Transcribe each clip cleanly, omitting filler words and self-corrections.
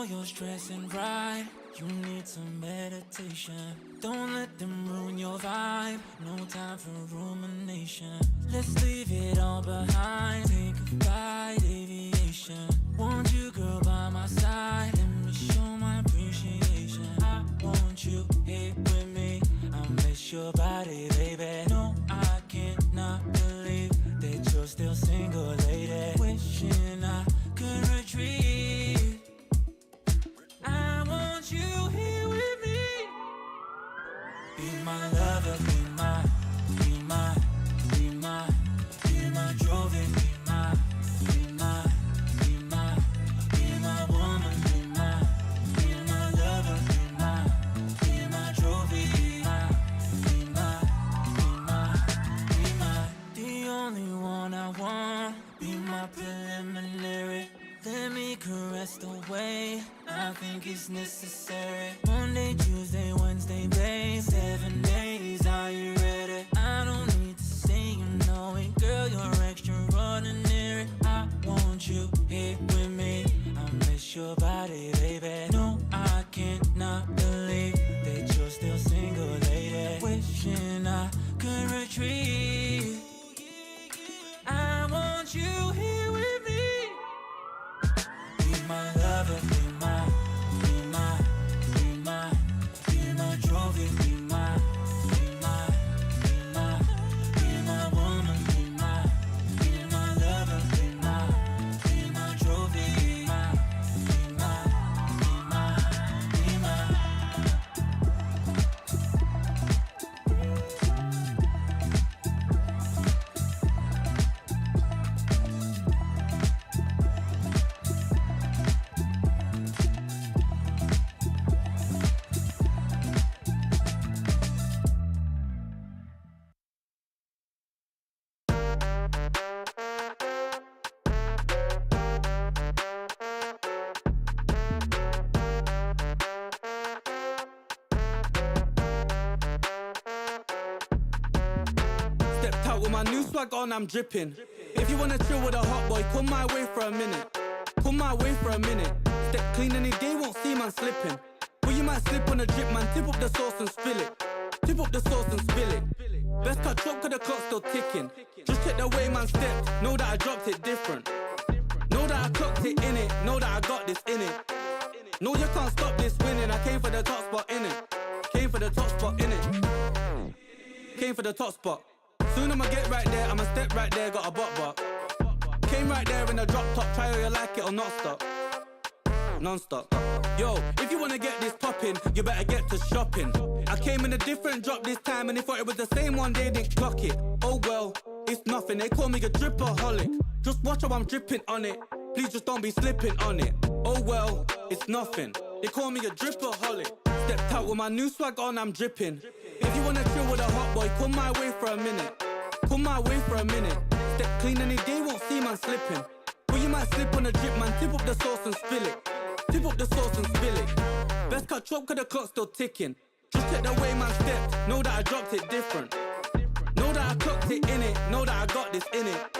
know you're stressing, right? You need some meditation. Don't let them ruin your vibe. No time for rumination. Let's leave it all behind. Take a flight, aviation. Want you, girl, by my side. Let me show my appreciation. I want you here with me. I miss your body, baby. No, I cannot believe that you're still single, lady. Wishing I could retreat. I want you here with me. Be my lover, be my, be my, be my, be my trophy, be my, be my, be my, be my woman, be my lover, be my trophy, be my, be my, the only one I want. Be my preliminary. Let me caress the way I think it's necessary. Monday, Tuesday, Wednesday, babe. 7 days, are you ready? I don't need to say you know it. Girl, you're extraordinary. I want you here with me. I miss your body, baby. No, I cannot believe that you're still single, lady. Wishing I could retreat. I want you here with me. Be my lover, be my, be my, be my, be my trophy, be my, be my, be my, be my woman, be my lover, be my trophy, be my, be my, be my. Stepped out with my new swag on, I'm dripping. If you wanna chill with a hot boy, come my way for a minute. Come my way for a minute. Step clean any day, won't see man slipping. But you might slip on a drip, man. Tip up the sauce and spill it. Tip up the sauce and spill it. Best cut chop, cause the clock's still ticking. Just check the way man stepped, know that I dropped it different. Know that I clocked it in it, know that I got this in it. No, you can't stop this winning. I came for the top spot in it. Came for the top spot in it. Came for the top spot. Soon I'ma get right there, I'ma step right there, got a bot. Came right there in the drop top, try how you like it or not stop. Non-stop. Yo, if you wanna get this poppin', you better get to shopping. I came in a different drop this time and they thought it was the same one, they didn't clock it. Oh well, it's nothing, they call me a dripaholic. Just watch how I'm dripping on it, please just don't be slipping on it. Oh well, it's nothing, they call me a dripaholic. Stepped out with my new swag on, I'm dripping. If you wanna chill with a hot boy, come my way for a minute. Come my way for a minute. Step clean any day, won't see man slipping. But you might slip on a drip, man. Tip up the sauce and spill it. Tip up the sauce and spill it. Best cut chop, cause the clock's still ticking. Just check the way man stepped, know that I dropped it different. Know that I clocked it in it, know that I got this in it.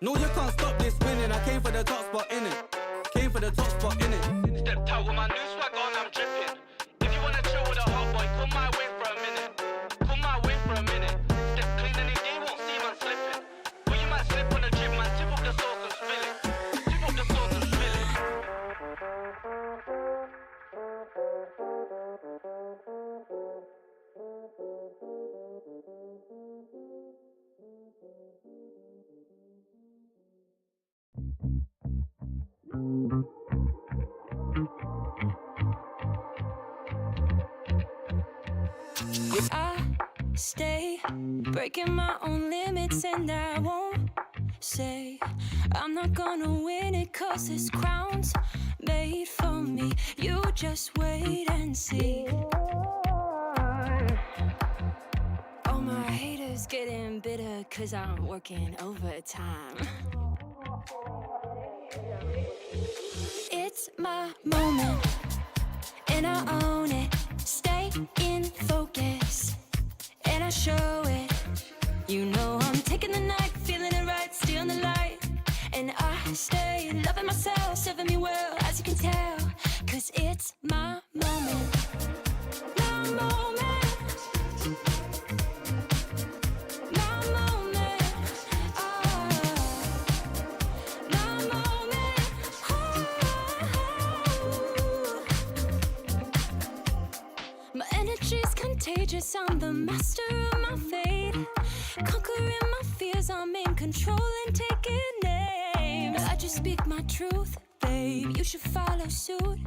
No, you can't stop this winning. I came for the top spot in it. Came for the top spot in it. Stepped out with my new swag on, I'm dripping. If you wanna chill with a hot boy, come my way for a minute. Come my way for a minute. Step clean any day, won't see man slipping. But you might slip on the drip, man. Tip up the sauce and spill it. Tip up the sauce and spill it. I stay breaking my own limits, and I won't say I'm not gonna win it, cause this crown's made for me. You just wait and see. All my haters getting bitter, cause I'm working overtime. It's my moment, and I own it. Stay in focus, and I show it. You know I'm taking the night, feeling it right, stealing the light. And I stay loving myself, serving me well, as you can tell. My energy's contagious, I'm the master of my fate. Conquering my fears, I'm in control and taking names. I just speak my truth, babe, you should follow suit.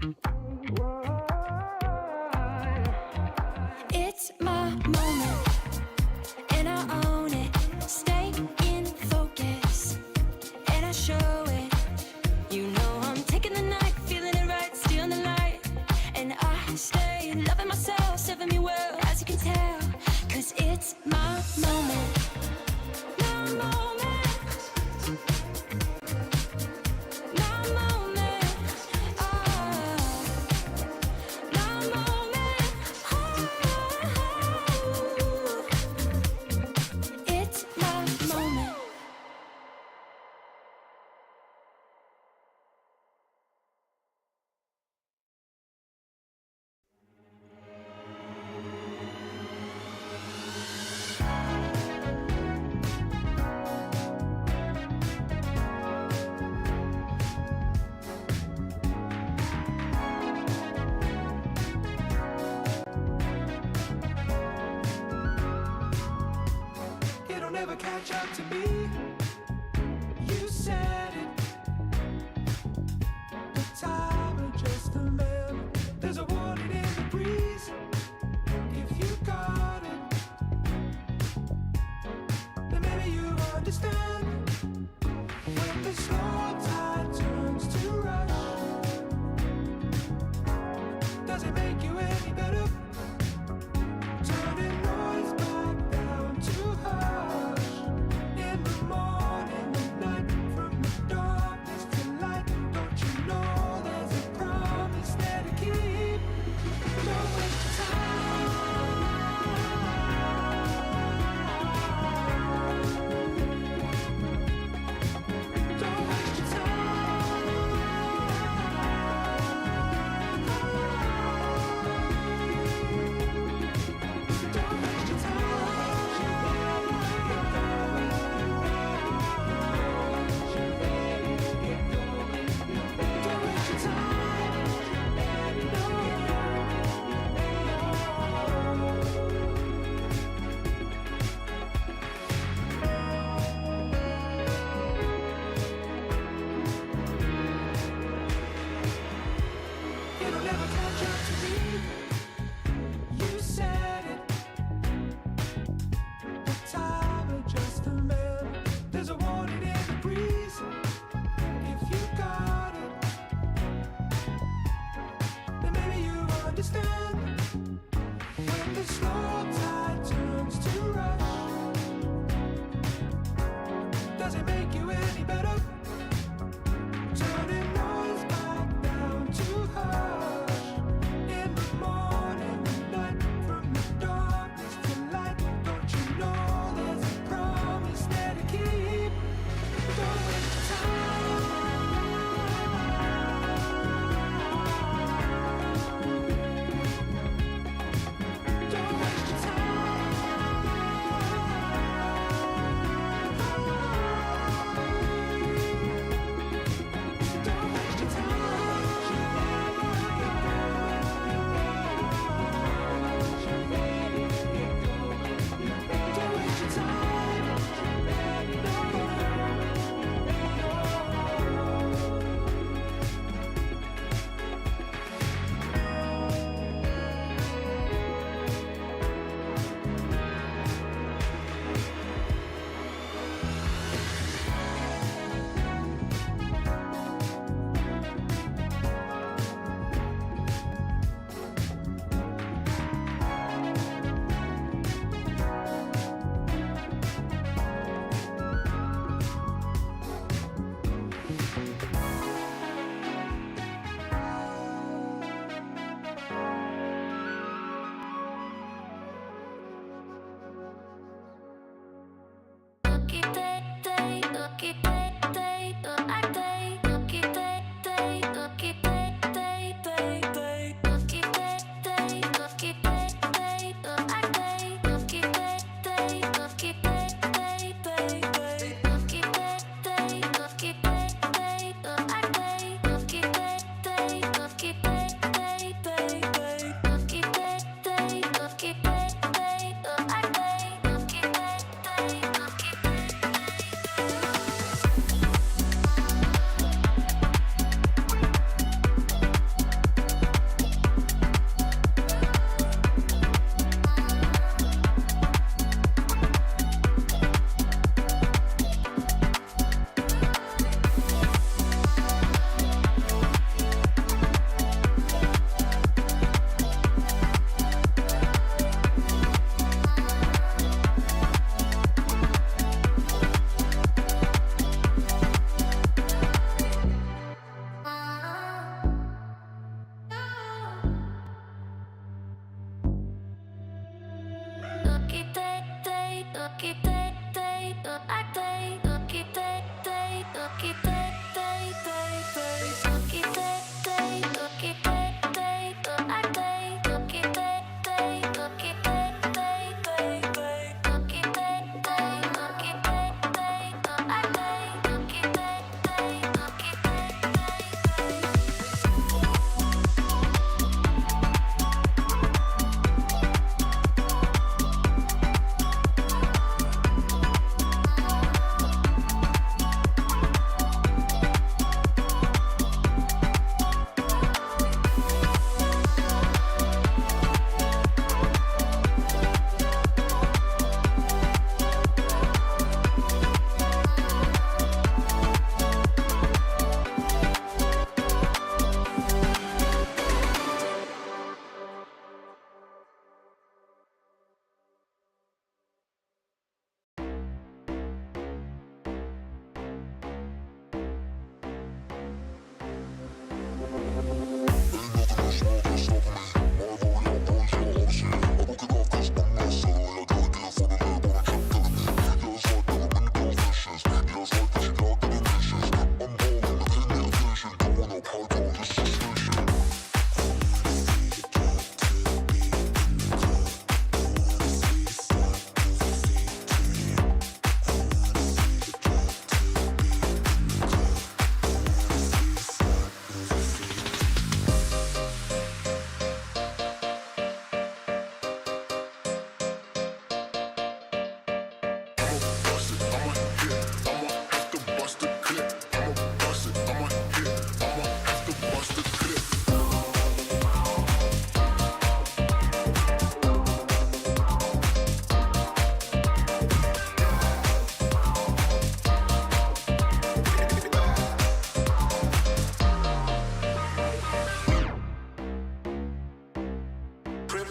It's my moment, and I own it. Stay in focus, and I show it. You know I'm taking the night, feeling it right, stealing the light. And I stay loving myself, serving me well, as you can tell. Cause it's my moment, my moment, my moment, my moment, it's my moment. It'll never catch up to me. You said it. The time of just a man. There's a warning in the breeze. If you got it, then maybe you understand. When the slow tide turns to rush, does it make you any better? Turning noise back down to hush. In the morning and night, from the darkness to light, don't you know there's a promise there to keep? Don't waste your time. Don't waste your time. Don't waste your It'll never catch up to me. You said it. The time of just a man. There's a warning in the breeze. If you got it, then maybe you understand. When the slow tide turns to rush, does it make you any better? Turning noise back down to hush. In the morning and night, from the darkness to light, don't you know there's a promise there to keep? Don't waste your time.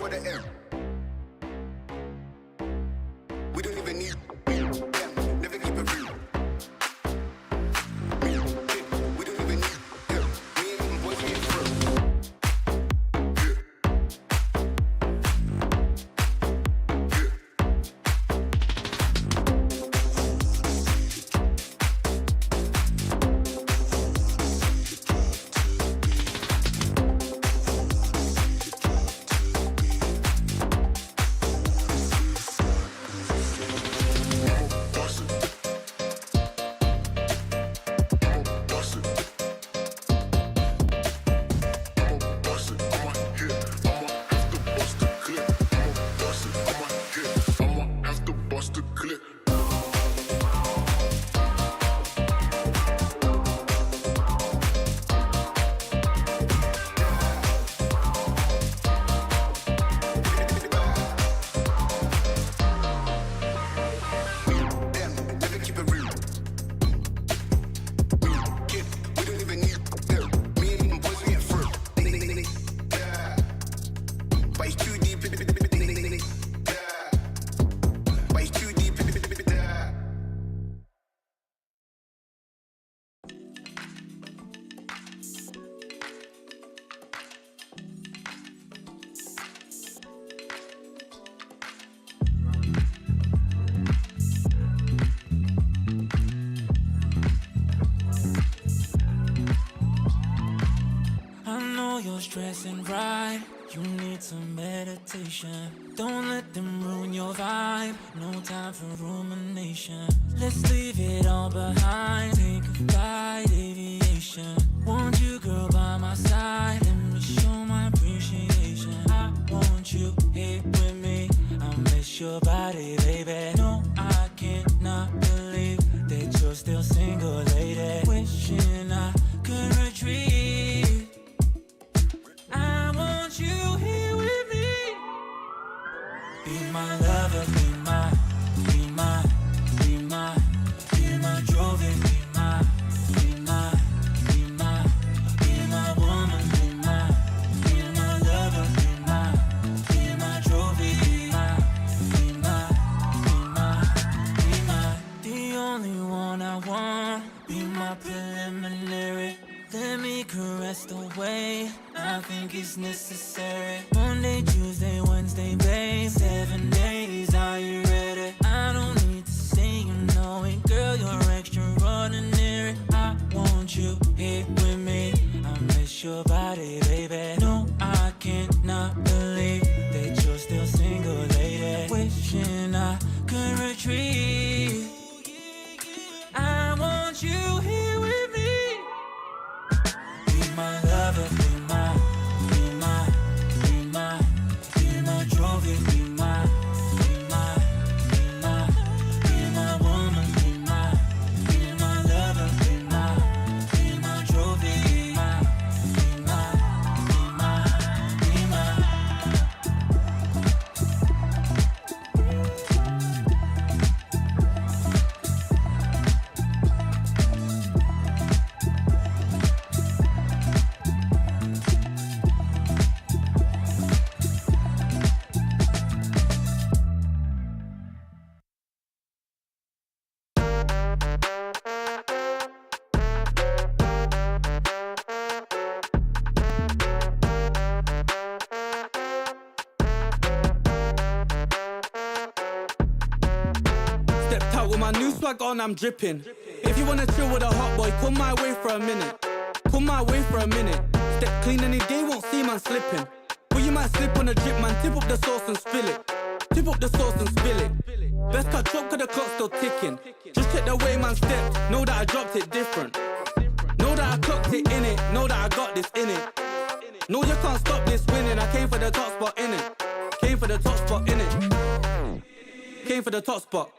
for the M. We don't even need them. Never keep it real. We don't even need them. Me and them boys get through. You're stressing right, you need some meditation. Don't let them ruin your vibe, no time for rumination. Let's leave it all behind, take a flight, aviation. Want you, girl, by my side, let me show my appreciation. I want you here with me, I miss your body, baby. No, I cannot believe that you're still single, lady. Wishing I could retreat. I want you here with me. Be my lover, be my, be my, be my, be my trophy, be my, be my, be my, be my woman, be my lover, be my trophy, be my, be my, be my, the only one I want. Be my preliminary. Let me caress the way I think it's necessary. Monday, Tuesday, Wednesday, babe, 7 days, are you ready? I don't need to say you know it, girl, you're extraordinary. I want you here with me, I miss your body, baby. No, I cannot believe that you're still single, lady. Wishing I could retreat. I want you here with me. Be my lover, be my, be my, be my, be my trophy, be my, be my, be my, be my woman, be my lover, be my trophy, be my, be my, be my, Stepped out with my new swag on, I'm dripping. If you wanna chill with a hot boy, come my way for a minute. Come my way for a minute. Step clean any day, won't see man slipping. But you might slip on a drip, man. Tip up the sauce and spill it. Tip up the sauce and spill it. Best cut chop, cause the clock's still ticking. Just check the way man stepped, know that I dropped it different. Know that I clocked it in it, know that I got this in it. No, you can't stop this winning. I came for the top spot in it. Came for the top spot in it. Came for the top spot.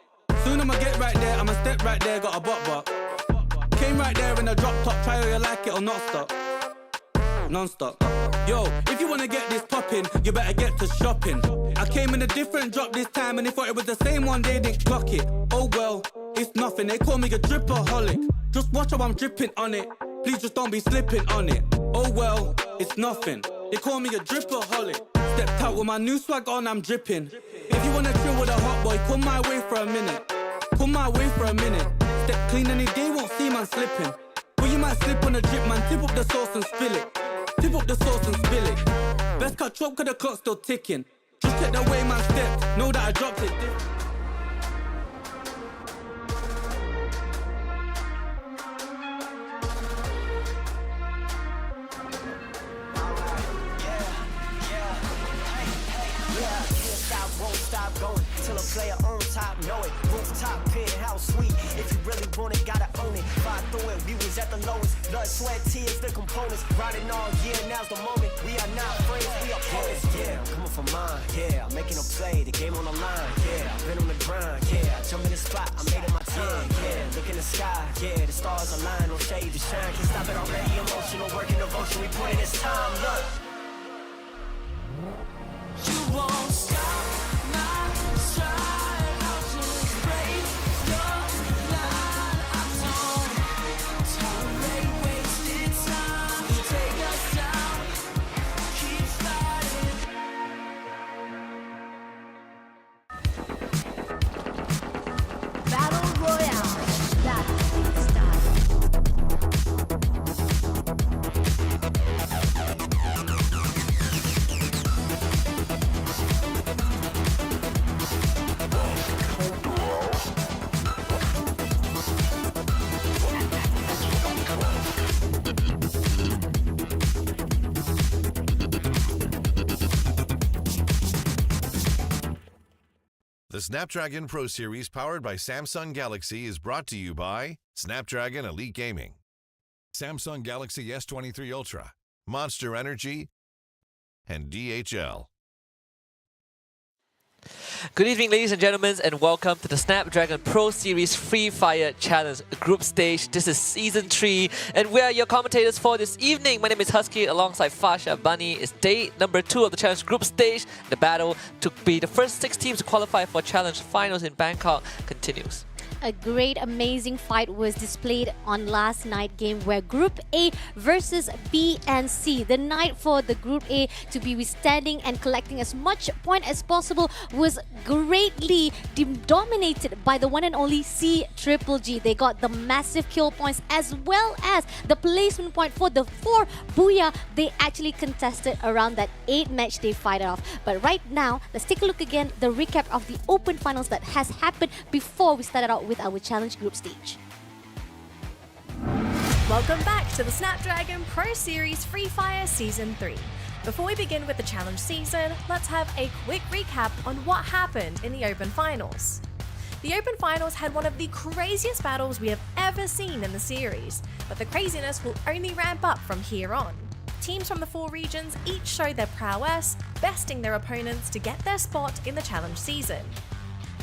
Soon I'ma get right there, I'ma step right there, got a bot. Came right there in a drop top, try how you like it or not stop. Non-stop. Yo, if you wanna get this poppin', you better get to shopping. I came in a different drop this time and they thought it was the same one, they didn't clock it. Oh well, it's nothing, they call me a dripaholic. Just watch how I'm dripping on it, please just don't be slipping on it. Oh well, it's nothing. They call me a dripperholic. Stepped out with my new swag on, I'm dripping. If you wanna chill with a hot boy, come my way for a minute. Come my way for a minute. Step clean any day, won't see man slipping. But you might slip on a drip, man. Tip up the sauce and spill it. Tip up the sauce and spill it. Best cut chop, cause the clock's still ticking. Just check the way man stepped, know that I dropped it. Won't stop going till a player on top know it. Rooftop penthouse suite. If you really want it, gotta own it. Fight through it, we was at the lowest. Blood, sweat, tears, the components. Riding all year, now's the moment. We are not friends, we are opponents. Yeah, I'm coming for mine. Yeah, I'm making a play, the game on the line. Yeah, I've been on the grind. Yeah, I jump in the spot, I made it my time. Yeah, look in the sky. Yeah, the stars align, no shade to shine. Can't stop it already. Emotional work and devotion. We put in this time. Look. You won't stop my stride. I'll just break your line. I don't tolerate wasted time. You take us down, keep fighting. Battle Royale. That's freestyle. The Snapdragon Pro Series powered by Samsung Galaxy is brought to you by Snapdragon Elite Gaming, Samsung Galaxy S23 Ultra, Monster Energy, and DHL. Good evening, ladies and gentlemen, and welcome to the Snapdragon Pro Series Free Fire Challenge Group Stage. This is Season 3, and we are your commentators for this evening. My name is Husky, alongside Fasha Bunny. It's day number 2 of the Challenge Group Stage. The battle to be the first 6 teams to qualify for Challenge Finals in Bangkok continues. A great, amazing fight was displayed on last night's game where Group A versus B and C. The night for the Group A to be withstanding and collecting as much point as possible was greatly dominated by the one and only C Triple G. They got the massive kill points as well as the placement point for the 4 Booyah they actually contested around that 8 match they fight off. But right now, let's take a look again the recap of the Open Finals that has happened before we started out with our Challenge Group Stage. Welcome back to the Snapdragon Pro Series Free Fire Season 3. Before we begin with the challenge season, let's have a quick recap on what happened in the Open Finals. The Open Finals had one of the craziest battles we have ever seen in the series, but the craziness will only ramp up from here on. Teams from the 4 regions each showed their prowess, besting their opponents to get their spot in the challenge season.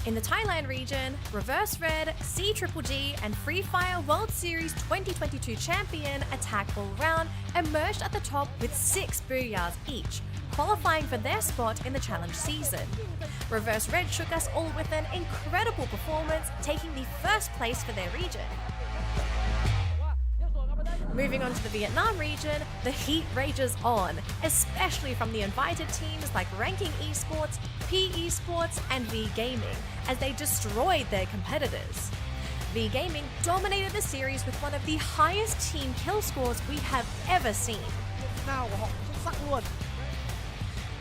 In the Thailand region, Reverse Red, C Triple G, and Free Fire World Series 2022 champion Attack All Round emerged at the top with 6 Booyahs each, qualifying for their spot in the challenge season. Reverse Red shook us all with an incredible performance, taking the first place for their region. Moving on to the Vietnam region, the heat rages on, especially from the invited teams like Ranking Esports, P Esports, and V Gaming, as they destroyed their competitors. V Gaming dominated the series with one of the highest team kill scores we have ever seen.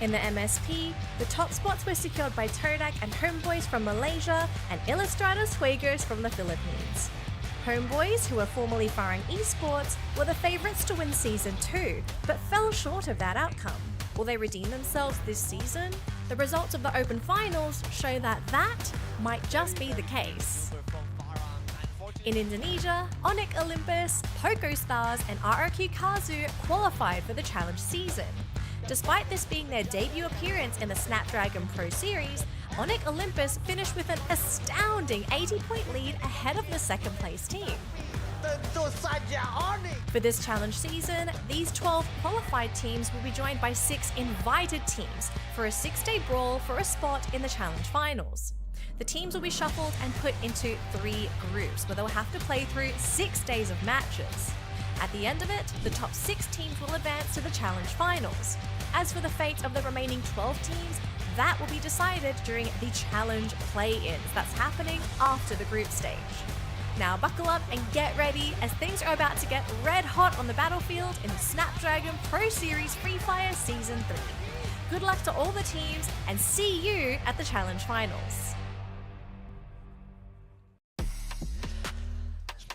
In the MSP, the top spots were secured by Todak and Homeboys from Malaysia and Illustrator Swagers from the Philippines. Homeboys, who were formerly Farang Esports, were the favourites to win Season 2, but fell short of that outcome. Will they redeem themselves this season? The results of the Open Finals show that might just be the case. In Indonesia, Onyx Olympus, Poco Stars, and RRQ Kazu qualified for the challenge season. Despite this being their debut appearance in the Snapdragon Pro Series, Onyx Olympus finished with an astounding 80-point lead ahead of the second place team. For this challenge season, these 12 qualified teams will be joined by 6 invited teams for a 6-day brawl for a spot in the challenge finals. The teams will be shuffled and put into 3 groups where they'll have to play through 6 days of matches. At the end of it, the top 6 teams will advance to the Challenge Finals. As for the fate of the remaining 12 teams, that will be decided during the Challenge Play-Ins. That's happening after the group stage. Now buckle up and get ready as things are about to get red hot on the battlefield in the Snapdragon Pro Series Free Fire Season 3. Good luck to all the teams and see you at the Challenge Finals.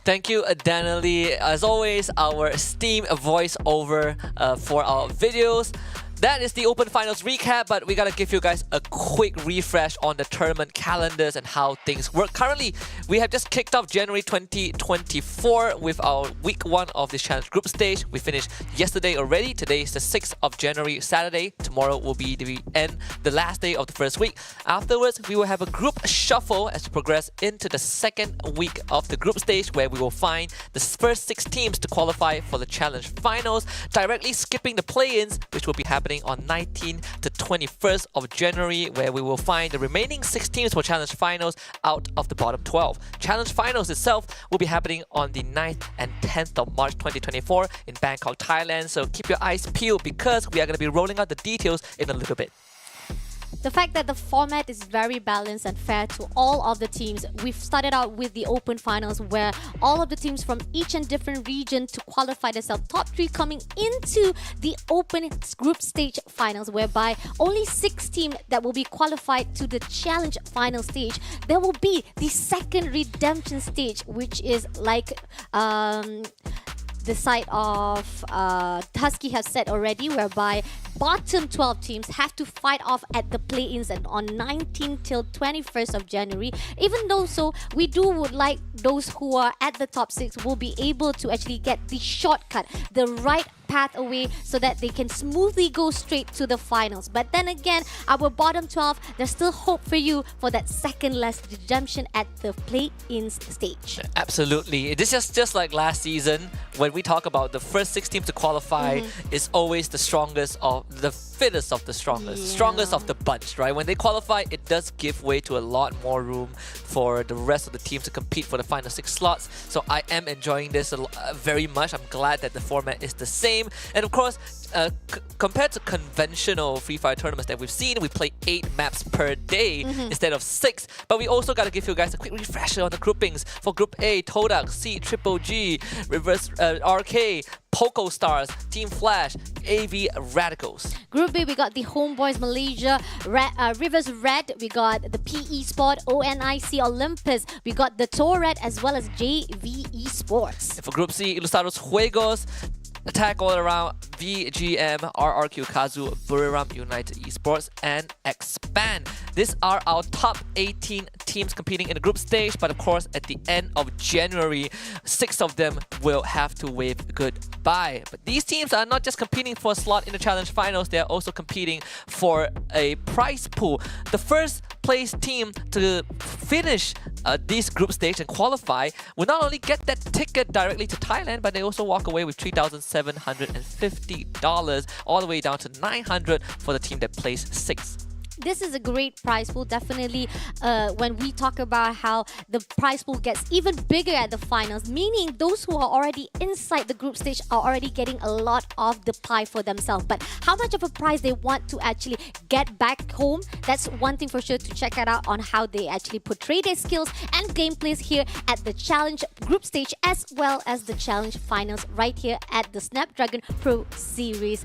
Thank you, Danielle. As always, our esteemed voiceover for our videos. That is the Open Finals recap, but we gotta give you guys a quick refresh on the tournament calendars and how things work. Currently, we have just kicked off January 2024 with our week 1 of this challenge group stage. We finished yesterday already. Today is the 6th of January, Saturday. Tomorrow will be the last day of the first week. Afterwards, we will have a group shuffle as we progress into the second week of the group stage, where we will find the first 6 teams to qualify for the challenge finals, directly skipping the play-ins, which will be happening on 19th to 21st of January, where we will find the remaining 6 teams for Challenge Finals out of the bottom 12. Challenge Finals itself will be happening on the 9th and 10th of March 2024 in Bangkok, Thailand, so keep your eyes peeled because we are going to be rolling out the details in a little bit. The fact that the format is very balanced and fair to all of the teams. We've started out with the Open Finals, where all of the teams from each and different region to qualify themselves, top 3 coming into the Open Group Stage Finals, whereby only 6 teams that will be qualified to the Challenge Final stage. There will be the second redemption stage, which is like the side of Husky has said already, whereby bottom 12 teams have to fight off at the play-ins and on 19th till 21st of January. Even though so, we would like those who are at the top 6 will be able to actually get the shortcut, the right path away, so that they can smoothly go straight to the finals. But then again, our bottom 12, there's still hope for you for that second last redemption at the play-ins stage. Absolutely. This is just like last season when we talk about the first 6 teams to qualify is always the strongest of the fittest of the strongest, strongest of the bunch, right? When they qualify, it does give way to a lot more room for the rest of the teams to compete for the final 6 slots. So I am enjoying this very much. I'm glad that the format is the same. And of course, compared to conventional Free Fire tournaments that we've seen, we play 8 maps per day instead of 6. But we also got to give you guys a quick refresher on the groupings. For Group A, Todak, C, Triple G, Reverse RK, Poco Stars, Team Flash, AV Radicals. Group B, we got the Homeboys Malaysia, Rivers Red, we got the PE Sport, ONIC Olympus, we got the Tourette as well as JV Esports. And for Group C, Ilustrados Juegos, Attack All Around, VGM, RRQ Kazu, Buriram United Esports, and Expand. These are our top 18 teams competing in the group stage, but of course, at the end of January, 6 of them will have to wave goodbye. But these teams are not just competing for a slot in the Challenge Finals, they are also competing for a prize pool. The first place team to finish this group stage and qualify will not only get that ticket directly to Thailand, but they also walk away with $3,750 all the way down to $900 for the team that placed 6th. This is a great prize pool. Definitely when we talk about how the prize pool gets even bigger at the finals, meaning those who are already inside the group stage are already getting a lot of the pie for themselves. But how much of a prize they want to actually get back home, that's one thing for sure to check it out on how they actually portray their skills and gameplays here at the Challenge group stage, as well as the Challenge finals right here at the Snapdragon Pro Series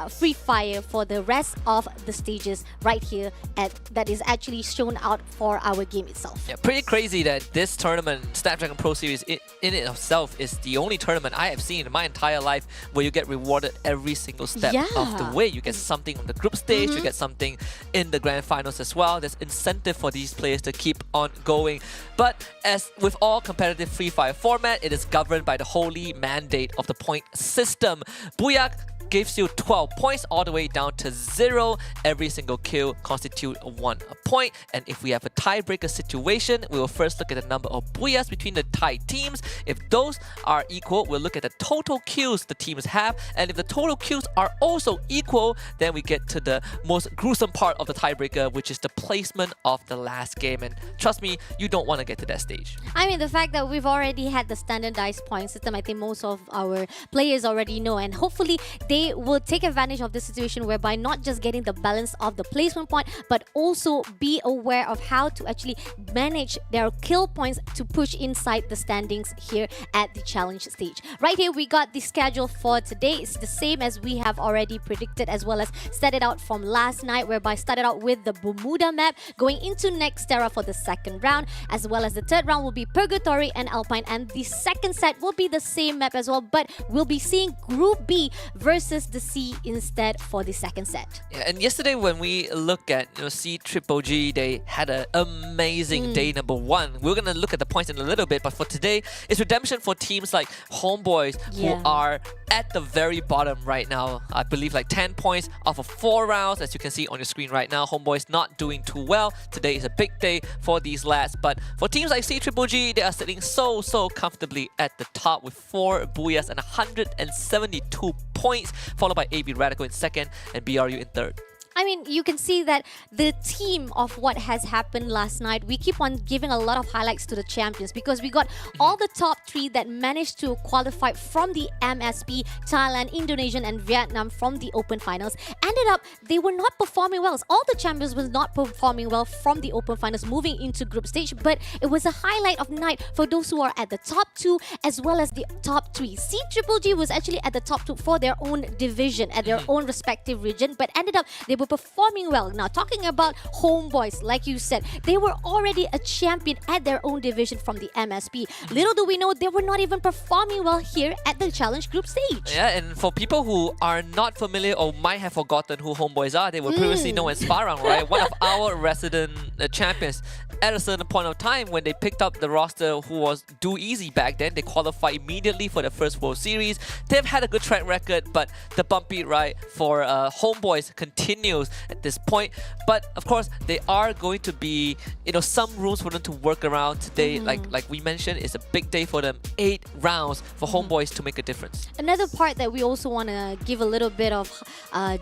Free Fire for the rest of the stages right here that is actually shown out for our game itself. Yeah, pretty crazy that this tournament, Snapdragon Pro Series, in it itself is the only tournament I have seen in my entire life where you get rewarded every single step of the way. You get something on the group stage, you get something in the grand finals as well. There's incentive for these players to keep on going. But as with all competitive Free Fire format, it is governed by the holy mandate of the point system. Booyak gives you 12 points all the way down to 0. Every single kill constitutes 1 point. And if we have a tiebreaker situation, we will first look at the number of booyahs between the tied teams. If those are equal, we'll look at the total kills the teams have. And if the total kills are also equal, then we get to the most gruesome part of the tiebreaker, which is the placement of the last game. And trust me, you don't want to get to that stage. I mean, the fact that we've already had the standardized point system, I think most of our players already know, and hopefully they will take advantage of this situation whereby not just getting the balance of the placement point, but also be aware of how to actually manage their kill points to push inside the standings here at the challenge stage. Right here, we got the schedule for today. It's the same as we have already predicted, as well as set it out from last night, whereby started out with the Bermuda map, going into Nextera for the second round, as well as the third round will be Purgatory and Alpine, and the second set will be the same map as well, but we'll be seeing Group B versus the C instead for the second set. Yeah, and yesterday when we look at C Triple G, they had an amazing day number 1. We're gonna look at the points in a little bit, but for today, it's redemption for teams like Homeboys, who are at the very bottom right now. I believe like 10 points off of 4 rounds, as you can see on your screen right now. Homeboys not doing too well. Today is a big day for these lads, but for teams like C Triple G, they are sitting so comfortably at the top with 4 booyahs and 172 points, followed by AB Radical in second and BRU in third. I mean, you can see that the theme of what has happened last night, we keep on giving a lot of highlights to the champions because we got all the top 3 that managed to qualify from the MSP, Thailand, Indonesia and Vietnam from the Open Finals. Ended up, they were not performing well. All the champions were not performing well from the Open Finals moving into group stage, but it was a highlight of night for those who are at the top 2 as well as the top 3. C Triple G was actually at the top 2 for their own division, at their own respective region, but ended up, they were performing well. Now, talking about Homeboys, like you said, they were already a champion at their own division from the MSP. Little do we know, they were not even performing well here at the challenge group stage. Yeah, and for people who are not familiar or might have forgotten who Homeboys are, they were previously known as Farang, right? One of our resident champions. At a certain point of time, when they picked up the roster who was Do Easy back then, they qualified immediately for the first World Series. They've had a good track record, but the bumpy ride for Homeboys continues at this point. But of course, they are going to be, some rooms for them to work around today. Like we mentioned, it's a big day for them. 8 rounds for Homeboys to make a difference. Another part that we also want to give a little bit of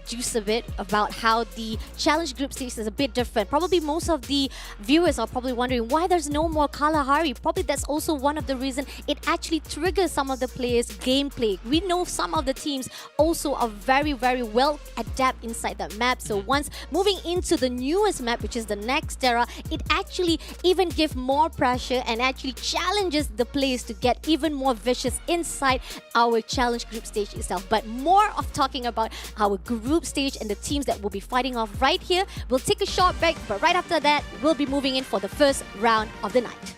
juice a bit about how the challenge group stage is a bit different. Probably most of the viewers are probably wondering why there's no more Kalahari. Probably that's also one of the reasons it actually triggers some of the players' gameplay. We know some of the teams also are very well adept inside that map. So once moving into the newest map, which is the Nextera, it actually even gives more pressure and actually challenges the players to get even more vicious inside our challenge group stage itself. But more of talking about our group stage and the teams that will be fighting off right here. We'll take a short break, but right after that, we'll be moving in for the first round of the night.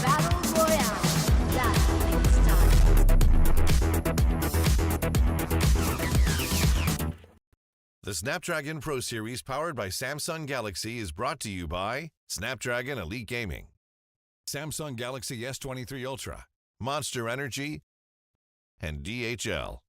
Battle Royale. Let's start. The Snapdragon Pro Series powered by Samsung Galaxy is brought to you by Snapdragon Elite Gaming, Samsung Galaxy S23 Ultra, Monster Energy, and DHL.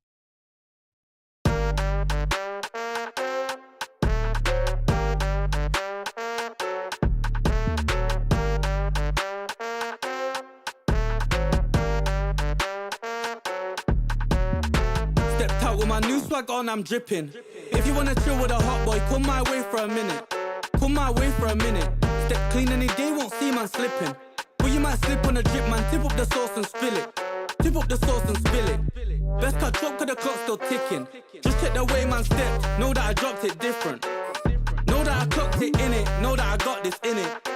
Stepped out with my new swag on, I'm dripping. If you wanna chill with a hot boy, come my way for a minute. Come my way for a minute. Step clean any day, won't see man slipping. But you might slip on a drip, man. Tip up the sauce and spill it. Tip up the sauce and spill it. Best cut drop, cause the clock's still ticking. Just check the way man stepped. Know that I dropped it different. Know that I clocked it in it. Know that I got this in it.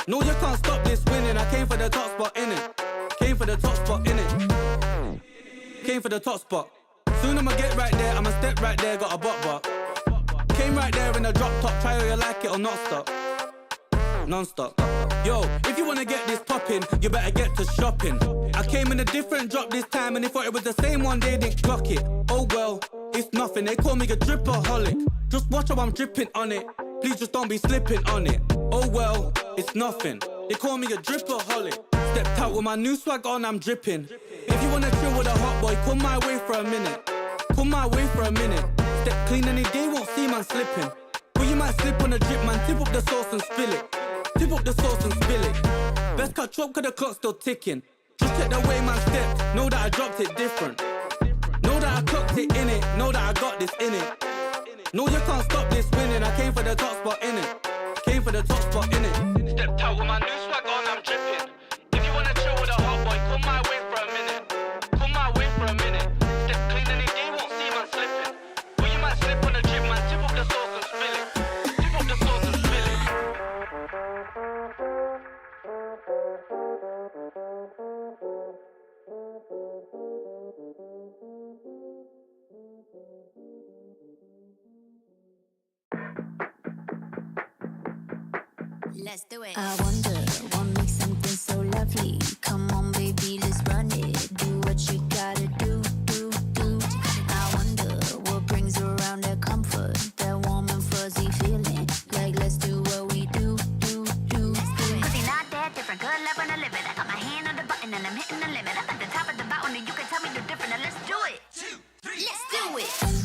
No, you can't stop this winning. I came for the top spot in it. Came for the top spot in it. Came for the top spot. Soon I'ma get right there, I'ma step right there, got a bot. Came right there in a drop top, try whether you like it or not stop. Non-stop. Yo, if you wanna get this poppin', you better get to shopping. I came in a different drop this time and they thought it was the same one, they didn't clock it. Oh well, it's nothing, they call me a dripperholic. Just watch how I'm dripping on it, please just don't be slipping on it. Oh well, it's nothing, they call me a dripperholic. Stepped out with my new swag on, I'm dripping. If you wanna chill with a hot boy, come my way for a minute. Come my way for a minute. Step clean any day, won't see man slipping. But you might slip on a drip, man. Tip up the sauce and spill it. Tip up the sauce and spill it. Best cut chop, cause the clock's still ticking. Just check the way man stepped, know that I dropped it different. Know that I clocked it in it, know that I got this in it. No, you can't stop this winning. I came for the top spot in it. Came for the top spot in it. Stepped out with my new swag on, I'm dripping. If you wanna chill with a hot boy, come my way for a minute. Come my way for a minute. Step clean any day, won't see man slipping. But you might slip on the drip, man. Tip up the sauce and spill it. Tip up the sauce and spill it. Let's do it. I wonder what makes something so lovely. Come on, baby, let's run it. Do what you gotta do. I wonder what brings around that comfort, that warm and fuzzy feeling. Like, let's do what we do. Cause you're not that different. Good love when I live it. I got my hand on the button and I'm hitting the limit. I'm at the top of the mountain and you can tell me you're different. Now let's do it. 2, 3, let's do it.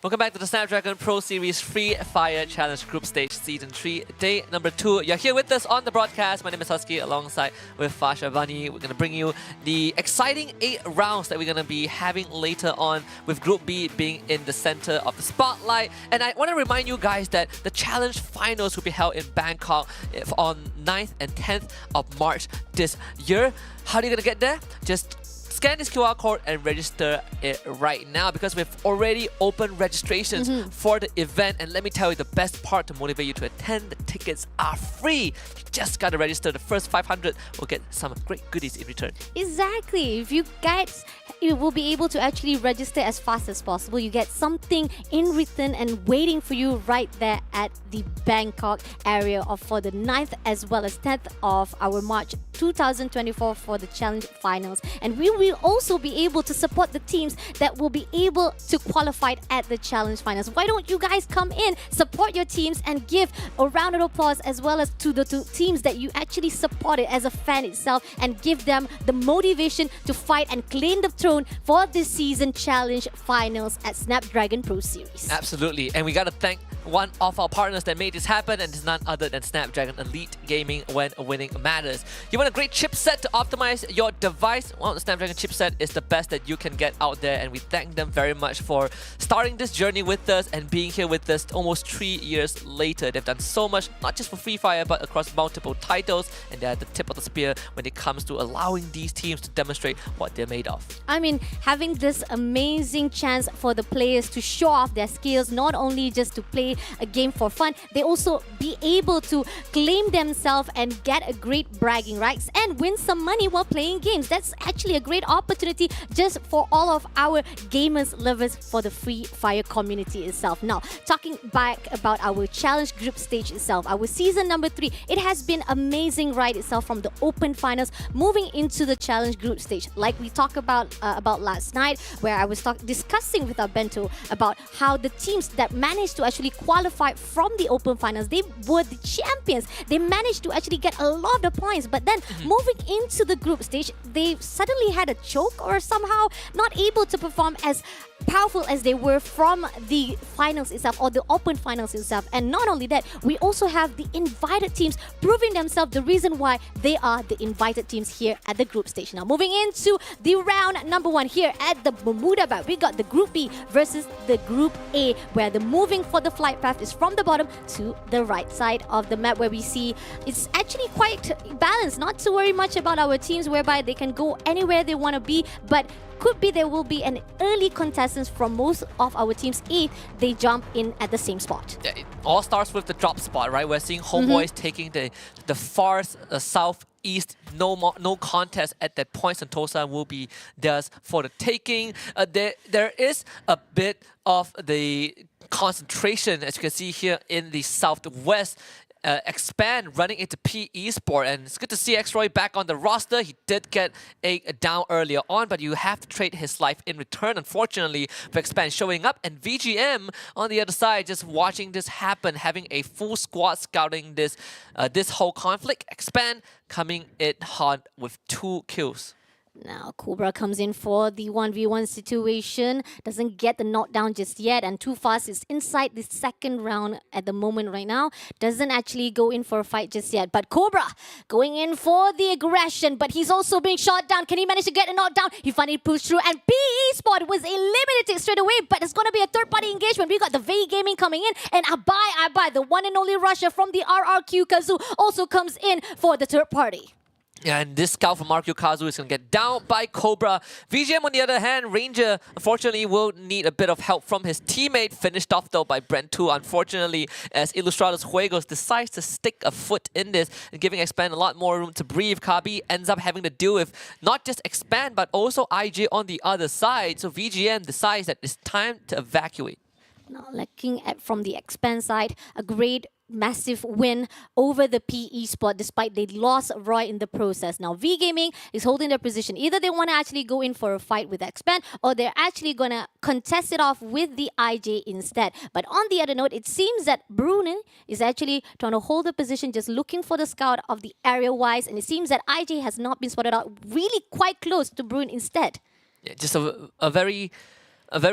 Welcome back to the Snapdragon Pro Series Free Fire Challenge Group Stage Season 3, Day number 2. You're here with us on the broadcast. My name is Husky alongside with Fasha Vani. We're going to bring you the exciting 8 rounds that we're going to be having later on, with Group B being in the center of the spotlight. And I want to remind you guys that the challenge finals will be held in Bangkok on 9th and 10th of March this year. How are you going to get there? Just scan this QR code and register it right now, because we've already opened registrations for the event. And let me tell you, the best part to motivate you to attend, the tickets are free. You just gotta register. The first 500 will get some great goodies in return. Exactly. If you guys will be able to actually register as fast as possible, you get something in return and waiting for you right there at the Bangkok area for the 9th as well as 10th of our March 2024 for the challenge finals. And we will also be able to support the teams that will be able to qualify at the challenge finals. Why don't you guys come in, support your teams, and give a round of applause as well as to the 2 teams that you actually supported as a fan itself, and give them the motivation to fight and claim the throne for this season challenge finals at Snapdragon Pro Series. Absolutely. And we gotta thank one of our partners that made this happen, and it's none other than Snapdragon Elite Gaming. When winning matters. You want a great chipset to optimize your device? Well, the Snapdragon chipset is the best that you can get out there, and we thank them very much for starting this journey with us and being here with us almost 3 years later. They've done so much, not just for Free Fire, but across multiple titles, and they're at the tip of the spear when it comes to allowing these teams to demonstrate what they're made of. I mean, having this amazing chance for the players to show off their skills, not only just to play actually a game for fun, they also be able to claim themselves and get a great bragging rights and win some money while playing games. That's actually a great opportunity just for all of our gamers, lovers, for the Free Fire community itself. Now, talking back about our challenge group stage itself, our season number 3, it has been amazing ride itself from the open finals moving into the challenge group stage. Like we talked about last night, where I was discussing with our Bento about how the teams that managed to actually qualify from the open finals, they were the champions. They managed to actually get a lot of points, but then moving into the group stage, they suddenly had a choke or somehow not able to perform as powerful as they were from the finals itself or the open finals itself. And not only that, we also have the invited teams proving themselves the reason why they are the invited teams here at the group stage. Now, moving into the round number 1 here at the Bermuda Bat, we got the Group B versus the Group A, where the moving for the flight path is from the bottom to the right side of the map, where we see it's actually quite balanced. Not to worry much about our teams, whereby they can go anywhere they want to be, but could be there will be an early contestants from most of our teams if they jump in at the same spot. Yeah, it all starts with the drop spot, right? We're seeing Homeboys taking the far southeast, no contest at that point. Sentosa will be theirs for the taking. There is a bit of the concentration, as you can see here in the southwest. Expand running into P Esports, and it's good to see Xroy back on the roster. He did get a down earlier on, but you have to trade his life in return, unfortunately, for Expand showing up. And VGM on the other side, just watching this happen, having a full squad scouting this whole conflict. Expand coming it hot with 2 kills. Now, Cobra comes in for the 1v1 situation. Doesn't get the knockdown just yet. And Too Fast is inside the second round at the moment right now. Doesn't actually go in for a fight just yet. But Cobra going in for the aggression. But he's also being shot down. Can he manage to get a knockdown? He finally pushed through. And PE Sport was eliminated straight away. But it's going to be a third-party engagement. We got the Vei Gaming coming in. And Abai, the one and only Russia from the RRQ Kazoo, also comes in for the third party. Yeah, and this scout from RQ Kazu is going to get down by Cobra. VGM, on the other hand, Ranger, unfortunately, will need a bit of help from his teammate. Finished off, though, by Brent 2, unfortunately, as Ilustrados Juegos decides to stick a foot in this and giving Expand a lot more room to breathe. Kabi ends up having to deal with not just Expand, but also IG on the other side. So VGM decides that it's time to evacuate. Now, looking at from the Expand side, a great massive win over the PE Sport despite they lost Roy in the process. Now V Gaming is holding their position. Either they want to actually go in for a fight with Expand, or they're actually going to contest it off with the IJ instead. But on the other note, it seems that Brune is actually trying to hold the position, just looking for the scout of the area wise, and it seems that IJ has not been spotted out, really quite close to Brune instead. Yeah, just a very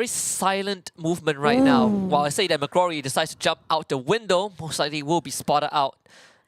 silent movement right now. While I say that McCrory decides to jump out the window, most likely will be spotted out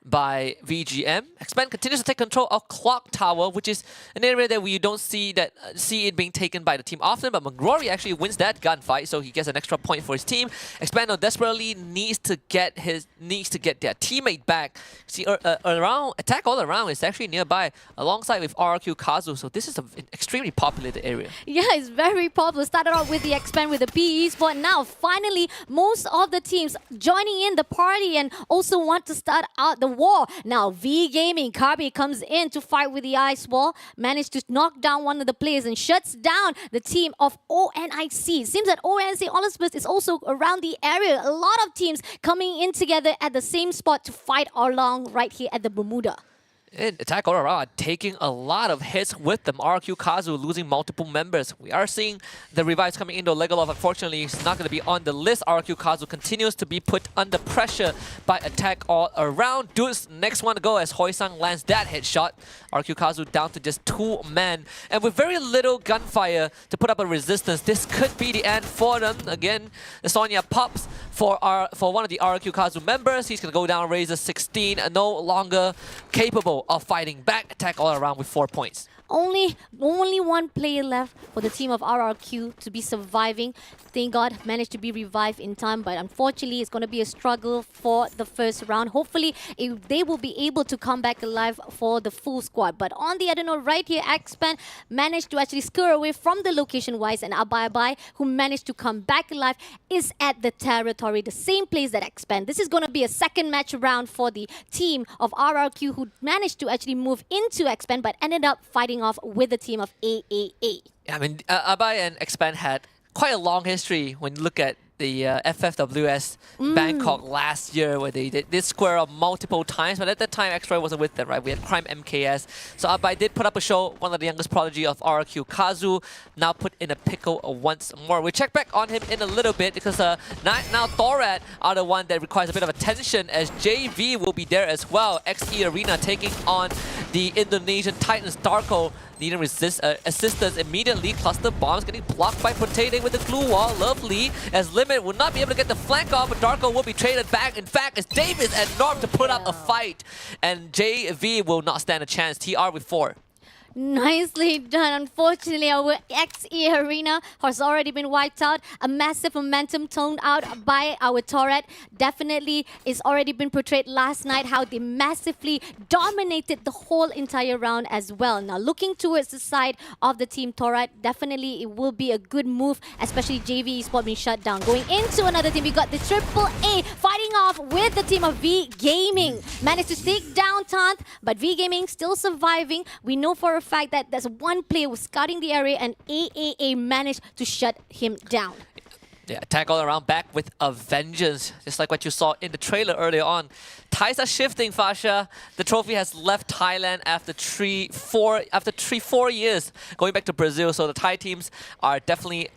by VGM. Expand continues to take control of Clock Tower, which is an area that we don't see it being taken by the team often, but McGrory actually wins that gunfight, so he gets an extra point for his team. Expand now desperately needs to get their teammate back. See, attack all around is actually nearby, alongside with RQ Kazu, so this is an extremely populated area. Yeah, it's very popular. Started off with the Expand with the PE Sport. Now, finally, most of the teams joining in the party and also want to start out the war. Now, V Gaming, Kabi comes in to fight with the Ice Wall, managed to knock down one of the players and shuts down the team of ONIC. It seems that ONIC Olympus is also around the area. A lot of teams coming in together at the same spot to fight along right here at the Bermuda. And Attack All Around taking a lot of hits with them. RQ Kazu losing multiple members. We are seeing the revives coming in, though Legolov unfortunately is not going to be on the list. RQ Kazu continues to be put under pressure by Attack All Around. Dude's next one to go as Hoysang lands that headshot. RQ Kazu down to just 2 men. And with very little gunfire to put up a resistance, this could be the end for them. Again, Sonya pops for one of the RQ Kazu members. He's going to go down Razor 16, no longer capable of fighting back. Attack All Around with 4 points. Only one player left for the team of RRQ to be surviving. Thank God, managed to be revived in time, but unfortunately, it's going to be a struggle for the first round. Hopefully, they will be able to come back alive for the full squad. But on the other note, right here, Xpan managed to actually scare away from the location-wise, and Abai, who managed to come back alive, is at the territory, the same place that Xpan. This is going to be a second match round for the team of RRQ, who managed to actually move into Xpan, but ended up fighting off with the team of AAA. I mean, Abai and Xpan had quite a long history when you look at the FFWS Bangkok last year, where they did square up multiple times, but at that time X-Roy wasn't with them, right? We had Crime MKS. So Abai did put up a show, one of the youngest prodigy of RRQ, Kazu, now put in a pickle once more. We'll check back on him in a little bit, because now Thorat are the one that requires a bit of attention, as JV will be there as well. XE Arena taking on the Indonesian Titans. Darko needing assistance immediately. Cluster bombs getting blocked by Potato with the glue wall. Lovely, as Limit will not be able to get the flank off, but Darko will be traded back. In fact, it's Davis and Norm to put up a fight, and JV will not stand a chance. TR with 4. Nicely done. Unfortunately, our XE Arena has already been wiped out. A massive momentum toned out by our Tourette. Definitely is already been portrayed last night, how they massively dominated the whole entire round as well. Now, looking towards the side of the team Tourette, definitely it will be a good move, especially JV Esports being shut down. Going into another team, we got the AAA fighting off with the team of V Gaming. Managed to take down Tant, but V Gaming still surviving. We know for a fact that there's one player who's scouting the area, and AAA managed to shut him down. Yeah, attack all around, back with a vengeance, just like what you saw in the trailer earlier on. Ties are shifting, Fasha. The trophy has left Thailand after 4 years, going back to Brazil. So the Thai teams are definitely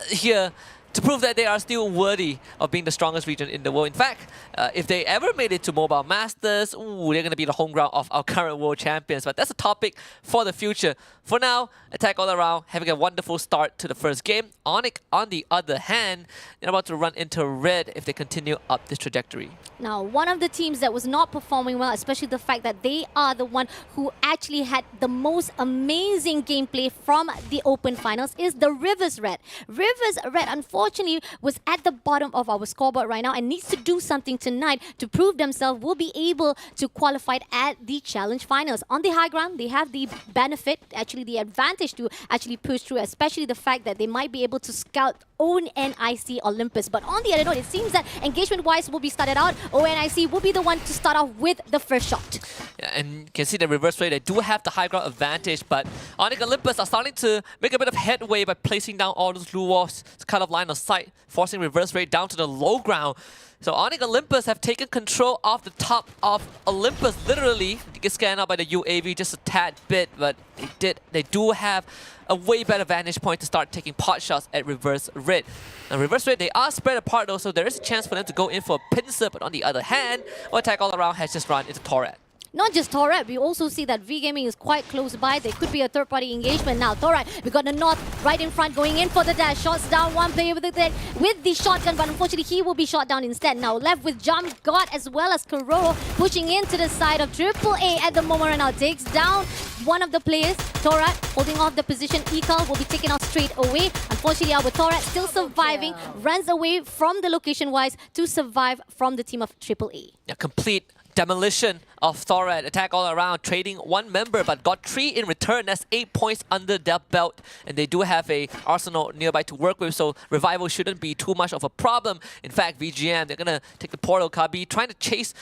here to prove that they are still worthy of being the strongest region in the world. In fact, if they ever made it to Mobile Masters, they're going to be the home ground of our current world champions. But that's a topic for the future. For now, attack all around, having a wonderful start to the first game. Onyx, on the other hand, they're about to run into red if they continue up this trajectory. Now, one of the teams that was not performing well, especially the fact that they are the one who actually had the most amazing gameplay from the Open Finals, is the Rivers Red. Rivers Red, unfortunately, was at the bottom of our scoreboard right now and needs to do something tonight to prove themselves will be able to qualify at the Challenge Finals. On the high ground, they have the benefit, actually the advantage to actually push through, especially the fact that they might be able to scout ONIC Olympus. But on the other note, it seems that engagement-wise will be started out. ONIC will be the one to start off with the first shot. Yeah, and you can see the reverse rate. They do have the high ground advantage, but Onyx Olympus are starting to make a bit of headway by placing down all those blue walls to cut off line of sight, forcing reverse rate down to the low ground. So Onyx Olympus have taken control of the top of Olympus, literally. They get scanned out by the UAV just a tad bit, but they do have a way better vantage point to start taking pot shots at reverse red. Now reverse red, they are spread apart though, so there is a chance for them to go in for a pincer, but on the other hand, attack all around has just run into Tourette. Not just Tourette, we also see that V Gaming is quite close by. There could be a third-party engagement now. Tourette, we got the North right in front going in for the dash. Shots down one player with the shotgun, but unfortunately he will be shot down instead. Now left with Jump God as well as Kuro pushing into the side of AAA at the moment right now. Takes down one of the players. Tourette holding off the position. Ekal will be taken out straight away. Unfortunately, our Tourette still surviving, runs away from the location-wise to survive from the team of AAA. Yeah, complete demolition of Thorat. Attack all around, trading one member, but got 3 in return. That's 8 points under their belt, and they do have a arsenal nearby to work with, so revival shouldn't be too much of a problem. In fact, VGM, they're gonna take the portal. Kabi trying to chase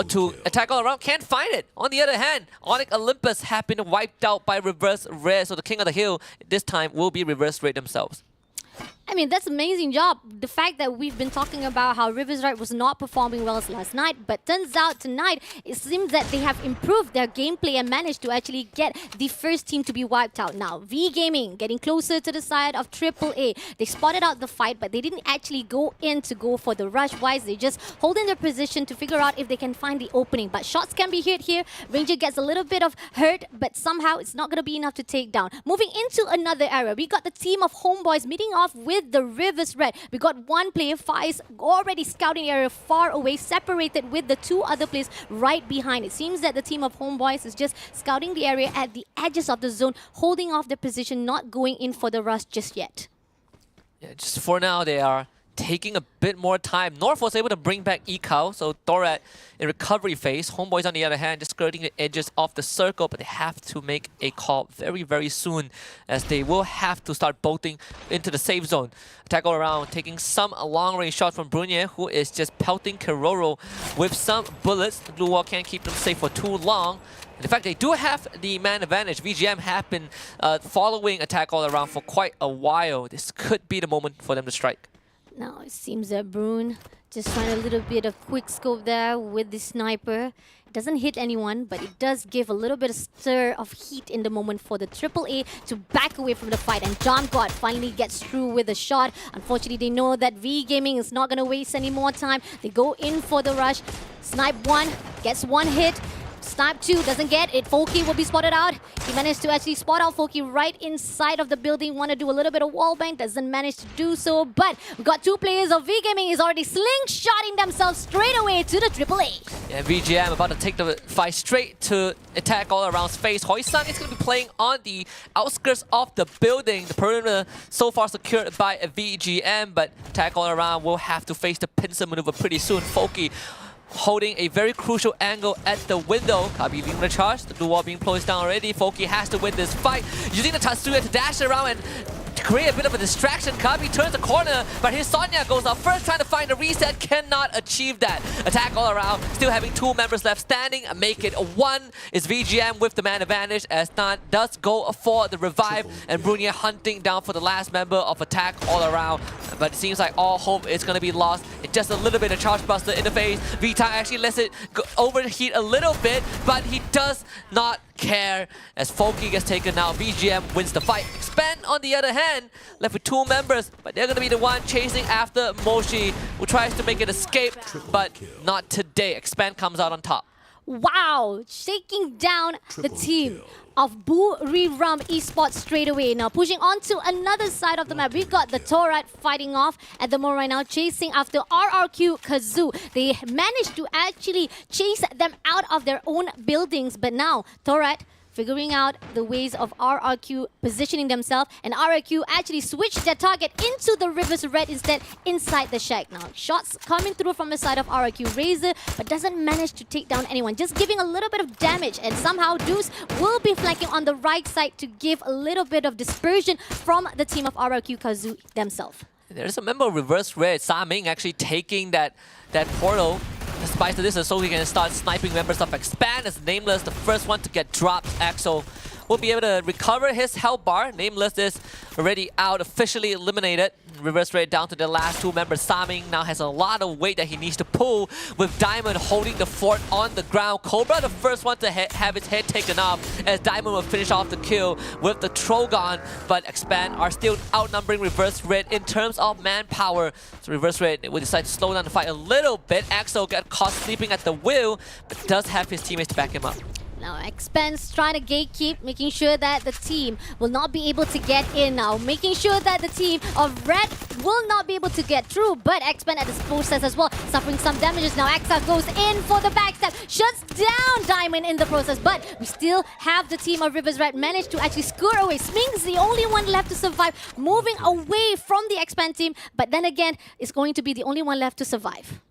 to attack all around, can't find it. On the other hand, Onyx Olympus have been wiped out by reverse red, so the king of the hill this time will be reverse red themselves. I mean, that's an amazing job. The fact that we've been talking about how Rivers Right was not performing well last night, but turns out tonight, it seems that they have improved their gameplay and managed to actually get the first team to be wiped out. Now, V Gaming getting closer to the side of AAA. They spotted out the fight, but they didn't actually go in to go for the rush. Wise, they just hold in their position to figure out if they can find the opening. But shots can be hit here. Ranger gets a little bit of hurt, but somehow it's not going to be enough to take down. Moving into another area, we got the team of Homeboys meeting off with with the Rivers Red. We got one player, Faiz, already scouting the area far away, separated with the two other players right behind. It seems that the team of Homeboys is just scouting the area at the edges of the zone, holding off their position, not going in for the rush just yet. Yeah, just for now, they are taking a bit more time. North was able to bring back Ekao, so Thorat in recovery phase. Homeboys, on the other hand, just skirting the edges of the circle, but they have to make a call very, very soon, as they will have to start bolting into the safe zone. Attack all around, taking some long-range shot from Brunier, who is just pelting Keroro with some bullets. The blue wall can't keep them safe for too long. In fact, they do have the man advantage. VGM have been following attack all around for quite a while. This could be the moment for them to strike. Now it seems that Brune just trying a little bit of quick scope there with the sniper. It doesn't hit anyone, but it does give a little bit of stir of heat in the moment for the AAA to back away from the fight. And John God finally gets through with a shot. Unfortunately, they know that V Gaming is not going to waste any more time. They go in for the rush. Snipe 1, gets 1 hit. Snipe 2 doesn't get it. Foki will be spotted out. He managed to actually spot out Foki right inside of the building. Want to do a little bit of wallbang, doesn't manage to do so. But we got two players of V Gaming is already slingshotting themselves straight away to the AAA. Yeah, VGM about to take the fight straight to attack all around space. Hoi-san is going to be playing on the outskirts of the building. The perimeter so far secured by a VGM, but attack all around will have to face the pincer maneuver pretty soon. Foki holding a very crucial angle at the window. Kabi leading the charge. The blue wall being closed down already. Foki has to win this fight. Using the Tatsuya to dash around and to create a bit of a distraction. Kabi turns the corner, but here Sonya goes up first, trying to find a reset. Cannot achieve that. Attack all around. Still having two members left standing. Make it 1 is VGM with the man advantage, as Nan does go for the revive, and Brunier hunting down for the last member of attack all around. But it seems like all hope is going to be lost. It's just a little bit of charge buster in the face. Vita actually lets it overheat a little bit, but he does not care as Foki gets taken out. VGM wins the fight. Expand, on the other hand, left with two members, but they're going to be the one chasing after Moshi, who tries to make an escape, but not today. Expand comes out on top. Wow, shaking down the team of Buriram Esports straight away. Now pushing on to another side of the map, we've got the Thorat fighting off at the moment right now, chasing after RRQ Kazoo. They managed to actually chase them out of their own buildings, but now Thorat figuring out the ways of RRQ positioning themselves, and RRQ actually switched their target into the Rivers Red instead, inside the shack. Now shots coming through from the side of RRQ Razor, but doesn't manage to take down anyone, just giving a little bit of damage, and somehow Deuce will be flanking on the right side to give a little bit of dispersion from the team of RRQ Kazoo themselves. There's a member of Reverse Red, Sa Ming, actually taking that portal. Despite this, so he can start sniping members of Expand as Nameless, the first one to get dropped. Axel will be able to recover his health bar. Nameless is already out, officially eliminated. Reverse Red down to the last two members. Saming now has a lot of weight that he needs to pull, with Diamond holding the fort on the ground. Cobra the first one to have his head taken off, as Diamond will finish off the kill with the Trogon, but Expand are still outnumbering Reverse Red in terms of manpower. So Reverse Red will decide to slow down the fight a little bit. Axel got caught sleeping at the wheel, but does have his teammates to back him up. Now Expense trying to gatekeep, making sure that the team will not be able to get in now, making sure that the team of Red will not be able to get through, but Expense at this process as well, suffering some damages. Now Axa goes in for the backstab, shuts down Diamond in the process, but we still have the team of Rivers Red managed to actually score away. Sming's the only one left to survive, moving away from the Expense team, but then again, it's going to be the only one left to survive.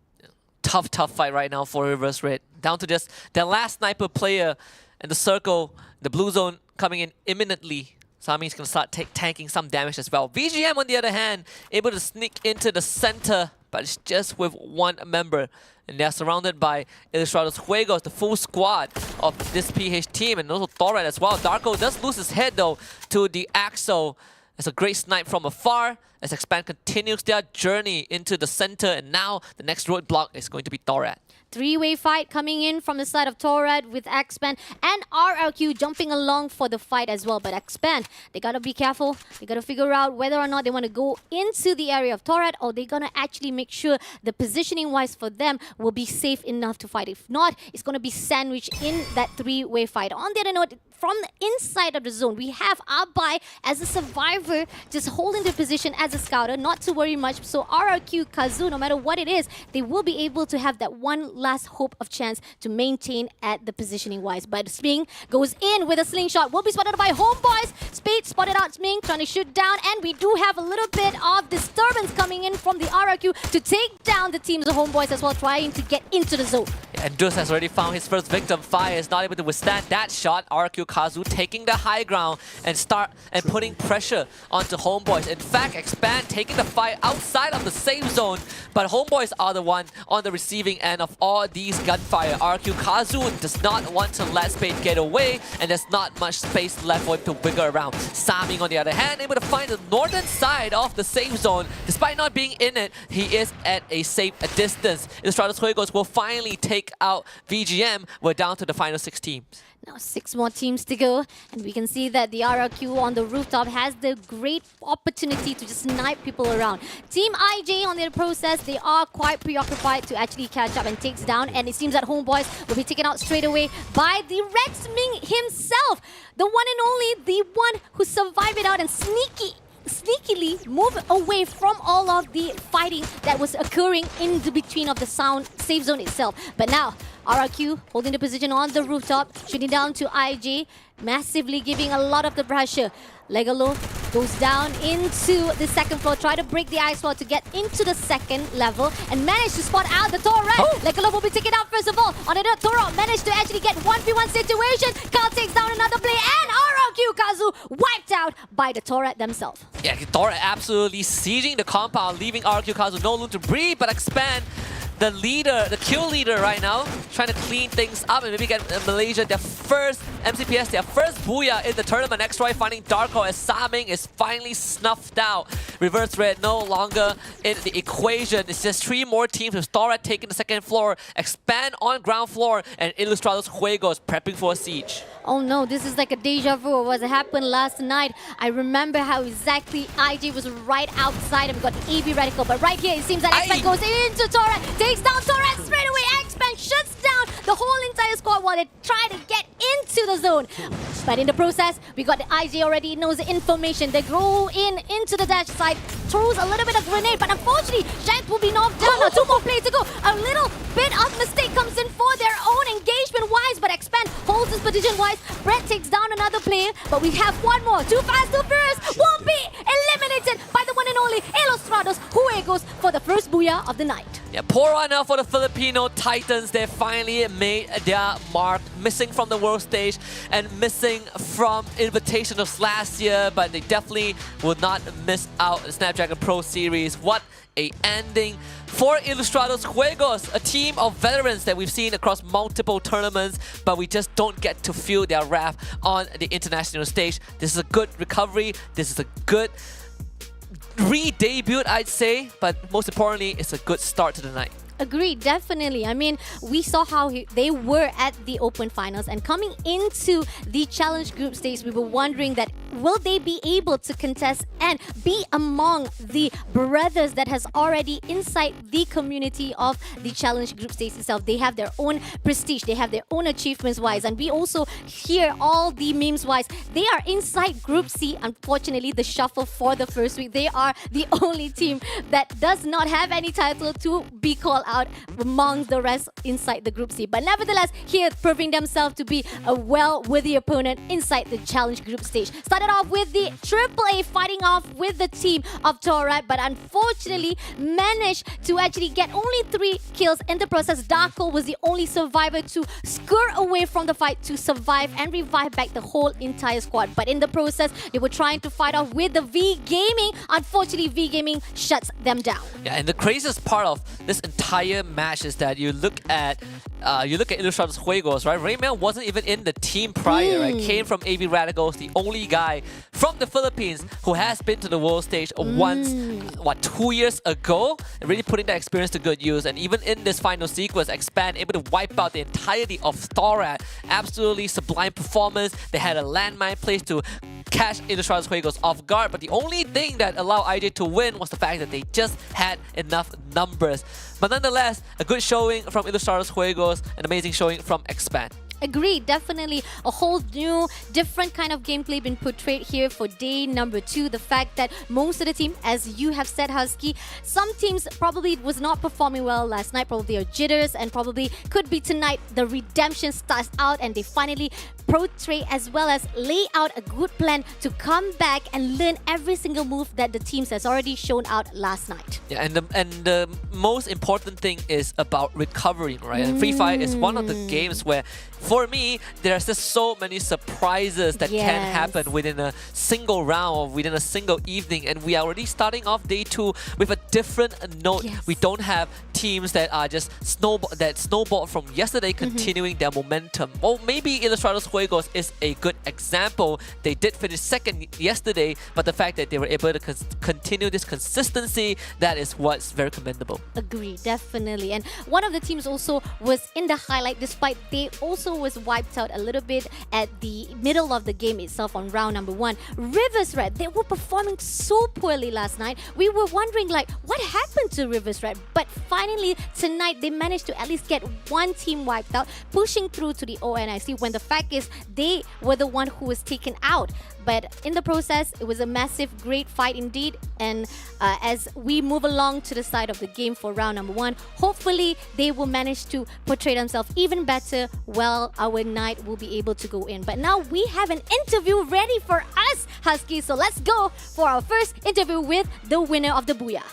Tough fight right now for Reverse Red. Down to just their last sniper player in the circle, the blue zone coming in imminently. Sami's going to start tanking some damage as well. VGM, on the other hand, able to sneak into the center, but it's just with one member. And they're surrounded by Ilustrados Juegos, the full squad of this PH team, and also Thorat as well. Darko does lose his head, though, to the Axo. It's a great snipe from afar as Expand continues their journey into the center, and now the next roadblock is going to be Thorat. Three-way fight coming in from the side of Thorat with Expand and RRQ jumping along for the fight as well. But Expand, they gotta be careful. They gotta figure out whether or not they want to go into the area of Thorat, or they're gonna actually make sure the positioning-wise for them will be safe enough to fight. If not, it's gonna be sandwiched in that three-way fight. On the other note, from the inside of the zone. We have Abai as a survivor, just holding their position as a scouter, not to worry much. So RRQ, Kazu, no matter what it is, they will be able to have that one last hope of chance to maintain at the positioning-wise. But Sming goes in with a slingshot. Will be spotted by Homeboys. Spade spotted out Sming, trying to shoot down. And we do have a little bit of disturbance coming in from the RRQ to take down the teams of Homeboys as well, trying to get into the zone. And Dus has already found his first victim. Fire is not able to withstand that shot. RQ Kazu taking the high ground and putting pressure onto Homeboys. In fact, Expand taking the fight outside of the safe zone, but Homeboys are the one on the receiving end of all these gunfire. RQ Kazu does not want to let Spade get away, and there's not much space left for him to wiggle around. Saming, on the other hand, able to find the northern side of the safe zone. Despite not being in it, he is at a safe distance. Ilustrados Juegos will finally take out VGM. We're down to the final 6 teams. Now 6 more teams to go, and we can see that the RRQ on the rooftop has the great opportunity to just snipe people around. Team IJ on their process, they are quite preoccupied to actually catch up and takes down, and it seems that Homeboys will be taken out straight away by the Red Sming himself, the one and only, the one who survived it out and sneakily move away from all of the fighting that was occurring in the between of the safe zone itself. But now, RRQ holding the position on the rooftop, shooting down to IJ, massively giving a lot of the pressure. Legalo goes down into the second floor, try to break the ice wall to get into the second level and manage to spot out the Torrent. Legalo will be taken out first of all. On the Torrent managed to actually get 1v1 situation. Carl takes down another play, and RRQ Kazu wiped out by the Torrent themselves. Yeah, Torrent absolutely sieging the compound, leaving RQ Kazu no room to breathe, but Expand, the leader, the kill leader right now, trying to clean things up and maybe get Malaysia their first MCPS, their first booyah in the tournament. Next try finding Darko as Saming is finally snuffed out. Reverse Red no longer in the equation. It's just 3 more teams with Stora taking the second floor, Expand on ground floor, and Ilustrados Juegos prepping for a siege. Oh no, this is like a deja vu of what happened last night. I remember how exactly IJ was right outside and we got AB Radical, but right here it seems that X-Men goes into Torrent, takes down Torrent straight away. X-Men shuts down the whole entire squad while they try to get into the zone. But in the process, we got the IJ already knows the information. They go into the dash side, throws a little bit of grenade, but unfortunately, Shank will be knocked down. Now 2 more plays to go. A little bit of mistake comes in for their own engagement-wise, but Expand holds his position-wise. Brett takes down another player, but we have one more. Too fast, too furious, won't be eliminated by the one and only Ilustrados Juegos for the first booyah of the night. Yeah, poor runner for the Filipino Titans. They finally made their mark, missing from the world stage and missing from Invitationals last year, but they definitely will not miss out the Snapdragon Pro Series. What a ending for Ilustrados Juegos, a team of veterans that we've seen across multiple tournaments, but we just don't get to feel their wrath on the international stage. This is a good recovery. This is a good re-debut, I'd say, but most importantly, it's a good start to the night. Agreed, definitely. I mean, we saw how they were at the Open Finals, and coming into the Challenge Group stage, we were wondering that will they be able to contest and be among the brothers that has already inside the community of the Challenge Group stage itself. They have their own prestige, they have their own achievements-wise, and we also hear all the memes-wise. They are inside Group C. Unfortunately, the shuffle for the first week, they are the only team that does not have any title to be called out among the rest inside the Group C. But nevertheless, here proving themselves to be a well-worthy opponent inside the Challenge Group stage. Started off with the AAA fighting off with the team of Torrent, but unfortunately managed to actually get only 3 kills in the process. Darko was the only survivor to skirt away from the fight to survive and revive back the whole entire squad. But in the process, they were trying to fight off with the V Gaming. Unfortunately, V Gaming shuts them down. Yeah, and the craziest part of this entire match is that you look at Ilustrados Juegos, right? Rayman wasn't even in the team prior, right? Came from AV Radicals, the only guy from the Philippines who has been to the world stage once, 2 years ago, and really putting that experience to good use. And even in this final sequence, Expand able to wipe out the entirety of Thorat. Absolutely sublime performance. They had a landmine placed to catch Ilustrados Juegos off guard, but the only thing that allowed IJ to win was the fact that they just had enough numbers. But nonetheless, a good showing from Ilustrados Juegos, an amazing showing from Expand. Agreed, definitely a whole new, different kind of gameplay been portrayed here for day number 2. The fact that most of the team, as you have said, Husky, some teams probably was not performing well last night, probably are jitters, and probably could be tonight the redemption starts out and they finally portray as well as lay out a good plan to come back and learn every single move that the teams has already shown out last night. Yeah, and the most important thing is about recovering, right? And Free Fire is one of the games where, for me, there's just so many surprises that can happen within a single round or within a single evening, and we are already starting off day 2 with a different note. We don't have teams that are just snowballed from yesterday continuing their momentum. Well, maybe Ilustrados Juegos is a good example. They did finish second yesterday, but the fact that they were able to continue this consistency, that is what's very commendable. Agree, definitely. And one of the teams also was in the highlight, despite they also was wiped out a little bit at the middle of the game itself on round number 1. Rivers Red, they were performing so poorly last night. We were wondering like, what happened to Rivers Red? But finally, tonight, they managed to at least get one team wiped out, pushing through to the ONIC, when the fact is they were the one who was taken out. But in the process, it was a massive, great fight indeed. And as we move along to the side of the game for round number 1, hopefully they will manage to portray themselves even better while our night will be able to go in. But now we have an interview ready for us, Husky. So let's go for our first interview with the winner of the Booyah.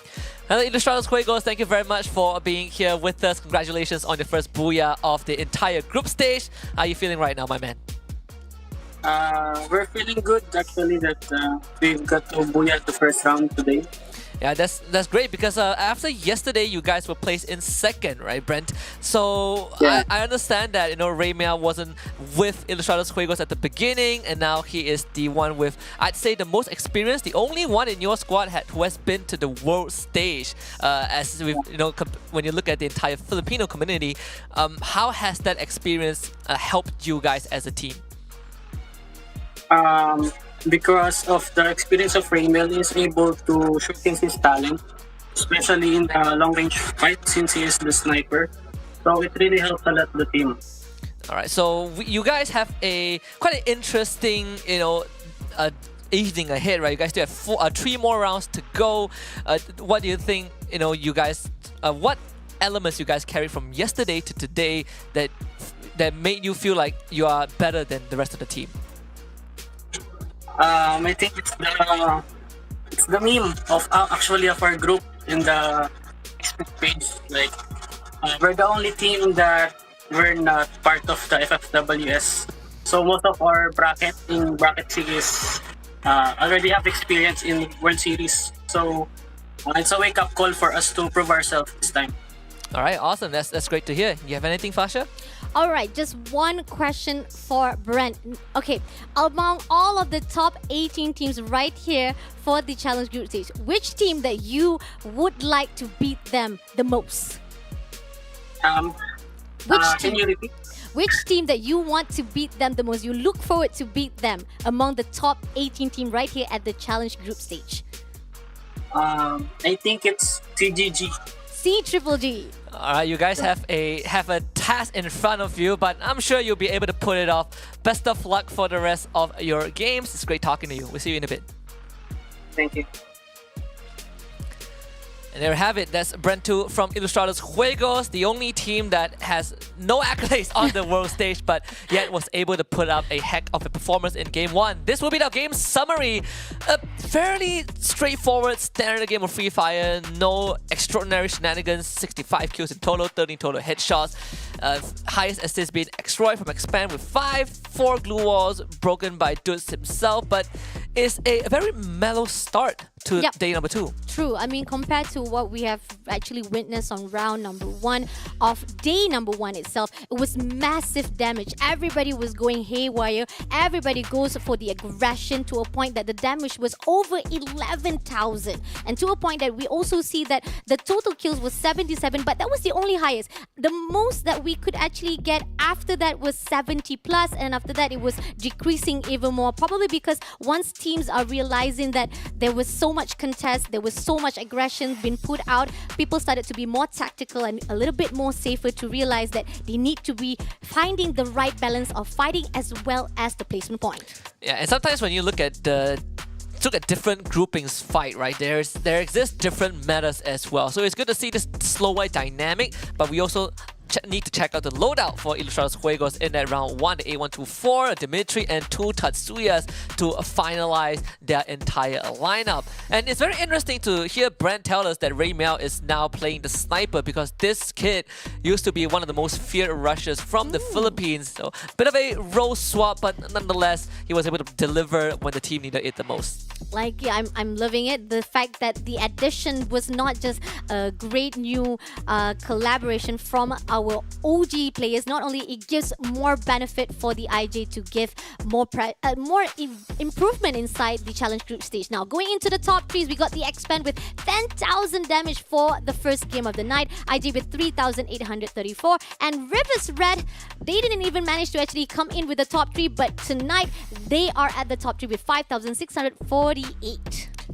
Hello, Ilustrados Juegos. Thank you very much for being here with us. Congratulations on your first Booyah of the entire group stage. How are you feeling right now, my man? We're feeling good actually that we've got to booyah the first round today. Yeah, that's great because after yesterday, you guys were placed in second, right, Brent? So I understand that Raymia wasn't with Ilustrados Juegos at the beginning, and now he is the one with, I'd say, the most experience, the only one in your squad who has been to the world stage. As we, when you look at the entire Filipino community, how has that experience helped you guys as a team? Because of the experience of Raymel, he is able to showcase his talent, especially in the long-range fight since he is the sniper. So it really helps a lot the team. All right, so you guys have quite an interesting, evening ahead, right? You guys still have 3 more rounds to go. What do you think? You guys, what elements you guys carried from yesterday to today that made you feel like you are better than the rest of the team? I think it's the meme of our group in the Facebook page. Like we're the only team that we're not part of the FFWS. So most of our bracket C is already have experience in World Series. So it's a wake-up call for us to prove ourselves this time. All right, awesome. That's great to hear. You have anything, Fasha? All right, just one question for Brent. Okay, among all of the top 18 teams right here for the challenge group stage, which team that you would like to beat them the most? Can you repeat? Which team that you want to beat them the most? You look forward to beat them among the top 18 team right here at the challenge group stage. I think it's CGG. C-Triple-G. All right, you guys have a task in front of you, but I'm sure you'll be able to pull it off. Best of luck for the rest of your games. It's great talking to you. We'll see you in a bit. Thank you. And there we have it. That's Brentu from Ilustrados Juegos, the only team that has no accolades on the world stage, but yet was able to put up a heck of a performance in Game 1. This will be the game summary. A fairly straightforward standard game of Free Fire. No extraordinary shenanigans. 65 kills in total, 13 total headshots. Highest assist being Xroy from Expand with 5. 4 glue walls broken by Dudes himself, but it's a very mellow start to day number 2. True. I mean, compared to what we have actually witnessed on round number 1 of day number 1 itself, it was massive damage. Everybody was going haywire. Everybody goes for the aggression to a point that the damage was over 11,000. And to a point that we also see that the total kills was 77, but that was the only highest. The most that we could actually get after that was 70 plus, and after that it was decreasing even more, probably because once teams are realizing that there was so so much contest, there was so much aggression being put out. People started to be more tactical and a little bit more safer to realize that they need to be finding the right balance of fighting as well as the placement point. Yeah, and sometimes when you look at different groupings fight, right? There exist different metas as well. So it's good to see this slower dynamic, but we also need to check out the loadout for Ilustrados Juegos in that round 1, the A124, Dimitri and 2 Tatsuyas to finalize their entire lineup. And it's very interesting to hear Brent tell us that Raymel is now playing the sniper because this kid used to be one of the most feared rushers from the Philippines. So bit of a role swap, but nonetheless, he was able to deliver when the team needed it the most. Like, yeah, I'm loving it. The fact that the addition was not just a great new collaboration from our OG players. Not only it gives more benefit for the IJ to give more improvement inside the challenge group stage. Now, going into the top threes, we got the Expand with 10,000 damage for the first game of the night. IJ with 3,834. And Rivers Red, they didn't even manage to actually come in with the top three, but tonight they are at the top three with 5,648.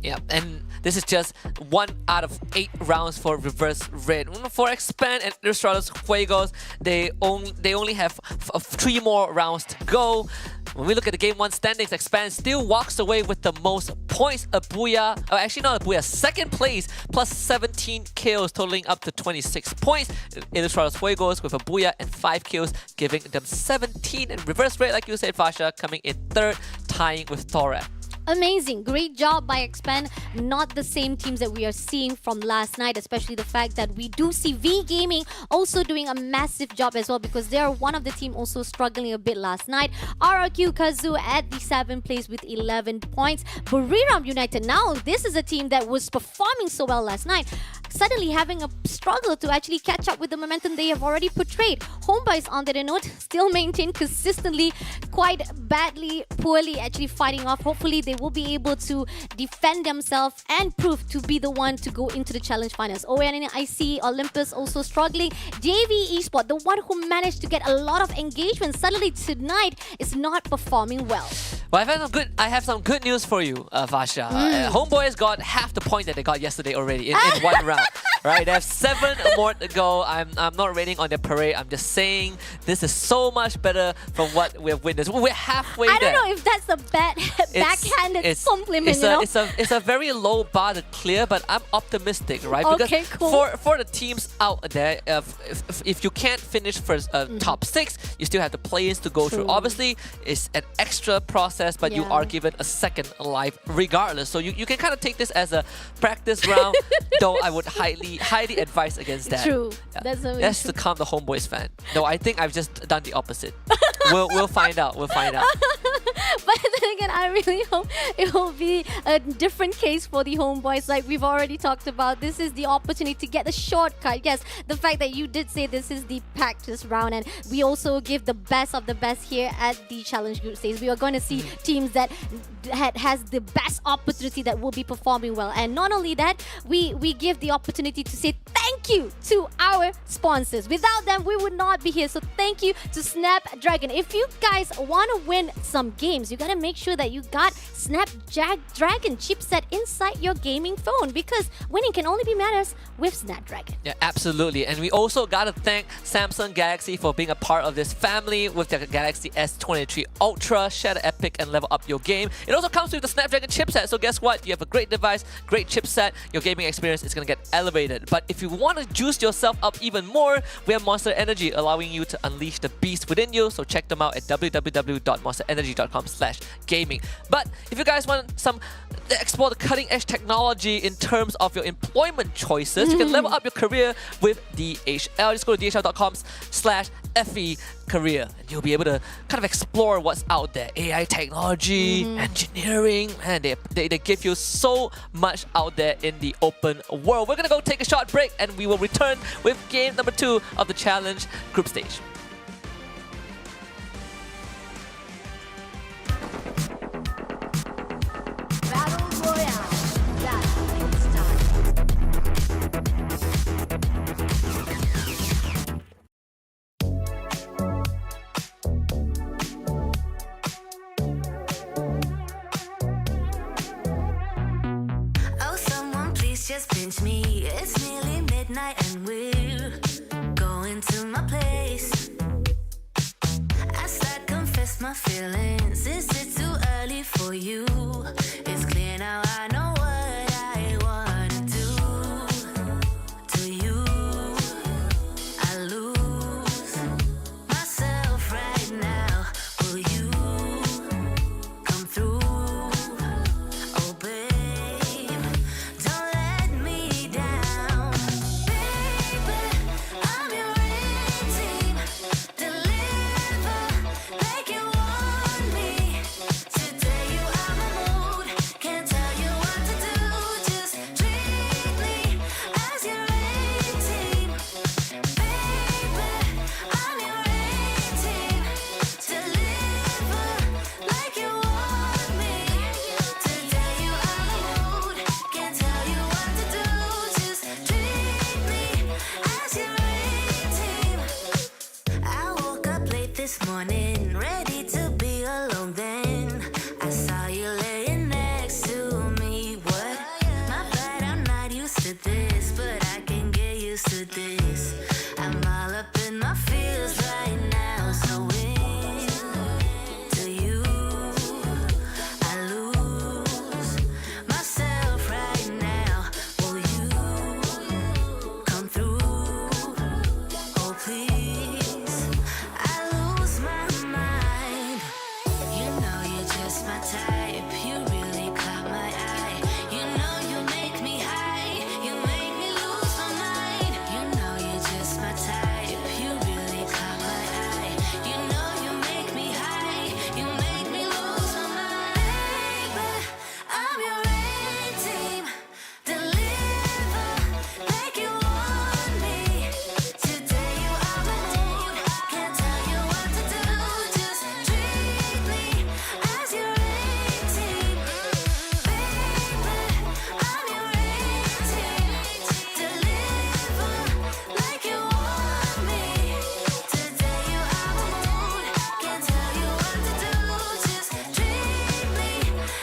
Yeah, and this is just 1 out of 8 rounds for Reverse Red. For Expand and Ilustrados Juegos, they only have 3 more rounds to go. When we look at the Game 1 standings, Expand still walks away with the most points. Abuya, actually not Abuya, second place, plus 17 kills, totaling up to 26 points. Ilustrados Juegos with Abuya and 5 kills, giving them 17. And Reverse Red, like you said, Fasha, coming in third, tying with Thorak. Amazing. Great job by Expand. Not the same teams that we are seeing from last night, especially the fact that we do see V Gaming also doing a massive job as well, because they are one of the team also struggling a bit last night. RRQ Kazu at the 7th place with 11 points. Buriram United, now this is a team that was performing so well last night, suddenly having a struggle to actually catch up with the momentum they have already portrayed. Homeboys, on that note, still maintain consistently, quite badly, poorly actually fighting off. Hopefully they will be able to defend themselves and prove to be the one to go into the challenge finals. ONIC Olympus also struggling. JV Esports, the one who managed to get a lot of engagement, suddenly tonight is not performing well. Well, I have some good news for you, Vasha. Homeboys got half the point that they got yesterday already in one round. Right, they have 7 more to go. I'm not raining on their parade. I'm just saying this is so much better from what we have witnessed. We're halfway there. I don't know if that's a backhanded compliment, It's a very low bar to clear, but I'm optimistic, right? Okay, because cool. for the teams out there, if you can't finish first top 6, you still have the play-ins to go through. Obviously, it's an extra process, but you are given a second life regardless. So you can kind of take this as a practice round, though I would highly advise against that. True. Yeah. That's to calm the Homeboys fan. No, I think I've just done the opposite. We'll find out. We'll find out. But then again, I really hope it will be a different case for the Homeboys. Like we've already talked about, this is the opportunity to get the shortcut. Yes, the fact that you did say this is the practice round, and we also give the best of the best here at the challenge group stage. We are going to see teams that has the best opportunity that will be performing well. And not only that, we give the opportunity to say thank you to our sponsors. Without them, we would not be here. So thank you to Snapdragon. If you guys want to win some games, you got to make sure that you got Snapdragon chipset inside your gaming phone, because winning can only be matters with Snapdragon. Yeah, absolutely. And we also got to thank Samsung Galaxy for being a part of this family with their Galaxy S23 Ultra. Share the epic and level up your game. It also comes with the Snapdragon chipset, so guess what? You have a great device, great chipset, your gaming experience is going to get elevated. But if you want to juice yourself up even more, we have Monster Energy, allowing you to unleash the beast within you. So check them out at www.monsterenergy.com/gaming. But if you guys want some explore the cutting edge technology in terms of your employment choices, you can level up your career with DHL. Just go to dhl.com/FE career, and you'll be able to kind of explore what's out there. AI technology, engineering, and they give you so much out there in the open world. We're gonna go take a short break, and we will return with game number 2 of the challenge group stage. Battle Royale. That's its time. bitch, just pinch me. It's nearly midnight and we're going to my place. I start confess my feelings. Is it too early for you? It's clear now I know what I wanna do to you. I lose myself right now. Will you come through? Oh babe, don't let me down. Baby, I'm your A-team. Deliver like you want me. Today you are my mood. Can't tell you what to do. Just treat me as your A-team. Baby, I'm your A-team. Deliver like you want me. Today you are my mood. Can't tell you what to do. Just treat me as your A-team. I woke up late this morning, ready to be alone then. I saw you laying next to me. What? My bad, I'm not used to this, but I can get used to this. I'm all up in my feels right now, so into you I lose myself right now. Will you come through? Oh please, I lose my mind. You know you're just my type. You really caught my eye. You know you make me high. You make me lose my mind. You know you're just my type. You really caught my eye. You know you make me high. You make me lose my mind. Baby, I'm your A-team. Deliver like you want me. Today you are my mood. Can't tell you what to do. Just treat me as your A-team. Baby, I'm your A-team. Deliver like you want me. Today you are my mood. Can't tell you what to do. Just treat me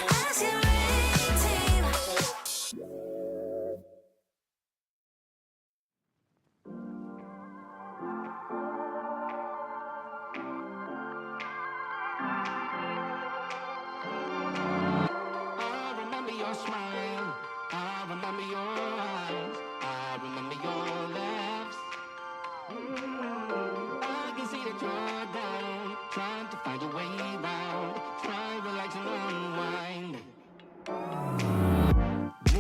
as your A-team. I remember your smile. I remember your eyes. I remember your laughs. I can see that you're down, trying to find your way round. Try, relax and unwind.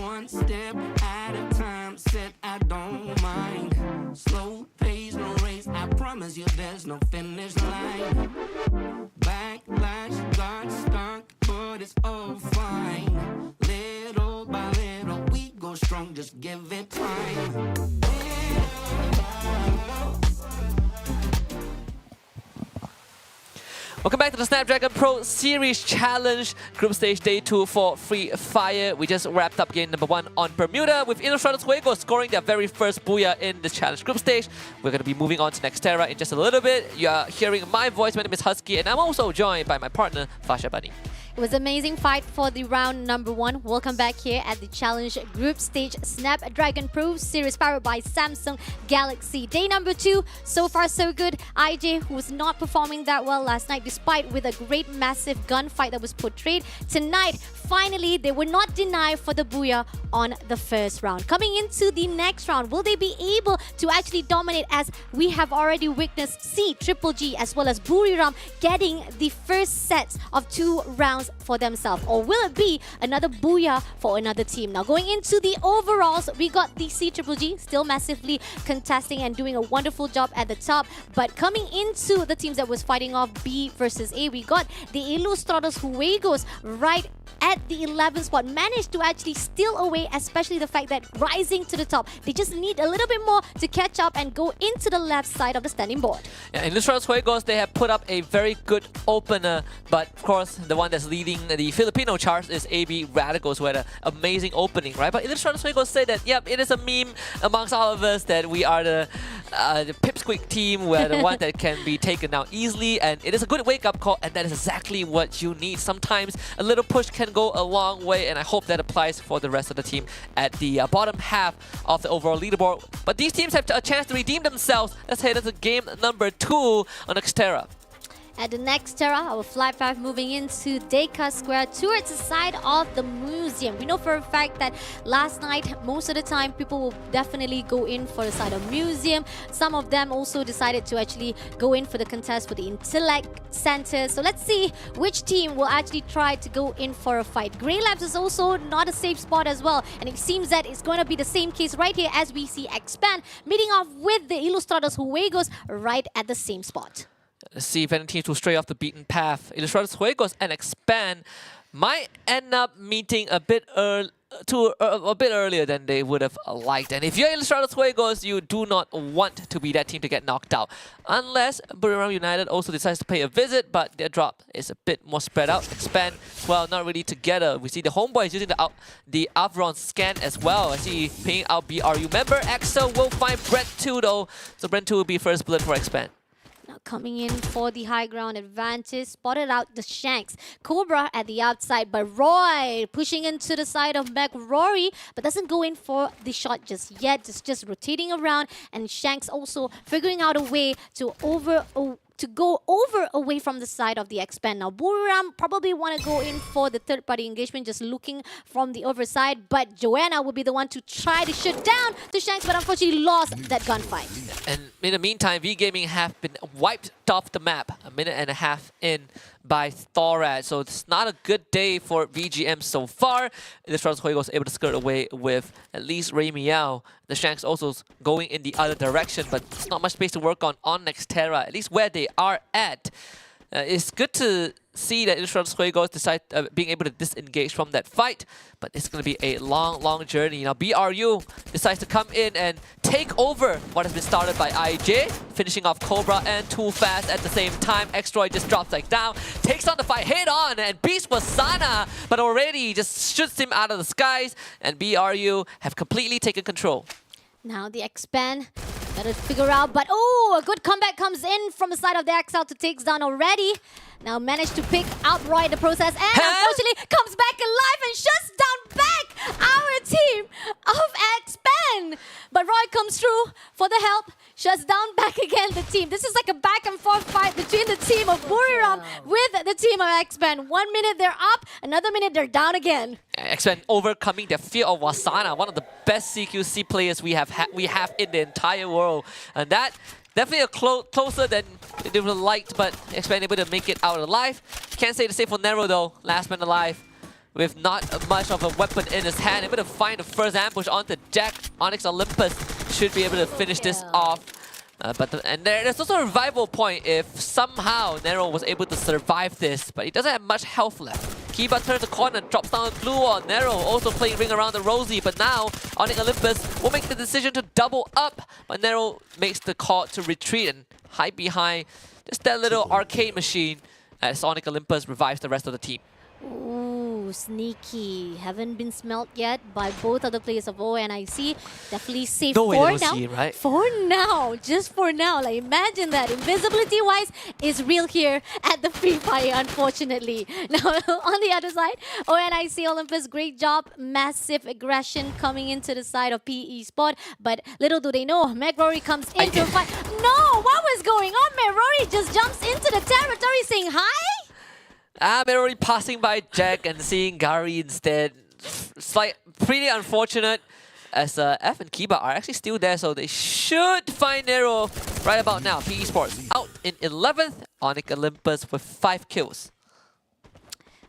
One step at a time, said I don't mind. Slow pace, no race. I promise you there's no finish line. Backlash got stuck, but it's all fine. Little by little, we go strong, just give it time. Welcome back to the Snapdragon Pro Series Challenge Group Stage Day 2 for Free Fire. We just wrapped up game number 1 on Bermuda with Ilustrados Fuego scoring their very first booyah in the Challenge Group Stage. We're going to be moving on to Nextera in just a little bit. You are hearing my voice. My name is Husky, and I'm also joined by my partner, Fasha Bunny. It was an amazing fight for the round number 1. Welcome back here at the Challenge Group Stage Snapdragon Pro Series powered by Samsung Galaxy. Day number 2, so far so good. IJ, who was not performing that well last night, despite with a great massive gunfight that was portrayed. Tonight, finally, they were not denied for the booyah on the first round. Coming into the next round, will they be able to actually dominate, as we have already witnessed C, Triple G, as well as Buriram getting the first sets of 2 rounds for themselves? Or will it be another booyah for another team? Now, going into the overalls, we got the C, Triple G still massively contesting and doing a wonderful job at the top. But coming into the teams that was fighting off B versus A, we got the Ilustrados Juegos right at the 11th spot, managed to actually steal away, especially the fact that rising to the top, they just need a little bit more to catch up and go into the left side of the standing board. Yeah, in Ilustrados Juegos, they have put up a very good opener, but of course, the one that's leading the Filipino charts is AB Radicals, who had an amazing opening, right? But Ilustrados Juegos say that, yep, it is a meme amongst all of us that we are the the Pipsqueak team were the one that can be taken down easily, and it is a good wake-up call, and that is exactly what you need. Sometimes a little push can go a long way, and I hope that applies for the rest of the team at the bottom half of the overall leaderboard. But these teams have a chance to redeem themselves. Let's head into game number 2 on Xterra. At the next Terra, our Fly 5 moving into Deka Square towards the side of the museum. We know for a fact that last night, most of the time, people will definitely go in for the side of museum. Some of them also decided to actually go in for the contest for the Intellect Center. So let's see which team will actually try to go in for a fight. Grey Labs is also not a safe spot as well. And it seems that it's going to be the same case right here as we see Expand meeting off with the Ilustrados Juegos right at the same spot. Let's see if any teams will stray off the beaten path. Ilustrados Juegos and Expand might end up meeting a bit earlier than they would have liked. And if you're Ilustrados Juegos, you do not want to be that team to get knocked out. Unless Buriram United also decides to pay a visit, but their drop is a bit more spread out. Expand, well, not really together. We see the homeboys using the Avron scan as well. I see paying out BRU member. Axel will find Brent 2 though. So Brent 2 will be first blood for Expand. Now coming in for the high ground advantage, spotted out the Shanks. Cobra at the outside, but Roy pushing into the side of McRory, but doesn't go in for the shot just yet. Just rotating around, and Shanks also figuring out a way to go over away from the side of the Expand. Now, Buriram probably want to go in for the third-party engagement, just looking from the overside, but Joanna will be the one to try to shoot down the Shanks, but unfortunately lost that gunfight. And in the meantime, V-Gaming have been wiped off the map a minute and a half in by Thorad. So it's not a good day for VGM so far. Ilustrados Juegos able to skirt away with at least Ray Miao. The Shanks also going in the other direction, but it's not much space to work on Nexterra, at least where they are at. It's good to see that Ilustrados Juegos decide being able to disengage from that fight, but it's going to be a long journey. Now BRU decides to come in and take over what has been started by IJ, finishing off Cobra and Too Fast at the same time. Xtroid just drops like down, takes on the fight head on, and beats Wasana, but already just shoots him out of the skies, and BRU have completely taken control. Now the Expand, gotta figure out, but oh, a good comeback comes in from the side of the XL to takes down already. Now managed to pick out Roy in the process, and unfortunately comes back alive and shuts down back our team of Expand. But Roy comes through for the help, shuts down back again the team. This is like a back and forth fight between the team of Buriram with the team of Expand. 1 minute they're up, another minute they're down again. Expand overcoming their fear of Wasana, one of the best CQC players we have in the entire world, and that definitely closer than they would have liked, but Expand able to make it out alive. Can't say the same for Nero though, last man alive, with not much of a weapon in his hand, able to find the first ambush onto Jack. Onyx Olympus should be able to finish this off. And there's also a revival point if somehow Nero was able to survive this, but he doesn't have much health left. Kiba turns the corner, drops down blue on Nero, also playing ring around the Rosie, but now Onyx Olympus will make the decision to double up, but Nero makes the call to retreat and hide behind just that little arcade machine as Onyx Olympus revives the rest of the team. Ooh, sneaky. Haven't been smelt yet by both of the players of ONIC. Definitely safe for now. See, right? For now. Just for now. Like, imagine that. Invisibility-wise is real here at the Free Fire, unfortunately. Now, on the other side, ONIC Olympus, great job. Massive aggression coming into the side of PE Sport. But little do they know, McRory comes into the fight. No! What was going on? McRory just jumps into the territory saying hi? I'm already passing by Jack and seeing Gary instead. It's like pretty unfortunate as F and Kiba are actually still there, so they should find Nero right about now. PE Sports out in 11th, Onyx Olympus with 5 kills.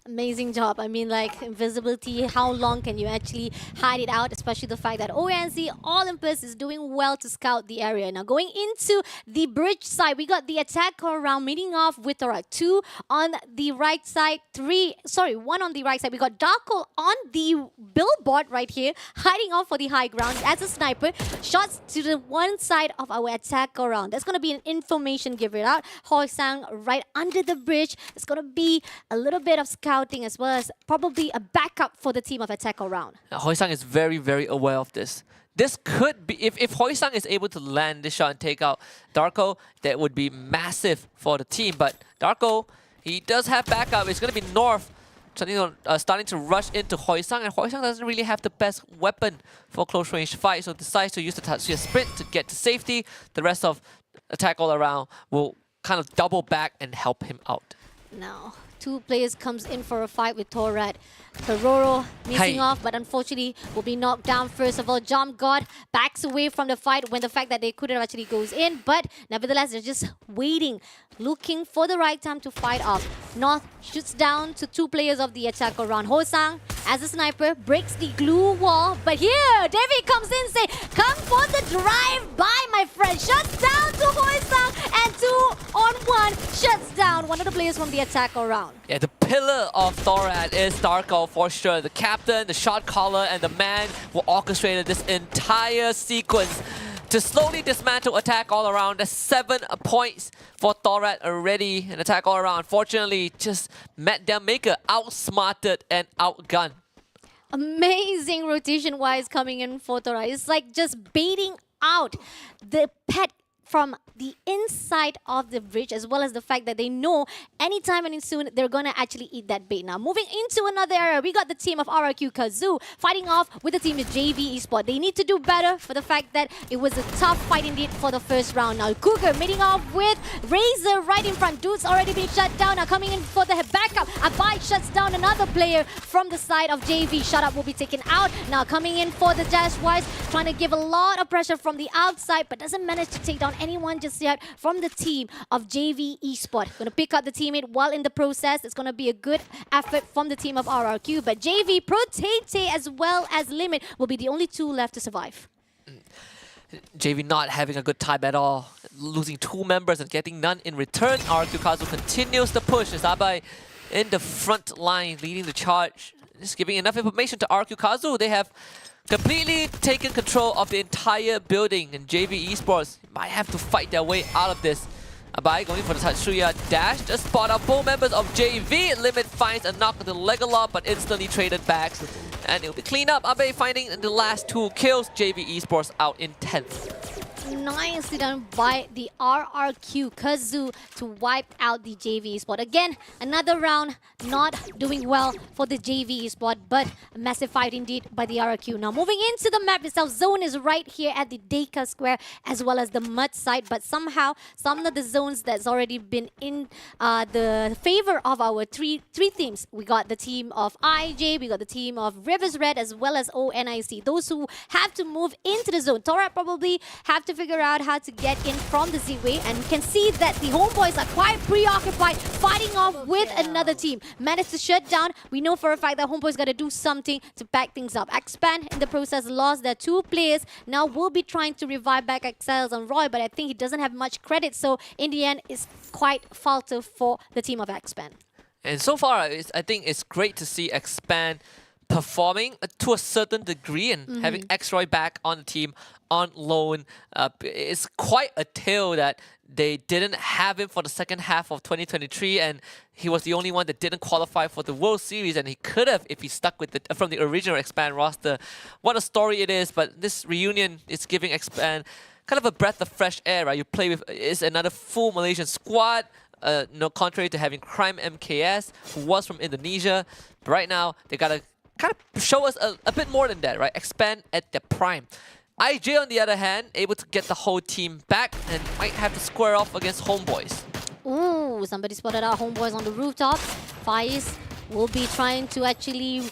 Amazing job. I mean, like, invisibility, how long can you actually hide it out? Especially the fact that ONC Olympus is doing well to scout the area. Now, going into the bridge side, we got the attacker round meeting off with 2 on the right side, 1 on the right side. We got Darko on the billboard right here, hiding off for the high ground as a sniper. Shots to the one side of our attacker round. There's going to be an information given out. Hoi Sang right under the bridge. It's going to be a little bit of scouting as well as probably a backup for the team of attack around. Hoi Sang is very aware of this. this could be, if Hoysang is able to land this shot and take out Darko, that would be massive for the team. But Darko, he does have backup. It's going to be North starting to rush into Hoysang, and Hoysang doesn't really have the best weapon for close range fight, so decides to use the Tatsuya sprint to get to safety. The rest of attack all around will kind of double back and help him out. Now, two players comes in for a fight with Torad. Karoro missing off, but unfortunately will be knocked down. First of all, Jump God backs away from the fight when the fact that they couldn't actually goes in, but nevertheless, they're just waiting, looking for the right time to fight off. North shoots down to two players of the attack around. Hosang, as a sniper, breaks the glue wall, but here, Devi comes in, say, come for the drive-by, my friend. Shuts down to Hosang, and 2-on-1 shuts down one of the players from the attack around. Yeah, the pillar of Thorad is Darko for sure. The captain, the shot caller, and the man who orchestrated this entire sequence to slowly dismantle attack all around. That's 7 points for Thorad already. And attack all around, unfortunately, just met their maker outsmarted and outgunned. Amazing rotation-wise coming in for Thorad. It's like just baiting out the pet from the inside of the bridge, as well as the fact that they know anytime and soon they're gonna actually eat that bait. Now, moving into another area, we got the team of RRQ Kazoo fighting off with the team of JV Esports. They need to do better for the fact that it was a tough fight indeed for the first round. Now, Cougar meeting off with Razor right in front. Dude's already been shut down. Now, coming in for the backup, Abai shuts down another player from the side of JV. Shut Up will be taken out. Now, coming in for the Dash Wise, trying to give a lot of pressure from the outside, but doesn't manage to take down anyone just yet from the team of JV Esports. Going to pick up the teammate while in the process. It's going to be a good effort from the team of RRQ, but JV, Protete, as well as Limit will be the only two left to survive. JV not having a good time at all, losing 2 members and getting none in return. RRQ Kazu continues the push as Abai in the front line leading the charge. Just giving enough information to RRQ Kazu. They have completely taken control of the entire building, and JV Esports might have to fight their way out of this. Abai going for the Tatsuya dash, just spot out both members of JV. Limit finds a knock on the Legola, but instantly traded back, and it'll be cleaned up. Abai finding the last 2 kills. JV Esports out in 10th. Nicely done by the RRQ Kazoo to wipe out the JV Esports. Again, another round not doing well for the JV Esports, but a massive fight indeed by the RRQ. Now moving into the map itself, zone is right here at the Deka Square as well as the mud side, but somehow some of the zones that's already been in the favor of our three teams. We got the team of IJ, we got the team of Rivers Red as well as ONIC. Those who have to move into the zone. Torah probably have to figure out how to get in from the Z-Way, and you can see that the homeboys are quite preoccupied fighting off with another team. Managed to shut down. We know for a fact that homeboys got to do something to back things up. Expand in the process lost their 2 players. Now will be trying to revive back Exiles on Roy, but I think he doesn't have much credit, so in the end it's quite falter for the team of Expand. And so far, I think it's great to see Expand performing to a certain degree and having X-Roy back on the team on loan. It's quite a tale that they didn't have him for the second half of 2023, and he was the only one that didn't qualify for the World Series, and he could have if he stuck with the from the original Expand roster. What a story it is, but this reunion is giving Expand kind of a breath of fresh air, right? You play with, it's another full Malaysian squad. No, contrary to having Crime MKS, who was from Indonesia. But right now, they gotta kind of show us a bit more than that, right? Expand at their prime. IJ, on the other hand, able to get the whole team back and might have to square off against Homeboys. Ooh, somebody spotted out Homeboys on the rooftop. Faiz will be trying to actually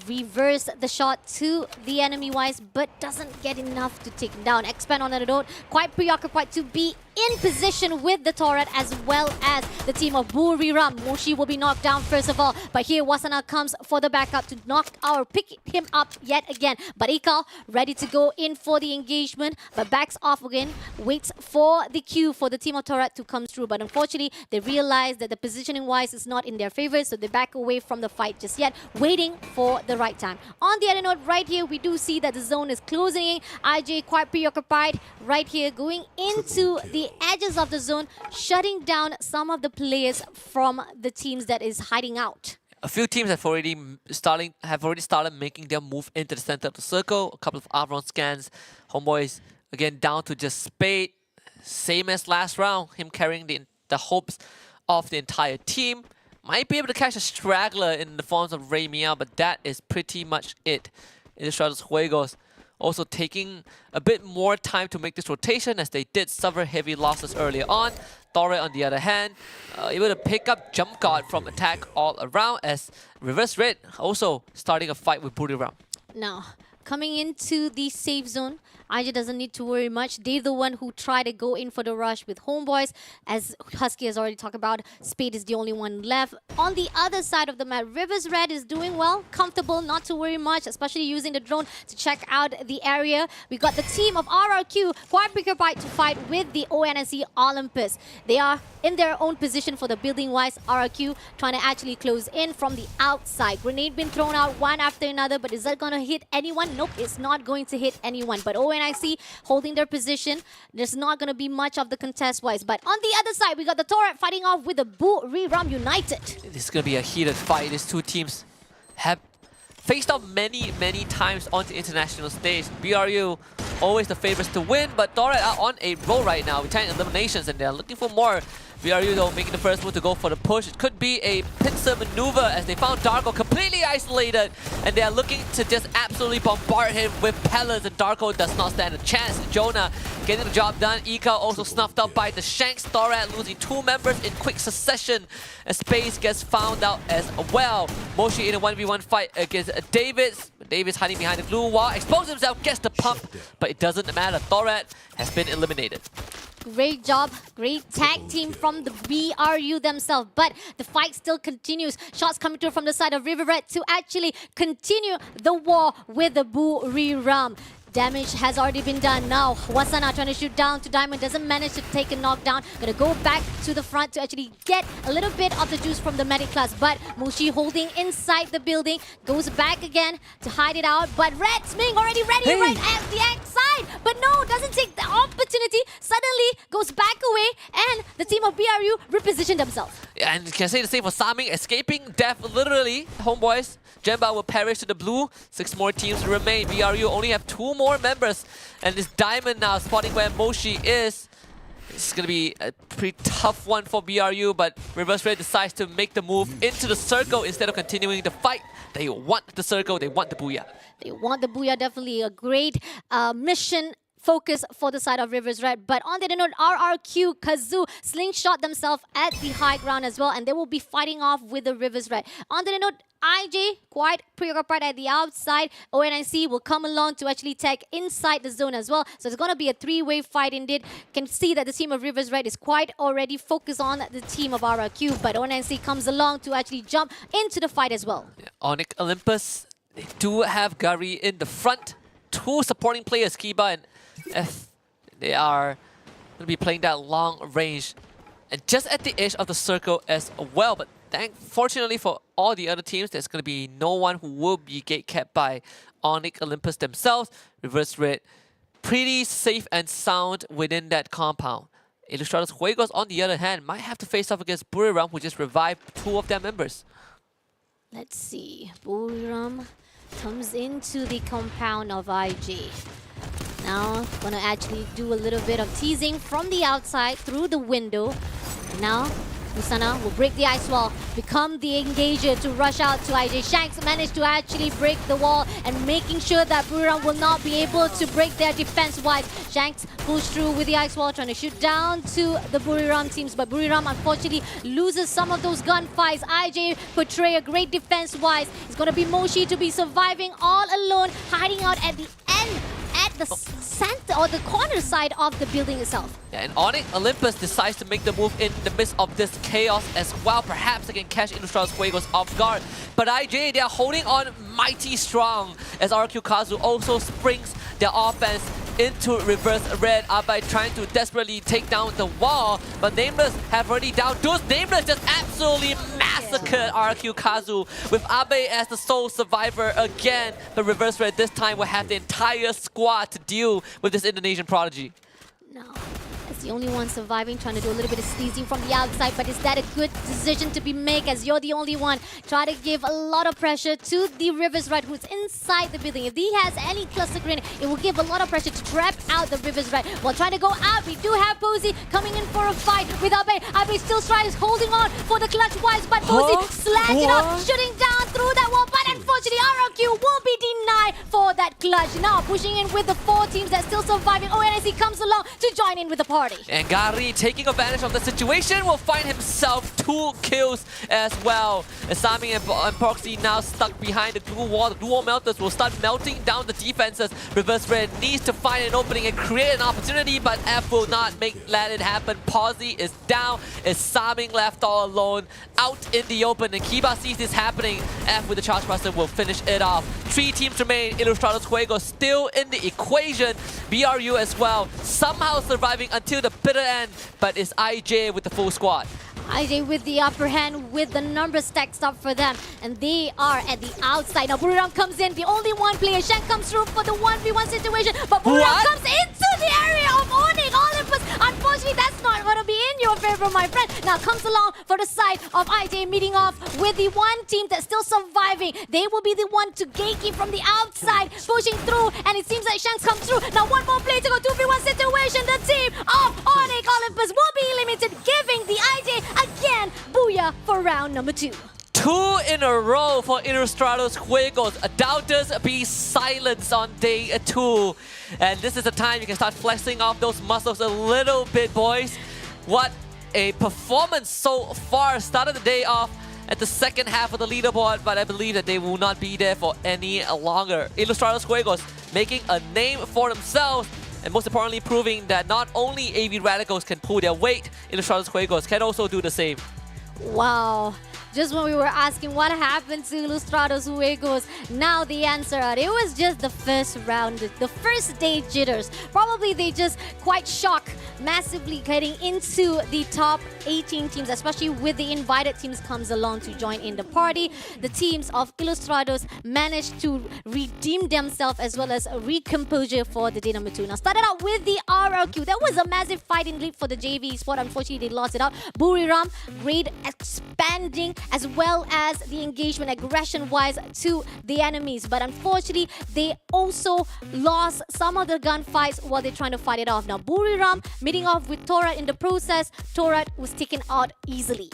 reverse the shot to the enemy wise, but doesn't get enough to take him down. Expand on the road, quite preoccupied to be in position with the turret as well as the team of Buriram. Moshi will be knocked down first of all, but here Wasana comes for the backup to pick him up yet again. But Ikal ready to go in for the engagement, but backs off again, waits for the cue for the team of turret to come through. But unfortunately, they realize that the positioning wise is not in their favor, so they back away from the fight just yet, waiting for the right time. On the other note, right here, we do see that the zone is closing in. IJ quite preoccupied right here, going into the edges of the zone, shutting down some of the players from the teams that is hiding out. A few teams have already started making their move into the center of the circle. A couple of Avron scans. Homeboys again down to just Spade. Same as last round. Him carrying the hopes of the entire team. Might be able to catch a straggler in the forms of Ray Mia, but that is pretty much it. Ilustrados Juegos also taking a bit more time to make this rotation as they did suffer heavy losses earlier on. Torre, on the other hand, able to pick up Jump Guard from attack all around as Reverse Red also starting a fight with Buriram. Now, coming into the safe zone, IJ doesn't need to worry much. They're the one who try to go in for the rush with Homeboys. As Husky has already talked about, Spade is the only one left. On the other side of the map, Rivers Red is doing well, comfortable, not to worry much, especially using the drone to check out the area. We got the team of RRQ quite preoccupied to fight with the ONSC Olympus. They are in their own position for the building-wise. RRQ trying to actually close in from the outside. Grenade been thrown out one after another, but is that going to hit anyone? Nope, it's not going to hit anyone. But ONIC holding their position. There's not going to be much of the contest-wise. But on the other side, we got the Torret fighting off with the Buriram United. This is going to be a heated fight. These two teams have faced off many times on the international stage. BRU always the favorites to win, but Torret are on a roll right now with 10 eliminations and they're looking for more. BRU though making the first move to go for the push. It could be a pincer maneuver as they found Darko completely isolated and they are looking to just absolutely bombard him with pellets, and Darko does not stand a chance. Jonah getting the job done. Ika also snuffed out by the Shanks. Torret losing 2 members in quick succession as Space gets found out as well. Moshi in a 1v1 fight against Davids. Davids hiding behind the blue wall, exposes himself, gets the pump, but it doesn't matter. Torret has been eliminated. Great job, great tag team from the BRU themselves, but the fight still continues. Shots coming through from the side of River Red to actually continue the war with the Buriram. Damage has already been done. Now, Wasana trying to shoot down to Diamond, doesn't manage to take a knockdown. Gonna go back to the front to actually get a little bit of the juice from the medic class. But Mushi holding inside the building, goes back again to hide it out. But Red Sming already ready right at the outside. But no, doesn't take the opportunity. Suddenly goes back away, and the team of BRU reposition themselves. Yeah, and can say the same for Saming, escaping death literally. Homeboys, Jemba will perish to the blue. 6 more teams remain. BRU only have 2 more members. And this Diamond now spotting where Moshi is. It's going to be a pretty tough one for BRU, but Reverse Red decides to make the move into the circle instead of continuing the fight. They want the circle, they want the booyah. They want the booyah, definitely a great mission focus for the side of Rivers Red. But on the other note, RRQ, Kazoo, slingshot themselves at the high ground as well, and they will be fighting off with the Rivers Red. On the other note, IJ quite preoccupied at the outside. ONIC will come along to actually tag inside the zone as well. So it's going to be a 3-way fight indeed. Can see that the team of Rivers Red is quite already focused on the team of RRQ, but ONIC comes along to actually jump into the fight as well. Yeah, Onyx Olympus, they do have Gary in the front. 2 supporting players, Kiba and F. They are going to be playing that long range and just at the edge of the circle as well. But fortunately for all the other teams, there's going to be no one who will be gatekept by Onyx Olympus themselves. Reverse Red, pretty safe and sound within that compound. Ilustrados Juegos, on the other hand, might have to face off against Buriram, who just revived 2 of their members. Let's see. Buriram comes into the compound of IG. Now, gonna actually do a little bit of teasing from the outside through the window. And now, Musana will break the ice wall, become the engager to rush out to IJ. Shanks managed to actually break the wall and making sure that Buriram will not be able to break their defense-wise. Shanks pulls through with the ice wall, trying to shoot down to the Buriram teams, but Buriram unfortunately loses some of those gunfights. IJ portray a great defense-wise. It's gonna be Moshi to be surviving all alone, hiding out at the end, at the center or the corner side of the building itself. Yeah, and Onyx Olympus decides to make the move in the midst of this chaos as well. Perhaps they can catch Ilustrados Juegos off guard. But IJ, they are holding on mighty strong as RQ Kazu also springs their offense into Reverse Red by trying to desperately take down the wall. But Nameless have already down. Those Nameless just absolutely massacred RQ Kazu with Abe as the sole survivor again. But Reverse Red this time will have the entire squad to deal with this Indonesian prodigy. No. It's the only one surviving, trying to do a little bit of sneezing from the outside, but is that a good decision to be made as you're the only one? Try to give a lot of pressure to the Rivers Red who's inside the building. If he has any cluster grenade, it will give a lot of pressure to trap out the Rivers Red. While trying to go out, we do have Posey coming in for a fight with Abe. Abe still tries holding on for the clutch wise, but Posey slashed it up, shooting down through that wall. But unfortunately, RRQ will be denied for that clutch. Now pushing in with the 4 teams that's still surviving. ONSC comes along to join in with the party. And Gary, taking advantage of the situation, will find himself 2 kills as well. Asami and Proxy now stuck behind the glue wall. The glue wall melters will start melting down the defenses. Reverse Red needs to find an opening and create an opportunity, but F will not let it happen. Posey is down. Is Saming left all alone out in the open, and Kiba sees this happening. F with the charge buster will finish it off. 3 teams remain. Ilustrados Juegos still in the equation. BRU as well, somehow surviving until the bitter end, but it's IJ with the full squad. IJ with the upper hand with the numbers stacked up for them, and they are at the outside. Now Buriram comes in, the only one player. Shank comes through for the 1v1 situation, but Buriram comes into the area of owning Olympus. Unfortunately, that's not going to be in your favor, my friend. Now comes along for the side of IJ, meeting off with the one team that's still surviving. They will be the one to gatekeep from the outside, pushing through, and it seems like Shanks comes through. Now one more play to go, 2v1 situation. The team of Onyx Olympus will be eliminated, giving the IJ again booyah for round number 2. 2 in a row for Ilustrados Juegos. Doubters be silenced on day 2. And this is the time you can start flexing off those muscles a little bit, boys. What a performance so far. Started the day off at the second half of the leaderboard, but I believe that they will not be there for any longer. Ilustrados Juegos making a name for themselves, and most importantly proving that not only AV Radicals can pull their weight, Ilustrados Juegos can also do the same. Wow. Just when we were asking what happened to Ilustrados Juegos, now the answer out. It was just the first round, the first day jitters. Probably they just quite shocked massively getting into the top 18 teams, especially with the invited teams comes along to join in the party. The teams of Ilustrados managed to redeem themselves as well as recomposure for the day number 2. Now started out with the RRQ. That was a massive fighting lead for the JV sport. Unfortunately, they lost it out. Buriram, great expanding as well as the engagement aggression-wise to the enemies. But unfortunately, they also lost some of the gunfights while they're trying to fight it off. Now, Buriram meeting off with Torat in the process. Torat was taken out easily.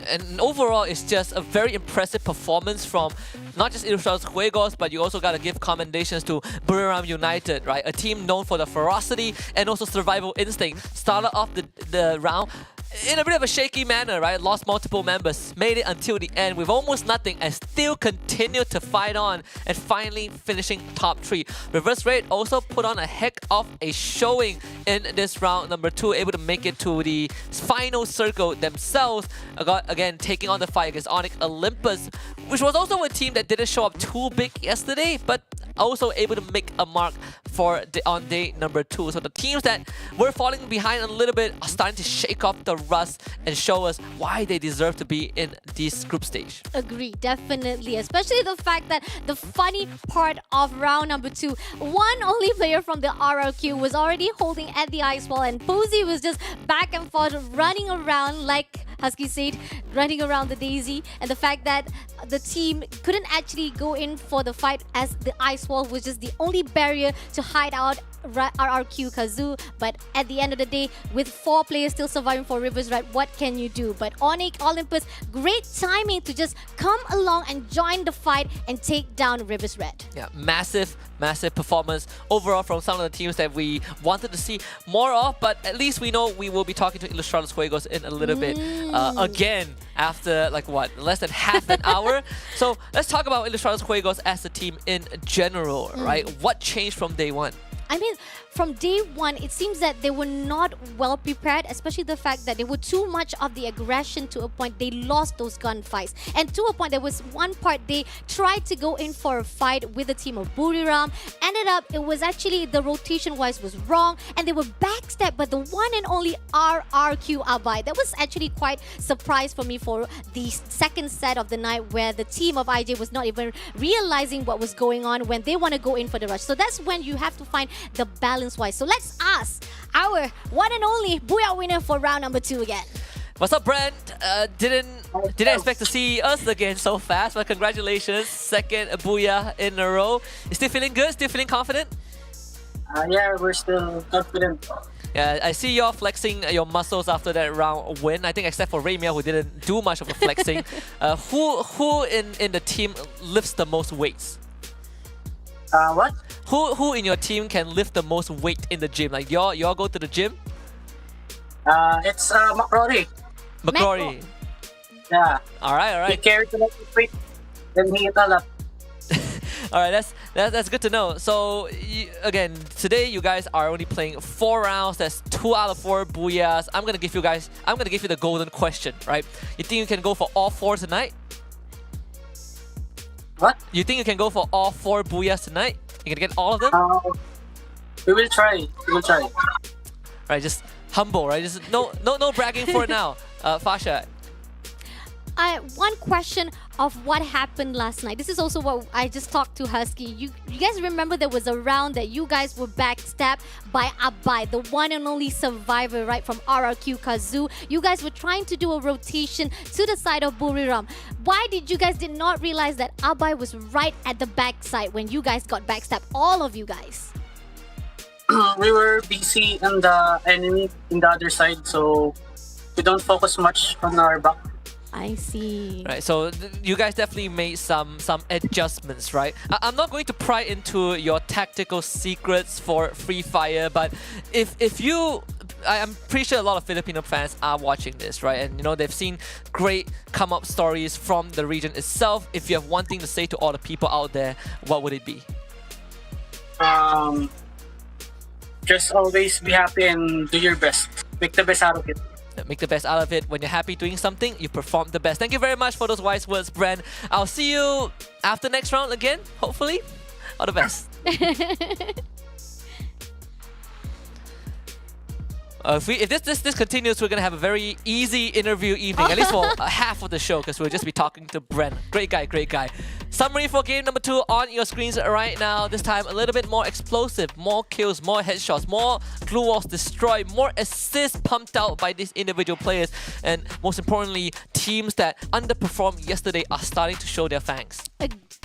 And overall, it's just a very impressive performance from not just Ilustrados Juegos, but you also got to give commendations to Buriram United, right? A team known for the ferocity and also survival instinct. Started off the round in a bit of a shaky manner, right? Lost multiple members, made it until the end with almost nothing and still continued to fight on and finally finishing top 3. Reverse Red also put on a heck of a showing in this round number 2, able to make it to the final circle themselves, again taking on the fight against Onyx Olympus, which was also a team that didn't show up too big yesterday, but also able to make a mark for on day number 2. So the teams that were falling behind a little bit are starting to shake off the rust and show us why they deserve to be in this group stage. Agree, definitely. Especially the fact that the funny part of round number 2, one only player from the RRQ was already holding at the ice wall, and Posey was just back and forth running around like Husky said, running around the daisy, and the fact that the team couldn't actually go in for the fight as the ice wall was just the only barrier to hide out RRQ Kazoo. But at the end of the day, with 4 players still surviving for Rivers Red, what can you do? But Onyx Olympus, great timing to just come along and join the fight and take down Rivers Red. Yeah, massive performance overall from some of the teams that we wanted to see more of, but at least we know we will be talking to Ilustrados Juegos in a little bit again after like what, less than half an hour. So let's talk about Ilustrados Juegos as a team in general, right? What changed from day 1? I mean, from day 1, it seems that they were not well prepared, especially the fact that they were too much of the aggression to a point they lost those gunfights. And to a point, there was one part they tried to go in for a fight with the team of Buriram. Ended up, it was actually the rotation-wise was wrong, and they were backstabbed by the one and only RRQ Abai. That was actually quite surprise for me for the second set of the night, where the team of IJ was not even realizing what was going on when they want to go in for the rush. So that's when you have to find the balance-wise. So let's ask our one and only Booyah winner for round number 2 again. What's up, Brent? Didn't expect to see us again so fast, but congratulations. Second Booyah in a row. You still feeling good? Still feeling confident? Yeah, we're still confident. Yeah, I see you're flexing your muscles after that round win. I think except for Raymia, who didn't do much of the flexing. Who in the team lifts the most weights? What? Who in your team can lift the most weight in the gym? Like y'all go to the gym? It's McCrory. McCrory. Yeah. All right. He carries a lot of weight, then he hit a lot. All right, that's good to know. So again, today you guys are only playing 4 rounds. That's 2 out of 4 booyahs. I'm gonna give you the golden question, right? You think you can go for all 4 tonight? What? You think you can go for all 4 booyahs tonight? You can get all of them? We will try. Right, just humble, right? Just no bragging for now. Fasha. One question of what happened last night. This is also what I just talked to Husky. You guys remember there was a round that you guys were backstabbed by Abai, the one and only survivor, right, from RRQ Kazoo. You guys were trying to do a rotation to the side of Buriram. Why did you guys did not realize that Abai was right at the backside when you guys got backstabbed? All of you guys. We were busy on the enemy in the other side, so we don't focus much on our back. I see. Right, so you guys definitely made some adjustments, right? I'm not going to pry into your tactical secrets for Free Fire, but if you... I'm pretty sure a lot of Filipino fans are watching this, right? And you know, they've seen great come-up stories from the region itself. If you have one thing to say to all the people out there, what would it be? Just always be happy and do your best. Make the best out of it. Make the best out of it. When you're happy doing something, you perform the best. Thank you very much for those wise words, Bren. I'll see you after next round again, hopefully. All the best. If this continues, we're going to have a very easy interview evening, at least for half of the show, because we'll just be talking to Bren. Great guy. Summary for game number 2 on your screens right now. This time a little bit more explosive, more kills, more headshots, more glue walls destroyed, more assists pumped out by these individual players, and most importantly, teams that underperformed yesterday are starting to show their fangs.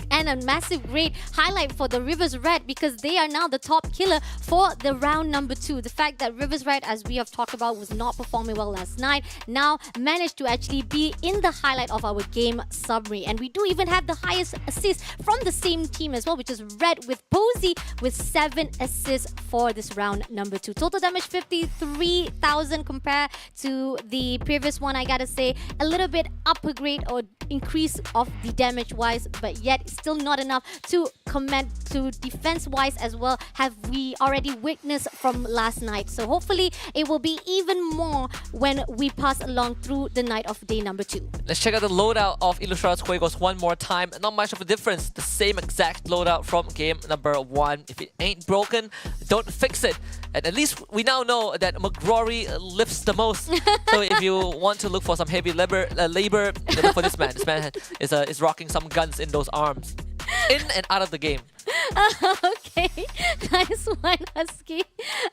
And a massive great highlight for the Rivers Red, because they are now the top killer for the round number 2. The fact that Rivers Red, as we have talked about, was not performing well last night, now managed to actually be in the highlight of our game summary. And we do even have the highest assist from the same team as well, which is Red, with Posey with 7 assists for this round number 2. Total damage 53,000 compared to the previous one. I gotta say, a little bit upgrade or increase of the damage wise, but yet still not enough to comment to defense wise as well, have we already witnessed from last night. So hopefully it will be even more when we pass along through the night of day number 2. Let's check out the loadout of Ilustrados Juegos one more time. Not much of a difference. The same exact loadout from game number 1. If it ain't broken, don't fix it. And at least we now know that McGrory lifts the most. So if you want to look for some heavy labor, look for this man. This man is rocking some guns in those arms. In and out of the game. Okay, nice one, Husky.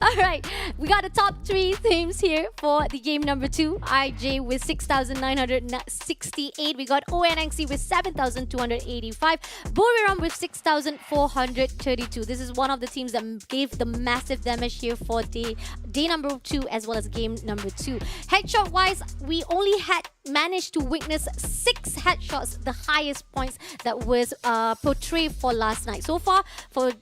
Alright, we got the top 3 teams here for the game number 2. IJ with 6,968. We got ONXC with 7,285. Buriram with 6,432. This is one of the teams that gave the massive damage here for day number 2 as well as game number 2. Headshot wise, we only had managed to witness 6 headshots, the highest points that was portrayed for last night. So far, for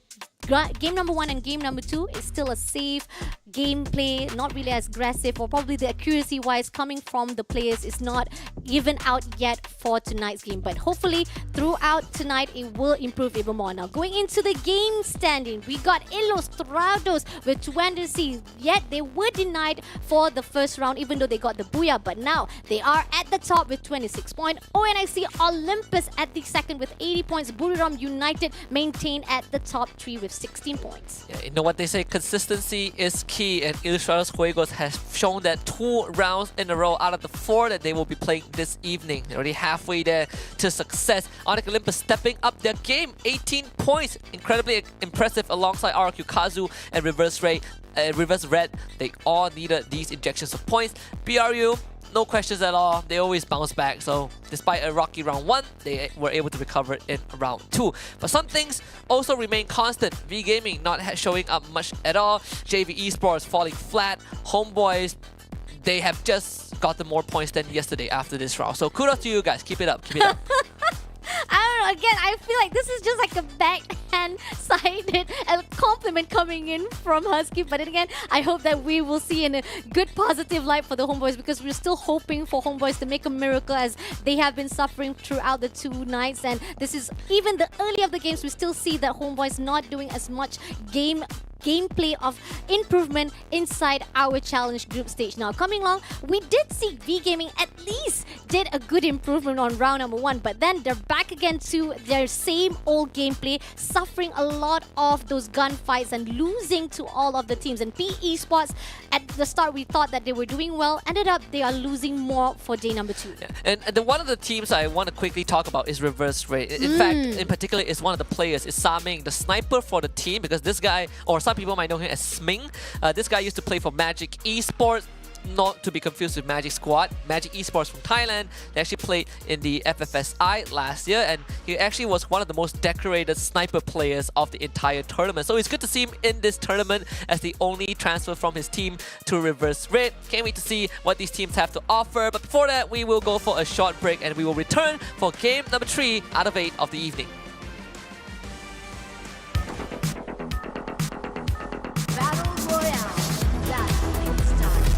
game number 1 and game number 2, is still a safe gameplay, not really as aggressive, or probably the accuracy wise coming from the players is not even out yet for tonight's game. But hopefully throughout tonight it will improve even more. Now going into the game standing, we got Ilustrados with 20. Yet they were denied for the first round even though they got the booyah, but now they are at the top with 26 points. ONIC Olympus at the second with 80 points. Buriram United maintained at the top 3 with 16 points. Yeah, you know what they say, consistency is key. key, and Ilustrados Juegos has shown that 2 rounds in a row out of the 4 that they will be playing this evening. They're already halfway there to success. Onyx Olympus stepping up their game, 18 points. Incredibly impressive alongside RQ Kazu and Reverse Red. They all needed these injections of points. BRU, no questions at all. They always bounce back. So despite a rocky round 1, they were able to recover in round 2. But some things also remain constant. V Gaming not showing up much at all. JV Esports falling flat. Homeboys, they have just gotten more points than yesterday after this round. So kudos to you guys. Keep it up. Keep it up. I don't know, again, I feel like this is just like a backhand-sided compliment coming in from Husky. But then again, I hope that we will see in a good positive light for the Homeboys, because we're still hoping for Homeboys to make a miracle, as they have been suffering throughout the 2 nights. And this is even the early of the games, we still see that Homeboys not doing as much gameplay of improvement inside our challenge group stage. Now coming along, we did see V Gaming at least did a good improvement on round number 1, but then they're back again to their same old gameplay, suffering a lot of those gunfights and losing to all of the teams. And P Esports, at the start we thought that they were doing well, ended up they are losing more for day number 2. Yeah. And one of the teams I want to quickly talk about is Reverse Ray. In fact, in particular, is one of the players, is Saming, the sniper for the team, because this guy, or some people might know him as Sming. This guy used to play for Magic Esports, not to be confused with Magic Squad. Magic Esports from Thailand. They actually played in the FFSI last year, and he actually was one of the most decorated sniper players of the entire tournament. So it's good to see him in this tournament as the only transfer from his team to Reverse Red. Can't wait to see what these teams have to offer. But before that, we will go for a short break, and we will return for game number 3 out of 8 of the evening. Battle Royale. That's time.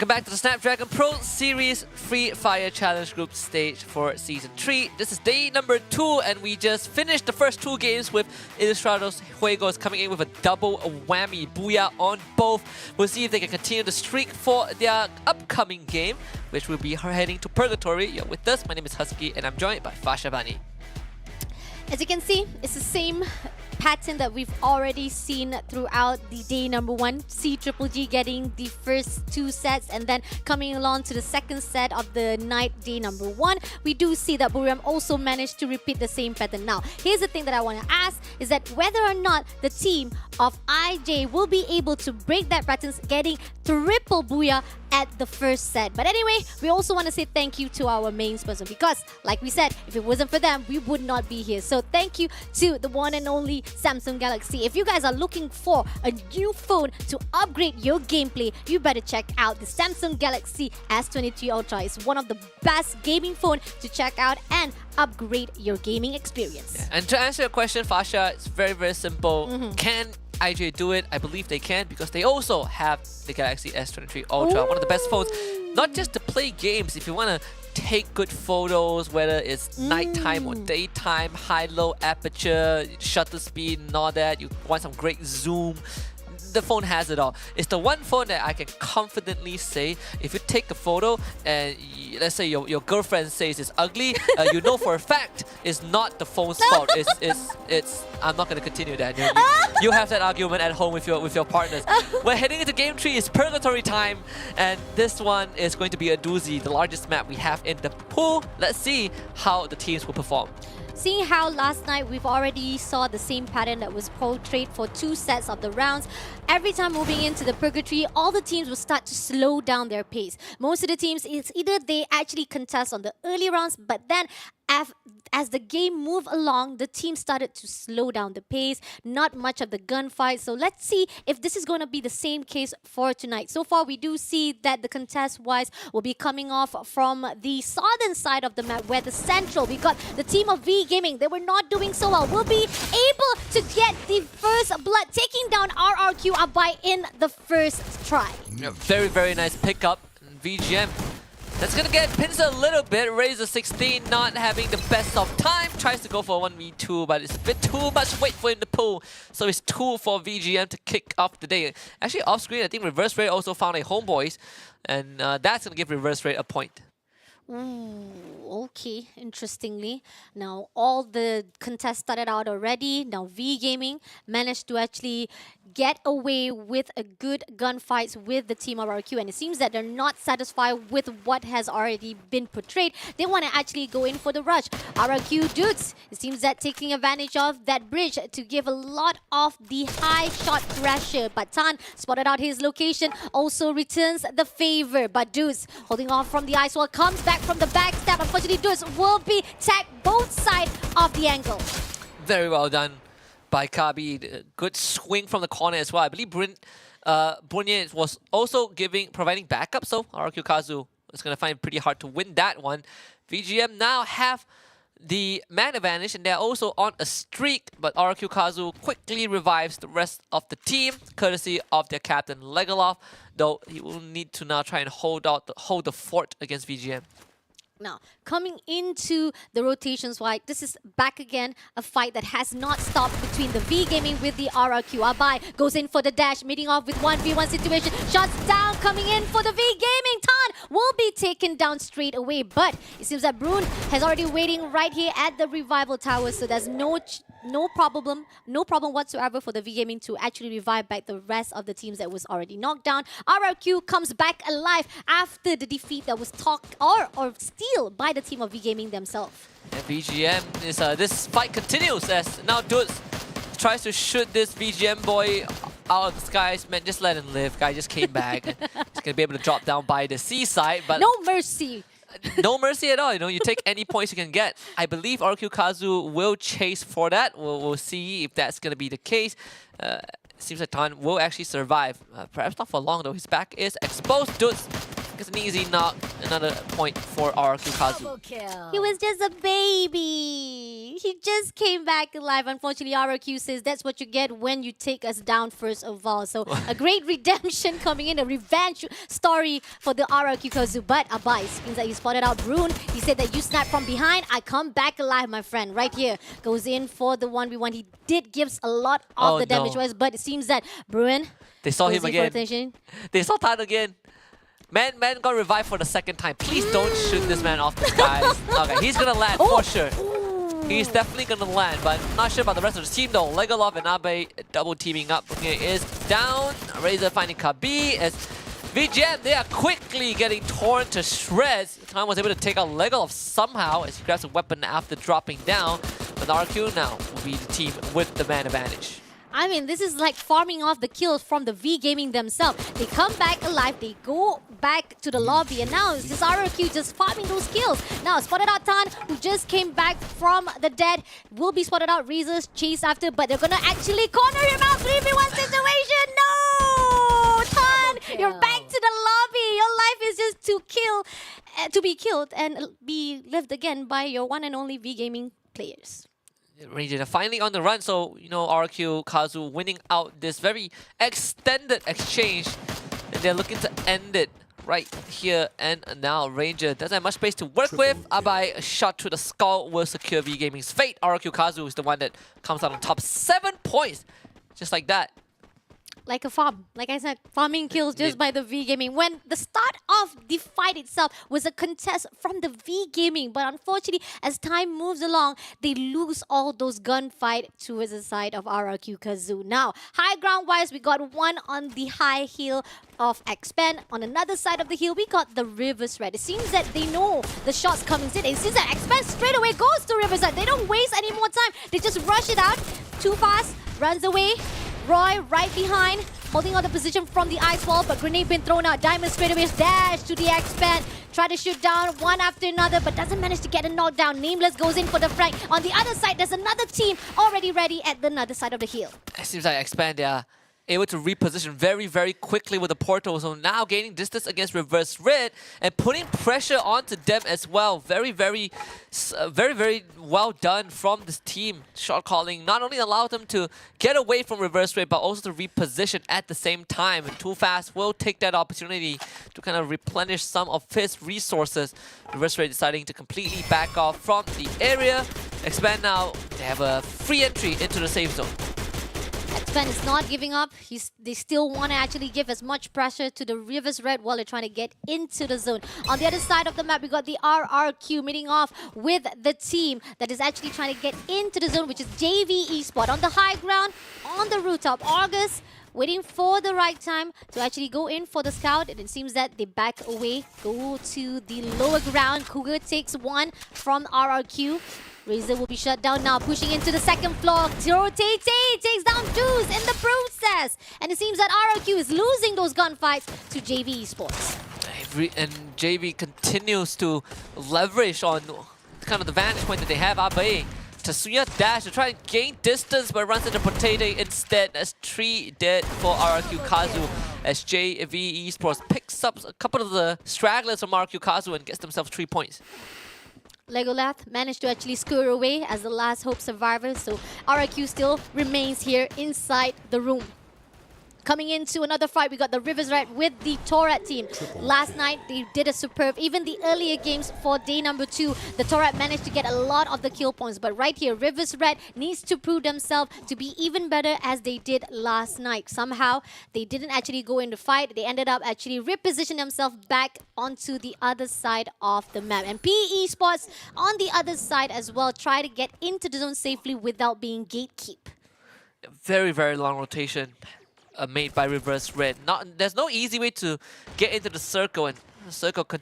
Welcome back to the Snapdragon Pro Series Free Fire Challenge Group Stage for Season 3. This is day number 2 and we just finished the first 2 games with Ilustrados Juegos coming in with a double whammy. Booyah on both. We'll see if they can continue the streak for their upcoming game, which will be heading to Purgatory. You're with us. My name is Husky and I'm joined by Fasha Bani. As you can see, it's the same pattern that we've already seen throughout the day number 1. See Triple G getting the first 2 sets and then coming along to the second set of the night day number 1. We do see that Buriram also managed to repeat the same pattern. Now, here's the thing that I want to ask is that whether or not the team of IJ will be able to break that pattern, getting triple booyah at the first set. But anyway, we also want to say thank you to our main sponsor because, like we said, if it wasn't for them, we would not be here. So thank you to the one and only Samsung Galaxy. If you guys are looking for a new phone to upgrade your gameplay, you better check out the Samsung Galaxy S23 Ultra. It's one of the best gaming phones to check out and upgrade your gaming experience. Yeah. And to answer your question, Fasha, it's very, very simple. Can IJ do it? I believe they can because they also have the Galaxy S23 Ultra, one of the best phones, not just to play games. If you want to take good photos, whether it's nighttime or daytime, high-low aperture, shutter speed and all that, you want some great zoom, the phone has it all. It's the one phone that I can confidently say, if you take a photo and let's say your girlfriend says it's ugly, you know for a fact it's not the phone's fault. It's I'm not going to continue that. You have that argument at home with your partners. We're heading into game 3. It's Purgatory time, and this one is going to be a doozy, the largest map we have in the pool. Let's see how the teams will perform. Seeing how last night we've already saw the same pattern that was portrayed for 2 sets of the rounds, every time moving into the Purgatory, all the teams will start to slow down their pace. Most of the teams, it's either they actually contest on the early rounds, but then as the game moved along, the team started to slow down the pace, not much of the gunfight. So let's see if this is going to be the same case for tonight. So far, we do see that the contest-wise will be coming off from the southern side of the map, where the central, we got the team of V Gaming. They were not doing so well. Will be able to get the first blood, taking down RRQ Abai in the first try. Very, very nice pickup. VGM. That's gonna get pinned a little bit. Razor 16 not having the best of time. Tries to go for 1v2, but it's a bit too much weight for him to pull. So it's 2 for VGM to kick off the day. Actually, off screen, I think Reverse Ray also found a homeboys, and that's gonna give Reverse Ray a point. Ooh, okay, interestingly. Now, all the contests started out already. Now, V Gaming managed to actually get away with a good gunfights with the team of RQ, and it seems that they're not satisfied with what has already been portrayed. They want to actually go in for the rush. RQ dudes, it seems that taking advantage of that bridge to give a lot of the high shot pressure. But Tan spotted out his location, also returns the favor. But dudes holding off from the ice wall, comes back from the backstab. Unfortunately, dudes will be tagged both sides of the angle. Very well done by Kabi. Good swing from the corner as well. I believe Brunye was also providing backup, so RQ Kazu is going to find it pretty hard to win that one. VGM now have the man advantage and they're also on a streak, but RQ Kazu quickly revives the rest of the team, courtesy of their captain Legolas, though he will need to now try and hold the fort against VGM. Now, coming into the rotations, like this is back again, a fight that has not stopped between the V Gaming with the RRQ. Abai goes in for the dash, meeting off with 1v1 situation. Shots down, coming in for the V Gaming. Tan will be taken down straight away, but it seems that Brune has already waiting right here at the revival tower, so there's no problem whatsoever for the V Gaming to actually revive back the rest of the teams that was already knocked down. RRQ comes back alive after the defeat that was talked or steal by the team of V Gaming themselves. And VGM is this fight continues as now Dudes tries to shoot this VGM boy out of the skies. Man, just let him live. Guy just came back. He's gonna be able to drop down by the seaside, but no mercy. No mercy at all. You take any points you can get. I believe RQ Kazu will chase for that. We'll see if that's going to be the case. Seems like Tan will actually survive. Perhaps not for long though. His back is exposed. Dudes gets an easy knock. Another point for RQ Kazu. He was just a baby. He just came back alive. Unfortunately, RRQ says that's what you get when you take us down first of all. So a great redemption coming in, a revenge story for the RRQ Kazu. But Abai seems that he spotted out Brune. He said that you snap from behind, I come back alive, my friend. Right here, goes in for the 1v1. He did gives a lot of the damage wise, but it seems that Brune... They saw him again. They saw Tan again. Man got revived for the second time. Please don't shoot this man off the skies. Okay, he's gonna land for sure. He's definitely gonna land, but not sure about the rest of the team though. Legolov and Abe double teaming up. Okay, is down. Razor finding Kabi as VGM, they are quickly getting torn to shreds. Tan was able to take out Legolov somehow as he grabs a weapon after dropping down. But RQ now will be the team with the man advantage. I mean, this is like farming off the kills from the V Gaming themselves. They come back alive, they go back to the lobby, and now it's just RRQ just farming those kills. Now, spotted out Tan, who just came back from the dead, will be spotted out. Razor's chase after, but they're gonna actually corner him out. 3v1 situation. No! Tan, you're back to the lobby. Your life is just to be killed and be lived again by your one and only V Gaming players. Ranger are finally on the run, so you know RQ Kazu winning out this very extended exchange, and they're looking to end it right here and now. Ranger doesn't have much space to work with. Abai, a shot to the skull will secure V Gaming's fate. RQ Kazu is the one that comes out on top. 7 points, just like that. Like a farm. Like I said, farming kills just by the V Gaming. When the start of the fight itself was a contest from the V Gaming, but unfortunately, as time moves along, they lose all those gunfight towards the side of RRQ Kazu. Now, high ground wise, we got one on the high hill of Expand. On another side of the hill, we got the Riverside. It seems that they know the shots coming in. It seems that Expand straight away goes to Riverside. They don't waste any more time. They just rush it out. Too fast, runs away. Roy right behind, holding on the position from the ice wall, but grenade been thrown out. Diamond straight away dash to the Expand. Try to shoot down one after another, but doesn't manage to get a knockdown. Nameless goes in for the flank. On the other side, there's another team already ready at the other side of the hill. It seems like Expand, they are able to reposition very, very quickly with the portal. So now gaining distance against Reverse Red and putting pressure onto them as well. Very, very well done from this team. Shot calling not only allowed them to get away from Reverse Red, but also to reposition at the same time. And Too Fast will take that opportunity to kind of replenish some of his resources. Reverse Red deciding to completely back off from the area. Expand now, they have a free entry into the safe zone. Expand is not giving up. They still want to actually give as much pressure to the Rivers Red while they're trying to get into the zone. On the other side of the map, we got the RRQ meeting off with the team that is actually trying to get into the zone, which is JV Esports. On the high ground, on the rooftop, August waiting for the right time to actually go in for the scout, and it seems that they back away, go to the lower ground. Cougar takes one from RRQ. Razor will be shut down now, pushing into the second floor. Rotate takes down Juice in the process. And it seems that RRQ is losing those gunfights to JV Esports. And JV continues to leverage on kind of the vantage point that they have. Abe, Tatsuya dash to try and gain distance, but runs into Potato instead. That's 3 dead for RRQ Kazu as JV Esports picks up a couple of the stragglers from RRQ Kazu and gets themselves 3 points. Legolath managed to actually scurry away as the last hope survivor, so RRQ still remains here inside the room. Coming into another fight, we got the Rivers Red with the Torat team. Last night, they did a superb. Even the earlier games for day number 2, the Torat managed to get a lot of the kill points. But right here, Rivers Red needs to prove themselves to be even better as they did last night. Somehow, they didn't actually go into fight. They ended up actually repositioning themselves back onto the other side of the map. And PE Esports on the other side as well, try to get into the zone safely without being gatekeep. Very, very long rotation. Made by Reverse Red. There's no easy way to get into the circle, and the circle could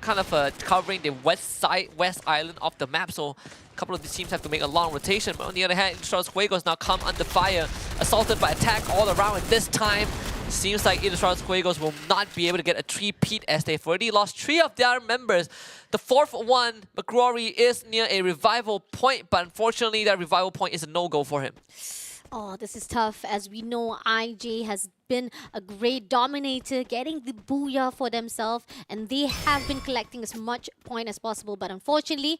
kind of covering the west island of the map. So a couple of these teams have to make a long rotation. But on the other hand, Illustrados Fuegos now come under fire, assaulted by attack all around. And this time, seems like Illustrados Fuegos will not be able to get a three-peat as they've already lost 3 of their members. The 4th one, McGrory, is near a revival point, but unfortunately, that revival point is a no-go for him. Oh, this is tough. As we know, IJ has been a great dominator, getting the booyah for themselves, and they have been collecting as much point as possible. But unfortunately,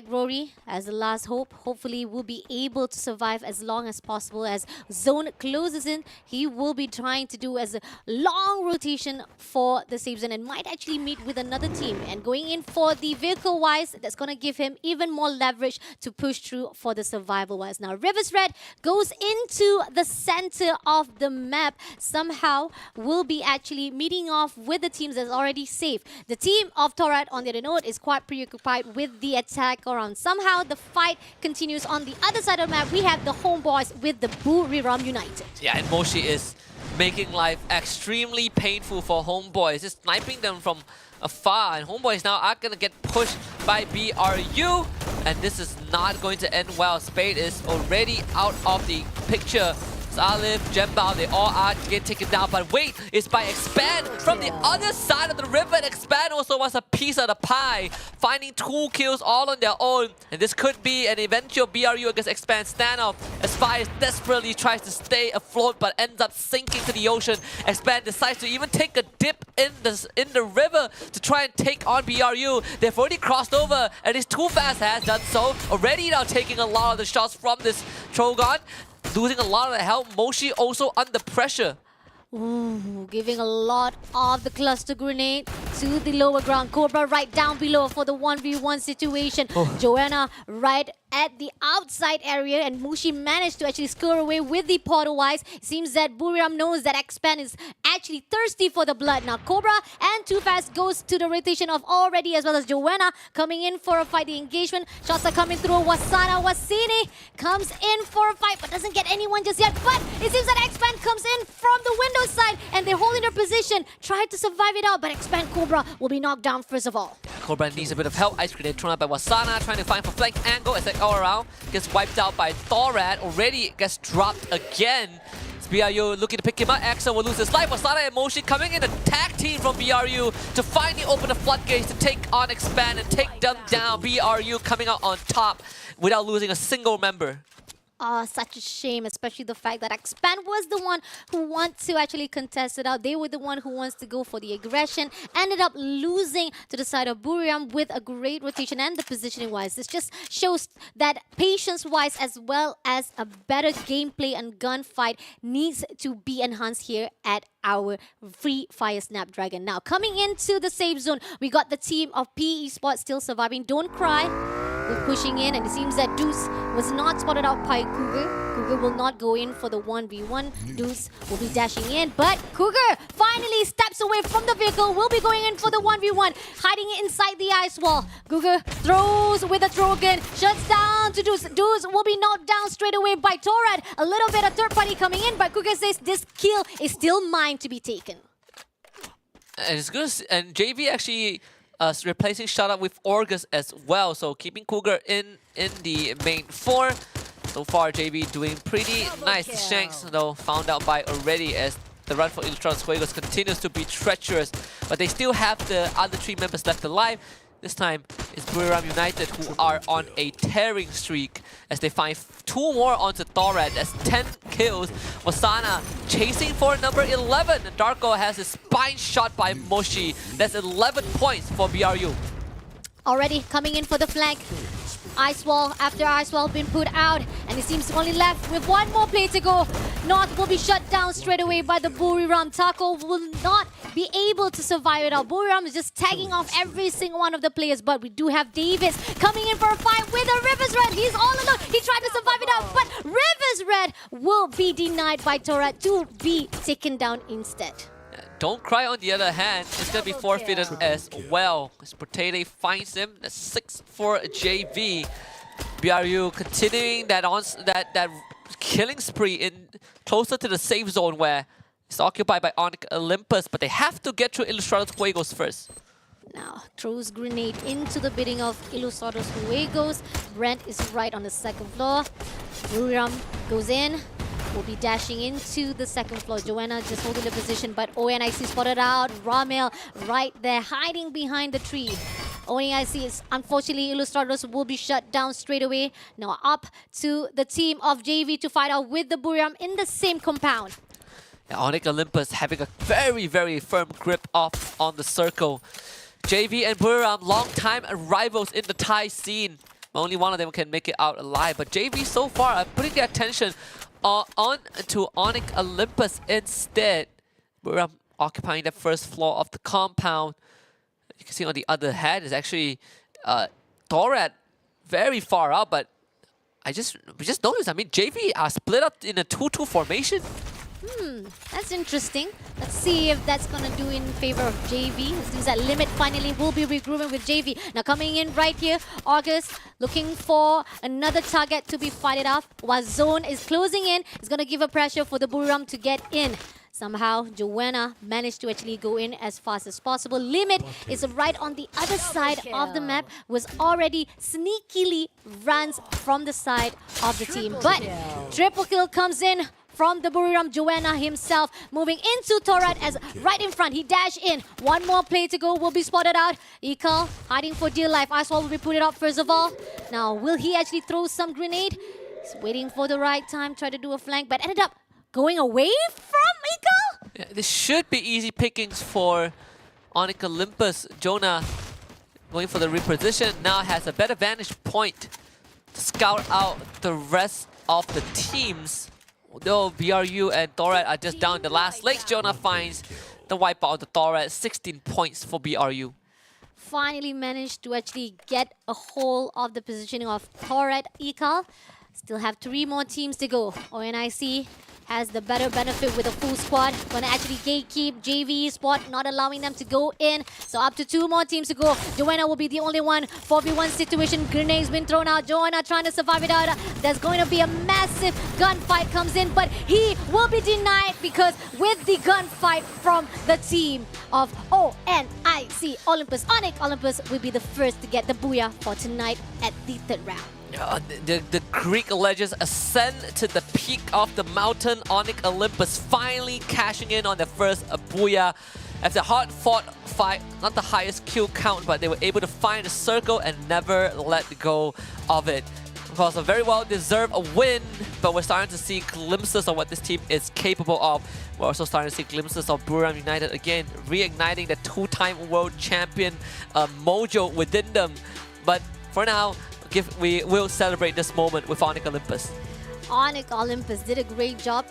Rory, as the last hope, hopefully will be able to survive as long as possible. As zone closes in, he will be trying to do as a long rotation for the safe zone and might actually meet with another team. And going in for the vehicle-wise, that's going to give him even more leverage to push through for the survival-wise. Now, Rivers Red goes into the center of the map. Somehow will be actually meeting off with the teams that's already safe. The team of Torad, on the other note, is quite preoccupied with the attack around. Somehow the fight continues on the other side of the map. We have the homeboys with the Buriram United. Yeah, and Moshi is making life extremely painful for homeboys, just sniping them from afar. And homeboys now are gonna get pushed by BRU, and this is not going to end well. Spade is already out of the picture. Salif, Jembao, they all are getting taken down. But wait, it's by Expand from the other side of the river. And Expand also wants a piece of the pie, finding 2 kills all on their own. And this could be an eventual BRU against Expand standoff as Fire desperately tries to stay afloat but ends up sinking to the ocean. Expand decides to even take a dip in the river to try and take on BRU. They've already crossed over, and his Too Fast has done so. Already now taking a lot of the shots from this Trogon. Losing a lot of the health. Moshi also under pressure. Ooh, giving a lot of the cluster grenade to the lower ground. Cobra right down below for the 1v1 situation. Joanna right at the outside area, and Mushi managed to actually score away with the portal-wise. It seems that Buriram knows that Expand is actually thirsty for the blood. Now Cobra and Too Fast goes to the rotation of already, as well as Joanna coming in for a fight. The engagement shots are coming through. Wasana Wasini comes in for a fight but doesn't get anyone just yet. But it seems that Expand comes in from the window side and they're holding their position, try to survive it out, but Expand Cobra will be knocked down first of all. Cobra needs a bit of help. Ice Grenade thrown out by Wasana, trying to find for flank angle. It's like all around. Gets wiped out by Thorad. Already gets dropped again. It's BRU looking to pick him up. Axel will lose his life. Wasana and Moshi coming in. A tag team from BRU to finally open the floodgates to take on Expand and take them down. BRU coming out on top without losing a single member. Such a shame, especially the fact that Expand was the one who wants to actually contest it out. They were the one who wants to go for the aggression. Ended up losing to the side of Buriram with a great rotation and the positioning-wise. This just shows that patience-wise as well as a better gameplay and gunfight needs to be enhanced here at our Free Fire Snapdragon. Now, coming into the safe zone, we got the team of PE Esports still surviving. Don't cry. We're pushing in, and it seems that Deuce was not spotted out by Cougar. Cougar will not go in for the 1v1. Deuce will be dashing in, but Cougar finally steps away from the vehicle, will be going in for the 1v1, hiding inside the ice wall. Cougar throws with a throw again, shuts down to Deuce. Deuce will be knocked down straight away by Torad. A little bit of third party coming in, but Cougar says this kill is still mine to be taken. And it's good, and JV actually replacing Shut with Orgus as well, so keeping Cougar in the main 4. So far, JV doing pretty nice. Shanks, though, found out by already as the run for Ilustrados Fuegos continues to be treacherous, but they still have the other 3 members left alive. This time, it's Buriram United who are on a tearing streak as they find 2 more onto Thorad. That's 10 kills. Wasana chasing for number 11. And Darko has his spine shot by Moshi. That's 11 points for BRU. Already coming in for the flank. Ice wall after ice wall been put out, and it seems only left with 1 more play to go. North will be shut down straight away by the Buriram. Taco will not be able to survive it out. Buriram is just tagging off every single one of the players, but we do have Davis coming in for a fight with a Rivers Red. He's all alone. He tried to survive it out, but Rivers Red will be denied by Torad to be taken down instead. Don't Cry, on the other hand, is going to be forfeited as well. As Portele finds him. That's 6 for JV. BRU continuing that killing spree in closer to the safe zone where it's occupied by Onyx Olympus, but they have to get through Ilustrados Fuegos first. Now, throws grenade into the bidding of Ilustrados Fuegos. Brent is right on the 2nd floor. Buriram goes in. Will be dashing into the 2nd floor. Joanna just holding the position, but ONIC spotted out. Ramel right there, hiding behind the tree. ONIC is unfortunately, Ilustrados will be shut down straight away. Now up to the team of JV to fight out with the Buriram in the same compound. Yeah, Onyx Olympus having a very, very firm grip off on the circle. JV and Buriram, long-time rivals in the Thai scene. only one of them can make it out alive. But JV so far are putting their attention on to Onyx Olympus instead. We're occupying the first floor of the compound. You can see on the other hand is actually Thorat very far out, but we just noticed. I mean, JV are split up in a 2-2 formation. That's interesting. Let's see if that's gonna do in favor of JV. It seems that Limit finally will be regrouping with JV. Now coming in right here, August looking for another target to be fighted off while Zone is closing in. It's gonna give a pressure for the Buriram to get in. Somehow, Joanna managed to actually go in as fast as possible. Limit is right on the other side of the map, was already sneakily runs from the side of the team. But triple kill comes in from the Buriram. Joanna himself moving into Thorat as right in front. He dashed in. One more play to go will be spotted out. Ikal hiding for dear life. Aswal will be put it up first of all. Now, will he actually throw some grenade? He's waiting for the right time, try to do a flank, but ended up going away from Ikal? Yeah, this should be easy pickings for Onyx Olympus. Jonah going for the reposition now has a better vantage point to scout out the rest of the teams. Though BRU and Thorat are just down in the last legs, Jonah finds the wipeout of the Thorat. 16 points for BRU. Finally managed to actually get a hold of the positioning of Thorat Ikal. Still have 3 more teams to go. ONIC has the better benefit with a full squad. Gonna actually gatekeep JV spot, not allowing them to go in. So up to 2 more teams to go. Joanna will be the only one. 4v1 situation. Grenades been thrown out. Joanna trying to survive it out. There's going to be a massive gunfight comes in, but he will be denied because with the gunfight from the team of ONIC Olympus, Onyx Olympus will be the first to get the booyah for tonight at the 3rd round. The Greek legends ascend to the peak of the mountain. Onyx Olympus finally cashing in on their first booyah. After a hard-fought fight, not the highest kill count, but they were able to find a circle and never let go of it. Of course, a very well-deserved win, but we're starting to see glimpses of what this team is capable of. We're also starting to see glimpses of Buriram United again, reigniting the 2-time world champion mojo within them. But for now, we will celebrate this moment with Onyx Olympus. Onyx Olympus did a great job.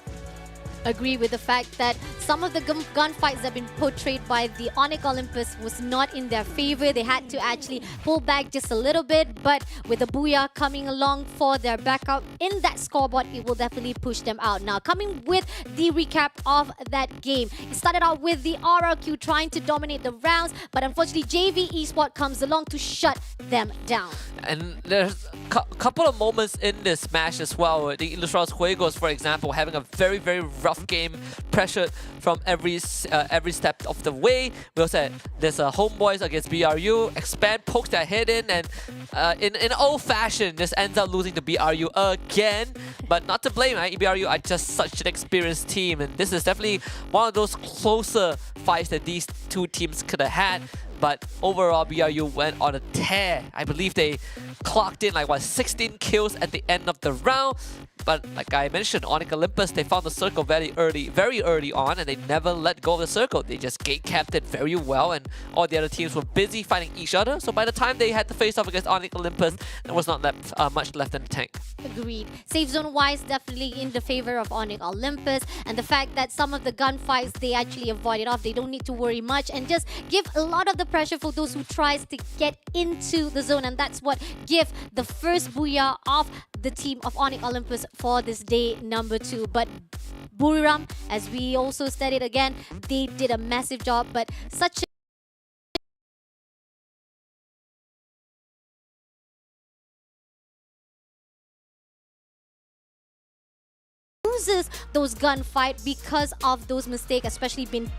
Agree with the fact that some of the gunfights that have been portrayed by the Onyx Olympus was not in their favor. They had to actually pull back just a little bit, but with the booyah coming along for their backup in that scoreboard, it will definitely push them out. Now, coming with the recap of that game, it started out with the RRQ trying to dominate the rounds, but unfortunately, JV Esports comes along to shut them down. And there's a couple of moments in this match as well. The Ilustrados Juegos, for example, having a very, very rough game, pressured from every step of the way. We also had there's Homeboys against BRU. Expand pokes their head in, and in old fashion, this ends up losing to BRU again. But not to blame, right? BRU are just such an experienced team, and this is definitely one of those closer fights that these 2 teams could have had. But overall, BRU went on a tear. I believe they clocked in like 16 kills at the end of the round. But like I mentioned, Onyx Olympus, they found the circle very early on, and they never let go of the circle. They just gate-capped it very well, and all the other teams were busy fighting each other. So by the time they had to face off against Onyx Olympus, there was not much left in the tank. Agreed. Safe zone-wise, definitely in the favor of Onyx Olympus, and the fact that some of the gunfights they actually avoided off, they don't need to worry much, and just give a lot of the pressure for those who tries to get into the zone, and that's what give the first booyah of the team of Onyx Olympus for this day number 2. But Buriram, as we also stated again, they did a massive job, but such loses those gunfight because of those mistakes, especially been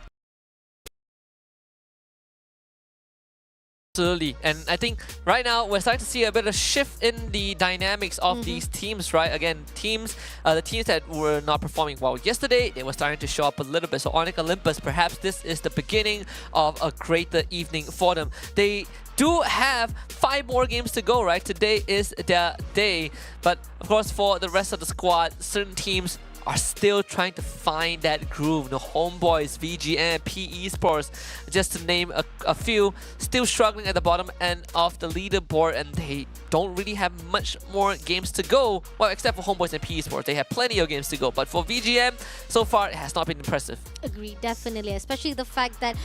Absolutely, and I think right now we're starting to see a bit of shift in the dynamics of these teams, right? Again, the teams that were not performing well yesterday, they were starting to show up a little bit. So Onyx Olympus, perhaps this is the beginning of a greater evening for them. They do have 5 more games to go, right? Today is their day, but of course for the rest of the squad, certain teams are still trying to find that groove. The Homeboys, VGM, Esports, just to name a few, still struggling at the bottom end of the leaderboard, and they don't really have much more games to go. Well, except for Homeboys and Esports, they have plenty of games to go. But for VGM, so far, it has not been impressive. Agree, definitely. Especially the fact that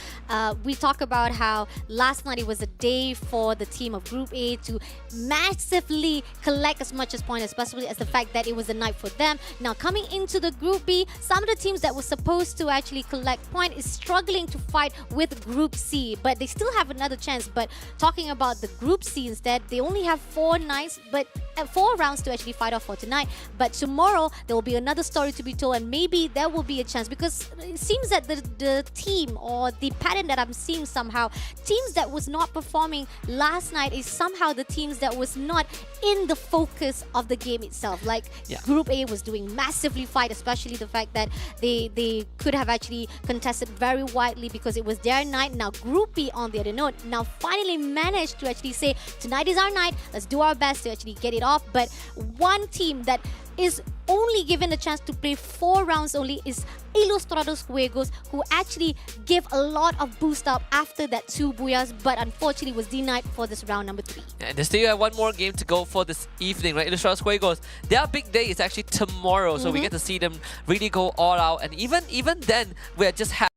we talk about how last night it was a day for the team of Group A to massively collect as much as points, especially as the fact that it was a night for them. Now, coming into the Group B, some of the teams that were supposed to actually collect points is struggling to fight with Group C, but they still have another chance. But talking about the Group C instead, they only have 4 nights, but 4 rounds to actually fight off for tonight. But tomorrow, there will be another story to be told, and maybe there will be a chance, because it seems that the team, or the pattern that I'm seeing somehow, teams that was not performing last night is somehow the teams that was not in the focus of the game itself. Like Group A was doing massively fight, especially the fact that they could have actually contested very widely because it was their night. Now Group B, on the other note, now finally managed to actually say, tonight is our night, let's do our best to actually get it off. But one team that is only given a chance to play 4 rounds only is Ilustrados Juegos, who actually gave a lot of boost up after that 2 booyahs, but unfortunately was denied for this round number 3. And they still have one more game to go for this evening, right? Ilustrados Juegos, their big day is actually tomorrow, so we get to see them really go all out. And even then, we're just happy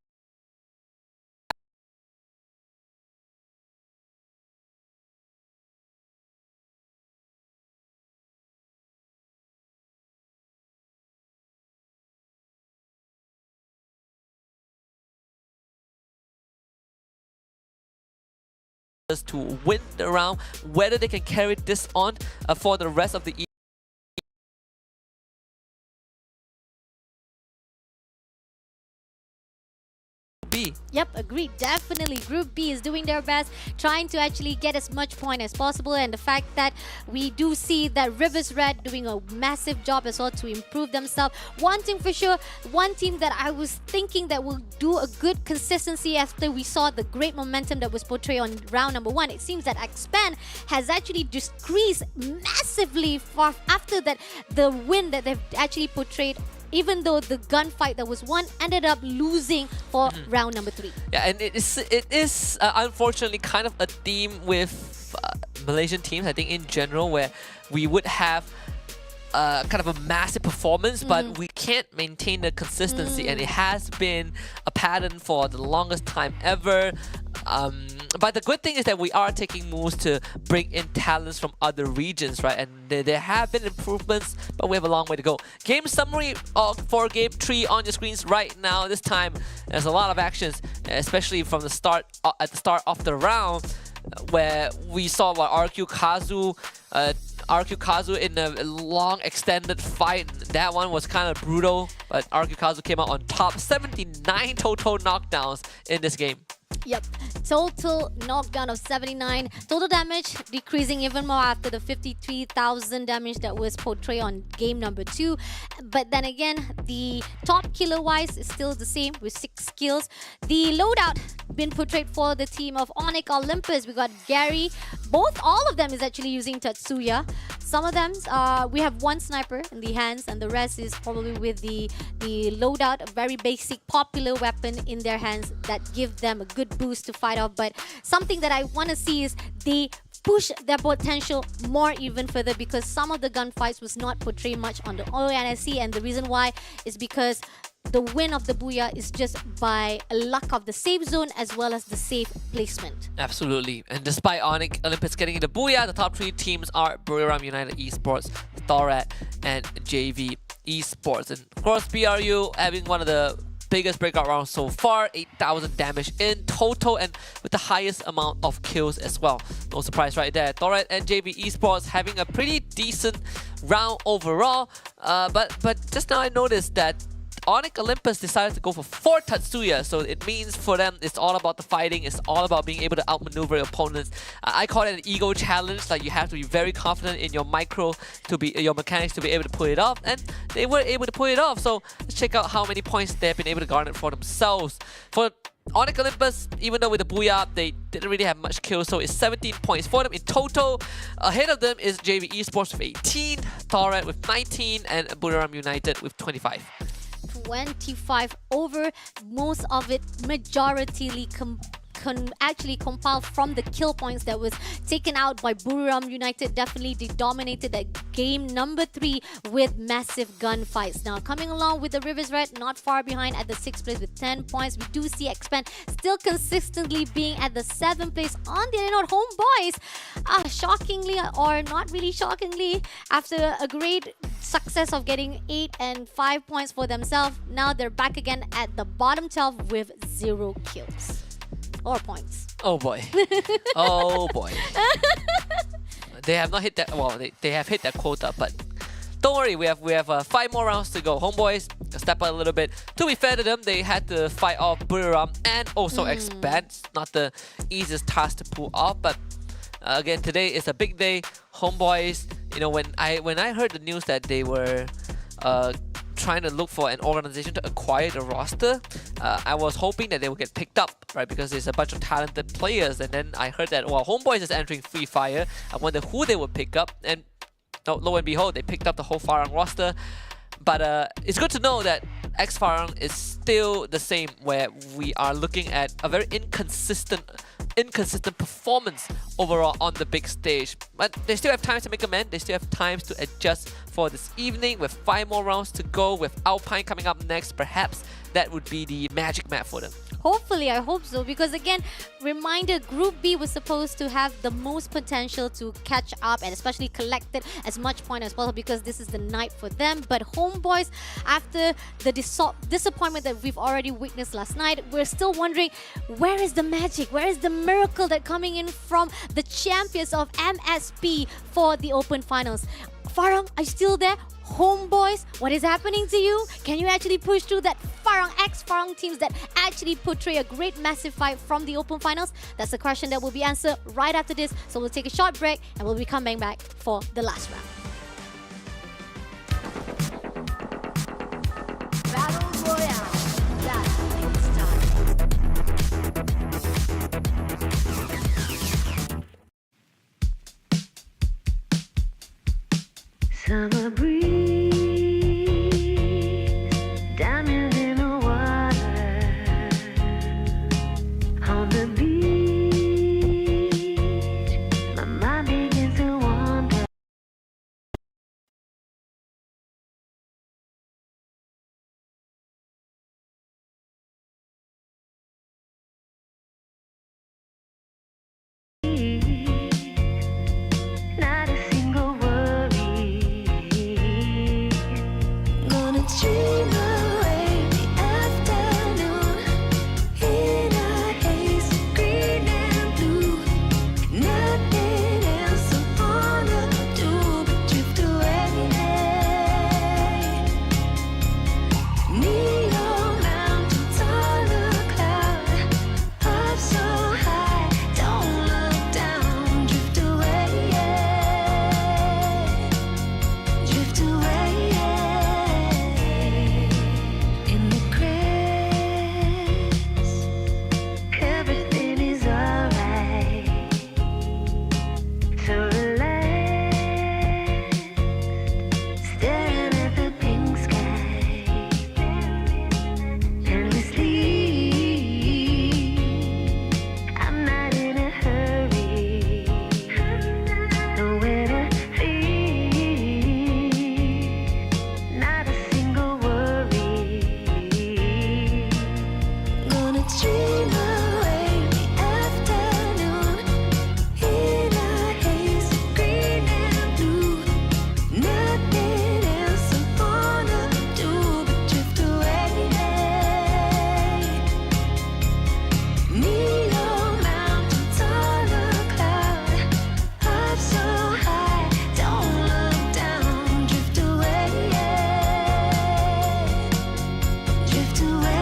to win the round. Whether they can carry this on for the rest of the B. Yep, agreed. Definitely. Group B is doing their best, trying to actually get as much point as possible. And the fact that we do see that Rivers Red doing a massive job as well to improve themselves. One thing for sure, one team that I was thinking that will do a good consistency after we saw the great momentum that was portrayed on round number 1. It seems that Xpan has actually decreased massively after that, the win that they've actually portrayed, even though the gunfight that was won ended up losing for round number 3. Yeah, and it is unfortunately kind of a theme with Malaysian teams, I think, in general, where we would have kind of a massive performance, but we can't maintain the consistency, and it has been a pattern for the longest time ever. But the good thing is that we are taking moves to bring in talents from other regions, right? And there have been improvements, but we have a long way to go. Game summary for Game 3 on your screens right now. This time, there's a lot of actions, especially from the start, at the start of the round, where we saw RQ Kazu in a long extended fight. That one was kind of brutal, but RQ Kazu came out on top. 79 total knockdowns in this game. Yep, total knockdown of 79. Total damage decreasing even more after the 53,000 damage that was portrayed on game number 2. But then again, the top killer wise is still the same with 6 kills. The loadout been portrayed for the team of Onyx Olympus. We got Gary. All of them is actually using Tatsuya. Some of them, we have 1 sniper in the hands, and the rest is probably with the loadout, a very basic, popular weapon in their hands that give them a good boost to fight off. But something that I want to see is they push their potential more even further, because some of the gunfights was not portrayed much on the ONSC, and the reason why is because the win of the Booyah is just by luck of the safe zone as well as the safe placement. Absolutely. And despite Onyx Olympus getting into Booyah, the top 3 teams are Buriram United Esports, Thorat, and JV Esports. And of course, BRU having one of the biggest breakout rounds so far, 8,000 damage in total, and with the highest amount of kills as well. No surprise right there. Thorat and JV Esports having a pretty decent round overall, but just now I noticed that Onyx Olympus decided to go for 4 Tatsuya, so it means for them it's all about the fighting, it's all about being able to outmaneuver your opponents. I call it an ego challenge, like you have to be very confident in your your mechanics to be able to pull it off, and they were able to pull it off. So let's check out how many points they've been able to garner for themselves. For Onyx Olympus, even though with the Booyah, they didn't really have much kills, so it's 17 points for them in total. Ahead of them is JV Esports with 18, Thorat with 19, and Buriram United with 25. 25 over. Most of it majoritarily actually compiled from the kill points that was taken out by Buriram United. Definitely they dominated that game number 3 with massive gunfights. Now coming along with the Rivers Red, not far behind at the 6th place with 10 points. We do see Expand still consistently being at the 7th place. On the other note, Homeboys, shockingly or not really shockingly, after a great success of getting 8 and 5 points for themselves, now they're back again at the bottom 12 with 0 kills. Or points. Oh boy. Oh boy. They have not hit that. Well, they have hit that quota, but don't worry. We have 5 more rounds to go. Homeboys step up a little bit. To be fair to them, they had to fight off Buriram and also Expand. It's not the easiest task to pull off, but again, today is a big day. Homeboys. You know, when I heard the news that they were trying to look for an organization to acquire the roster, I was hoping that they would get picked up, right? Because there's a bunch of talented players. And then I heard that, well, Homeboys is entering Free Fire. I wonder who they would pick up. And lo and behold, they picked up the whole Farang roster. But it's good to know that X-Farang is still the same, where we are looking at a very inconsistent performance overall on the big stage. But they still have time to make amends. They still have time to adjust for this evening with 5 more rounds to go, with Alpine coming up next. Perhaps that would be the magic map for them. Hopefully, I hope so, because again, reminder, Group B was supposed to have the most potential to catch up and especially collect it as much point as possible, because this is the night for them. But Homeboys, after the disappointment that we've already witnessed last night, we're still wondering, where is the magic? Where is the miracle that coming in from the champions of MSP for the Open Finals? Farang, are you still there? Homeboys, what is happening to you? Can you actually push through that Farang X-Farang teams that actually portray a great massive fight from the Open Finals? That's the question that will be answered right after this. So we'll take a short break and we'll be coming back for the last round. Battle Royale. That's time. Summer breeze, diamonds in the water, on the beach, my mind begins to wander. Not a single worry. Gonna dream away the afternoon in a haze, green and blue. Nothing else I wanna do but drift away. Neon mountains on a cloud, up so high, don't look down. Drift away, drift away. In the grass, everything is alright. So relax, staring at the pink sky, endlessly. I'm not in a hurry, nowhere to flee, not a single worry. Gonna dream away the afternoon in a haze, green and blue. Nothing else I wanna do but drift away. Neon mountains on a cloud, up so high, don't look down. Drift away, drift away.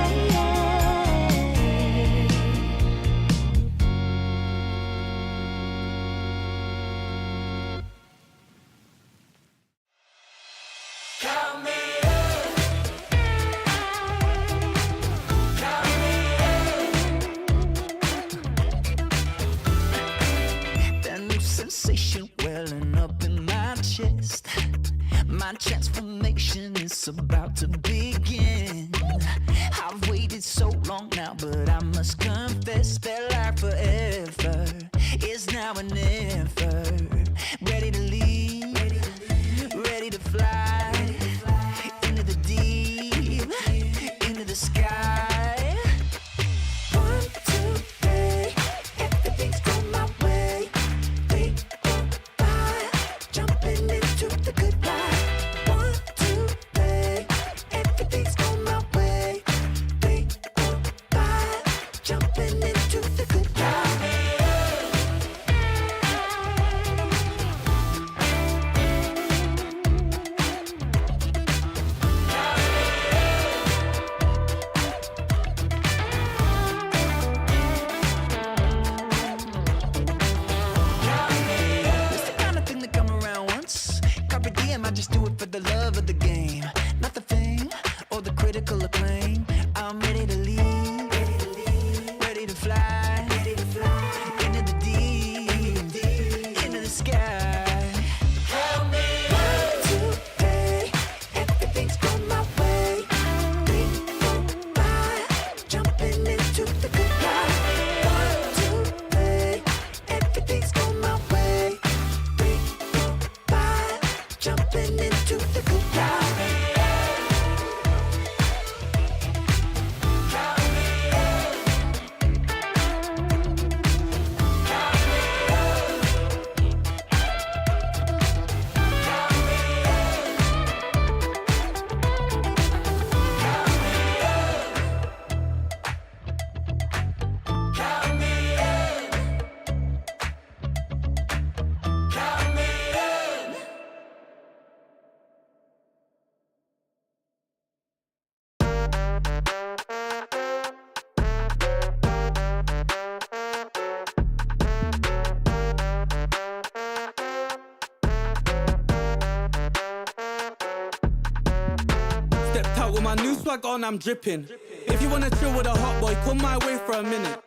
That new sensation welling up in my chest. My transformation is about to begin. long now, but I must confess that life forever is now and never. Ready to leave, ready to fly into the deep, into the sky. 1, 2, 3, everything's going my way. 3, 4, 5, jumping into the good life. 1, 2, 3, everything's going my way. 3, 4, 5, jumping into the good life. It's the kind of thing that come around once. Carpe diem, I just do it for the love of the game, not the fame or the critical acclaim. I'm ready to leave, ready to fly into the deep, into the sky. 1, 2, 3, everything's going my way. 3, 4, 5, jumping into the good life. 1, 2, 3, everything's going my way. 3, 4, 5, jumping into the good life. Stepped out with my new swag on, I'm dripping. If you wanna chill with a hot boy, come my way for a minute.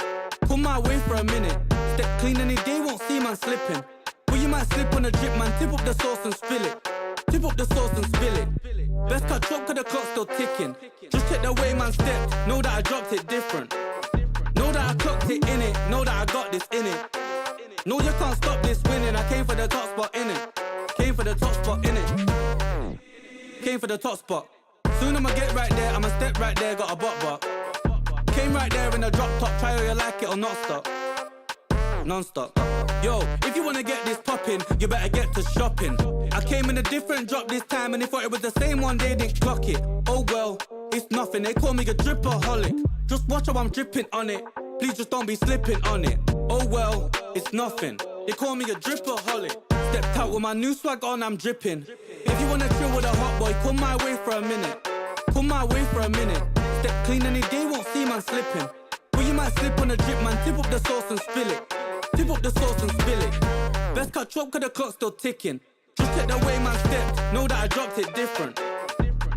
Come my way for a minute. Step clean any day, won't see man slipping. But you might slip on a drip, man. Tip up the sauce and spill it. Tip up the sauce and spill it. Best cut chop, cause the clock's still ticking. Just check the way man stepped, know that I dropped it different. Know that I clocked it in it, know that I got this in it. No, you can't stop this winning. I came for the top spot in it. Came for the top spot in it. Came for the top spot. Soon I'ma get right there, I'ma step right there, got a bot. Came right there in a drop top, try whether you like it or not stop. Non-stop. Yo, if you wanna get this poppin', you better get to shopping. I came in a different drop this time and they thought it was the same one, they didn't clock it. Oh well, it's nothing, they call me a dripperholic. Just watch how I'm dripping on it, please just don't be slipping on it. Oh well, it's nothing, they call me a dripperholic. Stepped out with my new swag on, I'm dripping. If you wanna chill with a hot boy, come my way for a minute. Come my way for a minute. Step clean any day, won't see man slipping. But you might slip on a drip, man. Tip up the sauce and spill it. Tip up the sauce and spill it. Best cut chop, cause the clock's still ticking. Just check the way man stepped, know that I dropped it different.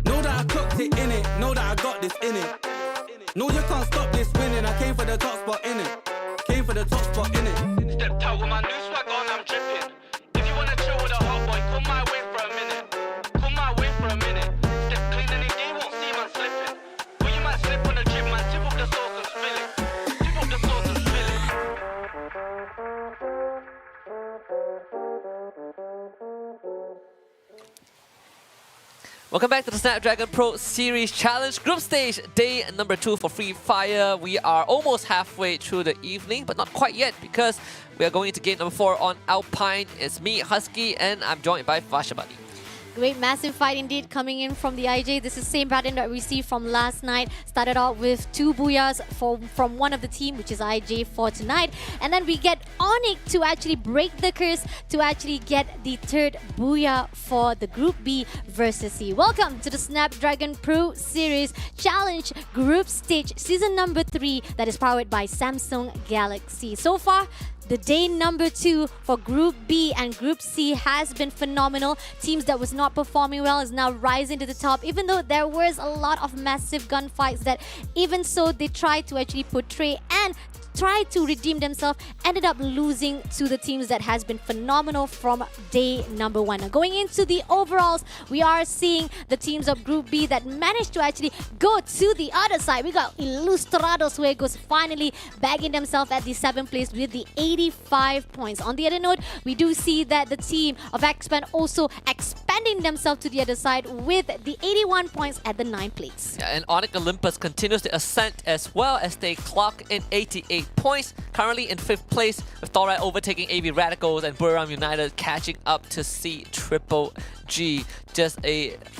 Know that I clocked it in it, know that I got this in it. No, you can't stop this winning. I came for the top spot in it. Came for the top spot in it. Stepped out with my new swag on, I'm dripping. If you wanna chill with a hot boy, come my way for a minute. Come my way for a minute. Step clean any day, won't see man slipping. But you might slip on the drip, man. Tip up the sauce and spill it. Tip up the sauce and spill it. Welcome back to the Snapdragon Pro Series Challenge Group Stage, day number 2 for Free Fire. We are almost halfway through the evening, but not quite yet because we are going into game number 4 on Alpine. It's me, Husky, and I'm joined by Fashabadi. Great massive fight indeed coming in from the IJ. This is the same pattern that we see from last night. Started out with 2 booyahs from one of the team, which is IJ for tonight. And then we get Onyx to actually break the curse to actually get the 3rd booyah for the Group B versus C. Welcome to the Snapdragon Pro Series Challenge Group Stage Season number 3 that is powered by Samsung Galaxy. So far, the day number 2 for Group B and Group C has been phenomenal. Teams that was not performing well is now rising to the top, even though there was a lot of massive gunfights that even so they tried to actually portray and tried to redeem themselves, ended up losing to the teams that has been phenomenal from day number 1. Now, going into the overalls, we are seeing the teams of Group B that managed to actually go to the other side. We got Ilustrados Juegos finally bagging themselves at the 7th place with the 85 points. On the other note, we do see that the team of Expand also expanding themselves to the other side with the 81 points at the 9th place. Yeah, and Onyx Olympus continues to ascend as well as they clock in 88 points. Currently in 5th place with Thorite overtaking AV Radicals and Buriram United catching up to C Triple G. Just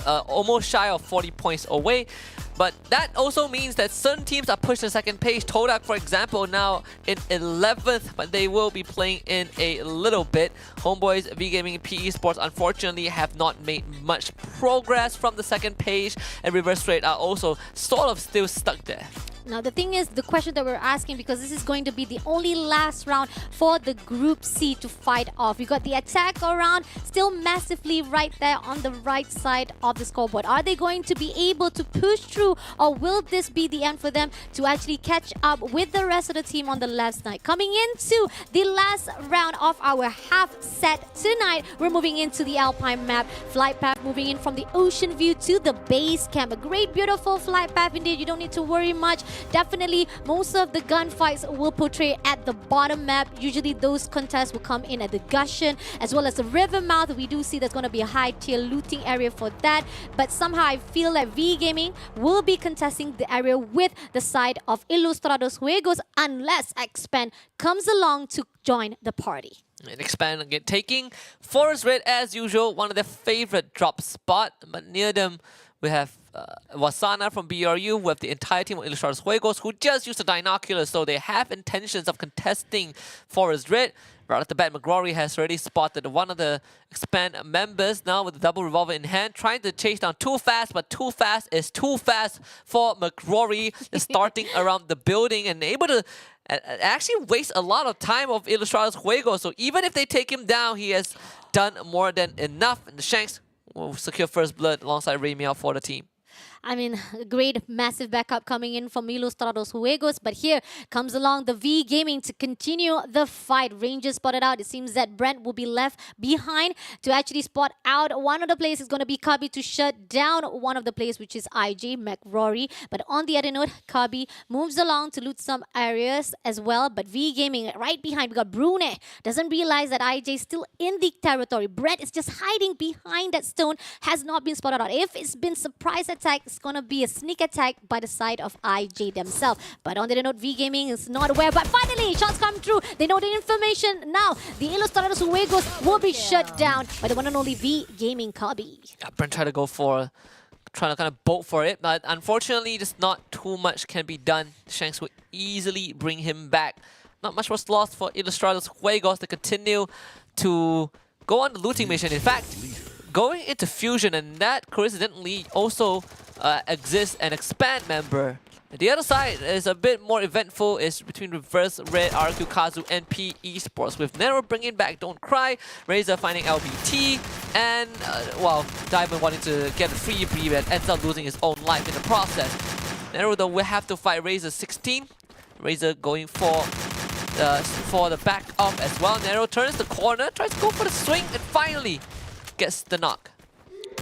almost shy of 40 points away. But that also means that certain teams are pushed to second page. Todak, for example, now in 11th, but they will be playing in a little bit. Homeboys, V-Gaming, and PE Sports, unfortunately, have not made much progress from the second page, and Reverse Rate are also sort of still stuck there. Now, the thing is, the question that we're asking, because this is going to be the only last round for the Group C to fight off. We got the attack round still massively right there on the right side of the scoreboard. Are they going to be able to push through, or will this be the end for them to actually catch up with the rest of the team on the last night? Coming into the last round of our half set tonight, we're moving into the Alpine map. Flight path moving in from the ocean view to the base camp. A great, beautiful flight path indeed. You don't need to worry much. Definitely, most of the gunfights will portray at the bottom map. Usually, those contests will come in at the Gushen as well as the river mouth. We do see there's going to be a high tier looting area for that. But somehow, I feel like V-Gaming will be contesting the area with the side of Ilustrados Juegos unless Expand comes along to join the party. And Expand again taking Forest Red as usual, one of their favorite drop spot. But near them, we have Wasana from BRU with the entire team of Ilustrados Juegos who just used the binoculars, so they have intentions of contesting Forest Red. Right off the bat, McGrory has already spotted one of the Expand members now with the double revolver in hand, trying to chase down Too Fast, but Too Fast is too fast for McGrory, starting around the building and able to actually waste a lot of time of Ilustrados Juegos. So even if they take him down, he has done more than enough. And the Shanks will secure first blood alongside Ramiel for the team. I mean, great, massive backup coming in from Ilustrados Juegos. But here comes along the V-Gaming to continue the fight. Rangers spotted out. It seems that Brent will be left behind to actually spot out one of the plays. Is going to be Kabi to shut down one of the plays, which is IJ McRory. But on the other note, Kabi moves along to loot some areas as well. But V-Gaming right behind. We got Brune. Doesn't realize that IJ is still in the territory. Brent is just hiding behind that stone. Has not been spotted out. If it's been surprise attack, it's going to be a sneak attack by the side of IJ themselves. But on the other note, V-Gaming is not aware. But finally, shots come through. They know the information. Now, the Ilustrados Juegos will be shut down by the one and only V-Gaming Kabi. Yeah, Brent tried to go for, trying to kind of bolt for it, but unfortunately, just not too much can be done. Shanks will easily bring him back. Not much was lost for Ilustrados Juegos to continue to go on the looting mission. In fact, going into Fusion, and that coincidentally also exists an Expand member. The other side is a bit more eventful, is between Reverse Red, RQ Kazu, and PE Esports, with Nero bringing back Don't Cry, Razor finding LBT, and, well, Diamond wanting to get a freebie and ends up losing his own life in the process. Nero, though, will have to fight Razor 16. Razor going for the back up as well. Nero turns the corner, tries to go for the swing, and finally gets the knock.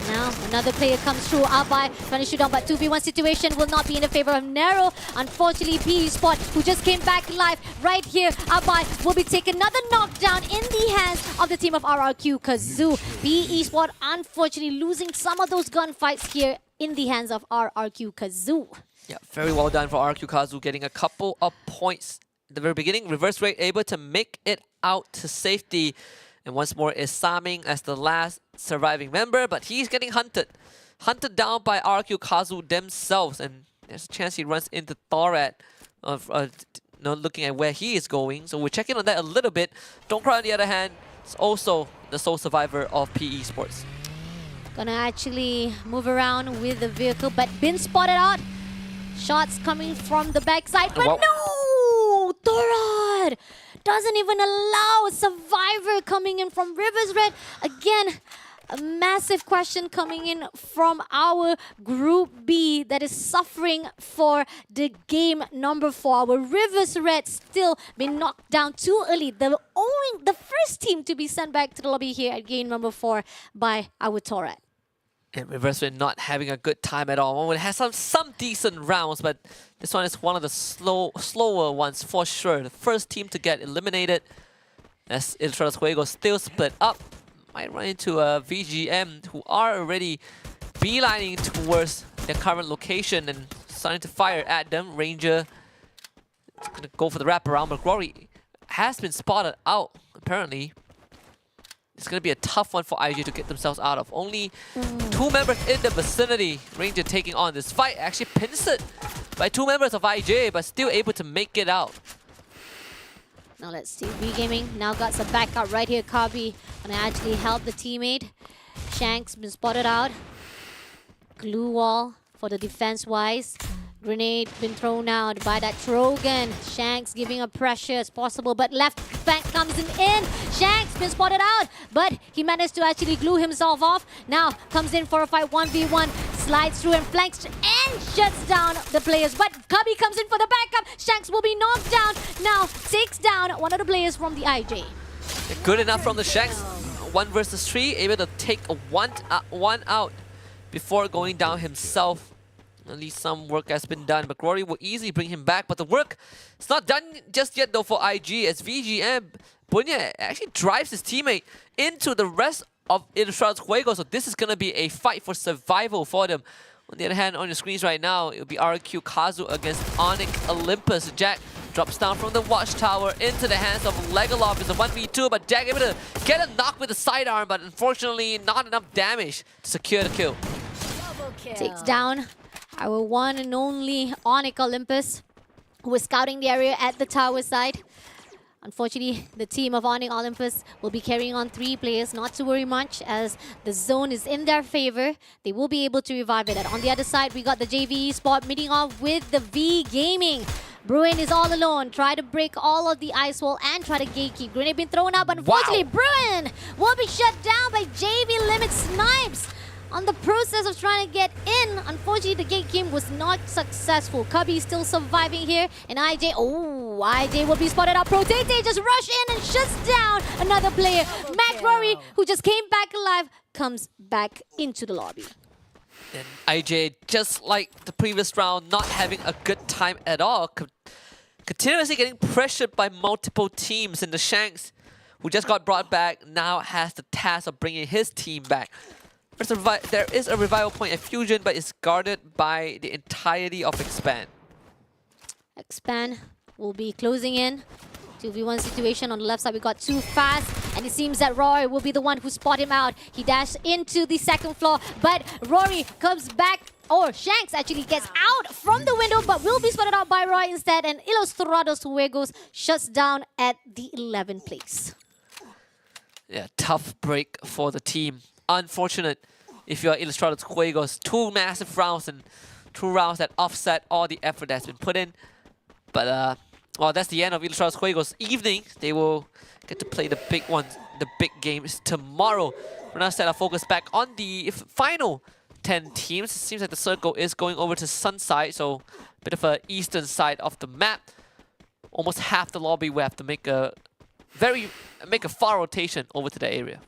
Now, another player comes through. Abai trying to shoot down, but 2v1 situation will not be in the favor of Nero. Unfortunately, PE Spot, who just came back live right here, Abai will be taking another knockdown in the hands of the team of RRQ Kazoo. PE Spot, unfortunately, losing some of those gunfights here in the hands of RRQ Kazoo. Yeah, very well done for RRQ Kazoo, getting a couple of points at the very beginning. Reverse Rate able to make it out to safety. And once more is Saming as the last surviving member, but he's getting hunted. Hunted down by RQ Kazu themselves, and there's a chance he runs into Thorat, looking at where he is going. So we're checking on that a little bit. Don't Cry, on the other hand, is also the sole survivor of PE Sports. Gonna actually move around with the vehicle, but been spotted out. Shots coming from the backside, but no! Thorat doesn't even allow a survivor coming in from Rivers Red. Again, a massive question coming in from our Group B that is suffering for the game number 4. Our Rivers Red still been knocked down too early. The first team to be sent back to the lobby here at game number 4 by our Torret. And Reverse Red not having a good time at all. It has some decent rounds, but this one is one of the slower ones for sure. The first team to get eliminated as Ilustrados Juegos still split up. Might run into a VGM who are already beelining towards their current location and starting to fire at them. Ranger is going to go for the wraparound, but Glory has been spotted out apparently. It's going to be a tough one for IG to get themselves out of. Only 2 members in the vicinity. Ranger taking on this fight. Actually pincered by 2 members of IJ, but still able to make it out. Now let's see. V-Gaming now got some backup right here. Kabi gonna actually help the teammate. Shanks been spotted out. Glue wall for the defense-wise. Grenade been thrown out by that Trogan. Shanks giving a pressure as possible, but left flank comes in. Shanks been spotted out, but he managed to actually glue himself off. Now comes in for a fight 1v1, slides through and flanks and shuts down the players. But Kabi comes in for the backup. Shanks will be knocked down. Now takes down one of the players from the IJ. Good enough from the Shanks. 1 versus 3, able to take a one out before going down himself. At least some work has been done, but Glory will easily bring him back. But the work is not done just yet though for IG, as VGM Bunya actually drives his teammate into the rest of Ilustrados Juegos. So this is going to be a fight for survival for them. On the other hand, on your screens right now, it will be RQ Kazu against Onyx Olympus. Jack drops down from the watchtower into the hands of Legolov. It's a 1v2, but Jack able to get a knock with the sidearm, but unfortunately not enough damage to secure the kill. Takes down our one and only Onyx Olympus, who is scouting the area at the tower side. Unfortunately, the team of Onyx Olympus will be carrying on 3 players. Not to worry much, as the zone is in their favor. They will be able to revive it. And on the other side, we got the JV spot meeting off with the V Gaming. Bruin is all alone. Try to break all of the ice wall and try to gatekeep. Grenade been thrown up, but unfortunately, Bruin will be shut down by JV Limit Snipes. On the process of trying to get in, unfortunately the gate game was not successful. Cubby is still surviving here, and IJ will be spotted out. Protete just rush in and shuts down another player. Matt Rory, who just came back alive, comes back into the lobby. And IJ, just like the previous round, not having a good time at all. Continuously getting pressured by multiple teams, and the Shanks, who just got brought back, now has the task of bringing his team back. There is a revival point at Fusion, but it's guarded by the entirety of Expand. Expand will be closing in. 2v1 situation on the left side. We got too fast, and it seems that Rory will be the one who spot him out. He dashed into the 2nd floor, but Rory comes back, or Shanks actually gets out from the window, but will be spotted out by Roy instead, and Ilustrados Juegos shuts down at the 11th place. Yeah, tough break for the team. Unfortunate if you're Ilustrados Juegos. 2 massive rounds and 2 rounds that offset all the effort that's been put in. But well, that's the end of Ilustrados Juegos evening. They will get to play the big ones, the big games tomorrow. We're now set our focus back on the final 10 teams. It seems like the circle is going over to Sunside, so a bit of a eastern side of the map. Almost half the lobby will have to make a far rotation over to the area.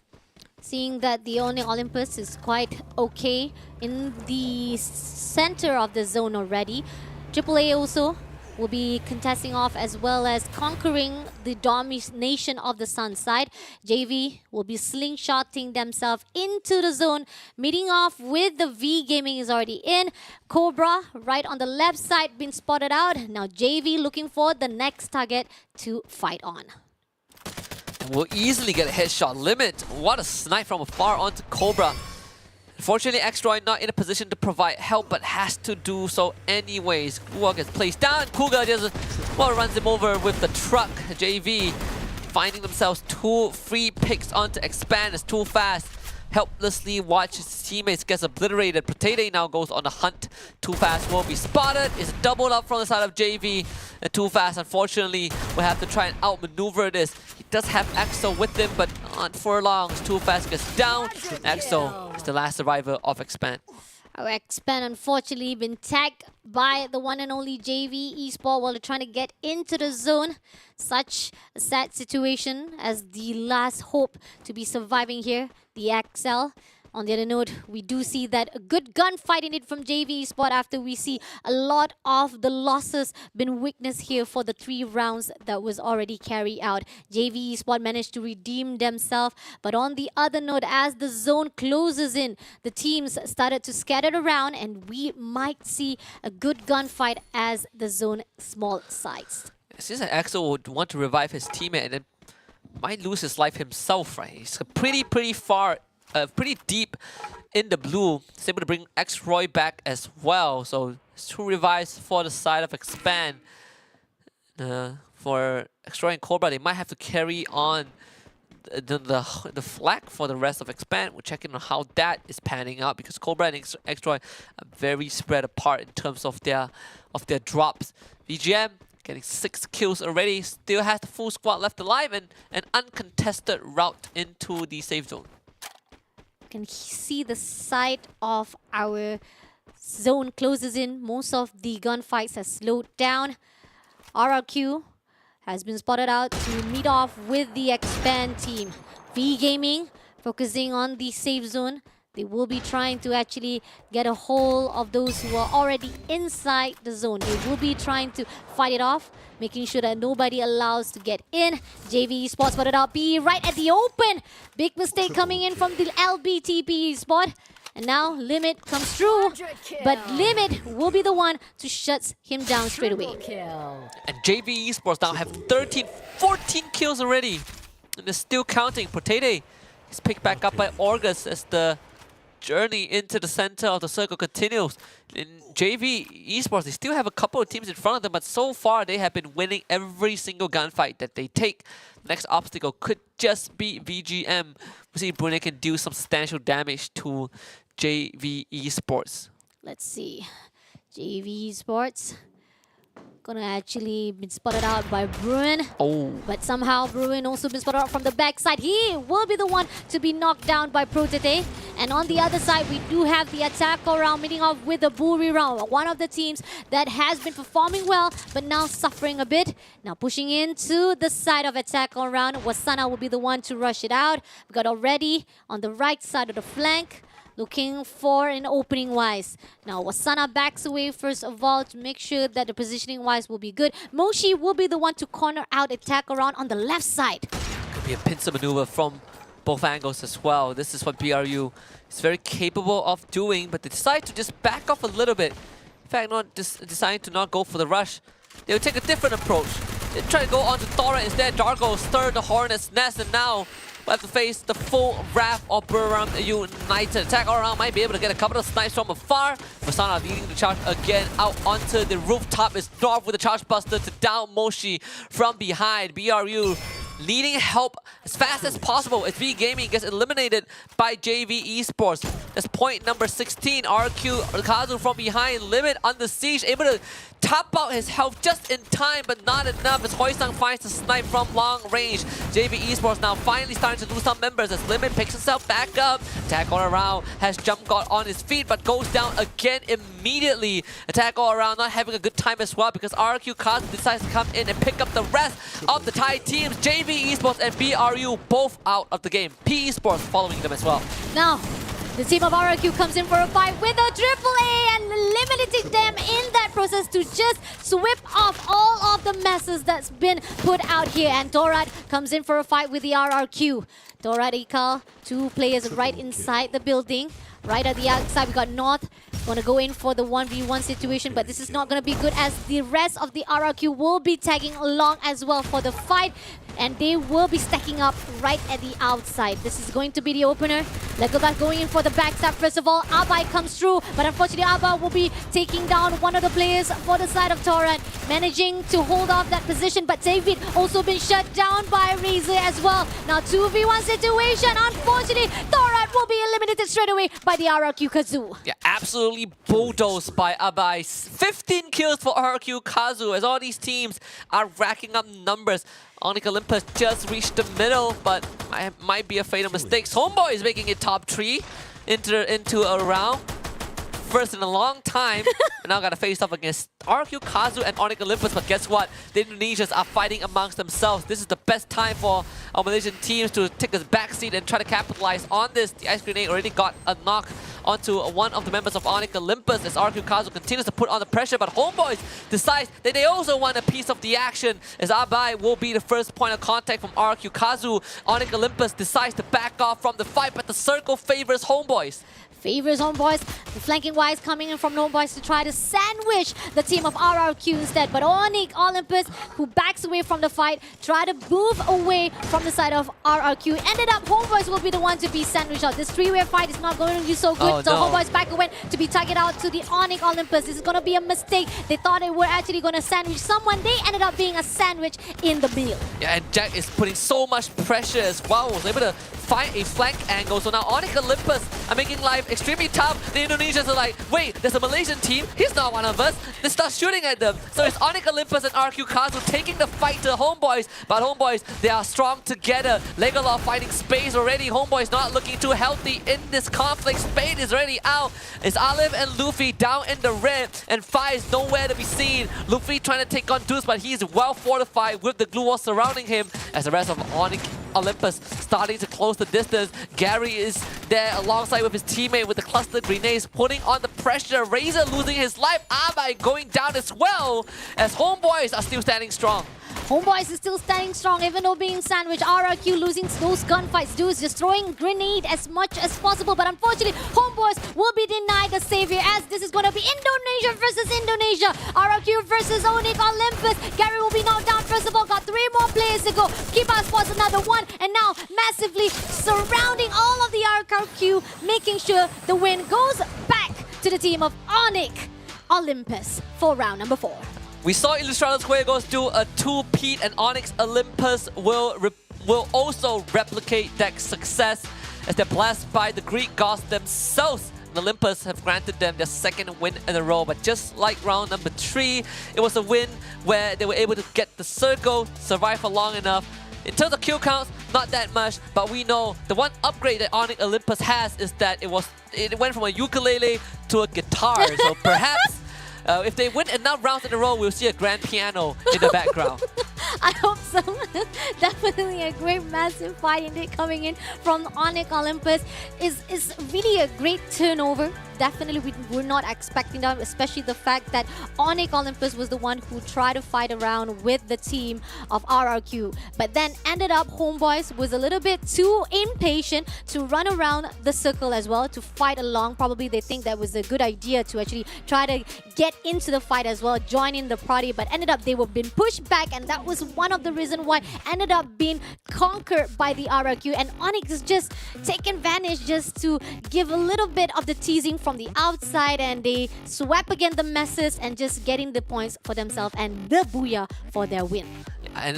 Seeing that the Onyx Olympus is quite okay in the center of the zone already. AAA also will be contesting off, as well as conquering the domination of the Sun side. JV will be slingshotting themselves into the zone, meeting off with the V Gaming is already in. Cobra right on the left side been spotted out. Now JV looking for the next target to fight on. Will easily get a headshot. Limit, what a snipe from afar onto Cobra. Unfortunately, Xdroid not in a position to provide help, but has to do so anyways. Kuga gets placed down. Kuga just runs him over with the truck. JV finding themselves 2 free picks onto Expand. It's too fast. helplessly watch his teammates get obliterated. Potato now goes on the hunt. Too Fast will be spotted. It's a double up from the side of JV. And Too Fast, unfortunately, will have to try and outmaneuver this. He does have EXO with him, but not for long. Too Fast gets down. EXO is the last survivor of Expand. Our Expand unfortunately been tagged by the one and only JV Esports while they're trying to get into the zone. Such a sad situation as the last hope to be surviving here, the XL. On the other note, we do see that a good gunfight in it from JV Esports after we see a lot of the losses been witnessed here for the 3 rounds that was already carried out. JV Esports managed to redeem themselves, but on the other note, as the zone closes in, the teams started to scatter around and we might see a good gunfight as the zone small sized. It seems like EXO would want to revive his teammate and then might lose his life himself, right? He's pretty far, pretty deep in the blue. He's able to bring X-Roy back as well. So it's 2 revives for the side of Expand. For X-Roy and Cobra, they might have to carry on the flag for the rest of Expand. We're checking on how that is panning out because Cobra and X-Roy are very spread apart in terms of their drops. VGM getting 6 kills already, still has the full squad left alive and an uncontested route into the safe zone. You can see the side of our zone closes in. Most of the gunfights have slowed down. RRQ has been spotted out to meet off with the Expand team. V Gaming focusing on the safe zone. They will be trying to actually get a hold of those who are already inside the zone. They will be trying to fight it off, making sure that nobody allows to get in. JV Esports spotted out B right at the open. Big mistake coming in from the LBTP spot. And now Limit comes through, but Limit will be the one to shut him down straight away. And JV Esports now have 14 kills already. And they're still counting. Potato is picked back up by August as the journey into the center of the circle continues. In JV Esports, they still have a couple of teams in front of them, but so far they have been winning every single gunfight that they take. Next obstacle could just be VGM. We see Brunei can do some substantial damage to JV Esports. Let's see. JV Esports gonna actually been spotted out by Bruin. But somehow Bruin also been spotted out from the backside. He will be the one to be knocked down by Protete. And on the other side, we do have the attack round meeting off with the Buri round. One of the teams that has been performing well, but now suffering a bit. Now pushing into the side of attack round. Wasana will be the one to rush it out. We got already on the right side of the flank, looking for an opening wise. Now Wasana backs away first of all to make sure that the positioning wise will be good. Moshi will be the one to corner out attack around on the left side. Could be a pincer maneuver from both angles as well. This is what BRU is very capable of doing, but they decide to just back off a little bit. In fact, deciding to not go for the rush. They'll take a different approach. They try to go onto Thora instead. Dargo stir the Hornet's nest, and now we'll have to face the full wrath of Buram United. Attack all around, might be able to get a couple of snipes from afar. Masana leading the charge again out onto the rooftop. Is North with the charge buster to down Moshi from behind. BRU leading help as fast as possible as V Gaming gets eliminated by JV Esports. That's point number 16. RQ Kazu from behind, Limit under siege, able to top out his health just in time, but not enough as Hoisang finds the snipe from long range. JV Esports now finally starting to lose some members as Limit picks himself back up. Attack all around has jump got on his feet, but goes down again immediately. Attack all around not having a good time as well because RQ Kazu decides to come in and pick up the rest of the Thai teams. JV Esports and BRU both out of the game. P Esports following them as well. Now, the team of RRQ comes in for a fight with a AAA and limiting them in that process to just sweep off all of the messes that's been put out here. And Torat comes in for a fight with the RRQ. Torat, Ikal, 2 players right inside the building. Right at the outside, we got North. Going to go in for the 1v1 situation, but this is not going to be good as the rest of the RRQ will be tagging along as well for the fight. And they will be stacking up right at the outside. This is going to be the opener. Legolas going in for the backstab first of all. Abai comes through, but unfortunately Abai will be taking down one of the players for the side of Torrent. Managing to hold off that position, but David also been shut down by Razor as well. Now 2v1 situation. Unfortunately, Torrent will be eliminated straight away by the RRQ Kazoo. Yeah, absolutely bulldozed by Abai. 15 kills for RRQ Kazu as all these teams are racking up numbers. Onyx Olympus just reached the middle, but might be a fatal mistake. Homeboy is making it top 3 into a round. First in a long time. And now gotta face off against RQ Kazu and Onyx Olympus. But guess what? The Indonesians are fighting amongst themselves. This is the best time for our Malaysian teams to take a backseat and try to capitalize on this. The Ice Grenade already got a knock onto one of the members of Onyx Olympus as RQ Kazu continues to put on the pressure. But Homeboys decides that they also want a piece of the action as Abai will be the first point of contact from RQ Kazu. Onyx Olympus decides to back off from the fight, but the circle favors Homeboys. Favors Homeboys. The flanking wise coming in from Homeboys to try to sandwich the team of RRQ instead. But Onyx Olympus, who backs away from the fight, try to move away from the side of RRQ. Ended up, Homeboys will be the one to be sandwiched out. This three-way fight is not going to be so good. So Homeboys back away to be targeted out to the Onyx Olympus. This is going to be a mistake. They thought they were actually going to sandwich someone. They ended up being a sandwich in the meal. Yeah, and Jack is putting so much pressure as well. Was able to find a flank angle. So now Onyx Olympus are making life extremely tough. The Indonesians are like, wait, there's a Malaysian team. He's not one of us. They start shooting at them. So it's Onyx Olympus and RQ Kazu taking the fight to Homeboys. But Homeboys, they are strong together. Legolas finding space already. Homeboys not looking too healthy in this conflict. Spade is already out. It's Olive and Luffy down in the red. And Fi is nowhere to be seen. Luffy trying to take on Deuce, but he's well fortified with the glue wall surrounding him as the rest of Onyx Olympus starting to close the distance. Gary is there alongside with his teammate with the cluster grenades, putting on the pressure. Razor losing his life. Abai going down as well as Homeboys are still standing strong. Homeboys is still standing strong even though being sandwiched. RRQ losing those gunfights. Dudes just throwing grenade as much as possible. But unfortunately, Homeboys will be denied the savior as this is going to be Indonesia versus Indonesia. RRQ versus Onyx Olympus. Gary will be knocked down first of all. Got 3 more players to go. Keepa spots another one. And now massively surrounding all of the RRQ, making sure the win goes back to the team of Onyx Olympus for round number 4. We saw Ilustrados Juegos do a 2-peat, and Onyx Olympus will also replicate that success as they're blessed by the Greek gods themselves. And Olympus have granted them their 2nd win in a row, but just like round number 3, it was a win where they were able to get the circle, survive for long enough. In terms of kill counts, not that much, but we know the one upgrade that Onyx Olympus has is that it went from a ukulele to a guitar. So perhaps if they win enough rounds in a row, we'll see a grand piano in the background. I hope so. Definitely a great massive fight indeed coming in from Onyx Olympus. Is really a great turnover. Definitely we were not expecting that, especially the fact that Onyx Olympus was the one who tried to fight around with the team of RRQ. But then ended up Homeboys was a little bit too impatient to run around the circle as well, to fight along. Probably they think that was a good idea to actually try to get into the fight as well, join in the party, but ended up they were being pushed back, and that was one of the reasons why ended up being conquered by the RRQ. And Onyx is just taking advantage just to give a little bit of the teasing from the outside, and they swap again the messes and just getting the points for themselves and the booyah for their win. And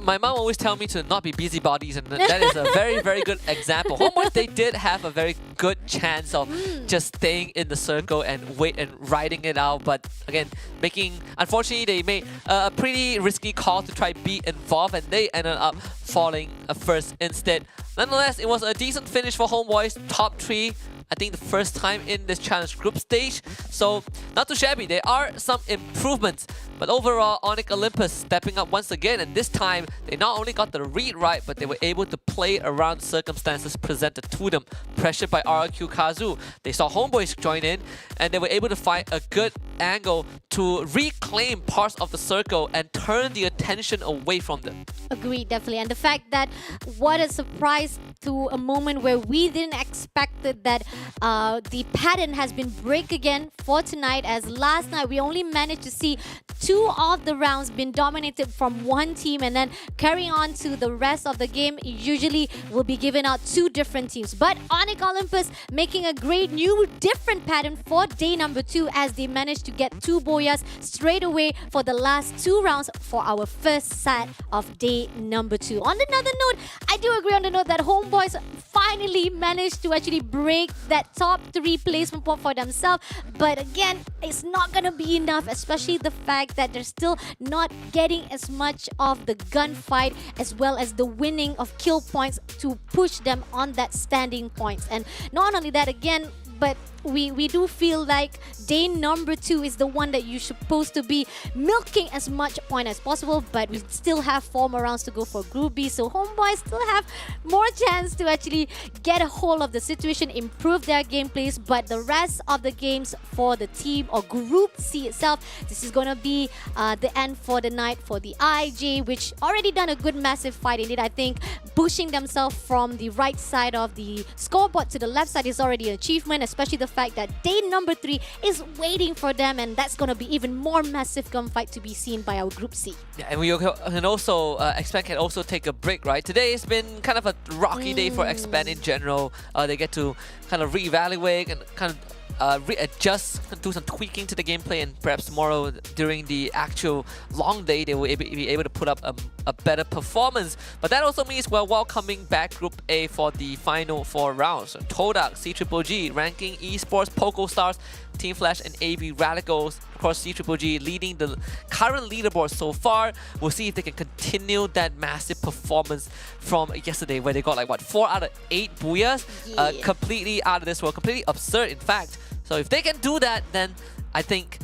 my mom always tell me to not be busybodies, and that is a very, very good example. Homeboys, they did have a very good chance of just staying in the circle and wait and riding it out. But again, unfortunately, they made a pretty risky call to try be involved, and they ended up falling first instead. Nonetheless, it was a decent finish for Homeboys, top 3. I think the first time in this challenge group stage. So not too shabby. There are some improvements. But overall, Onyx Olympus stepping up once again. And this time, they not only got the read right, but they were able to play around circumstances presented to them. Pressured by RRQ Kazu. They saw Homeboys join in, and they were able to find a good angle to reclaim parts of the circle and turn the attention away from them. Agreed, definitely. And the fact that what a surprise to a moment where we didn't expect it, that the pattern has been break again for tonight, as last night we only managed to see 2 of the rounds been dominated from one team, and then carrying on to the rest of the game usually will be given out 2 different teams. But Onyx Olympus making a great new different pattern for day number 2 as they managed to get 2 boyas straight away for the last 2 rounds for our first set of day number 2. On another note, I do agree on the note that Homeboys finally managed to actually break that top 3 placement point for themselves. But again, it's not going to be enough, especially the fact that they're still not getting as much of the gunfight as well as the winning of kill points to push them on that standing points. And not only that, again, but we do feel like day number 2 is the one that you're supposed to be milking as much point as possible, but we still have 4 more rounds to go for Group B, so Homeboys still have more chance to actually get a hold of the situation, improve their gameplays. But the rest of the games for the team or Group C itself, this is going to be the end for the night for the IJ, which already done a good massive fight indeed. I think pushing themselves from the right side of the scoreboard to the left side is already an achievement, especially the fact that day number 3 is waiting for them, and that's going to be even more massive gunfight to be seen by our Group C. Yeah, and we can also Expand can also take a break, right? Today has been kind of a rocky day for Expand in general. They get to kind of reevaluate and kind of readjust, do some tweaking to the gameplay, and perhaps tomorrow during the actual long day they will be able to put up a better performance. But that also means we're welcoming back Group A for the final 4 rounds. So Todak, CGGG, Ranking, Esports, Poco Stars, Team Flash, and AB Radicals. Of course, CGGG leading the current leaderboard so far. We'll see if they can continue that massive performance from yesterday, where they got like what, 4 out of 8 booyahs, completely out of this world, completely absurd in fact. So if they can do that, then I think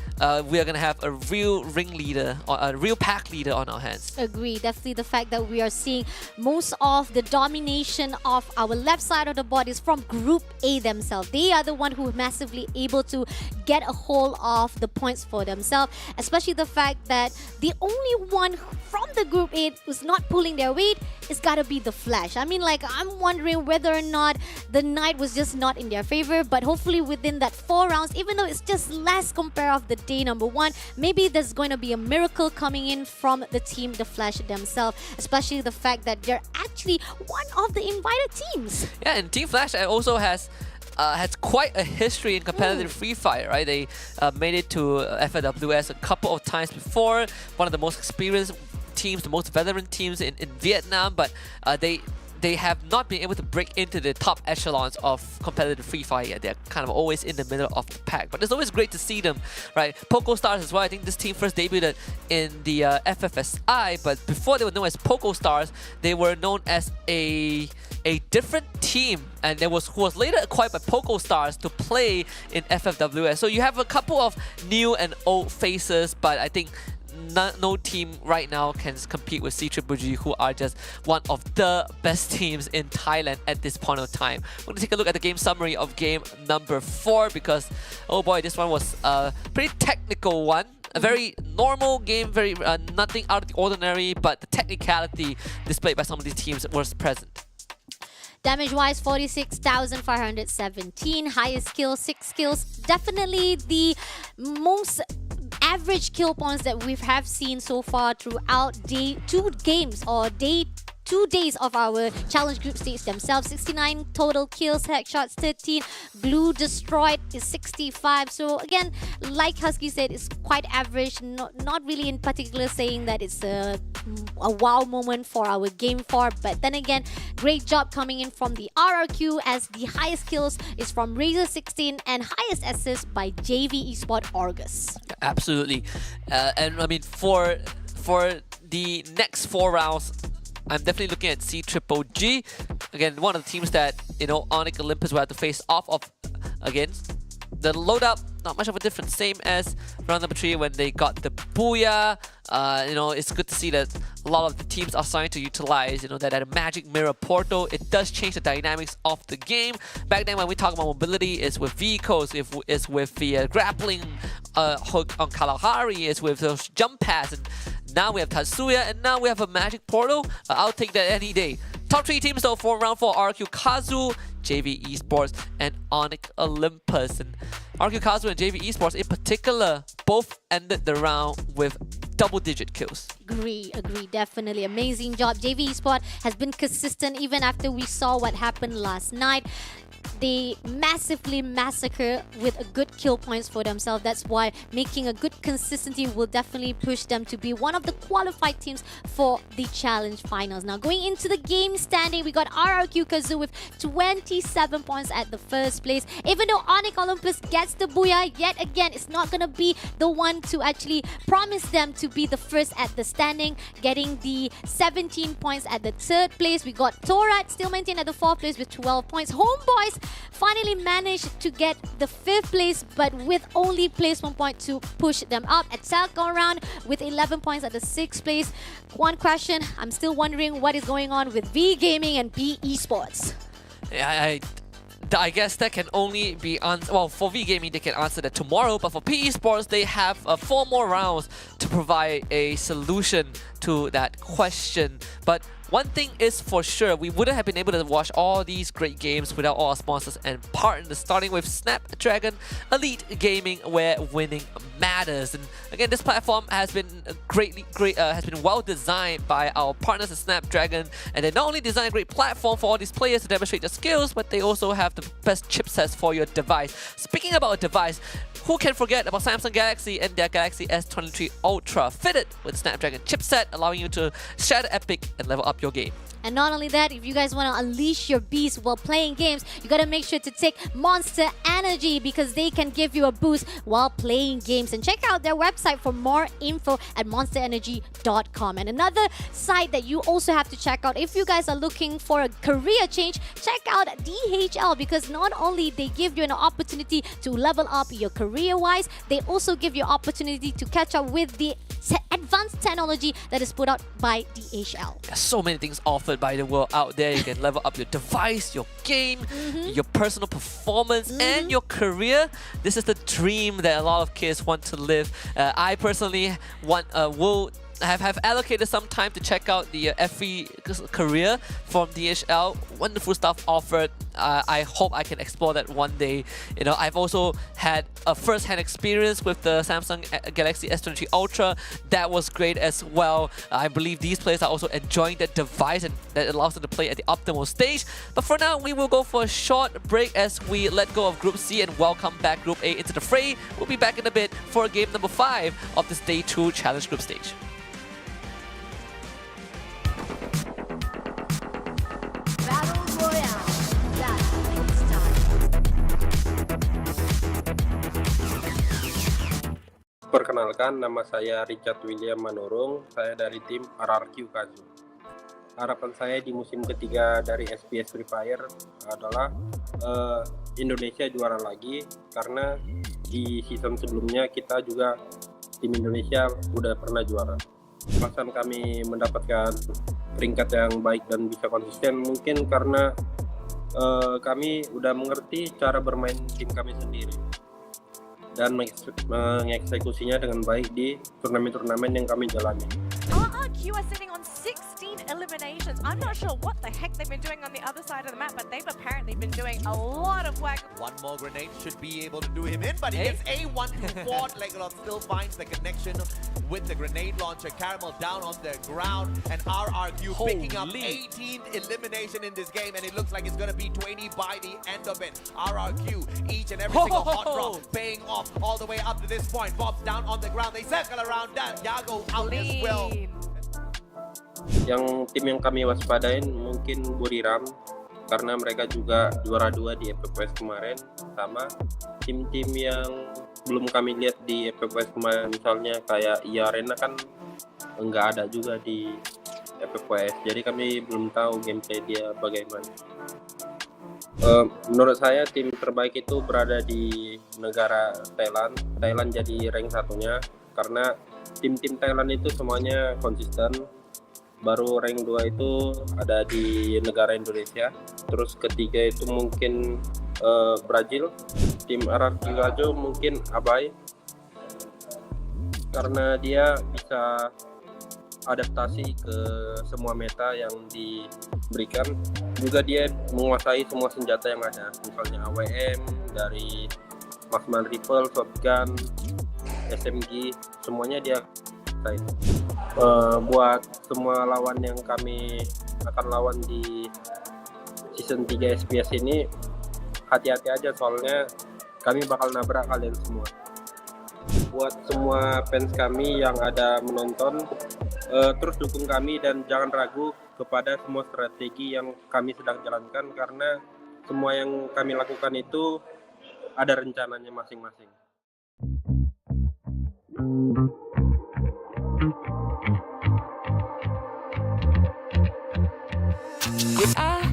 we are going to have a real ringleader or a real pack leader on our hands. Agree. Definitely the fact that we are seeing most of the domination of our left side of the board is from Group A themselves. They are the one who are massively able to get a hold of the points for themselves, especially the fact that the only one from the Group A who's not pulling their weight is gotta be the Flash. I mean, like, I'm wondering whether or not the night was just not in their favor, but hopefully within that 4 rounds, even though it's just less compared of the day number 1, maybe there's going to be a miracle coming in from the team, the Flash themselves, especially the fact that they're actually one of the invited teams. Yeah, and Team Flash also has quite a history in competitive Free Fire, right? They made it to FWS a couple of times before, one of the most experienced teams, the most veteran teams in Vietnam, but they have not been able to break into the top echelons of competitive Free Fire yet. They're kind of always in the middle of the pack. But it's always great to see them, right? Poco Stars as well. I think this team first debuted in the FFSI, but before they were known as Poco Stars, they were known as a different team, and who was later acquired by Poco Stars to play in FFWS. So you have a couple of new and old faces, but I think no team right now can compete with CGGG, who are just one of the best teams in Thailand at this point of time. We're going to take a look at the game summary of game number 4 because, oh boy, this one was a pretty technical one. A very normal game, very nothing out of the ordinary, but the technicality displayed by some of these teams was present. Damage-wise, 46,517. Highest kill, 6 kills. Definitely the most average kill points that we have seen so far throughout day 2 games or day 2 days of our challenge group stage themselves. 69 total kills, headshots 13, blue destroyed is 65. So again, like Husky said, it's quite average, not really in particular saying that it's a wow moment for our game 4, but then again, great job coming in from the RRQ as the highest kills is from Razor 16 and highest assists by JV Esports Argus. Absolutely. And I mean, for the next 4 rounds, I'm definitely looking at CGGG. Again, one of the teams that, Onyx Olympus will have to face off of against. The loadout, not much of a difference. Same as round number 3 when they got the Booyah. It's good to see that a lot of the teams are starting to utilize, that magic mirror portal. It does change the dynamics of the game. Back then when we talk about mobility, it's with vehicles, it's with the grappling hook on Kalahari, it's with those jump pads, and now we have Tatsuya, and now we have a magic portal. I'll take that any day. Top 3 teams though for round 4: RQ Kazu, JV Esports, and Onyx Olympus. And RQ Kazu and JV Esports in particular both ended the round with double-digit kills. Agree, definitely. Amazing job. JV Esports has been consistent even after we saw what happened last night. They massively massacre with a good kill points for themselves. That's why making a good consistency will definitely push them to be one of the qualified teams for the challenge finals. Now going into the game standing, we got RRQ Kazoo with 27 points at the first place. Even though Onyx Olympus gets the booyah, yet again, it's not going to be the one to actually promise them to be the first at the standing, getting the 17 points at the third place. We got Torat still maintained at the fourth place with 12 points. Homeboys finally managed to get the 5th place, but with only placement point to push them up. At Salcon round with 11 points at the 6th place. One question, I'm still wondering what is going on with V Gaming and B Esports. I guess that can only be answered. Well, for V Gaming, they can answer that tomorrow, but for P Esports, they have 4 more rounds to provide a solution to that question. But one thing is for sure, we wouldn't have been able to watch all these great games without all our sponsors and partners, starting with Snapdragon Elite Gaming, where winning matters. And again, this platform has been has been well designed by our partners at Snapdragon, and they not only design a great platform for all these players to demonstrate their skills, but they also have the best chipsets for your device. Speaking about a device, who can forget about Samsung Galaxy and their Galaxy S23 Ultra, fitted with Snapdragon chipset, allowing you to shatter epic and level up your game. And not only that, if you guys want to unleash your beast while playing games, you got to make sure to take Monster Energy, because they can give you a boost while playing games. And check out their website for more info at monsterenergy.com. And another site that you also have to check out if you guys are looking for a career change, check out DHL, because not only they give you an opportunity to level up your career-wise, they also give you opportunity to catch up with the advanced technology that is put out by DHL. There's so many things offered by the world out there. You can level up your device, your game, your personal performance, and your career. This is the dream that a lot of kids want to live. I personally will have allocated some time to check out the FE career from DHL. Wonderful stuff offered. I hope I can explore that one day. You know, I've also had a first-hand experience with the Samsung Galaxy S23 Ultra. That was great as well. I believe these players are also enjoying that device, and that allows them to play at the optimal stage. But for now, we will go for a short break as we let go of Group C and welcome back Group A into the fray. We'll be back in a bit for game number 5 of this Day 2 Challenge Group stage. Battle Royale. That's start. Perkenalkan, nama saya Richard William Manurung. Saya dari tim RRQ Kazu. Harapan saya di musim ketiga dari SPS Free Fire adalah Indonesia juara lagi, karena di season sebelumnya kita juga tim Indonesia udah pernah juara. Alasan kami mendapatkan peringkat yang baik dan bisa konsisten mungkin karena kami udah mengerti cara bermain tim kami sendiri dan mengeksekusinya dengan baik di turnamen-turnamen yang kami jalani. RRQ are sitting on 16 eliminations. I'm not sure what the heck they've been doing on the other side of the map, but they've apparently been doing a lot of work. One more grenade should be able to do him in, but he gets A1 to Ward. Legalov still finds the connection with the grenade launcher. Caramel down on the ground, and RRQ picking up 18th elimination in this game, and it looks like it's going to be 20 by the end of it. RRQ, each and every single hot drop paying off all the way up to this point. Bob's down on the ground. They circle around that. Yago out as well. Yang tim yang kami waspadain mungkin Buriram, karena mereka juga juara 2 di FPPS kemarin, sama tim-tim yang belum kami lihat di FPPS kemarin, misalnya kayak Arena kan nggak ada juga di FPPS, jadi kami belum tahu gameplay dia bagaimana. Menurut saya tim terbaik itu berada di negara Thailand. Thailand jadi rank 1-nya karena tim-tim Thailand itu semuanya konsisten. Baru rank 2 itu ada di negara Indonesia. Terus ketiga itu mungkin Brazil. Tim RRQ Kazu mungkin Abai, karena dia bisa adaptasi ke semua meta yang diberikan. Juga dia menguasai semua senjata yang ada, misalnya AWM, dari marksman rifle, shotgun, SMG, semuanya dia kuasai. Buat semua lawan yang kami akan lawan di season 3 SPS ini, hati-hati aja soalnya kami bakal nabrak kalian semua. Buat semua fans kami yang ada menonton, terus dukung kami dan jangan ragu kepada semua strategi yang kami sedang jalankan, karena semua yang kami lakukan itu ada rencananya masing-masing. I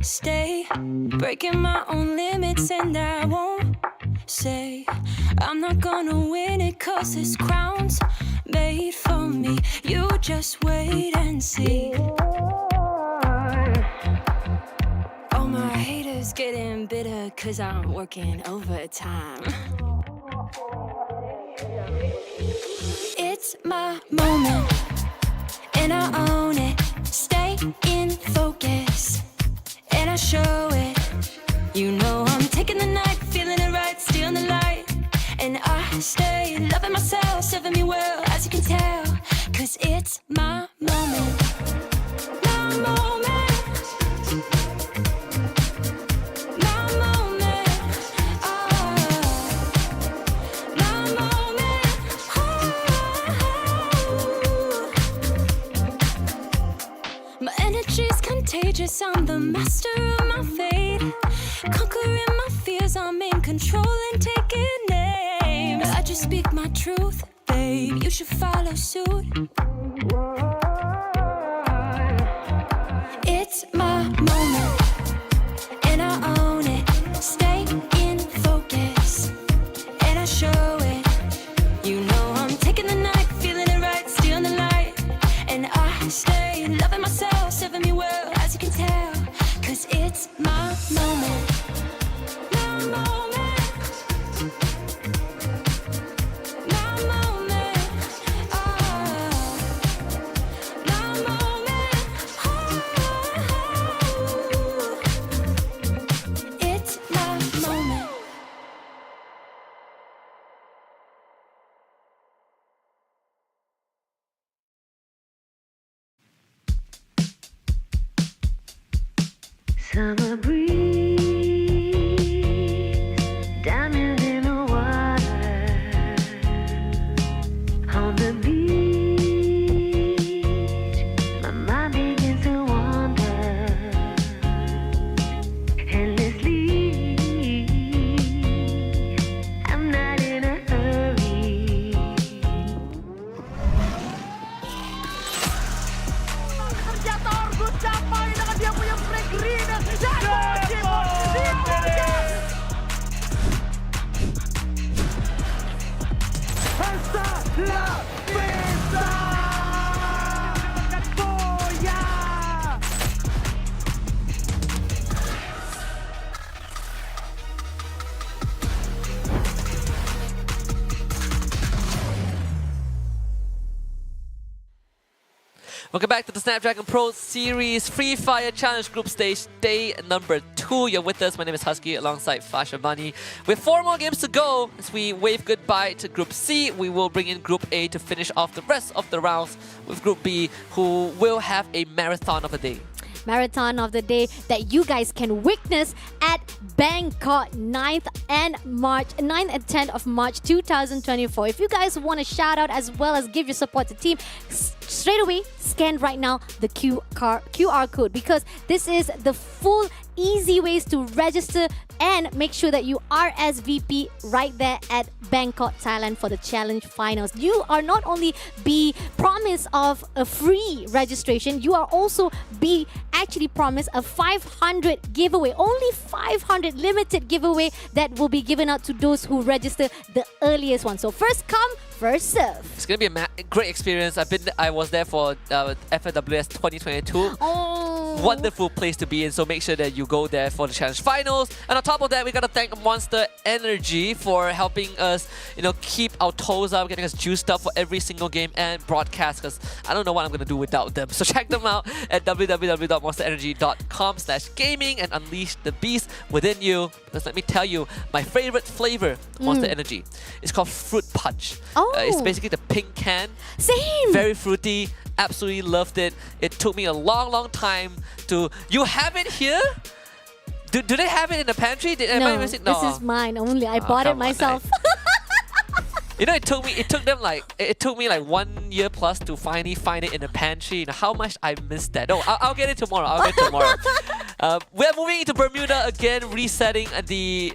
stay breaking my own limits and I won't say I'm not gonna win it cause this crown's made for me. You just wait and see. All my haters getting bitter cause I'm working overtime. It's my moment and I own it. Stay in focus and I show it. You know I'm taking the night, feeling it right, stealing the light. And I stay loving myself, serving me well, as you can tell. Cause it's my moment. My moment. My moment. Oh. My moment. Oh. My energy's contagious, I'm the master of my fate. Conquering my fears, I'm in control and taking names. I just speak my truth, babe, you should follow suit. It's my moment, and I own it. Stay in focus, and I show it. You know I'm taking the night, feeling it right, stealing the light. And I stay loving myself, serving me well, as you can tell. Cause it's my moment. My moment. My moment. Oh. My moment. Oh. It's my moment. Summer breeze, diamonds in the water, on the beach, my mind begins to wander, endlessly, I'm not in a hurry. Ternyata Orgo capai dengan dia punya break green dan hasta la vista. Boya. Welcome back to the Snapdragon Pro Series Free Fire Challenge Group Stage, day number 2. You're with us. My name is Husky alongside Fasha Bunny. With 4 more games to go, as we wave goodbye to Group C, we will bring in Group A to finish off the rest of the rounds with Group B, who will have a marathon of the day. Marathon of the day that you guys can witness at Bangkok 9th and 10th of March 2024. If you guys want to shout out as well as give your support to the team, straight away scan right now the QR code, because this is the full easy ways to register and make sure that you RSVP right there at Bangkok, Thailand for the challenge finals. You are not only be promised of a free registration, you are also be actually promised a 500 giveaway, only 500 limited giveaway that will be given out to those who register the earliest one. So first come, first serve. It's gonna be a great experience. I was there for FAWS 2022. Oh, wonderful place to be in. So make sure that you go there for the challenge finals. And on top of that, we gotta thank Monster Energy for helping us, keep our toes up, getting us juiced up for every single game and broadcast. Because I don't know what I'm gonna do without them. So check them out at www.monsterenergy.com/gaming and unleash the beast within you. Because let me tell you, my favorite flavor of Monster Energy is called Fruit Punch. It's basically the pink can. Same. Very fruity. Absolutely loved it. It took me a long time to... You have it here? Do they have it in the pantry? No, this is mine only. I bought it myself. It took me like 1 year plus to finally find it in the pantry. How much I missed that. No, I'll get it tomorrow. We're moving into Bermuda again, resetting the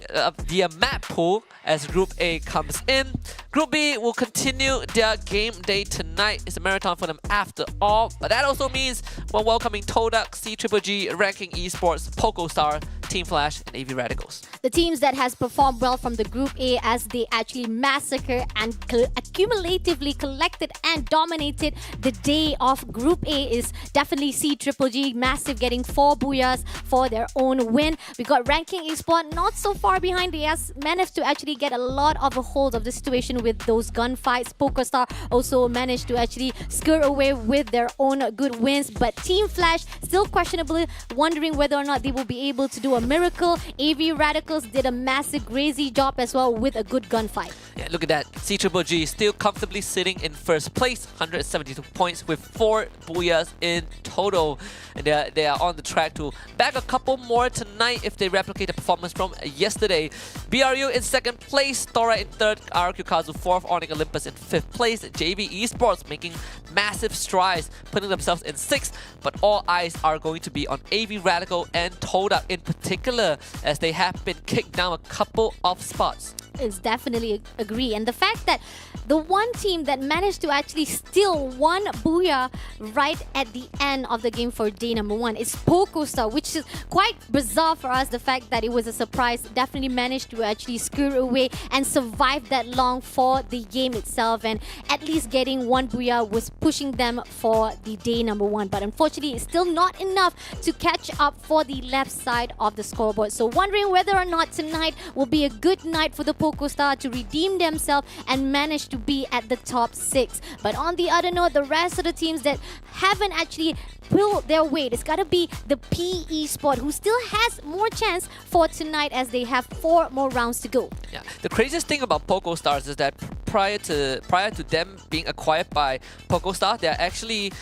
map pool as Group A comes in. Group B will continue their game day tonight. It's a marathon for them after all. But that also means we're welcoming Todak, C-Triple-G, Ranking Esports, PocoStar, Team Flash, and AV Radicals. The teams that has performed well from the Group A as they actually massacre and accumulatively collected and dominated the day of Group A is definitely C-Triple-G, massive, getting 4 booyahs for their own win. We got Ranking Esports not so far behind. They has managed to actually get a lot of a hold of the situation with those gunfights. PokerStar also managed to actually skirt away with their own good wins, but Team Flash still questionably wondering whether or not they will be able to do a miracle. AV Radicals did a massive crazy job as well with a good gunfight. Yeah, look at that. C-Triple-G still comfortably sitting in first place, 172 points with 4 booyahs in total. And they are on the track to bag a couple more tonight if they replicate the performance from yesterday. BRU in second place, Thora in third, RQ Kazu fourth, Onyx Olympus in fifth place, JV Esports making massive strides, putting themselves in sixth. But all eyes are going to be on AV Radical and Todak in particular, as they have been kicked down a couple of spots. Is definitely agree, and the fact that the one team that managed to actually steal 1 booyah right at the end of the game for day number 1 is PocoStar, which is quite bizarre for us. The fact that it was a surprise, definitely managed to actually screw away and survive that long for the game itself, and at least getting 1 booyah was pushing them for the day number 1. But unfortunately, it's still not enough to catch up for the left side of the scoreboard. So wondering whether or not tonight will be a good night for the PocoStar to redeem themselves and manage to be at the top 6. But on the other note, the rest of the teams that haven't actually pulled their weight, it's gotta be the PE Sport, who still has more chance for tonight as they have 4 more rounds to go. Yeah, the craziest thing about PocoStars is that prior to them being acquired by PocoStar, they're actually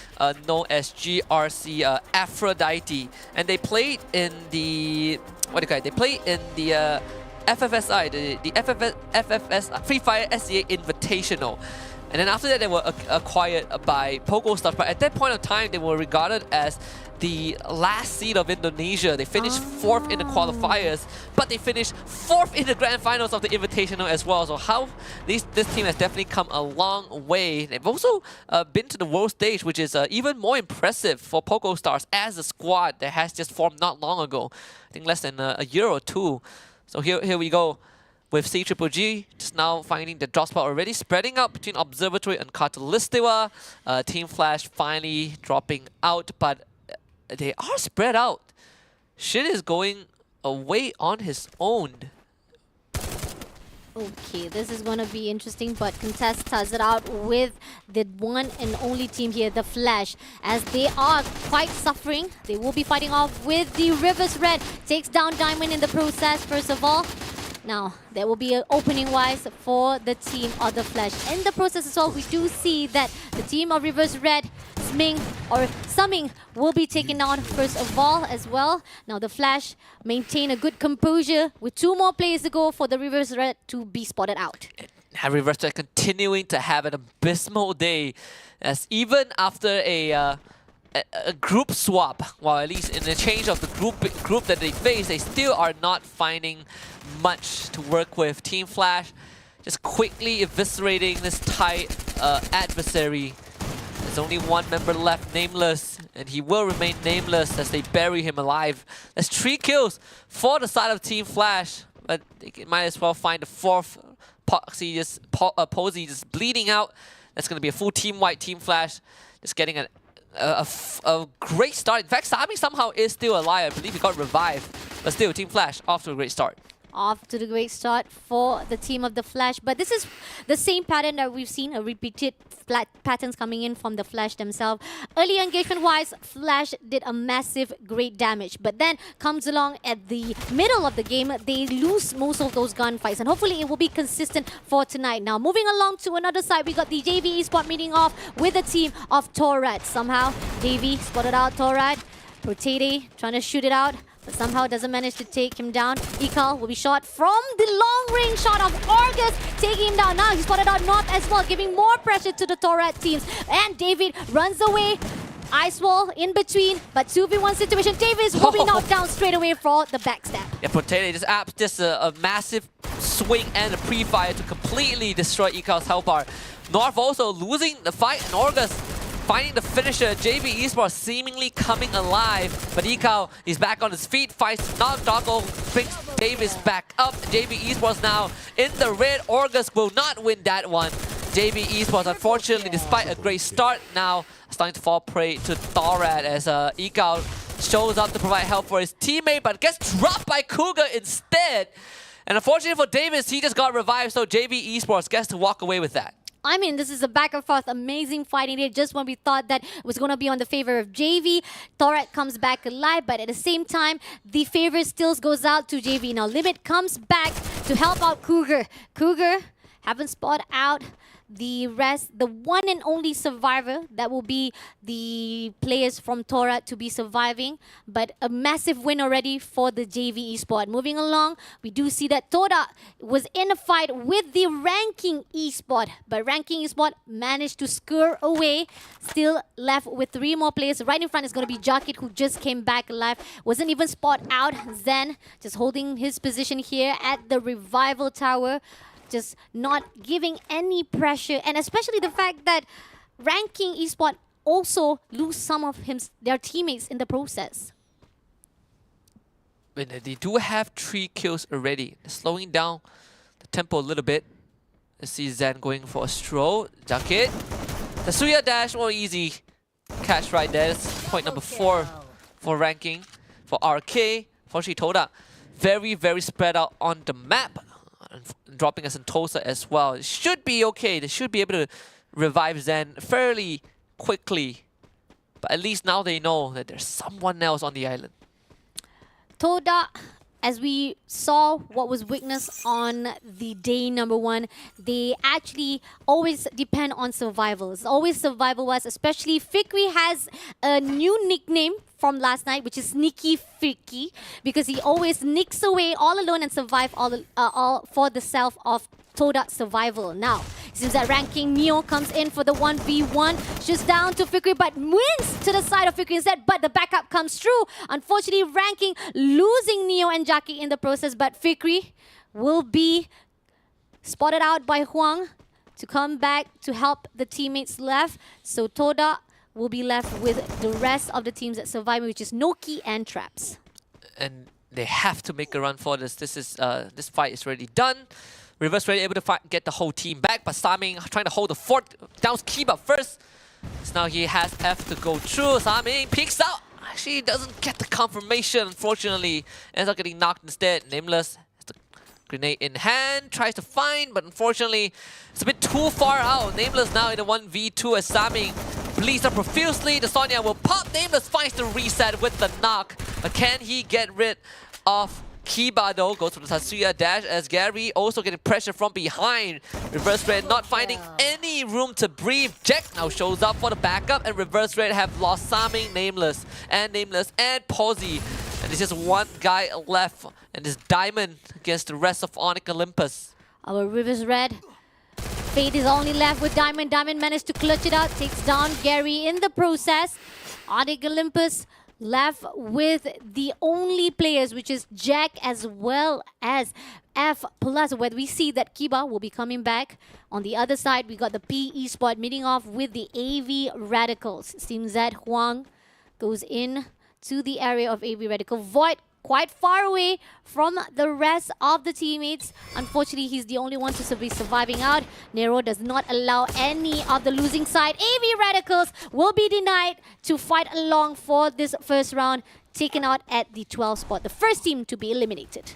known as GRC Aphrodite, and they played in the They played in the FFSI, the FFS Free Fire SCA Invitational. And then after that, they were acquired by PocoStar. But at that point of time, they were regarded as the last seed of Indonesia. They finished 4th in the qualifiers, but they finished 4th in the grand finals of the Invitational as well. So this team has definitely come a long way. They've also been to the world stage, which is even more impressive for PocoStars as a squad that has just formed not long ago. I think less than a year or two. So here we go with C-Triple-G, just now finding the drop spot already, spreading out between Observatory and Katalistiwa. Team Flash finally dropping out, but they are spread out. Shit is going away on his own. Okay, this is going to be interesting, but Contest starts it out with the one and only team here, the Flash, as they are quite suffering. They will be fighting off with the Rivers Red. Takes down Diamond in the process, first of all. Now, there will be an opening-wise for the team of the Flash. In the process as well, we do see that the team of Rivers Red, Summing will be taken down first of all as well. Now, the Flash maintain a good composure with 2 more players to go for the Rivers Red to be spotted out. And Rivers Red continuing to have an abysmal day, as even after a group swap, well, at least in the change of the group that they face, they still are not finding much to work with. Team Flash just quickly eviscerating this tight adversary. There's only 1 member left, Nameless, and he will remain nameless as they bury him alive. That's 3 kills for the side of Team Flash, but they might as well find the 4th Posey just bleeding out. That's going to be a full team-wide Team Flash, just getting a great start. In fact, Sami somehow is still alive. I believe he got revived. But still, Team Flash off to a great start. Off to the great start for the team of the Flash. But this is the same pattern that we've seen, a repeated patterns coming in from the Flash themselves. Early engagement-wise, Flash did a massive, great damage. But then comes along at the middle of the game, they lose most of those gunfights. And hopefully it will be consistent for tonight. Now, moving along to another side, we got the JV Esports meeting off with the team of Torad. Somehow, JV spotted out Torad. Rotate trying to shoot it out, but somehow doesn't manage to take him down. Ikal will be shot from the long-range shot of Argus, taking him down. Now he spotted out North as well, giving more pressure to the Torad teams. And David runs away. Ice wall in between, but 2v1 situation. Davis will be knocked down straight away for the backstab. Yeah, Potato just a massive swing and a pre-fire to completely destroy Ikal's health bar. North also losing the fight, and Orgus finding the finisher. JV Esports seemingly coming alive, but Ikal is back on his feet, fights Doggo, brings Davis back up. JV Esports now in the red. Orgus will not win that one. JV Esports, unfortunately, despite a great start, now starting to fall prey to Thorad as Ikal shows up to provide help for his teammate, but gets dropped by Cougar instead. And unfortunately for Davis, he just got revived, so JV Esports gets to walk away with that. I mean, this is a back and forth, amazing fighting here. Just when we thought that it was going to be on the favor of JV, Thorat comes back alive, but at the same time, the favor still goes out to JV. Now, Limit comes back to help out Cougar. Cougar haven't spotted out the rest, the one and only survivor that will be the players from Torad to be surviving, but a massive win already for the JV Esport. Moving along, we do see that Toda was in a fight with the Ranking Esport, but Ranking Esport managed to scurry away, still left with 3 more players. Right in front is going to be Jakit, who just came back alive, wasn't even spot out. Zen just holding his position here at the Revival Tower, just not giving any pressure, and especially the fact that Ranking Esport also lose some of their teammates in the process. When they do have 3 kills already, slowing down the tempo a little bit. Let's see Zen going for a stroll. Jacket, the Suya dash, well, easy catch right there. That's point number 4 for Ranking. For RK, for Shitoda, very, very spread out on the map. Dropping a Sentosa as well. It should be okay. They should be able to revive Zen fairly quickly. But at least now they know that there's someone else on the island. Toda, as we saw what was witnessed on the day number 1, they actually always depend on survival. It's always survival-wise, especially Fikri has a new nickname from last night, which is Sneaky Fikri, because he always nicks away all alone and survive all for the self of Toda survival. Now, it seems that Ranking Neo comes in for the 1v1, shoots down to Fikri, but wins to the side of Fikri instead, but the backup comes through. Unfortunately, Ranking losing Neo and Jackie in the process, but Fikri will be spotted out by Huang to come back to help the teammates left. So Toda will be left with the rest of the teams that survive, which is Noki and Traps. And they have to make a run for this. This fight is already done. Reverse ready, able to get the whole team back, but Saming trying to hold the fort. Downs Kiba first. So now he has F to go through. Saming peeks out. Actually doesn't get the confirmation, unfortunately. Ends up getting knocked instead. Nameless has the grenade in hand. Tries to find, but unfortunately it's a bit too far out. Nameless now in a 1v2 as Saming bleeds up profusely. The Sonya will pop. Nameless finds the reset with the knock. But can he get rid of Kiba though? Goes for the Tatsuya dash as Gary also getting pressure from behind. Reverse Red not finding any room to breathe. Jack now shows up for the backup, and Reverse Red have lost Saming, Nameless, and Posey. And there's just one guy left, and this Diamond against the rest of Onyx Olympus. Our Reverse Red. Fate is only left with Diamond. Diamond managed to clutch it out, takes down Gary in the process. Onyx Olympus left with the only players, which is Jack as well as F+, where we see that Kiba will be coming back. On the other side, we got the PE spot meeting off with the AV Radicals. It seems that Huang goes in to the area of AV Radical. Void quite far away from the rest of the teammates. Unfortunately, he's the only one to be surviving out. Nero does not allow any of the losing side. AV Radicals will be denied to fight along for this first round, taken out at the 12th spot. The first team to be eliminated.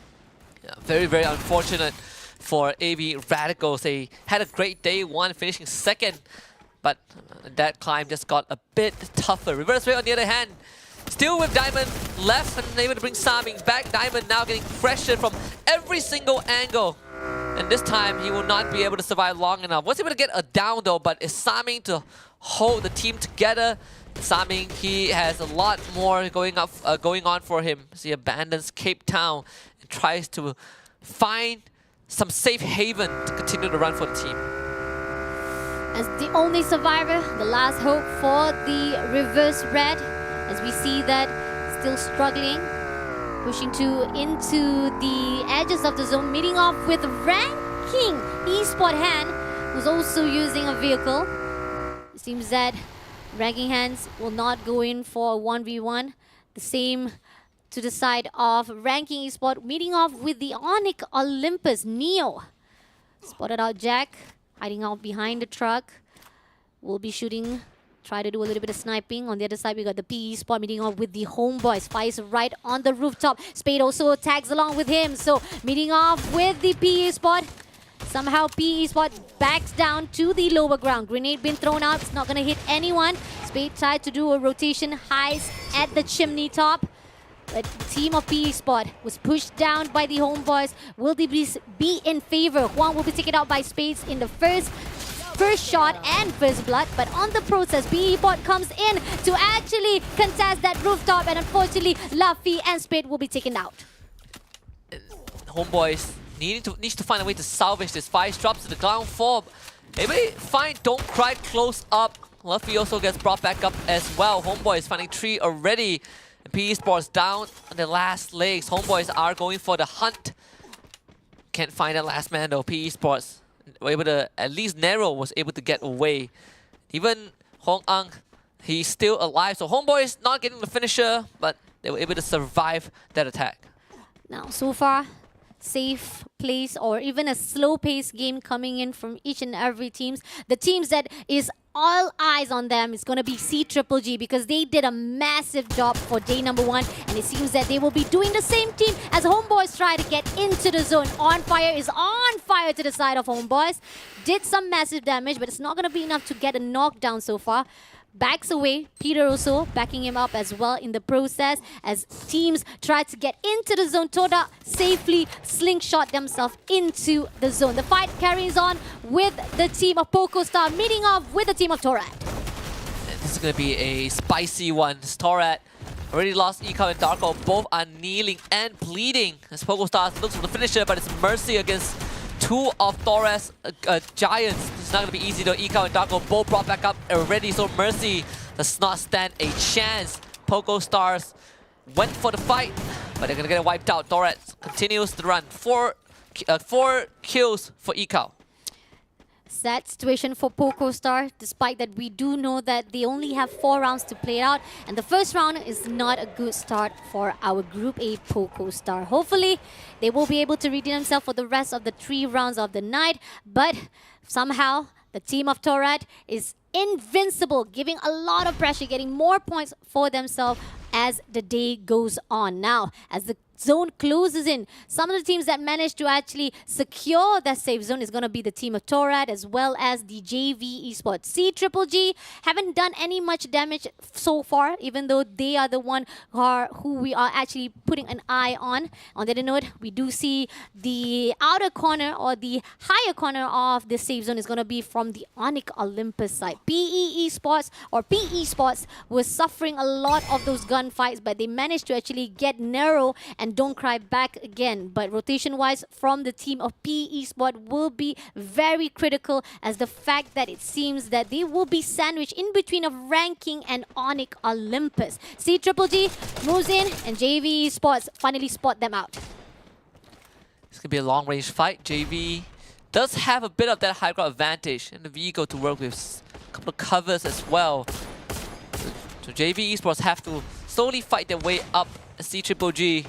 Yeah, very, very unfortunate for AV Radicals. They had a great day one, finishing second, but that climb just got a bit tougher. Reverse Ray on the other hand, still with Diamond left and able to bring Saming back. Diamond now getting pressured from every single angle. And this time he will not be able to survive long enough. Was able to get a down though, but it's Saming to hold the team together. Saming, he has a lot more going on for him as he abandons Cape Town and tries to find some safe haven to continue to run for the team. As the only survivor, the last hope for the reverse red, as we see that still struggling, pushing into the edges of the zone, meeting off with ranking Esport Han, who's also using a vehicle. It seems that ranking hands will not go in for a 1v1. The same to the side of ranking Esport, meeting off with the Onyx Olympus. Neo spotted out Jack, hiding out behind the truck. Will be shooting, try to do a little bit of sniping. On the other side, we got the PE Spot meeting off with the Homeboys. Fires right on the rooftop. Spade also tags along with him. So meeting off with the PE Spot. Somehow PE Spot backs down to the lower ground. Grenade been thrown out. It's not going to hit anyone. Spade tried to do a rotation heist at the chimney top. But the team of PE Spot was pushed down by the Homeboys. Will they be in favor? Huang will be taken out by Spades in the first shot and first blood. But on the process, PE Spot comes in to actually contest that rooftop. And unfortunately, Luffy and Spade will be taken out. Homeboys needs to find a way to salvage this. Five drops to the ground floor. Maybe find Don't Cry close up. Luffy also gets brought back up as well. Homeboys finding 3 already. And PE Sports down on the last legs. Homeboys are going for the hunt. Can't find that last man though. PE Sports were able to, at least Nero was able to get away. Even Hong Ang, he's still alive. So Homeboys not getting the finisher, but they were able to survive that attack. Now, so far, safe place or even a slow-paced game coming in from each and every teams. The teams that is all eyes on them is going to be C-Triple-G because they did a massive job for day number 1, and it seems that they will be doing the same team as Homeboys try to get into the zone. On Fire is on fire to the side of Homeboys. Did some massive damage, but it's not going to be enough to get a knockdown so far. Backs away, Peter also backing him up as well in the process as teams try to get into the zone. Toda safely slingshot themselves into the zone. The fight carries on with the team of PocoStar meeting off with the team of Torat. This is going to be a spicy one. Torat already lost Ecom and Darko. Both are kneeling and bleeding as PocoStar looks for the finisher, but it's Mercy against 2 of Torres Giants. It's not going to be easy though. Ecom and Darko both brought back up already, so Mercy does not stand a chance. PocoStars went for the fight, but they're going to get wiped out. Torres continues to run. 4 kills for Ecom. Sad situation for PocoStar, despite that we do know that they only have 4 rounds to play out, and the first round is not a good start for our Group A PocoStar. Hopefully, they will be able to redeem themselves for the rest of the 3 rounds of the night, but somehow the team of Torat is invincible, giving a lot of pressure, getting more points for themselves as the day goes on. Now, as the zone closes in, some of the teams that managed to actually secure that safe zone is going to be the team of Torat as well as the JV Esports. C-Triple-G haven't done any much damage so far, even though they are the one who we are actually putting an eye on. On the other note, we do see the outer corner or the higher corner of the safe zone is going to be from the Onyx Olympus side. PE Esports or PE Sports was suffering a lot of those gunfights, but they managed to actually get narrow and Don't Cry back again. But rotation-wise from the team of PE Sport will be very critical, as the fact that it seems that they will be sandwiched in between of Ranking and Onyx Olympus. C-Triple-G moves in and JV Sports finally spot them out. It's going to be a long-range fight. JV does have a bit of that high ground advantage and the vehicle to work with. A couple of covers as well. So JV Esports have to slowly fight their way up. C-Triple-G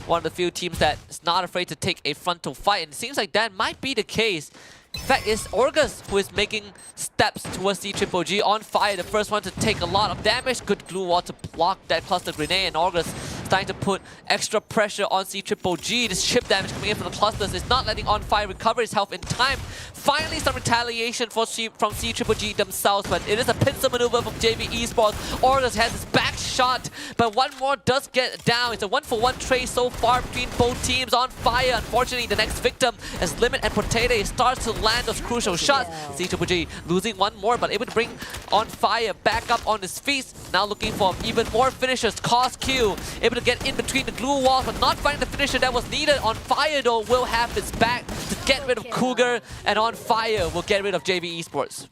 one of the few teams that is not afraid to take a frontal fight, and it seems like that might be the case. In fact, it's Orgus who is making steps towards the Triple G on fire. The first one to take a lot of damage. Good glue wall to block that cluster grenade, and Orgus starting to put extra pressure on C Triple G. This chip damage coming in from the clusters is not letting On Fire recover his health in time. Finally, some retaliation from C Triple G themselves, but it is a pincer maneuver from JV Esports. Orgus has his back shot, but one more does get down. It's a 1-for-1 trade so far between both teams. On Fire, unfortunately, the next victim as Limit and Potato starts to land those crucial shots. C Triple G losing one more, but able to bring On Fire back up on his feet. Now looking for even more finishers. Cost Q able to get in between the glue walls, but not finding the finisher that was needed. On Fire though will have his back to get rid of Cougar, and On Fire will get rid of JV Esports.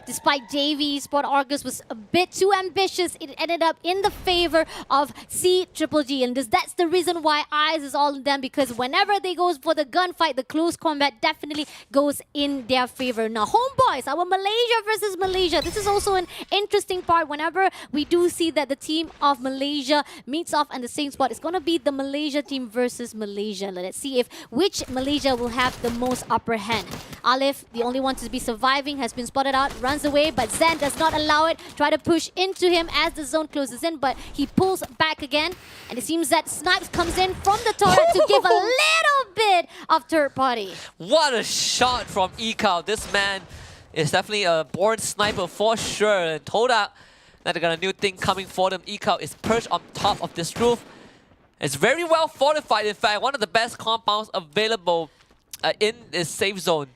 Despite JV Esports, Orgus was a bit too ambitious. It ended up in the favor of C Triple G, and that's the reason why eyes is all in them, because whenever they go for the gunfight, the close combat definitely goes in their favor. Now, homeboys, our Malaysia versus Malaysia. This is also an interesting part. Whenever we do see that the team of Malaysia meets off on the same spot, it's going to be the Malaysia team versus Malaysia. Let's see if which Malaysia will have the most upper hand. Alif, the only one to be surviving, has been spotted out, runs away, but Zen does not allow it. Try to push into him as the zone closes in, but he pulls back again. And it seems that Snipes comes in from the turret to give a little bit of third party. What a shot from Ekal. This man is definitely a born sniper for sure. And Toda, that they got a new thing coming for them. Ekal is perched on top of this roof. It's very well fortified. In fact, one of the best compounds available in this safe zone.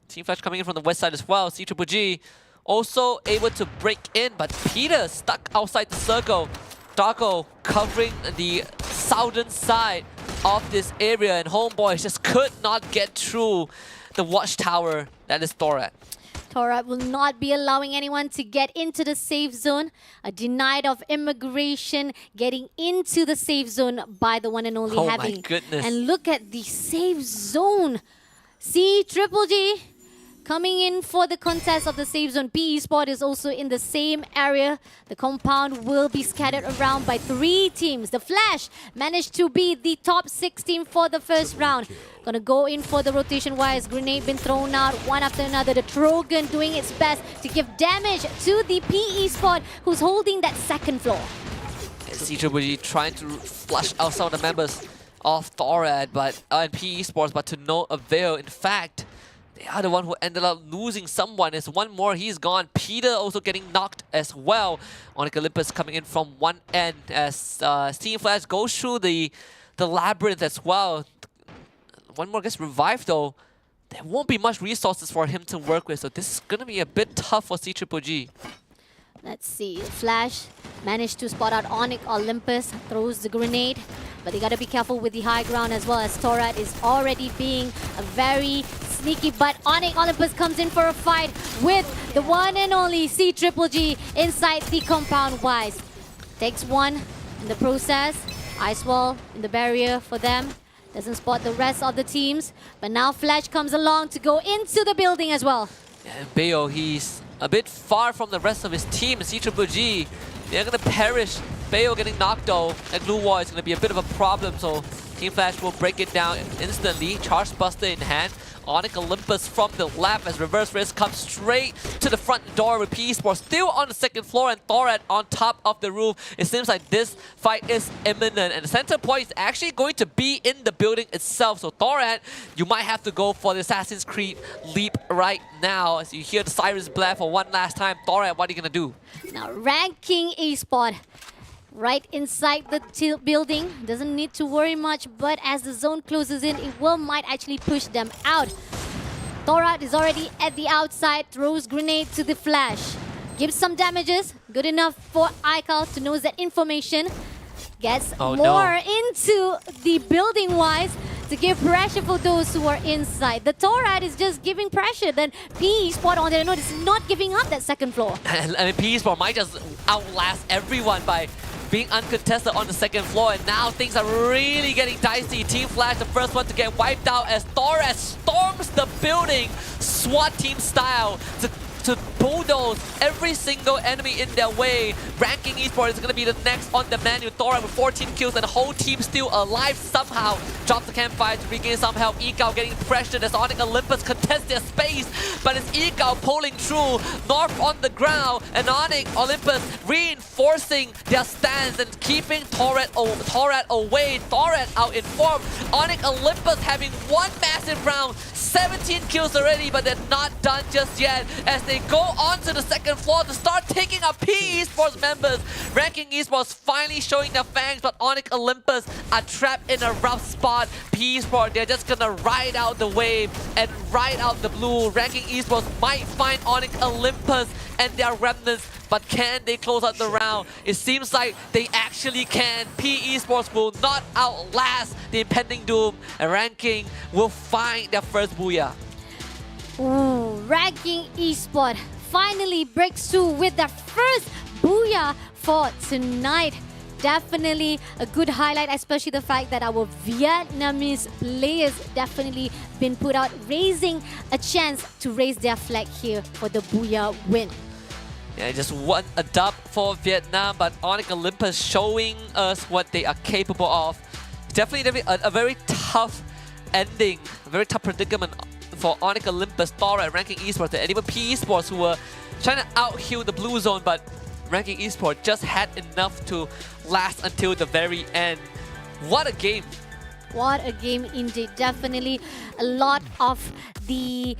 Team Flash coming in from the west side as well. C Triple G also able to break in, but Peter stuck outside the circle. Darko covering the southern side of this area, and Homeboys just could not get through the watchtower that is Thorat. Thorat will not be allowing anyone to get into the safe zone. Denied of immigration, getting into the safe zone by the one and only Heavy. My goodness. And look at the safe zone. C Triple G coming in for the contest of the safe zone. PE Sport is also in the same area. The compound will be scattered around by 3 teams. The Flash managed to be the top 16 for the first round. Gonna go in for the rotation wise. Grenade been thrown out one after another. The Trogan doing its best to give damage to the PE Sport, who's holding that second floor. C-Triple-G trying to flush out some of the members of Thorat and PE Sports, but to no avail. In fact, they are the one who ended up losing someone. As one more, he's gone. Peter also getting knocked as well. Onyx Olympus coming in from one end as Team Flash goes through the labyrinth as well. One more gets revived though. There won't be much resources for him to work with, so this is going to be a bit tough for C-Triple-G. Let's see. Flash managed to spot out Onyx Olympus, throws the grenade, but they gotta be careful with the high ground as well, as Thorat is already being a very sneaky. But Onyx Olympus comes in for a fight with the one and only C-Triple-G inside the compound wise. Takes one in the process. Ice wall in the barrier for them. Doesn't spot the rest of the teams, but now Flash comes along to go into the building as well. And Bayo, he's a bit far from the rest of his team. C-Triple-G, they're gonna perish. Bayo getting knocked though. That glue wall is gonna be a bit of a problem, so Team Flash will break it down instantly. Charge Buster in hand. Onyx Olympus from the left as Reverse Risk comes straight to the front door with PE Sports still on the second floor and Thorat on top of the roof. It seems like this fight is imminent, and the center point is actually going to be in the building itself. So Thorat, you might have to go for the Assassin's Creed leap right now as you hear the sirens blare for one last time. Thorat, what are you gonna do? Now ranking A-Spot right inside the building. Doesn't need to worry much, but as the zone closes in, it might actually push them out. Thorat is already at the outside, throws grenade to the Flash. Gives some damages, good enough for Aikal to know that information. Gets more into the building wise to give pressure for those who are inside. The Thorat is just giving pressure, then PE Sport on their note is not giving up that second floor. I mean, PE Sport might just outlast everyone by being uncontested on the second floor, and now things are really getting dicey. Team Flash, the first one to get wiped out as Thorat storms the building, SWAT team style, to to bulldoze every single enemy in their way. Ranking Esports is going to be the next on the menu. Thora with 14 kills and the whole team still alive somehow. Drops the campfire to regain some help. Egao getting pressured as Onyx Olympus contest their space, but it's Egao pulling through. North on the ground, and Onyx Olympus reinforcing their stance and keeping Torret away. Torret out in form. Onyx Olympus having one massive round. 17 kills already, but they're not done just yet as they go onto the second floor to start taking up PE Esports members. Ranking Esports finally showing their fangs, but Onyx Olympus are trapped in a rough spot. PE Esports, they're just gonna ride out the wave and ride out the blue. Ranking Esports might find Onyx Olympus and their remnants, but can they close out the round? It seems like they actually can. PE Esports will not outlast the impending doom, and Ranking will find their first booyah. Ooh, Ranking Esports finally breaks through with their first booyah for tonight. Definitely a good highlight, especially the fact that our Vietnamese players definitely been put out, raising a chance to raise their flag here for the booyah win. Yeah, just one a dub for Vietnam, but Onyx Olympus showing us what they are capable of. Definitely a very tough ending, a very tough predicament for Onyx Olympus, Thora, Ranking Esports, and even PE Esports, who were trying to out-heal the blue zone, but Ranking Esports just had enough to last until the very end. What a game! What a game indeed. Definitely a lot of the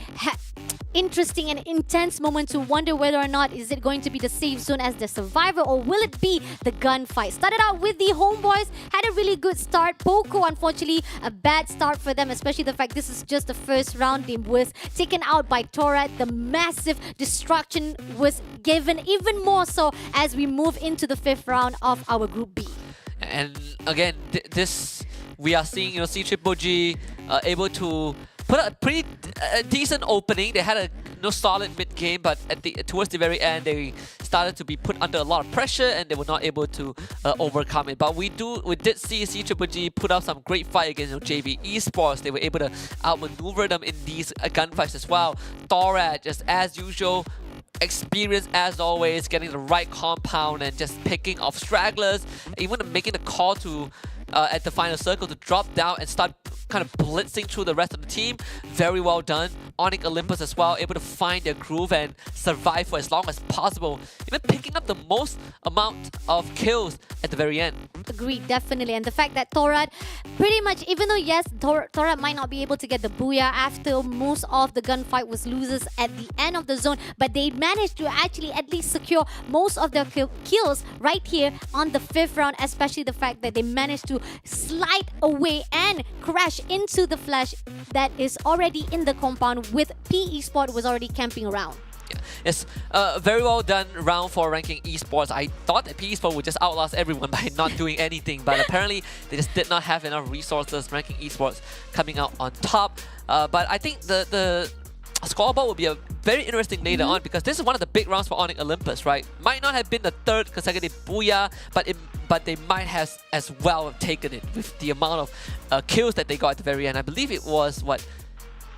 interesting and intense moment to wonder whether or not is it going to be the safe zone as the survivor, or will it be the gunfight. Started out with the homeboys, had a really good start. Poco, unfortunately, a bad start for them, especially the fact this is just the first round. They was taken out by Tora. The massive destruction was given even more so as we move into the 5th round of our Group B. And again, this we are seeing, C Triple G able to put a pretty decent opening. They had a solid mid game, but towards the very end, they started to be put under a lot of pressure, and they were not able to overcome it. But we did see C Triple G put up some great fight against JV Esports. They were able to outmaneuver them in these gunfights as well. Thorad, just as usual, experience as always, getting the right compound and just picking off stragglers, even making a call to at the final circle to drop down and start kind of blitzing through the rest of the team. Very well done. Onyx Olympus as well, able to find their groove and survive for as long as possible, even picking up the most amount of kills at the very end. Agreed, definitely. And the fact that Thorad, pretty much, even though yes, Thorad might not be able to get the booyah after most of the gunfight was losers at the end of the zone, but they managed to actually at least secure most of their kills right here on the 5th round, especially the fact that they managed to slide away and crash into the flash that is already in the compound with PE Sport was already camping around. It's a very well done round for Ranking Esports. I thought that PE Sport would just outlast everyone by not doing anything, but apparently they just did not have enough resources. Ranking Esports coming out on top. But I think the scoreboard will be a very interesting later on, because this is one of the big rounds for Onyx Olympus, right? Might not have been the 3rd consecutive booyah, but they might have as well have taken it with the amount of kills that they got at the very end. I believe it was, what,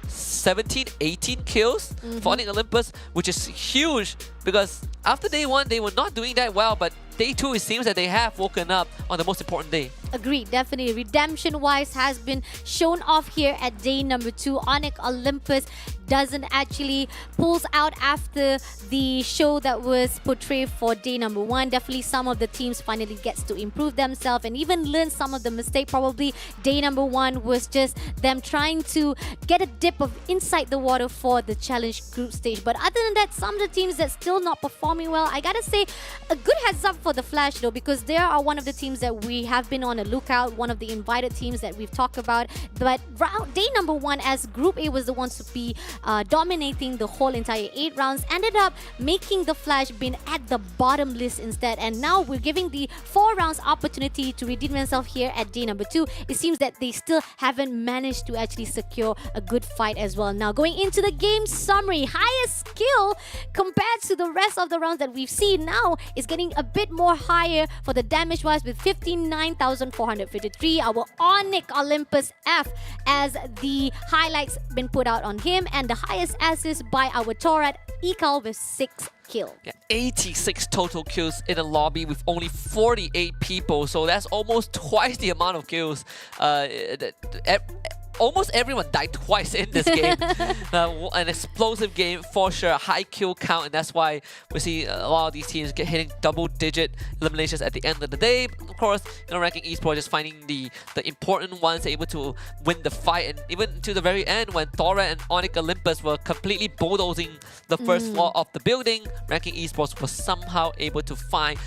17, 18 kills for Onyx Olympus, which is huge, because after day 1, they were not doing that well, but day 2, it seems that they have woken up on the most important day. Agreed, definitely. Redemption-wise has been shown off here at day number 2. Onyx Olympus doesn't actually pulls out after the show that was portrayed for day number 1. Definitely some of the teams finally gets to improve themselves and even learn some of the mistake. Probably day number 1 was just them trying to get a dip of inside the water for the challenge group stage. But other than that, some of the teams that still not performing well, I gotta say a good heads up for the Flash though, because they are one of the teams that we have been on a lookout, one of the invited teams that we've talked about. But day number 1, as Group A was the ones to be dominating the whole entire 8 rounds, ended up making the Flash being at the bottom list instead. And now we're giving the 4 rounds opportunity to redeem themselves here at day number 2. It seems that they still haven't managed to actually secure a good fight as well. Now going into the game summary, highest skill compared to the rest of the rounds that we've seen now is getting a bit more higher for the damage wise with 59,453. Our Onyx Olympus F as the highlights been put out on him, and the highest assist by our Torat Ekal with 6 kills. Yeah, 86 total kills in a lobby with only 48 people, so that's almost twice the amount of kills. Almost everyone died twice in this game. An explosive game for sure, high kill count, and that's why we see a lot of these teams hitting double-digit eliminations at the end of the day. Of course, ranking esports just finding the important ones, able to win the fight, and even to the very end when Thora and Onyx Olympus were completely bulldozing the first floor of the building, ranking esports was somehow able to find,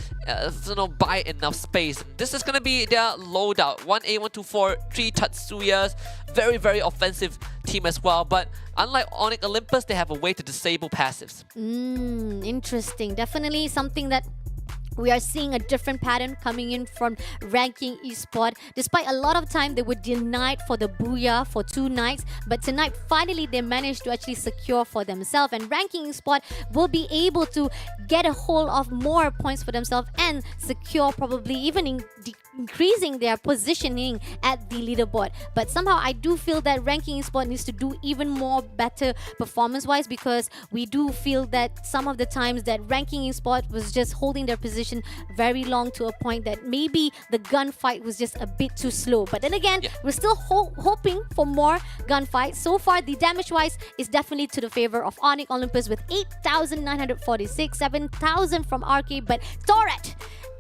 buy enough space. This is gonna be their loadout: 1 A124, 3 Tatsuyas. Very, very offensive team as well, but unlike Onyx Olympus, they have a way to disable passives. Interesting. Definitely something that we are seeing a different pattern coming in from ranking eSport. Despite a lot of time they were denied for the Booyah for 2 nights, but tonight finally they managed to actually secure for themselves, and ranking eSport will be able to get a hold of more points for themselves and secure, probably even increasing their positioning at the leaderboard. But somehow I do feel that ranking eSport needs to do even more better performance wise, because we do feel that some of the times that ranking eSport was just holding their position very long, to a point that maybe the gunfight was just a bit too slow. But then again, we're still hoping for more gunfights. So far, the damage wise is definitely to the favor of Onyx Olympus with 8,946, 7,000 from RK, but Torat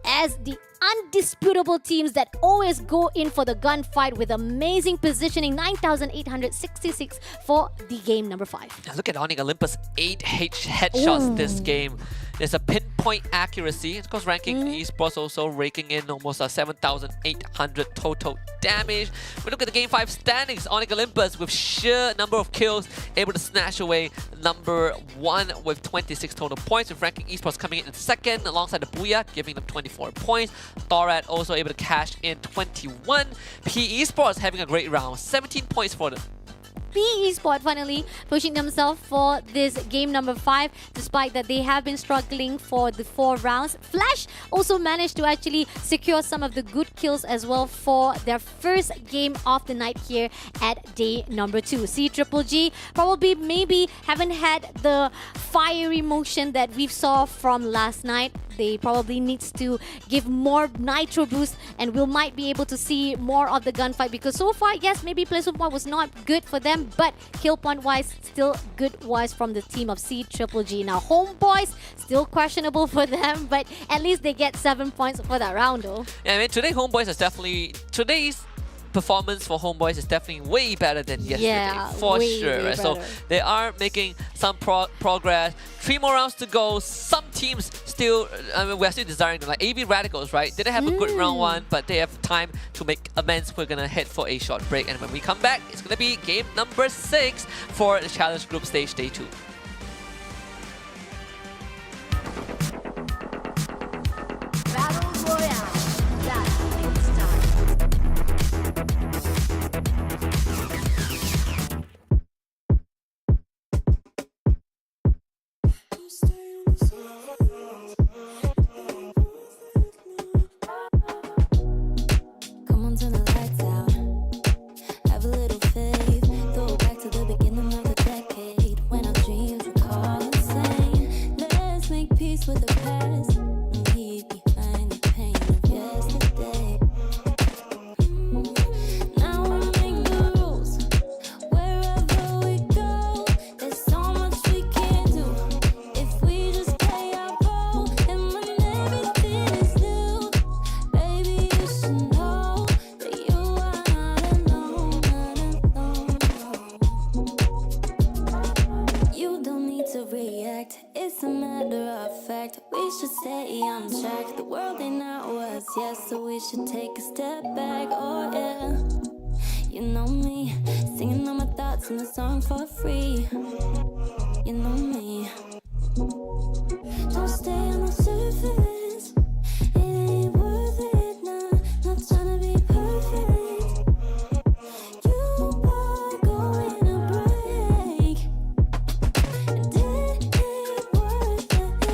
as the undisputable teams that always go in for the gunfight with amazing positioning, 9,866 for the game number 5. Now look at Onyx Olympus, 8 headshots this game. There's a pinpoint accuracy. Of course, ranking esports also raking in almost 7,800 total damage. We look at the game 5 standings. Onyx Olympus with sheer number of kills, able to snatch away number 1 with 26 total points, with ranking esports coming in second alongside the Booyah, giving them 24 points. Thorat also able to cash in 21. P Esports having a great round, 17 points for them. P Esport finally pushing themselves for this game number 5, despite that they have been struggling for the 4 rounds. Flash also managed to actually secure some of the good kills as well for their first game of the night here at day number 2. C-Triple-G probably maybe haven't had the fiery motion that we saw from last night. They probably needs to give more nitro boost, and we might be able to see more of the gunfight, because so far, yes, maybe placement point was not good for them, but kill point wise, still good wise from the team of C-Triple-G. Now, Homeboys, still questionable for them, but at least they get 7 points for that round though. Yeah, I mean, today's performance for Homeboys is definitely way better than yesterday, for sure. Right? So they are making some progress. 3 more rounds to go. Some teams still, we're still desiring them, like AV Radicals, right? Didn't have a good round 1, but they have time to make amends. We're gonna head for a short break, and when we come back, it's gonna be game number 6 for the Challenge Group Stage Day 2. Battle Royale. That's it's time. Come on, turn the lights out. Have a little faith. Throw it back to the beginning of the decade, when our dreams were called insane. Let's make peace with the past and leave behind the pain of yesterday. Now we make the rules. Wherever we go, there's so much we can do if we just play our role. And when everything is new, baby, you should know that you are not alone, You don't need to react, it's a matter of fact. We should stay on track. The world ain't ours, yes, so we should take a step back. Oh yeah, you know me, singing all my thoughts in the song for free. You know me. Don't stay on the surface, it ain't worth it now. Not trying to be perfect. You are going to break, and it ain't worth it.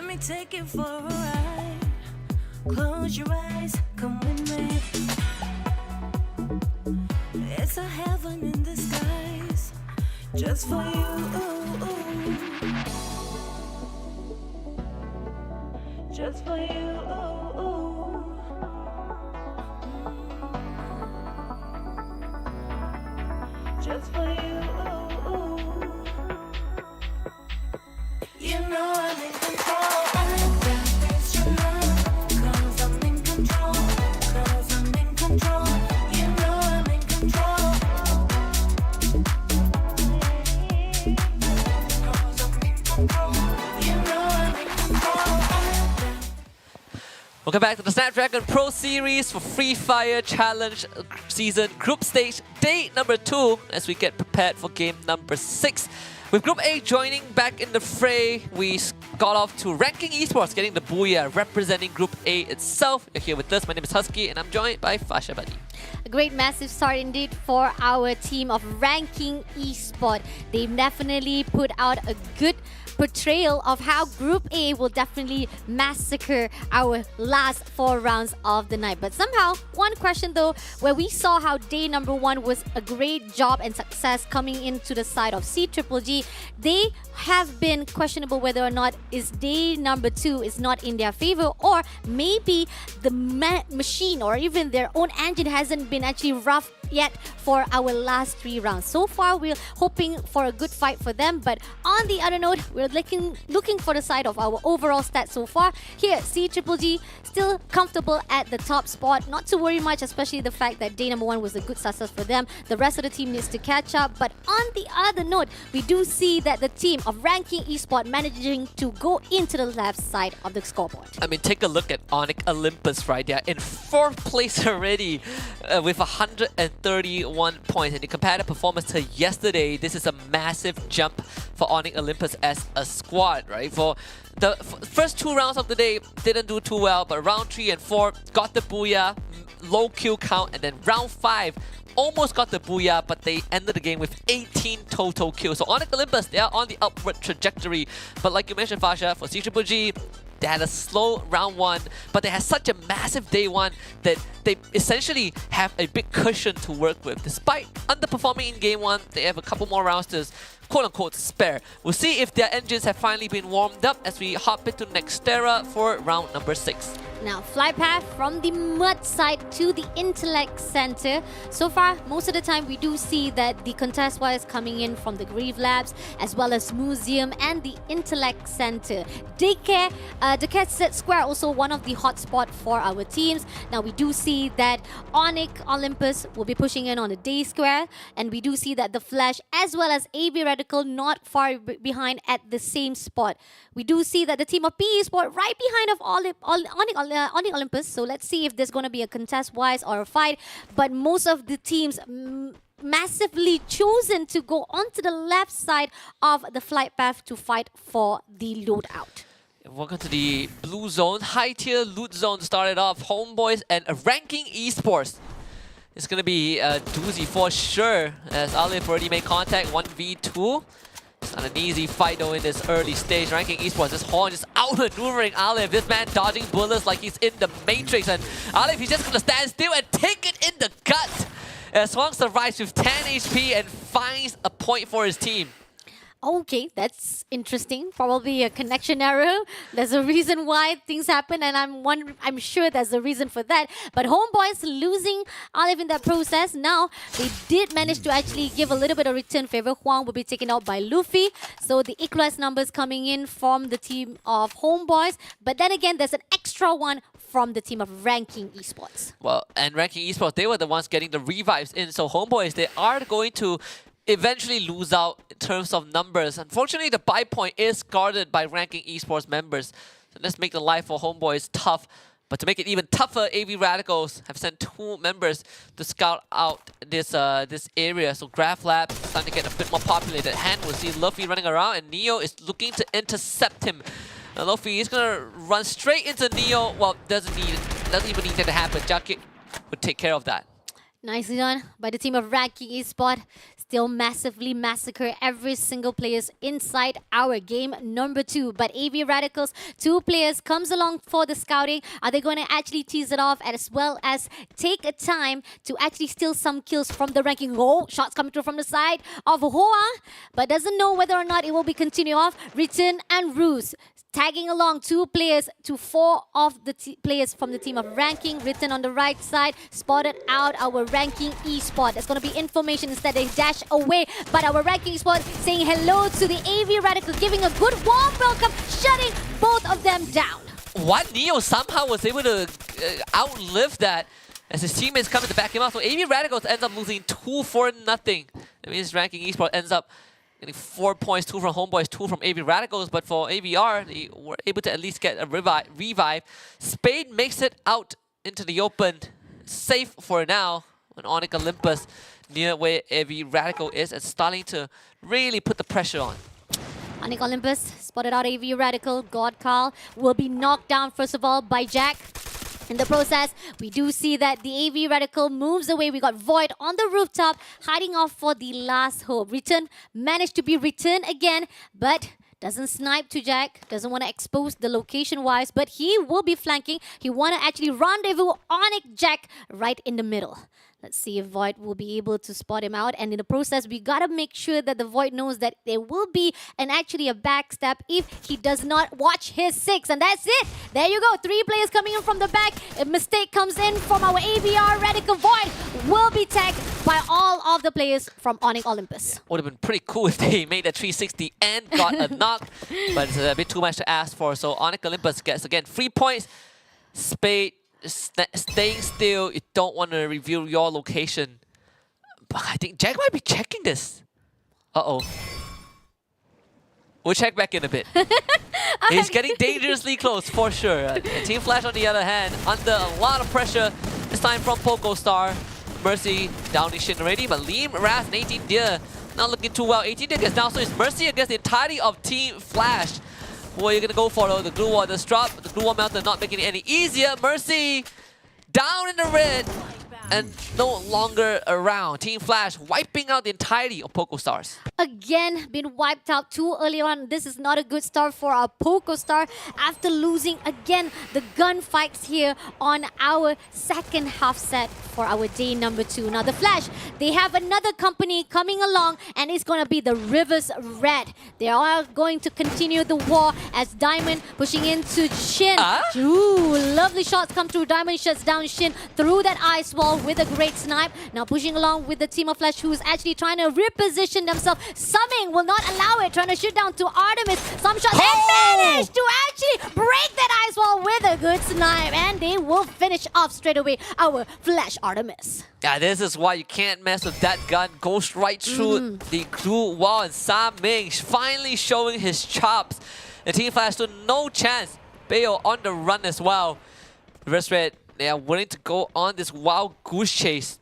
me take you for a ride. Close your eyes, come with me. It's a heaven in disguise, just for you. Just for you. Just for you. You know I'm in control. I'm cause I'm in control. Cause I'm in control. You know I'm in control. Cause I'm in control. You know I'm in control. Welcome back to the Snapdragon Pro Series for Free Fire Challenge Season Group Stage Day number 2 as we get prepared for game number 6. With Group A joining back in the fray, we got off to Ranking Esports getting the booyah representing Group A itself. You're here with us. My name is Husky and I'm joined by Fasha Buddy. A great massive start indeed for our team of Ranking Esports. They've definitely put out a good portrayal of how Group A will definitely massacre our last 4 rounds of the night. But somehow, one question though, where we saw how day number 1 was a great job and success coming into the side of CGG, they have been questionable whether or not is day number 2 is not in their favor, or maybe the machine or even their own engine hasn't been actually rough yet for our last 3 rounds. So far, we're hoping for a good fight for them, but on the other note, we're looking for the side of our overall stats so far. Here, CGG still comfortable at the top spot. Not to worry much, especially the fact that day number 1 was a good success for them. The rest of the team needs to catch up. But on the other note, we do see that the team of Ranking Esports managing to go into the left side of the scoreboard. I mean, take a look at Onyx Olympus right there in 4th place already with 131 points. And you compare the performance to yesterday, this is a massive jump for Onyx Olympus as a squad, right? For the first 2 rounds of the day, didn't do too well, but round 3 and 4 got the booyah, low kill count, and then round 5 almost got the booyah, but they ended the game with 18 total kills. So Onyx Olympus, they are on the upward trajectory. But like you mentioned, Fasha, for CGG, they had a slow round 1, but they had such a massive day 1 that they essentially have a big cushion to work with. Despite underperforming in game 1, they have a couple more rounds to quote-unquote spare. We'll see if their engines have finally been warmed up as we hop into Nextera for round number 6. Now, flight path from the mud side to the intellect center. So far, most of the time, we do see that the contest was coming in from the Grieve Labs as well as Museum and the intellect center. Daycare, Decathlon Square, also one of the hotspot for our teams. Now, we do see that Onyx Olympus will be pushing in on the day square, and we do see that the Flash as well as AB Radical not far behind at the same spot. We do see that the team of PE Sport right behind of Onyx Olympus. So let's see if there's going to be a contest-wise or a fight. But most of the teams massively chosen to go onto the left side of the flight path to fight for the loadout. Welcome to the blue zone. High tier loot zone started off. Homeboys and Ranking Esports. It's going to be a doozy for sure, as Alif already made contact 1v2. It's not an easy fight though in this early stage. Ranking Esports, this Horn just outmaneuvering Alif. This man dodging bullets like he's in the Matrix, and Alif, he's just going to stand still and take it in the gut. As Swang survives with 10 HP and finds a point for his team. Okay, that's interesting. Probably a connection error. There's a reason why things happen, and I'm sure there's a reason for that. But Homeboys losing Olive in that process. Now, they did manage to actually give a little bit of return favor. Huang will be taken out by Luffy. So the equalized numbers coming in from the team of Homeboys. But then again, there's an extra one from the team of Ranking Esports. Well, and Ranking Esports, they were the ones getting the revives in. So Homeboys, they are going to eventually lose out in terms of numbers. Unfortunately, the buy point is guarded by Ranking Esports members. So let's make the life for Homeboys tough. But to make it even tougher, AV Radicals have sent 2 members to scout out this area. So Graph Lab is starting to get a bit more populated. Hand will see Luffy running around, and Neo is looking to intercept him. And Luffy is gonna run straight into Neo. Well, doesn't even need that to happen. Jacket would take care of that. Nicely done by the team of Ranking Esports. still massively massacre every single players inside our game number 2. But AV Radicals, 2 players comes along for the scouting. Are they going to actually tease it off as well as take a time to actually steal some kills from the ranking? Oh, shots coming through from the side of Hoa, but doesn't know whether or not it will be continue off. Return and Ruse tagging along 2 players to 4 of the players from the team of ranking. Written on the right side, spotted out our ranking Esports. There's going to be information instead. They dash away, but our ranking Esports saying hello to the AV Radical, giving a good warm welcome, shutting both of them down. One Neo somehow was able to outlive that as his teammates come to back him up. So AV Radicals ends up losing 2-0. That means ranking Esports ends up getting 4 points, 2 from Homeboys, 2 from AV Radicals, but for AVR, they were able to at least get a revive. Spade makes it out into the open, safe for now, when Onyx Olympus near where AV Radical is and starting to really put the pressure on. Onyx Olympus spotted out AV Radical. God Carl will be knocked down first of all by Jack. In the process, we do see that the AV Radical moves away. We got Void on the rooftop, hiding off for the last hope. Return managed to be returned again, but doesn't snipe to Jack. Doesn't want to expose the location-wise, but he will be flanking. He want to actually rendezvous Onyx Jack right in the middle. Let's see if Void will be able to spot him out. And in the process, we gotta make sure that the Void knows that there will be actually a backstab if he does not watch his 6. And that's it. There you go. 3 players coming in from the back. A mistake comes in from our AVR Radical. Void will be tagged by all of the players from Onyx Olympus. Yeah, would have been pretty cool if they made a 360 and got a knock, but it's a bit too much to ask for. So Onyx Olympus gets again 3 points. Spade staying still. You don't want to reveal your location. But I think Jack might be checking this. Uh-oh. We'll check back in a bit. He's getting dangerously close for sure. Team Flash on the other hand, under a lot of pressure. This time from PocoStar. Mercy downing Shin already, but Liam, Raz, and 18 Deer not looking too well. 18 Deer gets down, so it's Mercy against the entirety of Team Flash. What are you going to go for though? The Glue Wall does drop, but the Glue Wall Mountain not making it any easier. Mercy down in the red and no longer around. Team Flash wiping out the entirety of PocoStars. Again, been wiped out too early on. This is not a good start for our PocoStar after losing again the gunfights here on our second half set for our day number 2. Now the Flash, they have another company coming along and it's going to be the Rivers Red. They are going to continue the war as Diamond pushing into Shin. Ooh, lovely shots come through. Diamond shuts down Shin through that ice wall with a great snipe. Now pushing along with the team of Flash who's actually trying to reposition themselves. Summing will not allow it, trying to shoot down to Artemis. Some shots and managed to actually break that ice wall with a good snipe. And they will finish off straight away our Flash Artemis. Yeah, this is why you can't mess with that gun. Goes right through the glue wall, and Sam Ming finally showing his chops. The Team Flash stood no chance. Bayo on the run as well. Reverse Red, they are willing to go on this wild goose chase.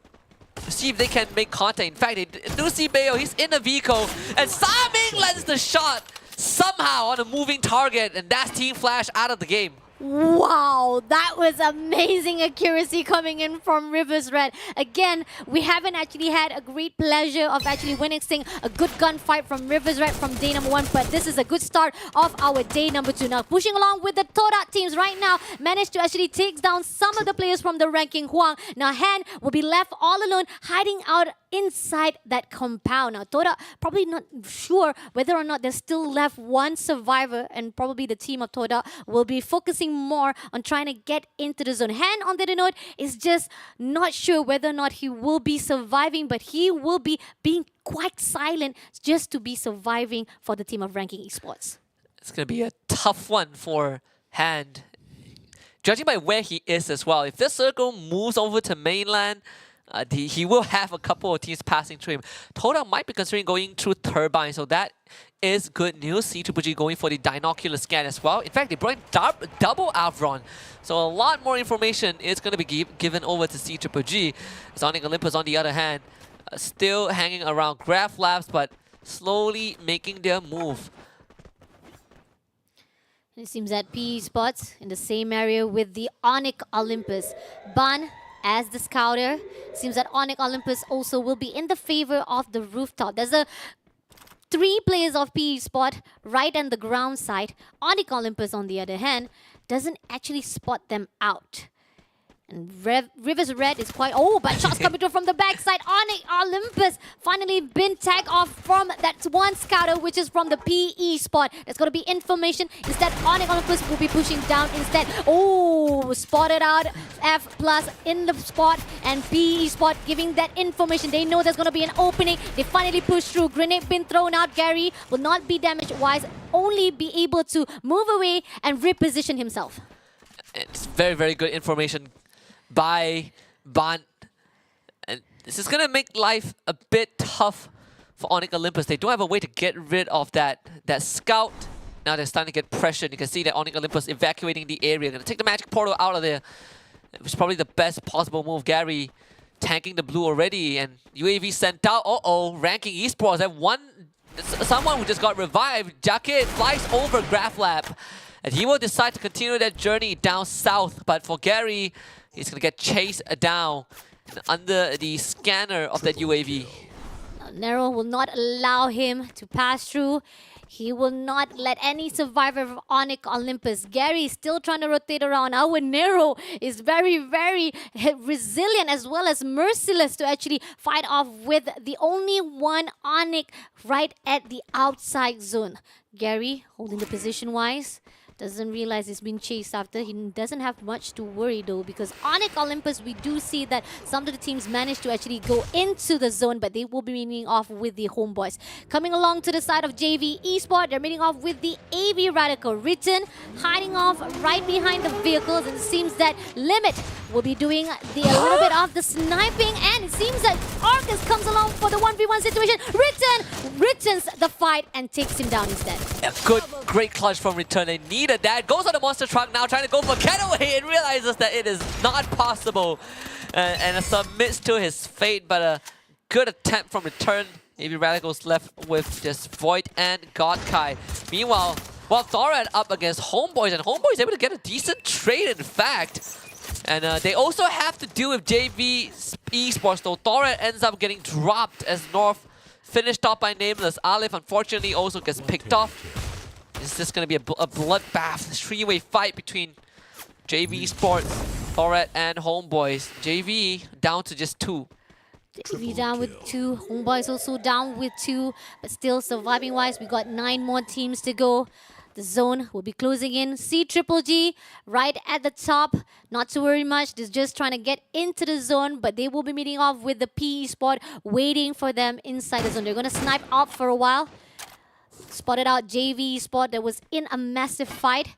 See if they can make contact. In fact, they do see Bayo. He's in the vehicle. And Sam Ming lands the shot somehow on a moving target. And that's Team Flash out of the game. Wow, that was amazing accuracy coming in from Rivers Red. Again, we haven't actually had a great pleasure of actually witnessing a good gunfight from Rivers Red from day number 1, but this is a good start of our day number 2. Now, pushing along with the Toda teams right now, managed to actually take down some of the players from the ranking Huang. Now, Han will be left all alone, hiding out inside that compound. Now, Toda probably not sure whether or not there's still left one survivor, and probably the team of Toda will be focusing more on trying to get into the zone. Han, on the other note, is just not sure whether or not he will be surviving, but he will be being quite silent just to be surviving for the team of Ranking Esports. It's going to be a tough one for Han. Judging by where he is as well, if this circle moves over to mainland, he will have a couple of teams passing through him. Toda might be considering going through Turbine, so that is good news. C2G going for the Dinocular scan as well. In fact, they brought double Avron. So a lot more information is going to be given over to C2G. Sonic Olympus, on the other hand, still hanging around Graph Labs, but slowly making their move. It seems that PE spots in the same area with the Onyx Olympus. Ban as the scouter. Seems that Onyx Olympus also will be in the favor of the rooftop. There's a 3 players of PE spot right on the ground side. Onyx Olympus, on the other hand, doesn't actually spot them out. And Rivers Red is quite... Oh, but shots coming through from the backside. Onyx Olympus finally been tagged off from that one scouter, which is from the PE spot. There's going to be information. Instead, Onyx Olympus will be pushing down instead. Oh, spotted out. F plus in the spot, and PE spot giving that information. They know there's going to be an opening. They finally push through. Grenade been thrown out. Gary will not be damage-wise, only be able to move away and reposition himself. It's very, very good information by Bant. And this is going to make life a bit tough for Onyx Olympus. They don't have a way to get rid of that scout. Now they're starting to get pressured. You can see that Onyx Olympus evacuating the area. Going to take the magic portal out of there. It was probably the best possible move. Gary tanking the blue already, and UAV sent out. Uh-oh, ranking Esports. That someone who just got revived. Jacket flies over Graph Lab, and he will decide to continue that journey down south. But for Gary, he's going to get chased down under the scanner of that UAV. Nero will not allow him to pass through. He will not let any survivor of Onyx Olympus. Gary is still trying to rotate around. Our Nero is very, very resilient as well as merciless to actually fight off with the only one Onyx right at the outside zone. Gary holding the position-wise. Doesn't realize he's been chased after. He doesn't have much to worry though, because Onyx Olympus, we do see that some of the teams managed to actually go into the zone, but they will be meeting off with the homeboys. Coming along to the side of JV Esports, they're meeting off with the AV Radical. Written hiding off right behind the vehicles, and it seems that Limit will be doing a little bit of the sniping, and it seems that Argus comes along for the 1v1 situation. Ritten's the fight and takes him down instead. A great clutch from Return. They needed that. Goes on the monster truck now, trying to go for getaway, and realizes that it is not possible, and submits to his fate. But a good attempt from Return. AV Radicals left with just Void and Godkai. Meanwhile, while Thorat up against Homeboys, and Homeboys able to get a decent trade, in fact. And they also have to deal with JV Esports, though. Thorat ends up getting dropped as North finished off by Nameless. Aleph, unfortunately, also gets picked off. It's just going to be a bloodbath, three-way fight between JV Esports, Thorat, and Homeboys. JV down to just 2. JV down with 2. Homeboys also down with 2. But still, surviving-wise, we got 9 more teams to go. The zone will be closing in. C-Triple-G right at the top. Not to worry much. They're just trying to get into the zone, but they will be meeting off with the PE spot, waiting for them inside the zone. They're going to snipe out for a while. Spotted out JV spot that was in a massive fight,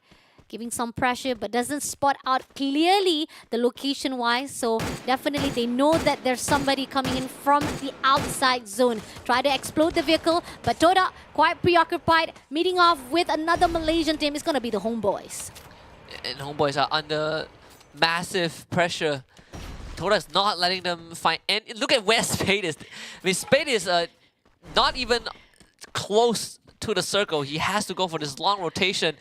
giving some pressure, but doesn't spot out clearly the location-wise. So definitely they know that there's somebody coming in from the outside zone. Try to explode the vehicle, but Toda quite preoccupied, meeting off with another Malaysian team. It's going to be the Homeboys. And Homeboys are under massive pressure. Toda's not letting them find... And look at where Spade is. I mean, Spade is not even close to the circle. He has to go for this long rotation.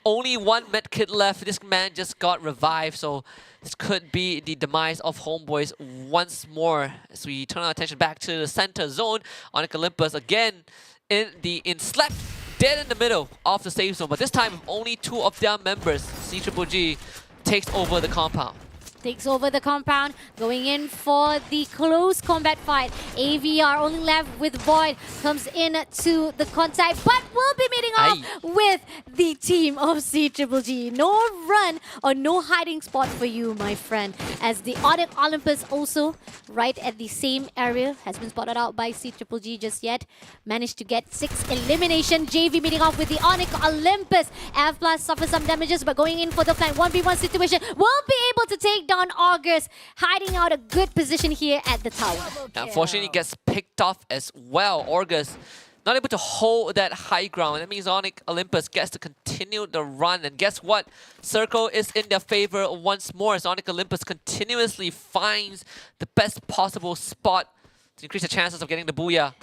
Only one medkit left. This man just got revived, so this could be the demise of Homeboys once more. As we turn our attention back to the center zone, Onyx Olympus again in slap dead in the middle of the safe zone, but this time only 2 of their members. C-Triple-G takes over the compound. Takes over the compound, going in for the close combat fight. AVR only left with Void, comes in to the contact, but will be meeting off with the team of C-Triple-G. No run or no hiding spot for you, my friend, as the Onyx Olympus also right at the same area has been spotted out by C-Triple-G just yet. Managed to get 6 elimination. JV meeting off with the Onyx Olympus. F plus suffers some damages, but going in for the flank 1v1 situation, will be able to take down August, hiding out a good position here at the tower. Unfortunately, gets picked off as well. August not able to hold that high ground. That means Onyx Olympus gets to continue the run. And guess what? Circle is in their favor once more as Onyx Olympus continuously finds the best possible spot to increase the chances of getting the booyah.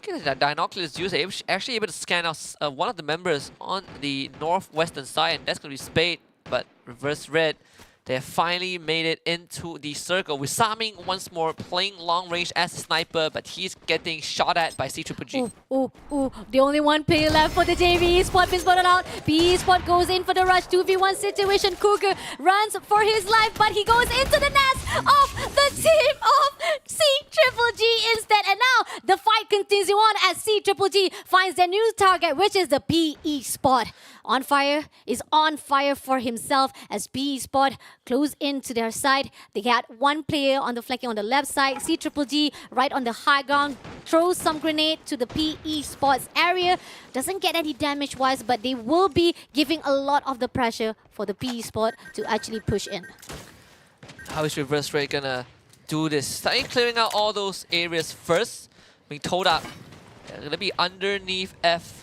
Look at that Dinoculus used, actually able to scan out one of the members on the northwestern side, and that's going to be Spade, but reverse red They have finally made it into the circle with Saming once more playing long range as a sniper, but he's getting shot at by C-Triple-G. Ooh. The only one player left for the JV. Spot been spotted out. B Spot goes in for the rush. 2v1 situation. Cougar runs for his life, but he goes into the nest of the team of C-Triple-G instead. And now the fight continues on as C-Triple-G finds their new target, which is the PE Spot. On Fire is on fire for himself as PE Spot close into their side. They got one player on the flanking on the left side. C-Triple-G right on the high ground throws some grenade to the PE Spot's area. Doesn't get any damage wise, but they will be giving a lot of the pressure for the PE Spot to actually push in. How is Reverse Red gonna do this? Starting clearing out all those areas first. Being told up. They're gonna be underneath F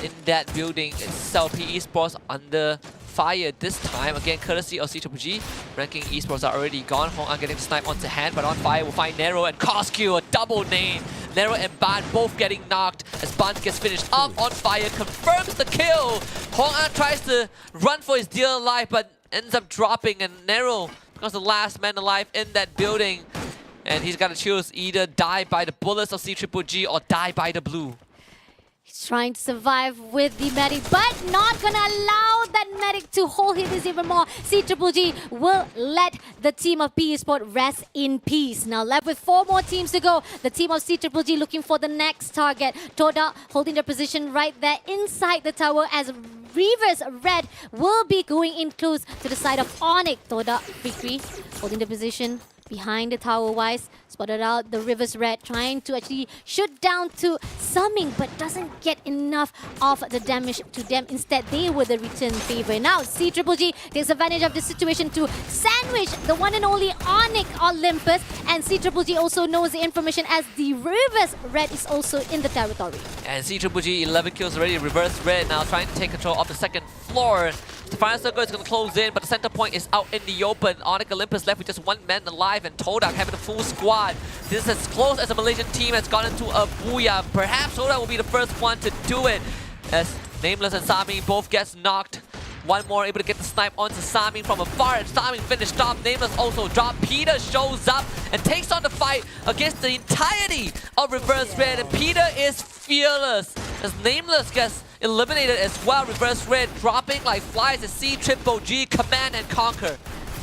in that building itself. Esports under fire this time, again courtesy of C-Triple-G. Ranking Esports are already gone. Hong An getting the snipe onto hand, but on fire will find Nero and Cosq, a double nade. Nero and Ban both getting knocked as Ban gets finished up. On fire confirms the kill. Hong An tries to run for his dear life, but ends up dropping, and Nero becomes the last man alive in that building. And he's got to choose either die by the bullets of C-Triple-G or die by the blue. He's trying to survive with the medic, but not gonna allow that medic to hold his even more. C-Triple-G will let the team of PE Sport rest in peace. Now left with 4 more teams to go. The team of C-Triple-G looking for the next target. Toda holding their position right there inside the tower as Reverse Red will be going in close to the side of Onyx. Toda victory holding the position behind the tower wise. Spotted out the Reverse Red trying to actually shoot down to Summing, but doesn't get enough of the damage to them. Instead, they were the return favor. Now, C-Triple-G takes advantage of the situation to sandwich the one and only Onyx Olympus. And C-Triple-G also knows the information as the Reverse Red is also in the territory. And C-Triple-G 11 kills already. Reverse Red now trying to take control of the second floor. The final circle is going to close in, but the center point is out in the open. Onyx Olympus left with just 1 man alive, and Todak having a full squad. This is as close as a Malaysian team has gotten to a booyah. Perhaps Todak will be the first one to do it, as Nameless and Sami both gets knocked. One more able to get the snipe onto Sami from afar, and Sami finished off. Nameless also dropped. Peter shows up and takes on the fight against the entirety of Reverse Red, and Peter is fearless as Nameless gets eliminated as well. Reverse Red dropping like flies as C-Triple-G command and conquer.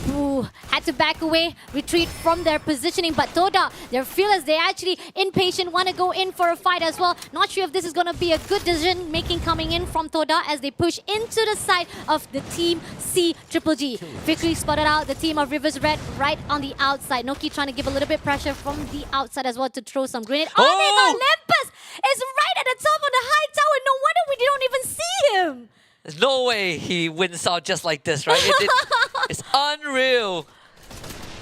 Ooh, had to back away, retreat from their positioning, but Toda, they're fearless, they're actually impatient, want to go in for a fight as well. Not sure if this is going to be a good decision making coming in from Toda as they push into the side of the team C-Triple-G. Victory spotted out the team of Reverse Red right on the outside. Noki trying to give a little bit pressure from the outside as well to throw some grenade. Oh! Olympus is right at the top of the high tower. No wonder we don't even see him. There's no way he wins out just like this, right? It's unreal.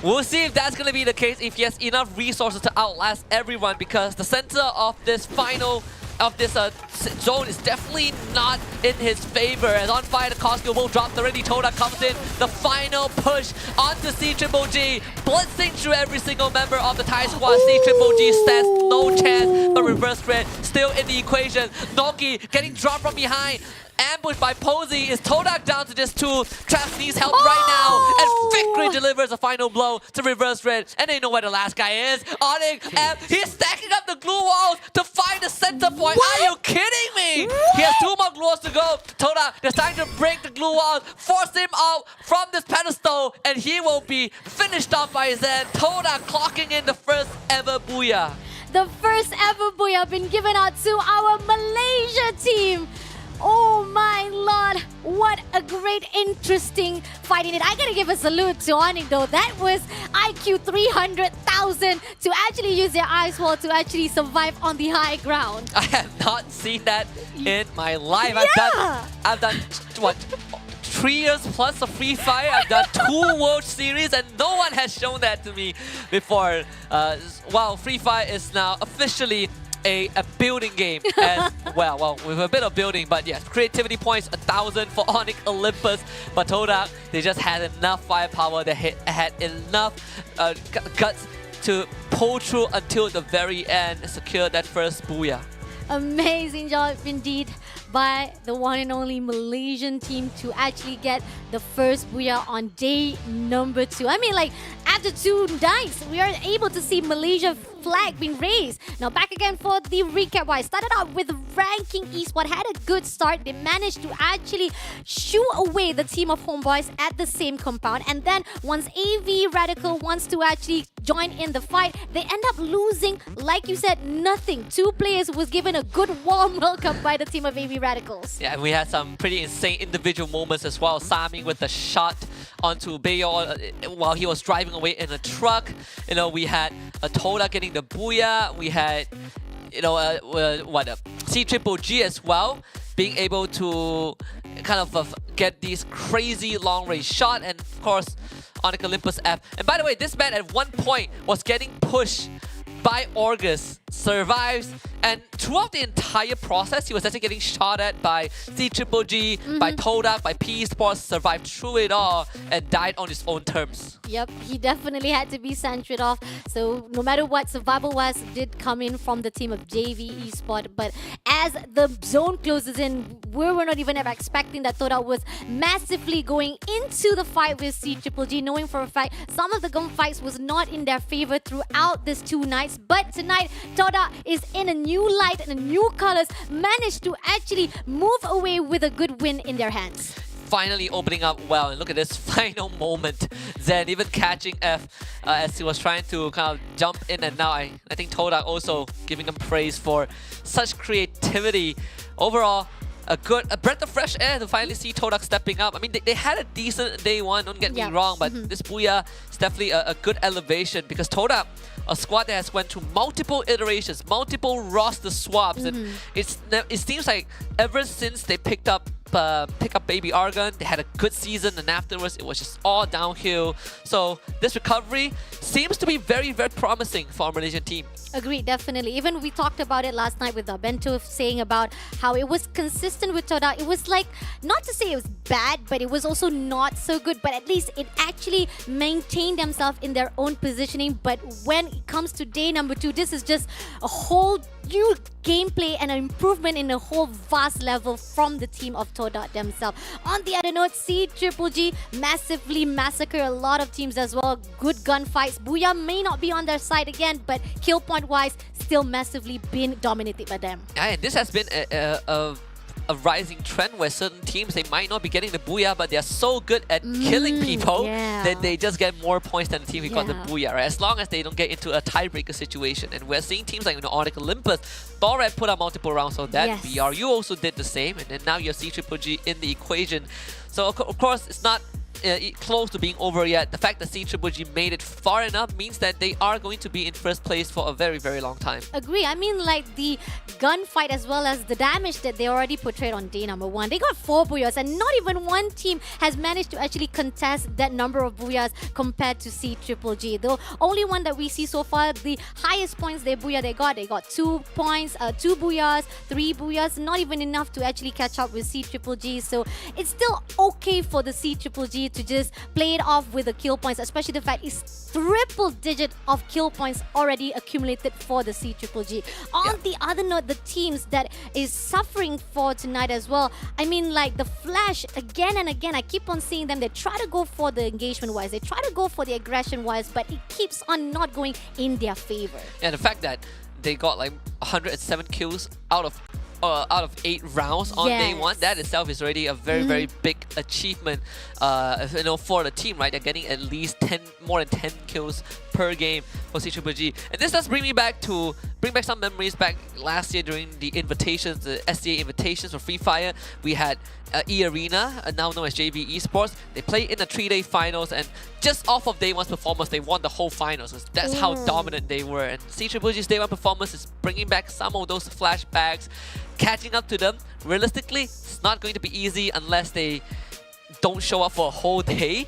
We'll see if that's going to be the case, if he has enough resources to outlast everyone, because the center of this final, of this zone is definitely not in his favor. As on fire, the Cosco will drop. The ready Toda comes in. The final push onto C-Triple-G, blitzing through every single member of the Thai squad. C-Triple-G stands no chance, but Reverse Red still in the equation. Noki getting dropped from behind. Ambushed by Posey. Is Todak down to just 2? Traps needs help right now. And Victory delivers a final blow to Reverse Red. And they know where the last guy is. Onyx, and he's stacking up the glue walls to find the center point. What? Are you kidding me? What? He has 2 more glue walls to go. Todak deciding to break the glue walls, force him out from this pedestal, and he will be finished off by his end. Todak clocking in the first ever booyah. The first ever booyah been given out to our Malaysia team. Oh my lord, what a great, interesting fight in it. I gotta give a salute to Onyx though. That was IQ 300,000 to actually use their ice wall to actually survive on the high ground. I have not seen that in my life. Yeah. I've done what? 3 years plus of Free Fire. I've done 2 World Series and no one has shown that to me before. Wow, Free Fire is now officially a building game. And well, with a bit of building, but yes, creativity points 1,000 for Onyx Olympus. But Todak, they just had enough firepower, they had enough guts to pull through until the very end and secure that first booyah. Amazing job indeed by the one and only Malaysian team to actually get the first booyah on day number 2. I mean, like, after 2 nights, we are able to see Malaysia flag being raised. Now back again for the recap wise. Started out with ranking Esports, had a good start. They managed to actually shoo away the team of homeboys at the same compound. And then once AV Radical wants to actually join in the fight, they end up losing, like you said, nothing. 2 players was given a good warm welcome by the team of AV Radicals. Yeah, and we had some pretty insane individual moments as well. Sami with the shot onto Bayo while he was driving away in a truck. You know, we had Toda getting the booyah. We had, you know, C-Triple-G as well, being able to kind of get these crazy long-range shot, and of course, Onyx Olympus F. And by the way, this man at one point was getting pushed by Orgus, survives, and throughout the entire process, he was actually getting shot at by C-Triple-G, by Todak, by Esports, survived through it all, and died on his own terms. Yep, he definitely had to be censored off. So no matter what, survival was did come in from the team of JV Esports. But as the zone closes in, we were not even ever expecting that Toda was massively going into the fight with C-Triple-G, knowing for a fact some of the gunfights was not in their favor throughout these 2 nights. But tonight, Toda is in a new light and a new colors, managed to actually move away with a good win in their hands. Finally opening up well, and look at this final moment. Zen even catching F as he was trying to kind of jump in and out. I think Todak also giving him praise for such creativity. Overall, a breath of fresh air to finally see Todak stepping up. I mean, they had a decent day 1, don't get me wrong, but this booyah is definitely a good elevation, because Todak, a squad that has went through multiple iterations, multiple roster swaps, and it seems like ever since they pick up Baby Argon, they had a good season, and afterwards it was just all downhill. So this recovery seems to be very, very promising for our Malaysian team. Agreed, definitely. Even we talked about it last night with Bento saying about how it was consistent with Toda. It was like, not to say it was bad, but it was also not so good. But at least it actually maintained themselves in their own positioning. But when it comes to day number 2, this is just a whole new gameplay and an improvement in a whole vast level from the team of Toda themselves. On the other note, C-Triple-G massively massacre a lot of teams as well. Good gunfights. Booyah may not be on their side again, but kill point wise, still massively been dominated by them. Yeah, and this has been a rising trend where certain teams, they might not be getting the booyah, but they're so good at killing people that they just get more points than the team who got the booyah, right? As long as they don't get into a tiebreaker situation. And we're seeing teams like, you know, Onyx Olympus, Thorred put up multiple rounds of that. BRU also did the same, and then now you have C-Triple-G in the equation. So of course, it's not close to being over yet. The fact that C-Triple-G made it far enough means that they are going to be in first place for a very, very long time. Agree. I mean, like, the gunfight as well as the damage that they already portrayed on day number 1. They got 4 booyahs, and not even one team has managed to actually contest that number of booyahs compared to C-Triple-G. The only one that we see so far, the highest points they got 2 points, 2 booyahs, 3 booyahs, not even enough to actually catch up with C-Triple-G. So it's still okay for the C-Triple-G to just play it off with the kill points, especially the fact it's triple digit of kill points already accumulated for the C-Triple-G. On the other note, the teams that is suffering for tonight as well, I mean, like the Flash, again and again, I keep on seeing them, they try to go for the engagement wise, they try to go for the aggression wise, but it keeps on not going in their favor. Yeah, the fact that they got like 107 kills out of 8 rounds on day 1, that itself is already a very, very big achievement, you know, for the team, right? They're getting at least more than 10 kills per game for C-Triple-G. And this does bring back some memories back last year during the invitations, the SDA invitations for Free Fire. We had E-Arena, now known as JV Esports. They played in the 3-day finals, and just off of day 1's performance, they won the whole finals. That's how dominant they were. And C-Triple-G's day 1 performance is bringing back some of those flashbacks, catching up to them. Realistically, it's not going to be easy unless they don't show up for a whole day.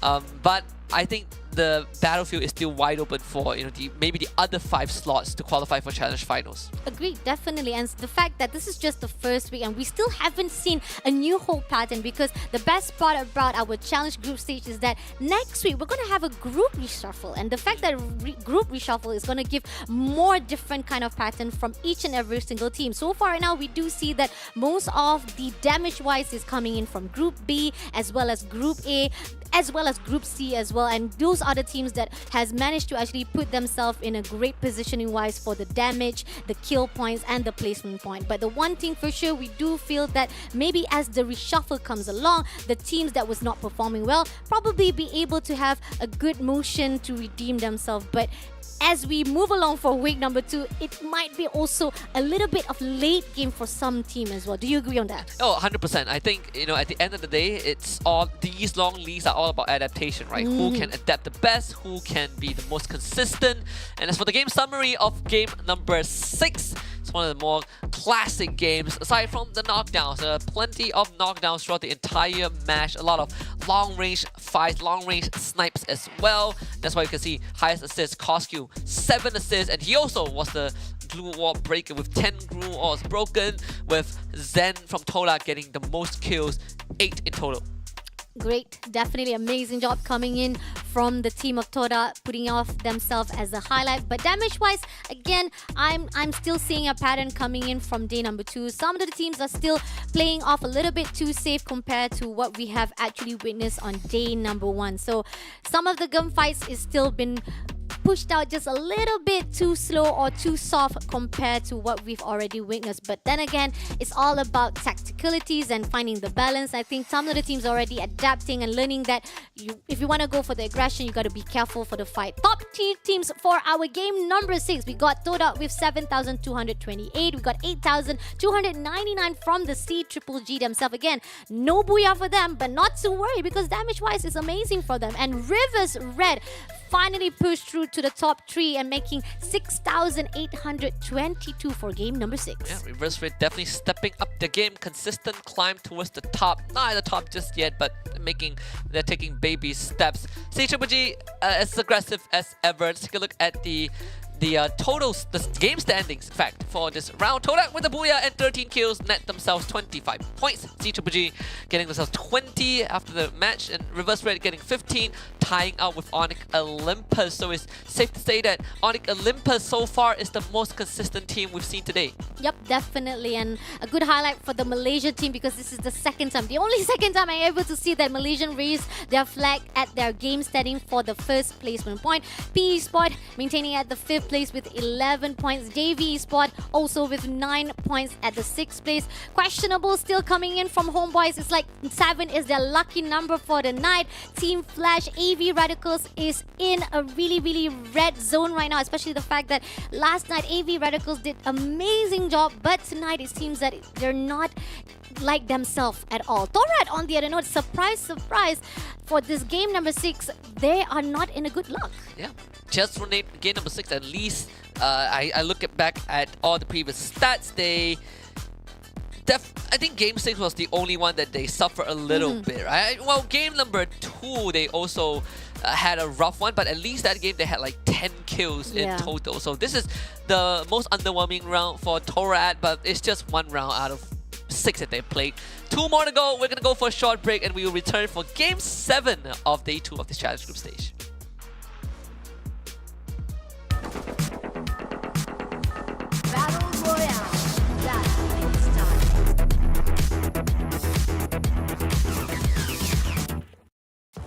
But I think the battlefield is still wide open for maybe the other 5 slots to qualify for Challenge Finals. Agreed, definitely. And the fact that this is just the first week and we still haven't seen a new whole pattern, because the best part about our challenge group stage is that next week we're going to have a group reshuffle, and the fact that group reshuffle is going to give more different kind of pattern from each and every single team. So far right now, we do see that most of the damage wise is coming in from Group B as well as Group A, as well as Group C as well, and those are the teams that has managed to actually put themselves in a great positioning wise for the damage, the kill points and the placement point. But the one thing for sure, we do feel that maybe as the reshuffle comes along, the teams that was not performing well probably be able to have a good motion to redeem themselves. But as we move along for week number 2, it might be also a little bit of late game for some team as well. Do you agree on that? Oh, 100%. I think, at the end of the day, it's all these long leagues are all about adaptation, right? Who can adapt the best, who can be the most consistent. And as for the game summary of game number 6, it's one of the more classic games. Aside from the knockdowns, plenty of knockdowns throughout the entire match. A lot of long-range fights, long-range snipes as well. That's why you can see highest assist, Koskyu, 7 assists, and he also was the glue wall breaker with 10 glue walls broken, with Zen from Tola getting the most kills, 8 in total. Great, definitely amazing job coming in from the team of Toda, putting off themselves as a highlight. But damage-wise, again, I'm still seeing a pattern coming in from day number 2. Some of the teams are still playing off a little bit too safe compared to what we have actually witnessed on day number 1. So some of the gunfights is still been pushed out just a little bit too slow or too soft compared to what we've already witnessed. But then again, it's all about tacticalities and finding the balance. I think some of the teams are already adapting and learning that if you want to go for the aggression, you got to be careful for the fight. Top tier teams for our game number 6. We got Toda with 7,228. We got 8,299 from the C Triple G themselves. Again, no booyah for them, but not to worry because damage-wise is amazing for them. And Rivers Red finally pushed through to the top 3 and making 6,822 for game number 6. Yeah, Reverse Red definitely stepping up the game. Consistent climb towards the top. Not at the top just yet, but they're taking baby steps. C Triple G as aggressive as ever. Let's take a look at the totals, the game standings, in fact, for this round. Todak with a booyah and 13 kills, net themselves 25 points. C-Triple-G getting themselves 20 after the match, and Reverse Red getting 15, tying out with Onyx Olympus. So it's safe to say that Onyx Olympus so far is the most consistent team we've seen today. Yep, definitely, and a good highlight for the Malaysia team because this is the second time, the only second time I'm able to see that Malaysian raise their flag at their game standing for the first placement point. PE Sport maintaining at the 5th place with 11 points. JV Sport also with 9 points at the 6th place. Questionable still coming in from Homeboys. It's like 7 is their lucky number for the night. Team Flash AV Radicals is in a really red zone right now, especially the fact that last night AV Radicals did amazing job, but tonight it seems that they're not like themselves at all. Torad, on the other note, surprise, for this game number 6, they are not in a good luck. Yeah, just for game number 6 at least. I look back at all the previous stats. I think game 6 was the only one that they suffered a little bit, right? Well, game number 2, they also had a rough one, but at least that game they had like 10 kills in total. So this is the most underwhelming round for Torad, but it's just one round out of 6 that they played. 2 more to go. We're gonna go for a short break and we will return for game 7 of day 2 of this challenge group stage. Battle Royale. That's it's time.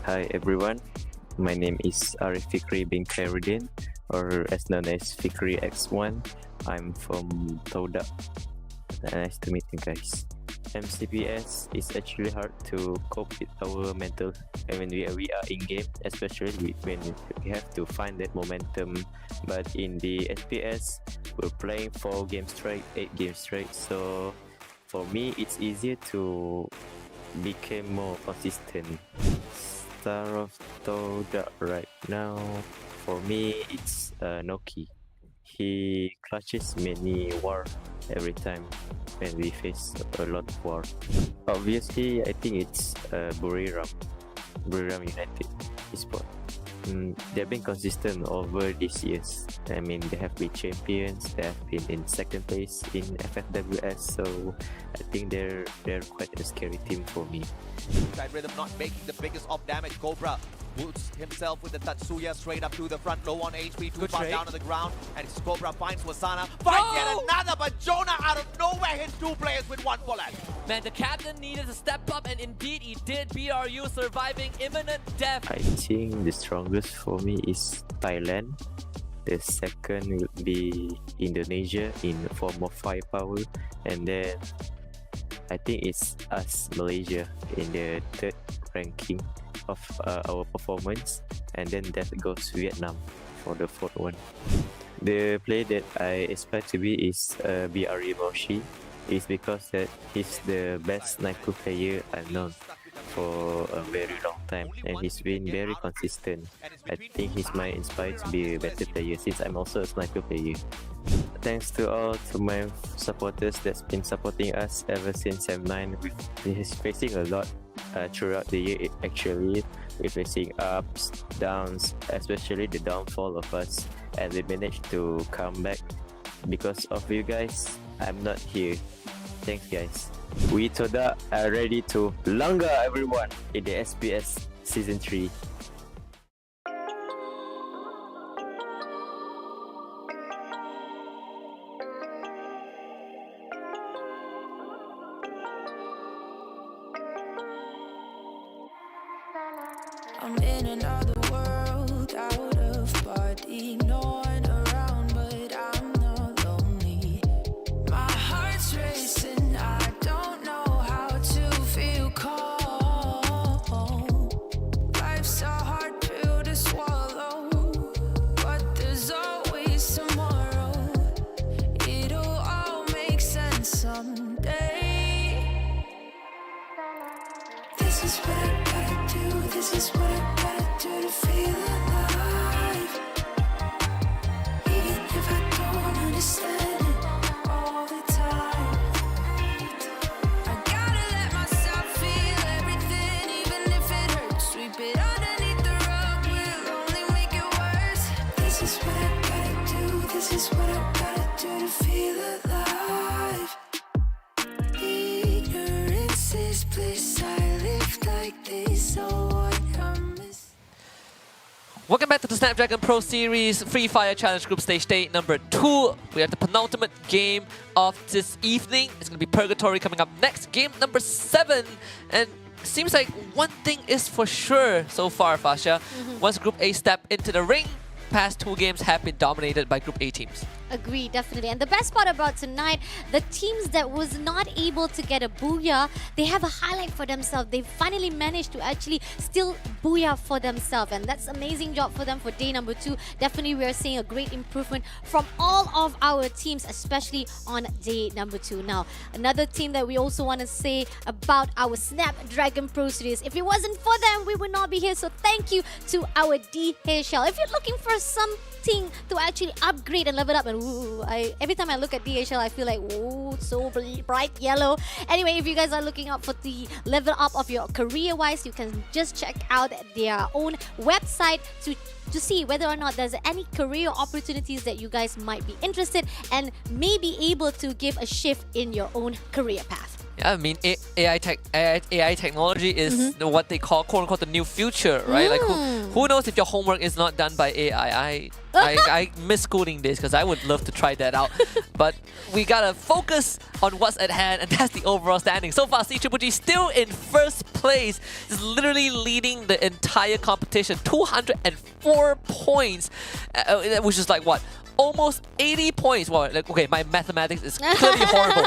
Hi everyone, my name is Arif Fikri bin Khairuddin, or as known as Fikri X1. I'm from Toda. Nice to meet you guys. MCPS is actually hard to cope with our mental when we are in game, especially when we have to find that momentum. But in the SPS, we're playing 4 games straight, 8 games straight. So for me, it's easier to become more consistent. Star of Toda right now, for me, it's Noki. He clutches many war every time when we face a lot of war. Obviously, I think it's Buriram United Esports. they've been consistent over these years. I mean, they have been champions. They have been in second place in FFWS. So I think they're quite a scary team for me. Side Rhythm not making the biggest of damage. Cobra boots himself with the Tatsuya straight up to the front, low on HP, too far down on the ground, and Cobra finds Wasana, finds yet another, but Jonah out of nowhere hits 2 players with 1 bullet. Man, the captain needed to step up, and indeed he did. BRU surviving imminent death. I think the strongest for me is Thailand. The second will be Indonesia in form of firepower, and then I think it's us, Malaysia, in the third ranking of our performance, and then that goes Vietnam for the fourth one. The player that I expect to be is BRE Moshi. It's because that he's the best sniper player I've known for a very long time, and he's been very consistent. I think he's my inspired to be a better player since I'm also a sniper player. Thanks to all to my supporters that's been supporting us ever since M9. He's facing a lot throughout the year. Actually, we're facing ups, downs, especially the downfall of us, and we managed to come back. Because of you guys, I'm not here. Thanks guys. We Toda are ready to longer everyone in the SPS Season 3. I'm in another world, out of body, no one around, but I'm not lonely. My heart's racing, I don't know how to feel calm. Life's a hard pill to swallow, but there's always tomorrow. It'll all make sense someday. This is what I gotta do, this is what I gotta do to feel alive. Even if I don't understand it all the time, I gotta let myself feel everything, even if it hurts. Sweep it underneath the rug, will only make it worse. This is what I gotta do, this is what I gotta do to feel alive. Ignorance is bliss, I live like this, so what I miss. Welcome back to the Snapdragon Pro Series Free Fire Challenge Group Stage Day number 2. We have the penultimate game of this evening. It's going to be Purgatory coming up next. Game number 7. And seems like one thing is for sure so far, Fasha. Once Group A step into the ring, past 2 games have been dominated by Group A teams. Agree, definitely. And the best part about tonight, the teams that was not able to get a booyah, they have a highlight for themselves. They finally managed to actually still booyah for themselves. And that's amazing job for them for day number 2. Definitely we are seeing a great improvement from all of our teams, especially on day number 2. Now, another team that we also want to say about our Snapdragon Pro Series. If it wasn't for them, we would not be here. So thank you to our DHL. If you're looking for something to actually upgrade and level up, and every time I look at DHL, I feel like, ooh, so bright yellow. Anyway, if you guys are looking up for the level up of your career-wise, you can just check out their own website to see whether or not there's any career opportunities that you guys might be interested and may be able to give a shift in your own career path. Yeah, I mean, AI technology is what they call, quote-unquote, the new future, right? Like, who knows if your homework is not done by AI? I miss schooling days because I would love to try that out. But we gotta focus on what's at hand, and that's the overall standing. So far, C-Triple-G still in first place, is literally leading the entire competition. 204 points, which is like, what? Almost 80 points. Well, like, okay, my mathematics is clearly horrible.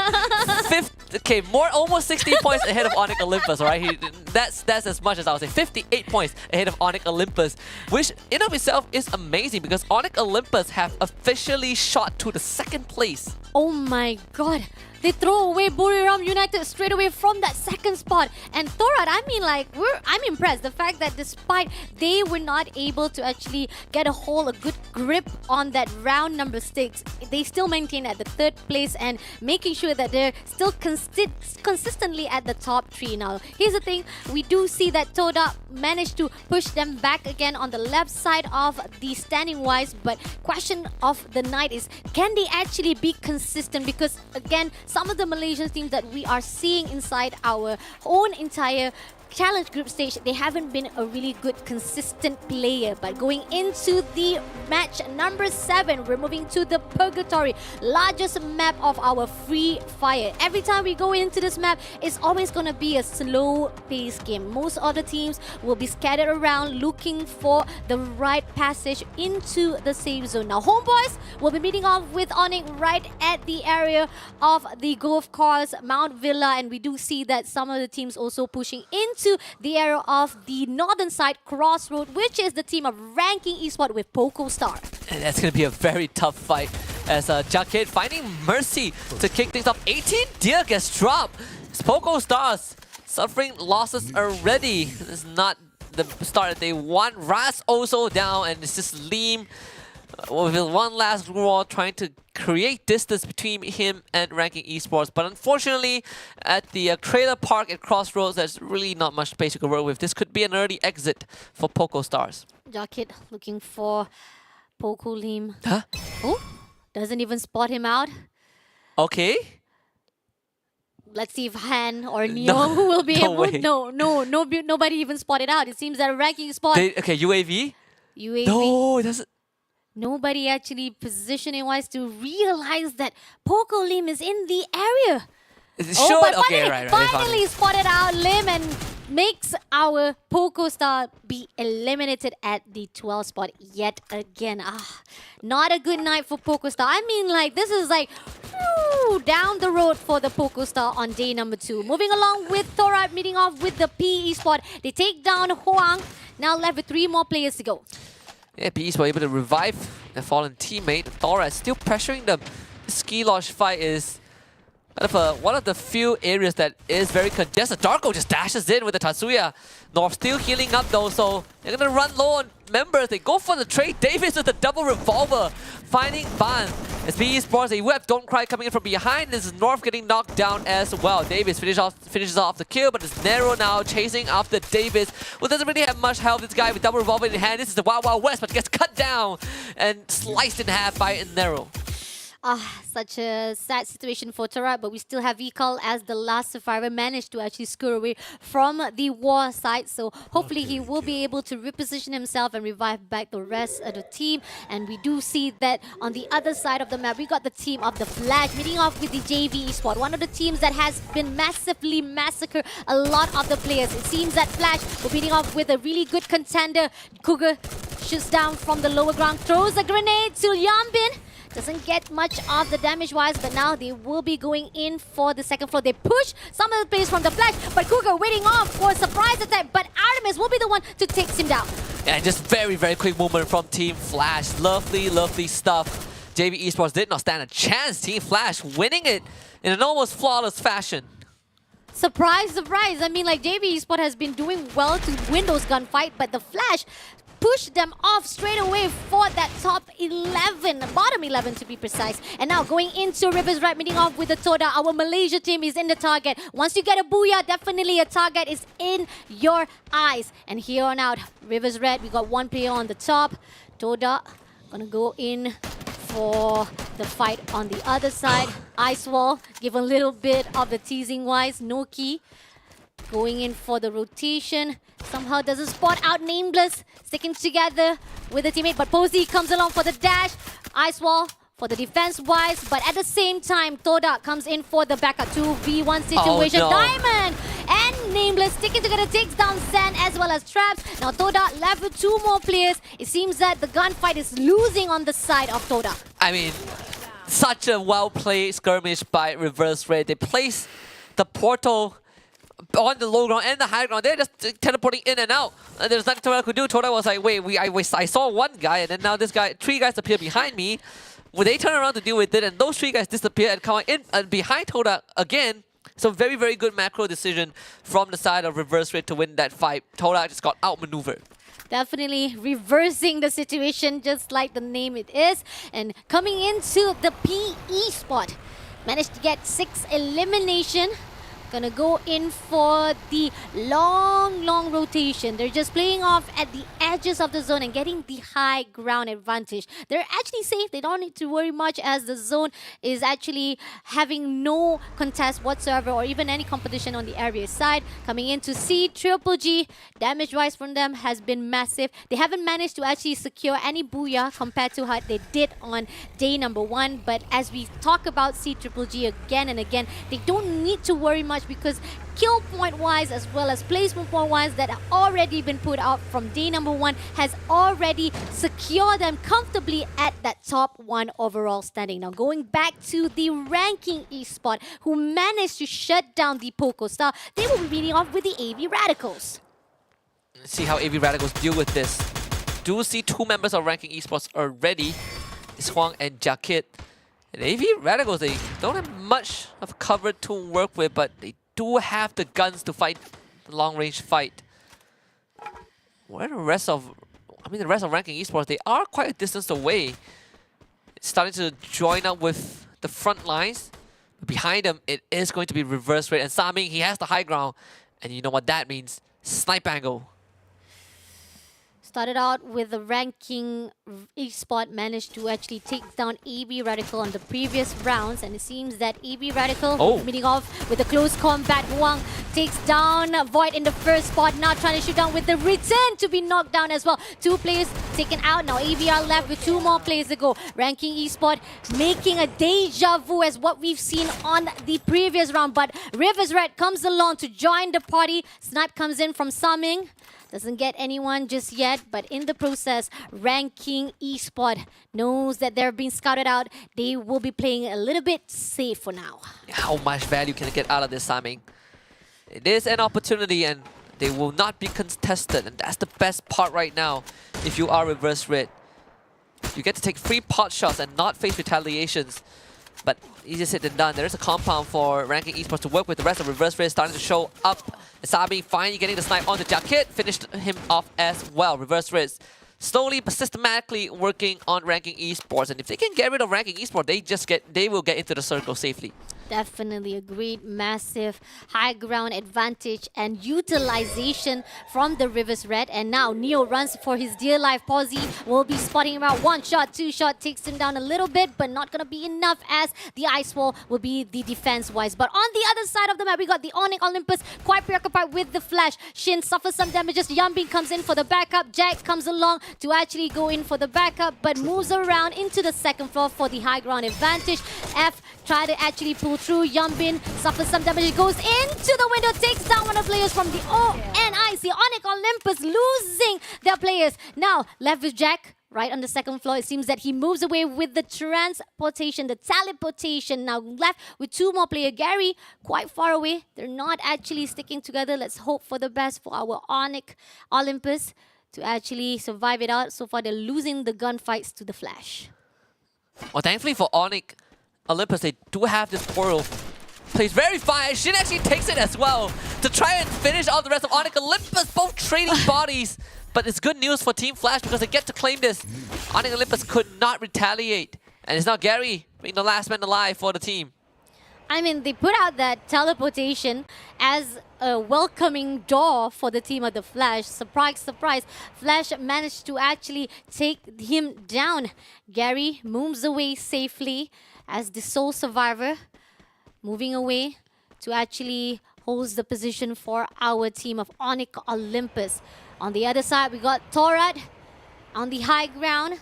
Almost 60 points ahead of Onyx Olympus, right? That's as much as I would say. 58 points ahead of Onyx Olympus, which in of itself is amazing because Onyx Olympus have officially shot to the 2nd place. Oh my god. They throw away Buriram United straight away from that second spot. And Thorat, I mean, like, I'm impressed. The fact that despite they were not able to actually get a good grip on that round number 6, they still maintain at the 3rd place and making sure that they're still consistently at the top 3 now. Here's the thing, we do see that Toda managed to push them back again on the left side of the standing wise, but question of the night is, can they actually be consistent? Because again, some of the Malaysian teams that we are seeing inside our own entire challenge group stage, they haven't been a really good consistent player. But going into the match number 7, we're moving to the Purgatory, largest map of our Free Fire. Every time we go into this map, it's always going to be a slow paced game. Most of the teams will be scattered around looking for the right passage into the safe zone. Now Homeboys will be meeting off with Onyx right at the area of the golf course Mount Villa, and we do see that some of the teams also pushing into the area of the northern side Crossroad, which is the team of Ranking Esports with Poco Star. And that's going to be a very tough fight as Jacket finding Mercy to kick things off. 18 deer gets dropped. It's Poco Stars suffering losses already. This is not the start that they want. Ras also down, and it's just Liam with one last roar trying to create distance between him and Ranking Esports. But unfortunately, at the trailer park at Crossroads, there's really not much space you can work with. This could be an early exit for Poco Stars. Jacket looking for Poco Lim. Huh? Oh, doesn't even spot him out. Okay. Let's see if Han or Neo will be able. Nobody even spotted out. It seems that Ranking Esports. Okay, UAV? UAV. No, it doesn't. Nobody actually positioning-wise to realize that Poco Lim is in the area. But finally spotted out Lim and makes our Poco Star be eliminated at the 12th spot yet again. Not a good night for Poco Star. I mean, like, this is like down the road for the Poco Star on day number 2. Moving along with Thorat, meeting off with the PE spot. They take down Hoang. Now left with 3 more players to go. Yeah, BEs were able to revive their fallen teammate. Thora still pressuring them. The ski lodge fight is one of the few areas that is very congested. Darko just dashes in with the Tatsuya. North still healing up though, so they're gonna run low on members. They go for the trade. Davis with the double revolver, finding Ban. It's BE Sports, a whip, Don't Cry coming in from behind. This is North getting knocked down as well. Davis finishes off the kill, but it's Nero now chasing after Davis, who doesn't really have much health. This guy with double revolver in hand. This is the Wild Wild West, but gets cut down and sliced in half by Nero. Such a sad situation for Tarat, but we still have Vikal as the last survivor, managed to actually scurry away from the war site. So hopefully he will be able to reposition himself and revive back the rest of the team. And we do see that on the other side of the map, we got the team of the Flash meeting off with the JV Esports, one of the teams that has been massively massacred a lot of the players. It seems that Flash will be meeting off with a really good contender. Cougar shoots down from the lower ground, throws a grenade to Yambin. Doesn't get much of the damage-wise, but now they will be going in for the second floor. They push some of the players from the Flash, but Cougar waiting off for a surprise attack, but Artemis will be the one to take him down. Yeah, just very, very quick movement from Team Flash. Lovely, lovely stuff. JV Esports did not stand a chance. Team Flash winning it in an almost flawless fashion. Surprise, surprise. I mean, like, JV Esports has been doing well to win those gunfight, but the Flash pushed them off straight away for that top 11, bottom 11 to be precise. And now going into Rivers Red, meeting off with the Toda. Our Malaysia team is in the target. Once you get a booyah, definitely a target is in your eyes. And here on out, Rivers Red, we got one player on the top. Toda gonna go in for the fight on the other side. Ice Wall, give a little bit of the teasing wise. Noki going in for the rotation. Somehow doesn't spot out Nameless, sticking together with the teammate, but Posey comes along for the dash. Ice Wall for the defense-wise, but at the same time, Toda comes in for the backup 2v1 situation. Oh, no. Diamond and Nameless sticking together, takes down Sand as well as Traps. Now Toda left with 2 more players. It seems that the gunfight is losing on the side of Toda. I mean, such a well-played skirmish by Reverse Red. They place the portal on the low ground and the high ground. They're just teleporting in and out. And there's nothing Toda could do. Toda was like, wait, I saw one guy, and then now this guy, 3 guys appear behind me. Will they turn around to deal with it? And those 3 guys disappear and come in behind Toda again. So very, very good macro decision from the side of Reverse Red to win that fight. Toda just got outmaneuvered. Definitely reversing the situation just like the name it is. And coming into the PE spot, managed to get 6 elimination. Gonna go in for the long rotation. They're just playing off at the edges of the zone and getting the high ground advantage. They're actually safe. They don't need to worry much as the zone is actually having no contest whatsoever or even any competition on the area side. Coming into C Triple G, damage-wise from them has been massive. They haven't managed to actually secure any booyah compared to what they did on day number 1. But as we talk about C Triple G again and again, they don't need to worry much because kill point wise as well as placement point wise that have already been put out from day number 1 has already secured them comfortably at that top 1 overall standing. Now going back to the ranking esport who managed to shut down the Poco Star, they will be meeting off with the AV Radicals. Let's see how AV Radicals deal with this. Do see 2 members of ranking esports already. It's Huang and Jakit. And AV Radicals, they don't have much of cover to work with, but they do have the guns to fight the long-range fight. Where the rest of... the rest of ranking esports, they are quite a distance away. It's starting to join up with the front lines. Behind them, it is going to be Reverse Red. And Saming, he has the high ground. And you know what that means. Snipe angle. Started out with the ranking esport, managed to actually take down AB Radical on the previous rounds, and it seems that AB Radical meeting off with a close combat. Huang takes down Void in the first spot, now trying to shoot down with the return to be knocked down as well. 2 players taken out, now AB are left with 2 more players to go. Ranking esport making a deja vu as what we've seen on the previous round, but Rivers Red comes along to join the party. Snipe comes in from Saming. Doesn't get anyone just yet, but in the process, ranking esport knows that they're being scouted out. They will be playing a little bit safe for now. How much value can I get out of this, Saming? It is an opportunity and they will not be contested, and that's the best part right now. If you are Reverse Red, you get to take free pot shots and not face retaliations. But easier said than done. There is a compound for ranking esports to work with. The rest of Reverse Red starting to show up. Sabi finally getting the snipe on the Jakit. Finished him off as well. Reverse Red slowly but systematically working on ranking esports. And if they can get rid of ranking esports, they will get into the circle safely. Definitely agreed. Massive high ground advantage and utilization from the Rivers Red. And now Neo runs for his dear life. Posy will be spotting him out. 1 shot, 2 shot, takes him down a little bit, but not going to be enough as the ice wall will be the defense-wise. But on the other side of the map, we got the Onyx Olympus quite preoccupied with the flash. Shin suffers some damages. Yambin comes in for the backup. Jack comes along to actually go in for the backup, but moves around into the second floor for the high ground advantage. F try to actually pull through. Yambin suffers some damage. It goes into the window, takes down one of the players from the ONIC. Onyx Olympus losing their players. Now, left with Jack. Right on the second floor, it seems that he moves away with the transportation, the teleportation. Now left with 2 more players. Gary, quite far away. They're not actually sticking together. Let's hope for the best for our Onyx Olympus to actually survive it out. So far, they're losing the gunfights to the Flash. Well, thankfully for Onyx Olympus, they do have this portal. Plays very fine. Shin actually takes it as well to try and finish off the rest of Onyx Olympus, both trading bodies. But it's good news for Team Flash because they get to claim this. Onyx Olympus could not retaliate. And it's now Gary being the last man alive for the team. I mean, they put out that teleportation as a welcoming door for the team of the Flash. Surprise, surprise. Flash managed to actually take him down. Gary moves away safely as the sole survivor, moving away to actually hold the position for our team of Onyx Olympus. On the other side, we got Torad on the high ground,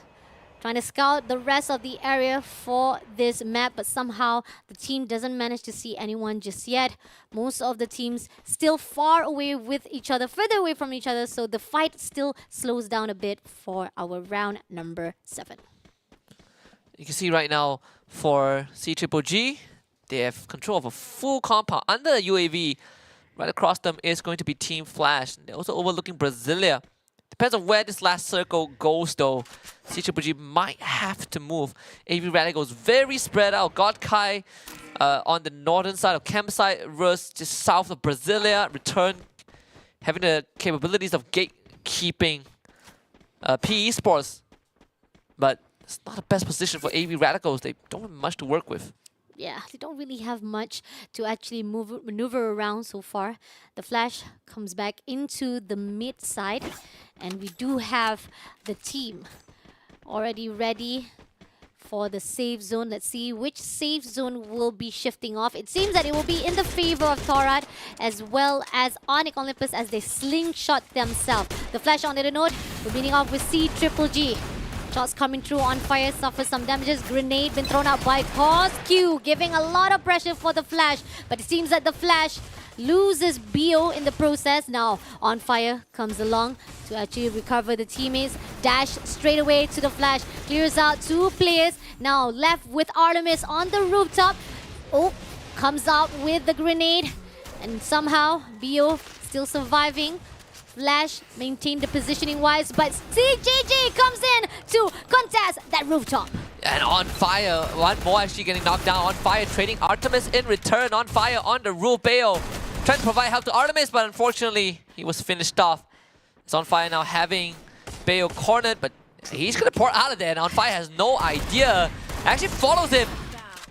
trying to scout the rest of the area for this map, but somehow the team doesn't manage to see anyone just yet. Most of the teams still far away with each other, further away from each other, so the fight still slows down a bit for our round number 7. You can see right now for C-Triple-G, they have control of a full compound under the UAV. Right across them is going to be Team Flash. They're also overlooking Brasilia. Depends on where this last circle goes though. C-Triple-G might have to move. AV Radicals very spread out. God Kai on the northern side of campsite, Rus just south of Brasilia. Return having the capabilities of gatekeeping PE Esports. But it's not the best position for AV Radicals. They don't have much to work with. Yeah, they don't really have much to actually maneuver around so far. The flash comes back into the mid side, and we do have the team already ready for the safe zone. Let's see which safe zone will be shifting off. It seems that it will be in the favor of Torad as well as Onyx Olympus as they slingshot themselves. The flash on the node, we're beating off with C-Triple-G. Shots coming through on fire, suffers some damages. Grenade been thrown out by Cosq, giving a lot of pressure for the Flash. But it seems that the Flash loses BO in the process. Now, on fire comes along to actually recover the teammates. Dash straight away to the Flash. Clears out 2 players. Now left with Artemis on the rooftop. Oh, comes out with the grenade. And somehow, BO still surviving. Flash maintained the positioning wise, but CJJ comes in to contest that rooftop. And on fire, one more actually getting knocked down. On fire, trading Artemis in return. On fire on the roof. Bayo trying to provide help to Artemis, but unfortunately he was finished off. It's on fire now having Bayo cornered, but he's gonna pour out of there. And on fire has no idea. Actually follows him.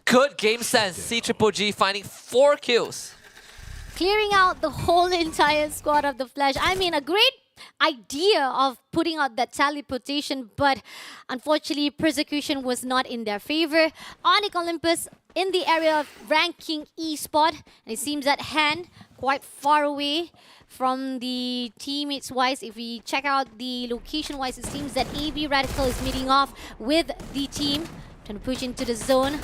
Good game sense. C-Triple-G finding 4 kills. Clearing out the whole entire squad of the Flash. I mean, a great idea of putting out that teleportation, but unfortunately, persecution was not in their favor. Onyx Olympus in the area of ranking E-spot, and it seems that Han quite far away from the teammates wise. If we check out the location wise, it seems that AV Radical is meeting off with the team, trying to push into the zone.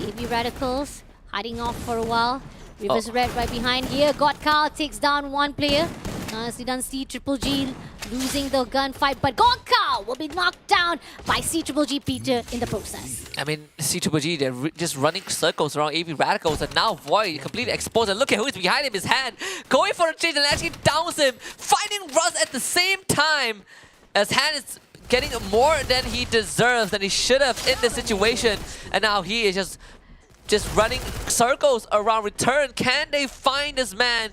AV Radicals hiding off for a while. Reverse Red right behind here. Godkal takes down 1 player. Nicely done, C-Triple-G losing the gunfight, but Godkal will be knocked down by C-Triple-G Peter in the process. I mean, C-Triple-G, they're just running circles around AV Radicals, and now Void completely exposed. And look at who's behind him, his hand. Going for a change and actually downs him. Fighting Rus at the same time as Han is getting more than he deserves, than he should have in this situation. And now he is just running circles around Return. Can they find this man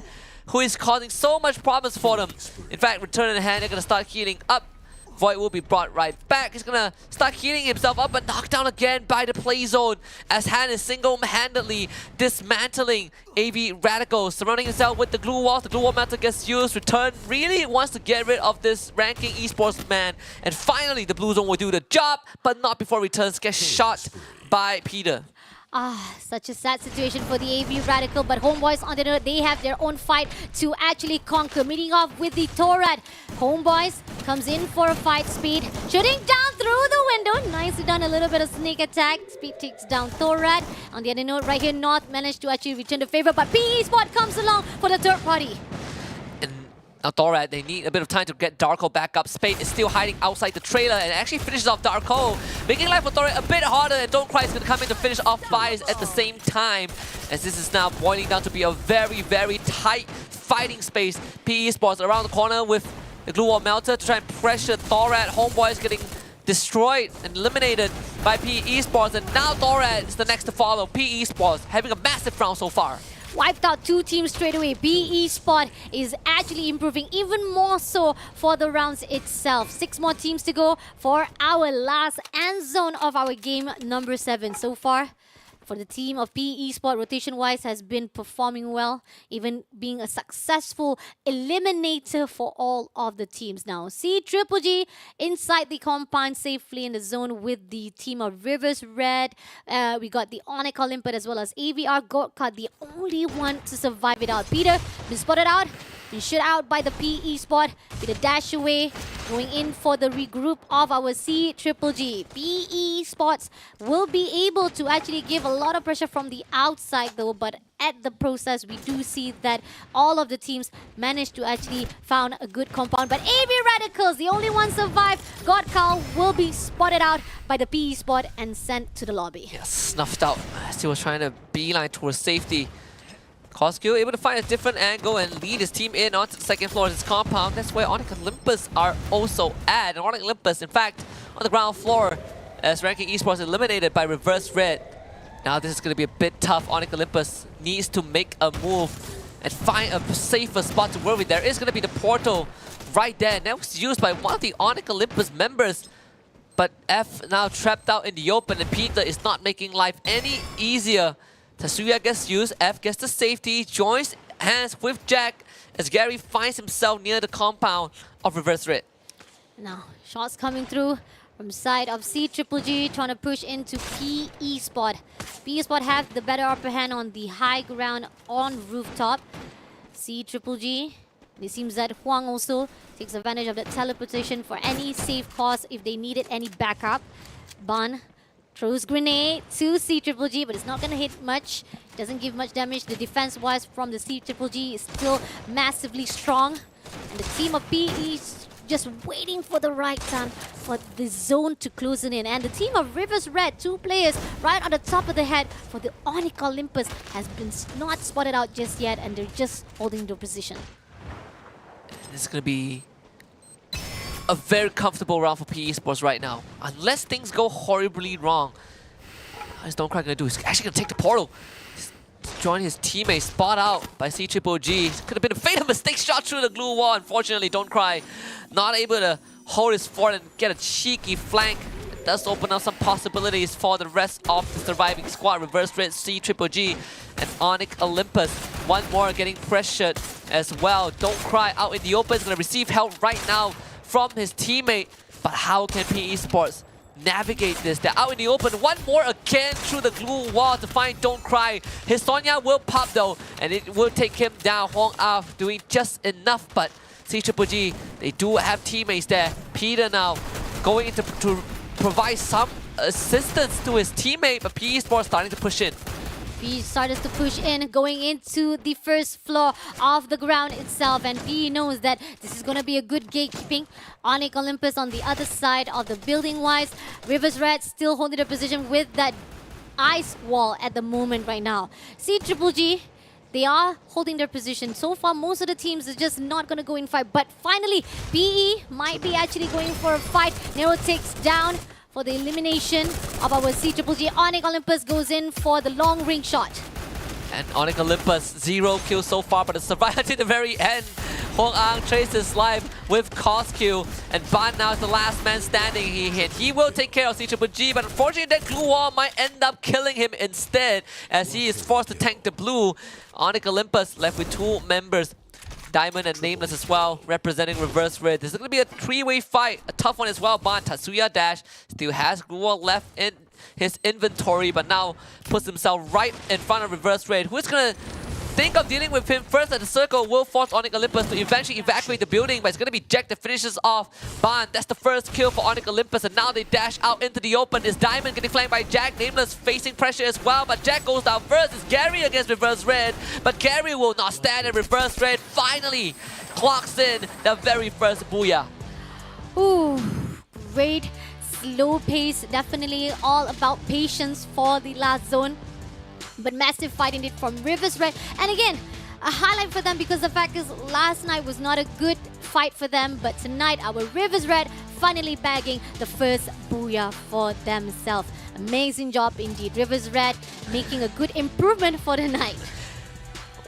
who is causing so much problems for them? In fact, Return and Han, they're going to start healing up. Void will be brought right back. He's going to start healing himself up, but knocked down again by the play zone as Han is single-handedly dismantling AV Radicals, surrounding himself with the glue walls. The glue wall method gets used. Return really wants to get rid of this ranking esports man. And finally, the blue zone will do the job, but not before Returns gets shot by Peter. Such a sad situation for the AV Radical, but Homeboys on the note, they have their own fight to actually conquer. Meeting off with the Torad. Homeboys comes in for a fight. Speed shooting down through the window. Nicely done, a little bit of sneak attack. Speed takes down Torad. On the other note, right here, North managed to actually return the favor, but PE Spot comes along for the third party. Now Thorad, they need a bit of time to get Darko back up. Spade is still hiding outside the trailer and actually finishes off Darko, making life for Thorad a bit harder, and Don't Cry is going to come in to finish off Bias at the same time, as this is now boiling down to be a very, very tight fighting space. PE Sports around the corner with the Glue Wall Melter to try and pressure Thorad. Homeboy is getting destroyed and eliminated by PE Sports, and now Thorad is the next to follow. PE Sports having a massive round so far. Wiped out 2 teams straight away. BE Spot is actually improving even more so for the rounds itself. 6 more teams to go for our last end zone of our game number 7. So far, for the team of PE Sport, rotation-wise, has been performing well, even being a successful eliminator for all of the teams. Now, C-Triple-G inside the compound safely in the zone with the team of Rivers Red. We got the Onyx Olympus as well as AVR Gorka, the only one to survive it out. Peter been spotted out. Been shot out by the PE Spot with a dash away, going in for the regroup of our C-Triple-G. PE Spots will be able to actually give a lot of pressure from the outside though, but at the process we do see that all of the teams managed to actually found a good compound. But AV Radicals, the only one survived. Godkal will be spotted out by the PE Spot and sent to the lobby. Yes, snuffed out as he was trying to beeline towards safety. Koskyu able to find a different angle and lead his team in onto the second floor of his compound. That's where Onyx Olympus are also at. And Onyx Olympus, in fact, on the ground floor as Ranking Esports eliminated by Reverse Red. Now this is going to be a bit tough. Onyx Olympus needs to make a move and find a safer spot to work with. There is going to be the portal right there. And that was used by one of the Onyx Olympus members. But F now trapped out in the open, and Peter is not making life any easier. Tatsuya gets used, F gets the safety, joins hands with Jack as Gary finds himself near the compound of Reverse Red. Now, shots coming through from the side of C Triple G, trying to push into PE Spot. PE Spot have the better upper hand on the high ground on rooftop. C Triple G, it seems that Huang also takes advantage of that teleportation for any safe cause if they needed any backup. Ban throws grenade to C Triple G, but it's not going to hit much. Doesn't give much damage. The defense-wise from the C Triple G is still massively strong. And the team of PE is just waiting for the right time for the zone to close it in. And the team of Rivers Red, 2 players right on the top of the head for the Onyx Olympus has been not spotted out just yet, and they're just holding their position. This is going to be a very comfortable round for PE Sports right now. Unless things go horribly wrong. What is Don't Cry going to do? He's actually going to take the portal. He's joining his teammate, spot out by C Triple G. Could have been a fatal mistake shot through the glue wall. Unfortunately, Don't Cry not able to hold his fort and get a cheeky flank. It does open up some possibilities for the rest of the surviving squad. Reverse Red, C Triple G, and Onyx Olympus. One more getting pressured as well. Don't Cry out in the open is going to receive help right now from his teammate. But how can PE Sports navigate this? They're out in the open. One more again through the glue wall to find Don't Cry. His Sonya will pop though, and it will take him down. Huang Ah doing just enough, but C Triple G, they do have teammates there. Peter now going into to provide some assistance to his teammate, but PE Sports starting to push in. PE started to push in, going into the first floor of the ground itself, and PE knows that this is going to be a good gatekeeping. Onyx Olympus on the other side of the building-wise. Rivers Red still holding their position with that ice wall at the moment right now. C Triple G, they are holding their position. So far, most of the teams are just not going to go in fight, but finally, PE might be actually going for a fight. Nero takes down for the elimination of our C Triple G. Onyx Olympus goes in for the long ring shot. And Onyx Olympus, 0 kills so far, but it's survived until the very end. Huang Ang trades his life with Koskyu, and Ban now is the last man standing. He will take care of C Triple G, but unfortunately that glue wall might end up killing him instead, as he is forced to tank the blue. Onyx Olympus left with 2 members, Diamond and Nameless as well, representing Reverse Red. This is going to be a 3-way fight, a tough one as well. Ban, Tatsuya Dash still has Gruel left in his inventory, but now puts himself right in front of Reverse Red. Who's going to think of dealing with him first? At the circle will force Onyx Olympus to eventually evacuate the building, but it's going to be Jack that finishes off Ban. That's the first kill for Onyx Olympus, and now they dash out into the open. Is Diamond getting flanked by Jack? Nameless facing pressure as well, but Jack goes down first. It's Gary against Reverse Red, but Gary will not stand, and Reverse Red finally clocks in the very first booyah. Ooh, great slow pace. Definitely all about patience for the last zone. But massive fight indeed from Rivers Red. And again, a highlight for them because the fact is last night was not a good fight for them. But tonight, our Rivers Red finally bagging the first booyah for themselves. Amazing job indeed. Rivers Red making a good improvement for the night.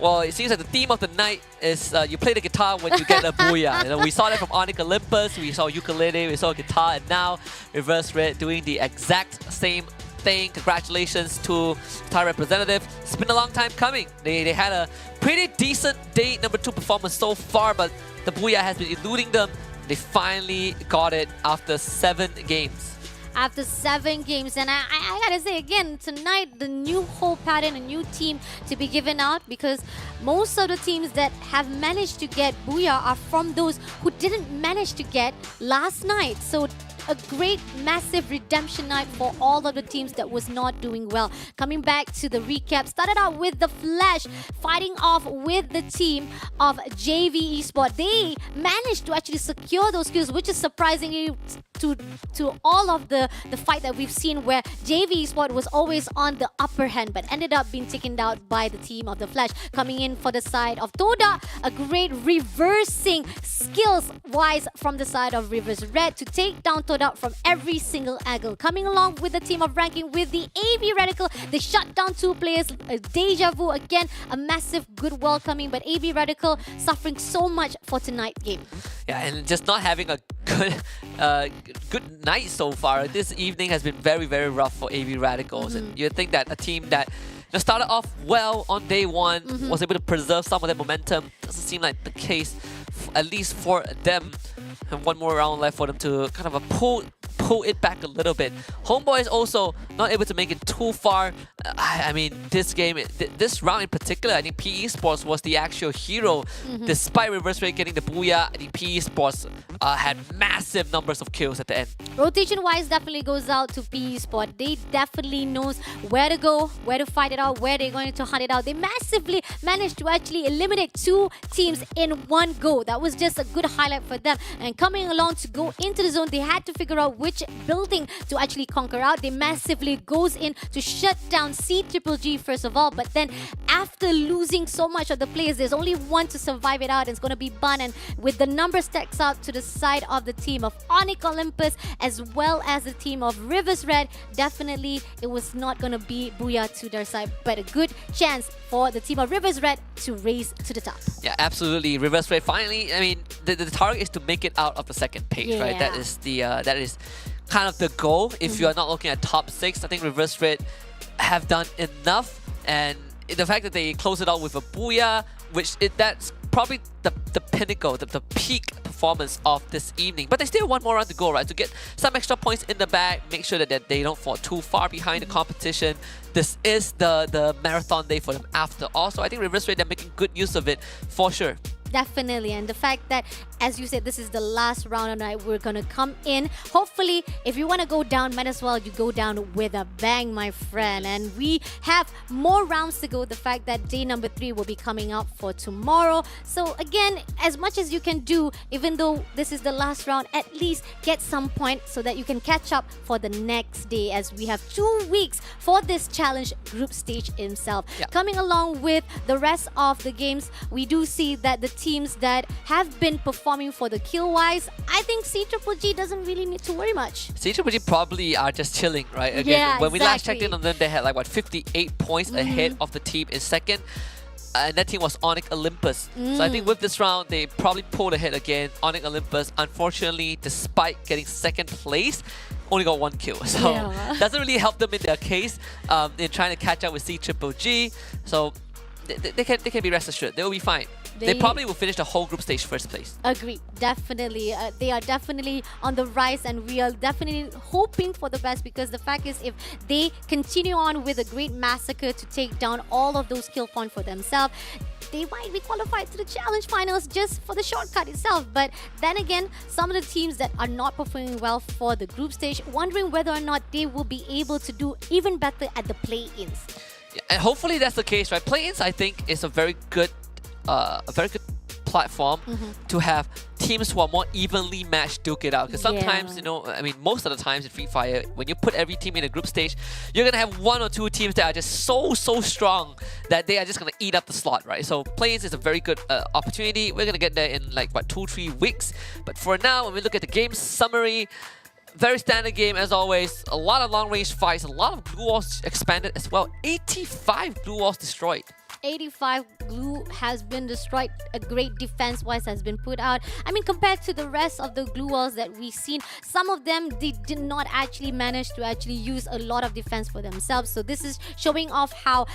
Well, it seems like the theme of the night is you play the guitar when you get a booyah. You know, we saw that from Onyx Olympus, we saw ukulele, we saw guitar, and now Reverse Red doing the exact same thing. Congratulations to Thai representative. It's been a long time coming. They had a pretty decent day number 2 performance so far, but the booyah has been eluding them. They finally got it after 7 games. After 7 games, and I gotta say again, tonight the new whole pattern, a new team to be given out, because most of the teams that have managed to get booyah are from those who didn't manage to get last night. So a great massive redemption night for all of the teams that was not doing well. Coming back to the recap, started out with the Flash fighting off with the team of JV Esports. They managed to actually secure those kills, which is surprisingly to to all of the fight that we've seen where JV Esports was always on the upper hand but ended up being taken out by the team of the Flash. Coming in for the side of Toda, a great reversing skills-wise from the side of Rivers Red to take down Toda from every single angle. Coming along with the team of Ranking with the AB Radical, they shut down 2 players. Deja Vu again, a massive good welcoming, but AB Radical suffering so much for tonight's game. Yeah, and just not having a good night so far. This evening has been very, very rough for AB Radicals. And you'd think that a team that started off well on day one was able to preserve some of their momentum. Doesn't seem like the case, at least for them. And one more round left for them to kind of pull it back a little bit. Homeboy is also not able to make it too far. I mean, this game, this round in particular, I think PE Sports was the actual hero. Despite Reverse Rate getting the booyah, I think PE Sports had massive numbers of kills at the end. Rotation-wise, definitely goes out to PE Sport. They definitely knows where to go, where to fight it out, where they're going to hunt it out. They massively managed to actually eliminate 2 teams in one go. That was just a good highlight for them. And coming along to go into the zone, they had to figure out which building to actually conquer out. They massively goes in to shut down C-Triple-G first of all, but then after losing so much of the players, there's only one to survive it out, and it's going to be Bun. And with the number stacks out to the side of the team of Onyx Olympus as well as the team of Rivers Red, definitely it was not going to be booyah to their side, but a good chance for the team of Rivers Red to race to the top. Yeah, absolutely. Reverse Red finally, I mean, the target is to make it out of the second page, right? That is kind of the goal. If you are not looking at top 6, I think Reverse Red have done enough, and the fact that they close it out with a booyah, that's probably the pinnacle, the peak performance of this evening. But they still have one more round to go, right? To get some extra points in the bag, make sure that they don't fall too far behind the competition. This is the marathon day for them after all. So I think Reverse Red, they're making good use of it for sure. Definitely, and the fact that, as you said, this is the last round of the night, we're gonna come in. Hopefully, if you want to go down, might as well you go down with a bang, my friend. And we have more rounds to go. The fact that day number 3 will be coming out for tomorrow. So again, as much as you can do, even though this is the last round, at least get some points so that you can catch up for the next day, as we have 2 weeks for this challenge group stage itself. Coming along with the rest of the games, we do see that the teams that have been performing for the kill-wise, I think C-Triple-G doesn't really need to worry much. C-Triple-G probably are just chilling, right? Again, when we last checked in on them, they had like, what, 58 points ahead of the team in second. And that team was Onyx Olympus. So I think with this round, they probably pulled ahead again. Onyx Olympus, unfortunately, despite getting second place, only got 1 kill. So doesn't really help them in their case in trying to catch up with C-Triple-G. So they can be rest assured. They will be fine. They probably will finish the whole group stage first place. Agree, definitely. They are definitely on the rise, and we are definitely hoping for the best, because the fact is, if they continue on with a great massacre to take down all of those kill points for themselves, they might be qualified to the challenge finals just for the shortcut itself. But then again, some of the teams that are not performing well for the group stage, wondering whether or not they will be able to do even better at the play-ins. Yeah, and hopefully that's the case, right? Play-ins, I think, is a very good platform to have teams who are more evenly matched duke it out. Because sometimes, you know, I mean, most of the times in Free Fire, when you put every team in a group stage, you're gonna have 1 or 2 teams that are just so strong that they are just gonna eat up the slot, right? So play-ins is a very good opportunity. We're gonna get there in like, what, 2-3 weeks. But for now, when we look at the game summary, very standard game as always. A lot of long-range fights, a lot of glue walls expanded as well. 85 glue walls destroyed. 85 glue has been destroyed. A great defense-wise has been put out. I mean, compared to the rest of the glue walls that we've seen, some of them, they did not actually manage to actually use a lot of defense for themselves. So this is showing off how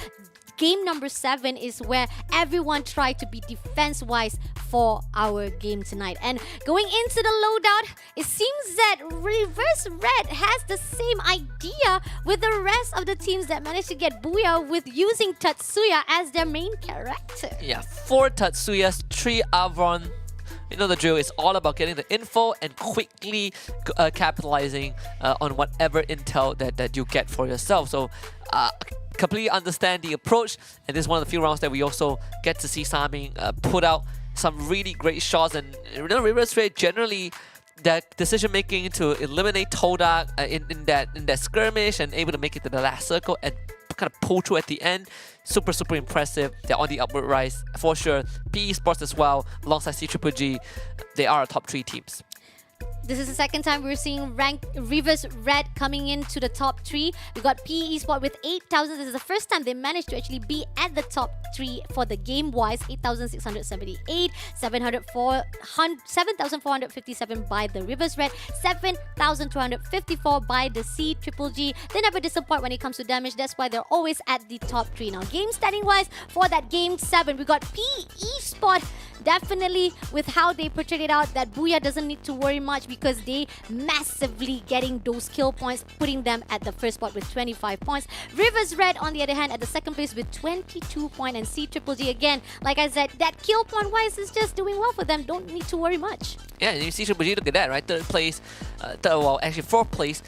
game number 7 is where everyone tried to be defense-wise for our game tonight. And going into the loadout, it seems that Reverse Red has the same idea with the rest of the teams that managed to get booyah with using Tatsuya as their main character. Yeah, 4 Tatsuyas, 3 Avron. You know the drill. It's all about getting the info and quickly capitalizing on whatever intel that you get for yourself. So completely understand the approach, and this is one of the few rounds that we also get to see Saming put out some really great shots. And you know, Reverse Red generally, that decision making to eliminate Todak in that skirmish and able to make it to the last circle and kind of pull through at the end. Super impressive. They're on the upward rise for sure. PE Sports as well, alongside CGGG, they are top 3 teams. This is the second time we're seeing Reverse Red coming into the top 3. We got PE Esports with 8,000. This is the first time they managed to actually be at the top 3 for the game-wise. 8,678, 7,457 by the Reverse Red, 7,254 by the CGGG. They never disappoint when it comes to damage. That's why they're always at the top 3. Now, game standing-wise, for that game 7, we got PE Esports. Definitely, with how they portrayed it out, that Booyah doesn't need to worry much because they massively getting those kill points, putting them at the first spot with 25 points. Rivers Red, on the other hand, at the second place with 22 points, and CGGG again, like I said, that kill point wise is just doing well for them. Don't need to worry much. Yeah, and you see CGGG, look at that, right? Third place, actually fourth place,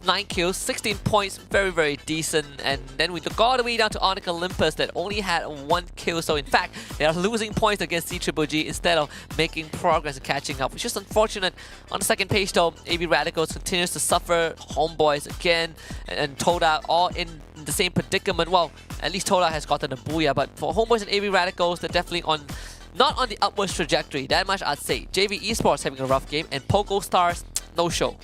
9 kills, 16 points, very decent. And then we look all the way down to Onyx Olympus that only had 1 kill. So in fact, they are losing points against CGGG instead of making progress and catching up, which is unfortunate. On the second page though, AB Radicals continues to suffer. Homeboys again and Toda all in the same predicament. Well, at least Toda has gotten a Booyah, but for Homeboys and AB Radicals, they're definitely not on the upwards trajectory. That much I'd say. JV Esports having a rough game, and Pogo Stars, no show.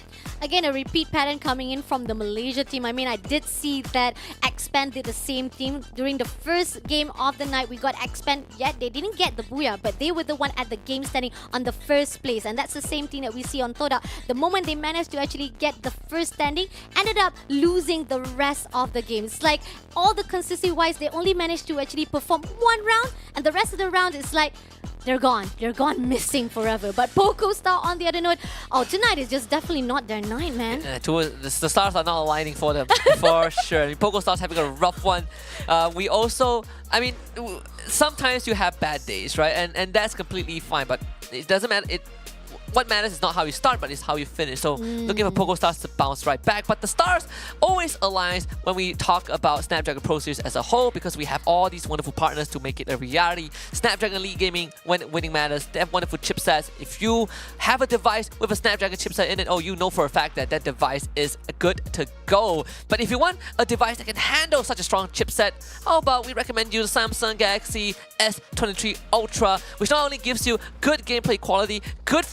Again, a repeat pattern coming in from the Malaysia team. I mean, I did see that Xpan did the same thing. During the first game of the night, we got Xpan, yet they didn't get the Booyah, but they were the one at the game standing on the first place. And that's the same thing that we see on Toda. The moment they managed to actually get the first standing, ended up losing the rest of the game. It's like all the consistency-wise, they only managed to actually perform 1 round, and the rest of the round is like, they're gone missing forever. But Poco Star, on the other note, tonight is just definitely not their night, man. The stars are not aligning for them, for sure. I mean, Poco Star's having a rough one. We also, I mean, sometimes you have bad days, right? And that's completely fine, but it doesn't matter. What matters is not how you start, but it's how you finish. So looking for Pogo Stars to bounce right back. But the stars always aligns when we talk about Snapdragon Pro Series as a whole, because we have all these wonderful partners to make it a reality. Snapdragon Elite Gaming, when winning matters, they have wonderful chipsets. If you have a device with a Snapdragon chipset in it, you know for a fact that that device is good to go. But if you want a device that can handle such a strong chipset, how about we recommend you the Samsung Galaxy S23 Ultra, which not only gives you good gameplay quality, good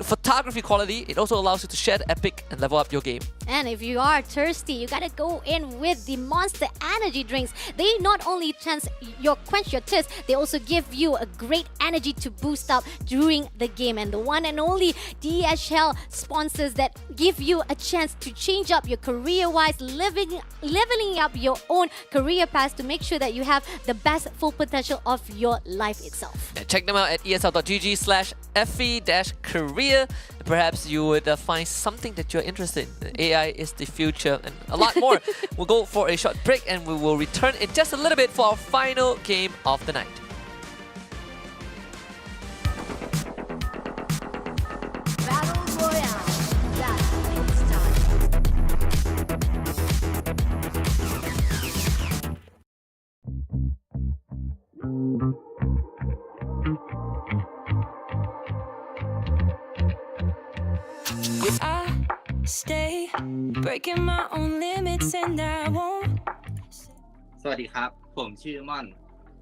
photography quality, it also allows you to share the epic and level up your game. And if you are thirsty, you gotta go in with the Monster Energy drinks. They not only quench your thirst, they also give you a great energy to boost up during the game. And the one and only DHL sponsors that give you a chance to change up your career-wise, leveling up your own career path to make sure that you have the best full potential of your life itself. And check them out at esl.gg/fe-career. Perhaps you would find something that you're interested in. AI is the future and a lot more. We'll go for a short break and we will return in just a little bit for our final game of the night. Battle Royale. That's when it's time. I stay breaking my own limits and I won't. สวัสดีครับ ผมชื่อม่อน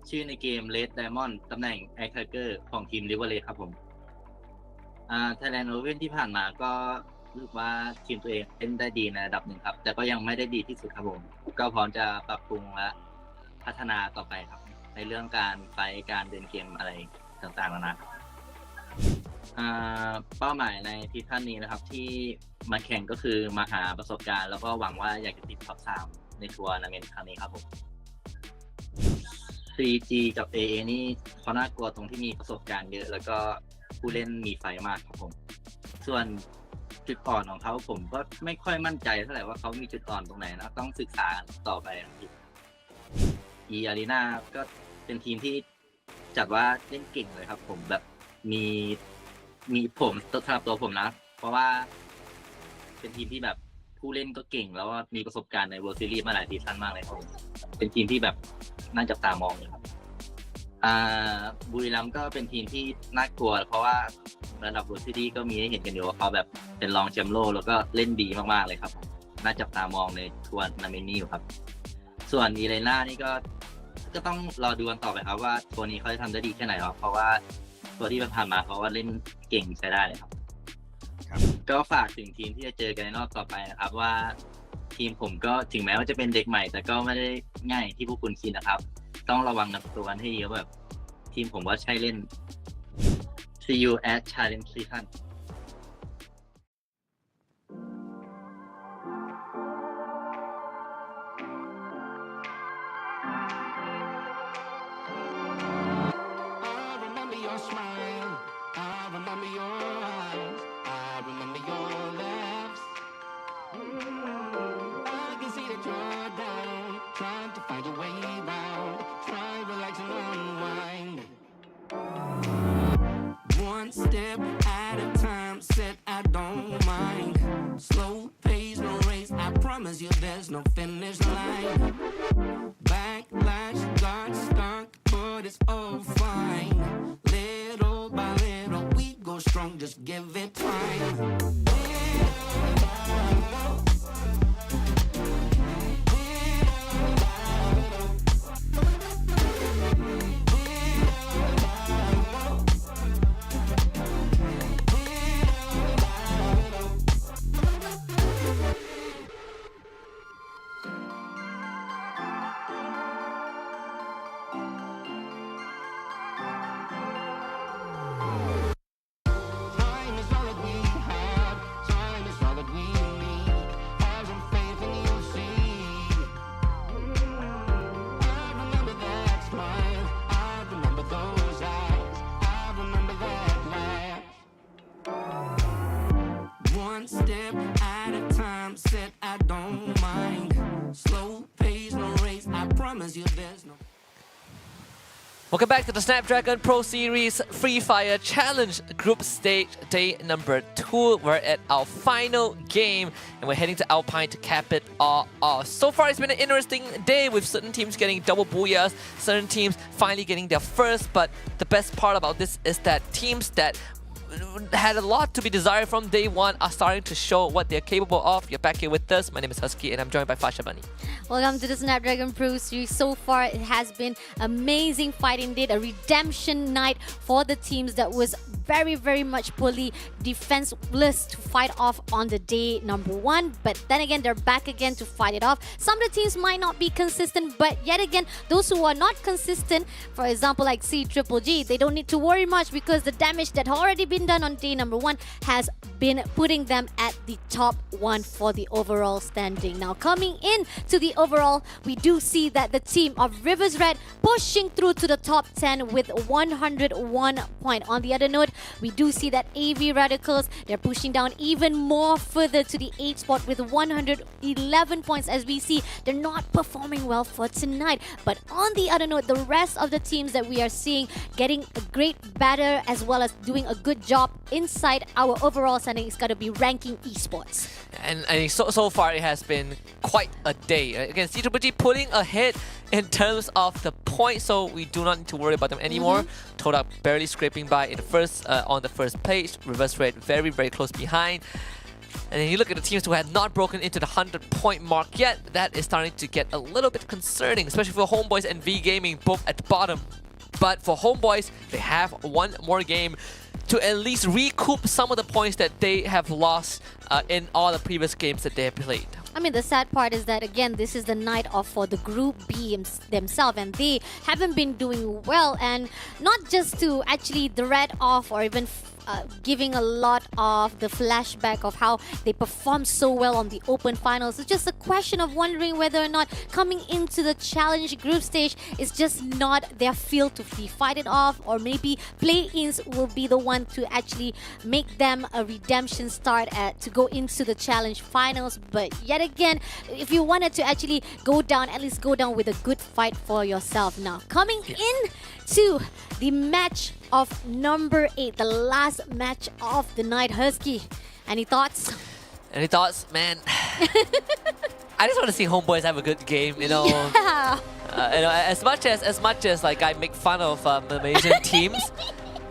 ชื่อในเกม Red Diamond ตำแหน่ง Ice Tiger ของทีม River Red ครับผม Thailand Open ที่ผ่านมาก็รู้สึกว่าทีมตัวเองเล่นได้ดีในระดับหนึ่งครับ แต่ก็ยังไม่ได้ดีที่สุดครับผม ก็พร้อมจะปรับปรุงและพัฒนาต่อไปครับ ในเรื่องการไฟท์การเดินเกมอะไรต่างๆนะครับ เป้าหมายในซีซั่นนี้นะครับที่มาแข่งก็คือมาหาประสบการณ์แล้วก็หวังว่าอยากจะติดท็อป 3 ในทัวร์นาเมนต์ครั้งนี้ครับผม CG กับ AA นี่เขาน่ากลัวตรงที่มีประสบการณ์เยอะแล้วก็ผู้เล่นมีไฟมากครับผม ส่วนจุดอ่อนของเขาผมก็ไม่ค่อยมั่นใจเท่าไหร่ว่าเขามีจุดอ่อนตรงไหนนะต้องศึกษาต่อไปนะครับ Arena ก็เป็นทีมที่จัดว่าเล่นเก่งเลยครับผมแบบมีผมสำหรับตัวผมนะเพราะว่าเป็นทีมที่แบบผู้เล่นก็เก่งแล้วว่ามีประสบการณ์ใน World Series มาหลายซีซั่นมากเลยครับเป็นทีมที่แบบน่าจับตามองเลยครับ บุรีรัมย์ก็เป็นทีมที่น่ากลัวเพราะว่าระดับ World Series ก็มีให้เห็นกันอยู่ว่าเขาแบบเป็นรองแชมป์โลกแล้วก็เล่นดีมากๆเลยครับผมน่าจับตามองในทัวร์นาเมนต์นี้อยู่ครับส่วนอีเลน่านี่ก็ต้องรอดูกันต่อไปครับว่าตัวนี้เขาจะทำได้ดีแค่ไหนครับเพราะว่าตัวที่ผ่านมาเขาว่าเล่นเก่งใช้ได้เลยครับก็ฝากถึงทีมที่จะเจอกันในรอบต่อไปนะครับว่าทีมผมก็ถึงแม้ว่าจะเป็นเด็กใหม่แต่ก็ไม่ได้ง่ายที่พวกคุณคิดนะครับต้องระวังกับตัวกันให้เยอะแบบทีมผมว่าใช่เล่น See you at Challenge Season One step at a time, said I don't mind. Slow pace, no race, I promise you there's no finish line. Backlash got stuck, but it's all fine. Little by little, we go strong, just give it time. One step at a time, said I don't mind. Slow pace, no race, I promise you there's no. Welcome back to the Snapdragon Pro Series Free Fire Challenge Group Stage Day number 2. We're at our final game and we're heading to Alpine to cap it all off. So far it's been an interesting day with certain teams getting double booyahs, certain teams finally getting their first, but the best part about this is that teams that had a lot to be desired from day one are starting to show what they're capable of. You're back here with us. My name is Husky and I'm joined by Fasha Bunny. Welcome to the Snapdragon Pro Series. So far, it has been amazing fight indeed, a redemption night for the teams that was very much poorly defenseless to fight off on the day number 1. But then again, they're back again to fight it off. Some of the teams might not be consistent, but yet again, those who are not consistent, for example, like C-Triple-G, they don't need to worry much because the damage that already been done on day number 1 has been putting them at the top 1 for the overall standing. Now, coming in to the overall, we do see that the team of Rivers Red pushing through to the top 10 with 101 points. On the other note, we do see that AV Radicals, they're pushing down even more further to the 8th spot with 111 points. As we see, they're not performing well for tonight. But on the other note, the rest of the teams that we are seeing getting a great batter as well as doing a good job inside our overall standing is going to be ranking Esports. And I think so far it has been quite a day. Again, C-Triple-G pulling ahead in terms of the points, so we do not need to worry about them anymore. Toda barely scraping by in the first on the first page. Reverse Red very close behind. And then you look at the teams who had not broken into the 100-point mark yet. That is starting to get a little bit concerning, especially for Homeboys and V Gaming, both at the bottom. But for Homeboys, they have one more game to at least recoup some of the points that they have lost in all the previous games that they have played. I mean, the sad part is that, again, this is the night off for the Group B themselves, and they haven't been doing well. And not just to actually dread off or even giving a lot of the flashback of how they performed so well on the Open Finals. It's just a question of wondering whether or not coming into the Challenge group stage is just not their field to fight it off, or maybe play-ins will be the one to actually make them a redemption start to go into the Challenge Finals. But yet again, if you wanted to actually go down, at least go down with a good fight for yourself. Now, coming in to the match of number 8, the last match of the night. Husky, any thoughts? Any thoughts, man? I just want to see Homeboys have a good game, you know. Yeah. You know, as much as like I make fun of Malaysian teams,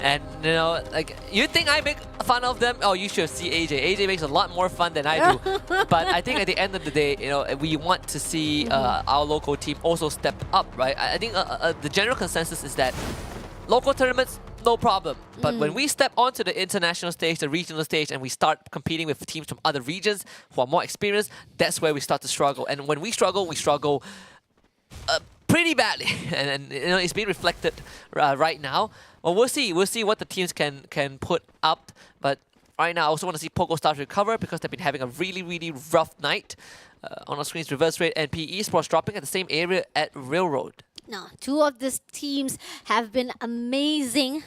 and you know, like you think I make fun of them? Oh, you should see AJ. AJ makes a lot more fun than I do. But I think at the end of the day, you know, we want to see our local team also step up, right? I think the general consensus is that local tournaments, no problem. But when we step onto the international stage, the regional stage, and we start competing with teams from other regions who are more experienced, that's where we start to struggle. And when we struggle pretty badly. And you know, it's being reflected right now. Well, we'll see. We'll see what the teams can put up. But right now, I also want to see Pogo start to recover because they've been having a really rough night. On our screens, Reverse Red and PE Esports dropping at the same area at Railroad. Now, two of these teams have been amazing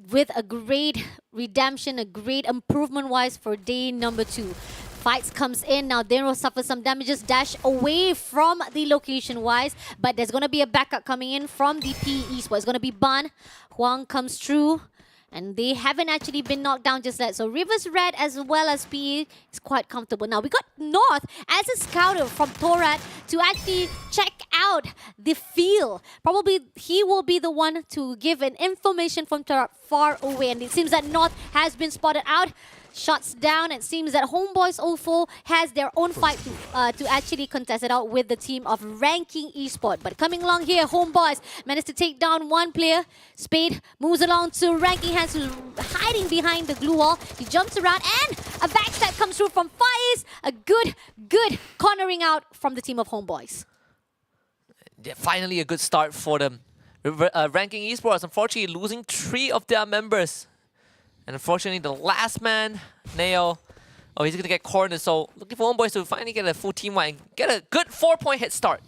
with a great redemption, a great improvement-wise for day number 2. Fights comes in. Now, Dero suffers some damages, dash away from the location-wise, but there's going to be a backup coming in from the PE Esports. It's going to be Ban. Huang comes through. And they haven't actually been knocked down just yet. So Rivers Red as well as PE is quite comfortable. Now we got North as a scouter from Torat to actually check out the field. Probably he will be the one to give an information from Torat far away. And it seems that North has been spotted out. Shots down. It seems that Homeboys 04 has their own fight to actually contest it out with the team of Ranking Esports. But coming along here, Homeboys managed to take down one player. Spade moves along to Ranking Hands, who's hiding behind the glue wall. He jumps around and a backstab comes through from Fires. A good cornering out from the team of Homeboys. Yeah, finally a good start for them. Ranking Esports, unfortunately, losing 3 of their members. And unfortunately, the last man, Neo, he's going to get cornered. So looking for Homeboys to finally get a full team wide and get a good 4-point head start.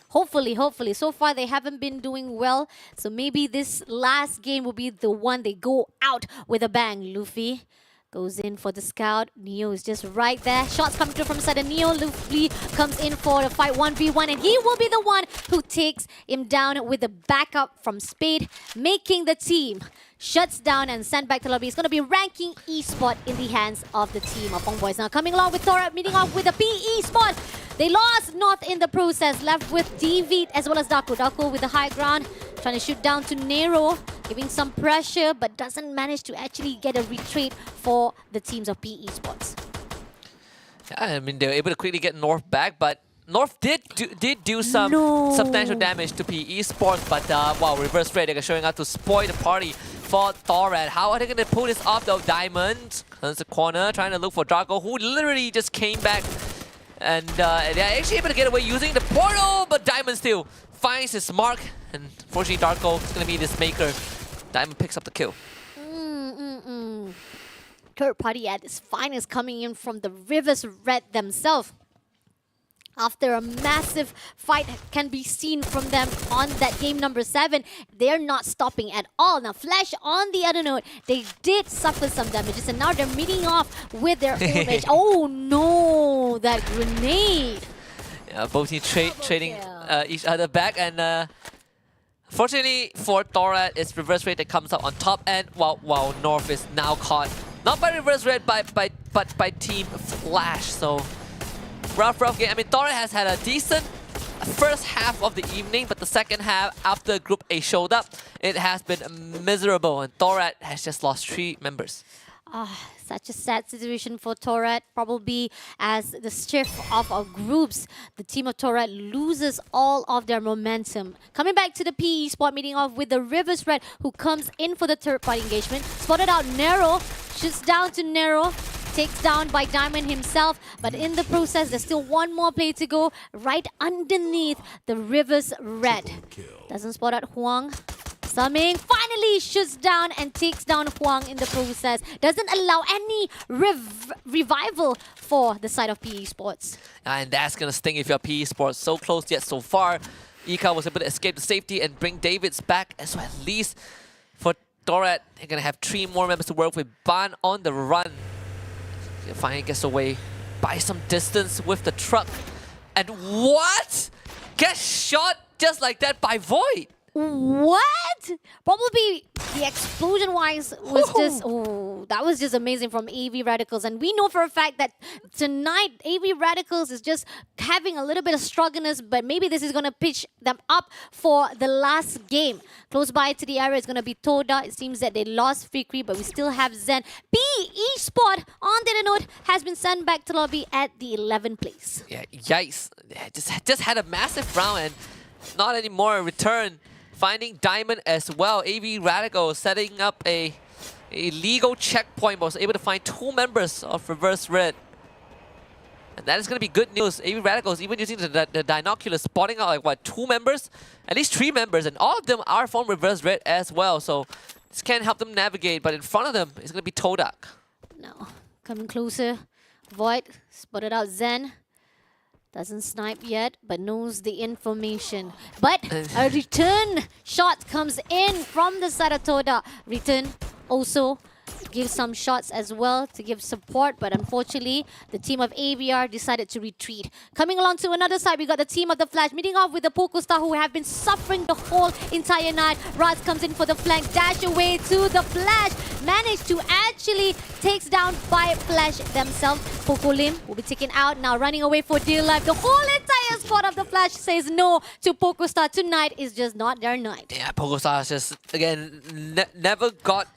Hopefully. So far, they haven't been doing well. So maybe this last game will be the one they go out with a bang. Luffy goes in for the scout. Neo is just right there. Shots coming through from the side of Neo. Luffy comes in for the fight 1v1. And he will be the one who takes him down with the backup from Spade, making the team shuts down and sent back to lobby. It's going to be Ranking Esports in the hands of the team of Homeboys. Now coming along with Tora, meeting off with the PE Esports. They lost North in the process, left with DV as well as Darko. Darko with the high ground, trying to shoot down to Nero, giving some pressure, but doesn't manage to actually get a retreat for the teams of PE Esports. Yeah, I mean, they were able to quickly get North back, but North did do some substantial damage to PE Esports, but wow, Reverse Red, they're showing up to spoil the party for Thorad. How are they going to pull this off though? Diamond turns the corner, trying to look for Darko, who literally just came back. And they're actually able to get away using the portal, but Diamond still finds his mark. And unfortunately, Darko is going to be this maker. Diamond picks up the kill. Third party at its finest coming in from the Rivers Red themselves. After a massive fight can be seen from them on that game number 7, they're not stopping at all. Now, Flash, on the other note, they did suffer some damages, and now they're meeting off with their own edge. Oh no, that grenade! Yeah, both teams trading each other back, and fortunately for Thorad, it's Reverse Red that comes up on top, and while North is now caught, not by Reverse Red, but by Team Flash. So rough game. I mean, Thorad has had a decent first half of the evening, but the second half, after Group A showed up, it has been miserable, and Thorad has just lost 3 members. Such a sad situation for Torat. Probably as the shift of our groups, the team of Torat loses all of their momentum. Coming back to the PE spot, meeting off with the Rivers Red, who comes in for the third party engagement. Spotted out Nero, shoots down to Nero, takes down by Diamond himself, but in the process, there's still one more play to go right underneath the Rivers Red. Doesn't spot out Huang. Summing finally shoots down and takes down Huang in the process. Doesn't allow any revival for the side of PE Sports. And that's going to sting if you're PE Sports. So close yet so far. Ika was able to escape to safety and bring Davids back. And so at least for Thorad, they're going to have 3 more members to work with. Ban on the run. He finally gets away by some distance with the truck. And what? Gets shot just like that by Void. What? Probably the explosion-wise was just... Oh, that was just amazing from AV Radicals. And we know for a fact that tonight, AV Radicals is just having a little bit of struggleness, but maybe this is going to pitch them up for the last game. Close by to the area is going to be Toda. It seems that they lost Fikri, but we still have Zen. B Esports, on the note, has been sent back to lobby at the 11th place. Yeah, yikes. Just had a massive round and not anymore a return. Finding Diamond as well. AV Radical setting up a legal checkpoint, but was able to find 2 members of Reverse Red. And that is going to be good news. AV Radicals even using the binoculars, spotting out like what, 2 members? At least 3 members, and all of them are from Reverse Red as well. So this can help them navigate, but in front of them is going to be Todak. No, coming closer. Void spotted out Zen. Doesn't snipe yet, but knows the information. But a return shot comes in from the side of Toda. Return also gives some shots as well to give support, but unfortunately, the team of AVR decided to retreat. Coming along to another side, we got the team of the Flash meeting off with the Pokostar, who have been suffering the whole entire night. Raz comes in for the flank, dash away to the Flash. Managed to actually takes down by Flash themselves. Poco Lim will be taken out, now running away for dear life. The whole entire squad of the Flash says no to Pokostar. Tonight is just not their night. Yeah, Pokostar just, again, never got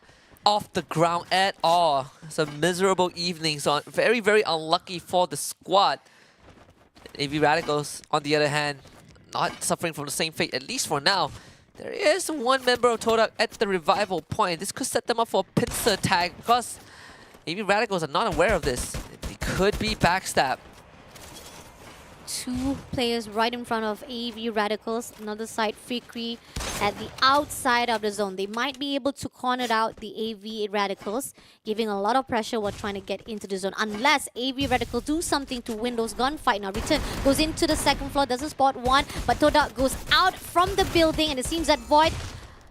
off the ground at all. It's a miserable evening, so very, very unlucky for the squad. AV Radicals, on the other hand, not suffering from the same fate, at least for now. There is 1 member of Todak at the revival point. This could set them up for a pincer tag because AV Radicals are not aware of this. It could be backstab. 2 players right in front of AV Radicals. Another side, Fikri at the outside of the zone. They might be able to corner out the AV Radicals, giving a lot of pressure while trying to get into the zone. Unless AV Radicals do something to win those gunfight. Now, Return goes into the 2nd floor, doesn't spot one, but Toda goes out from the building, and it seems that Void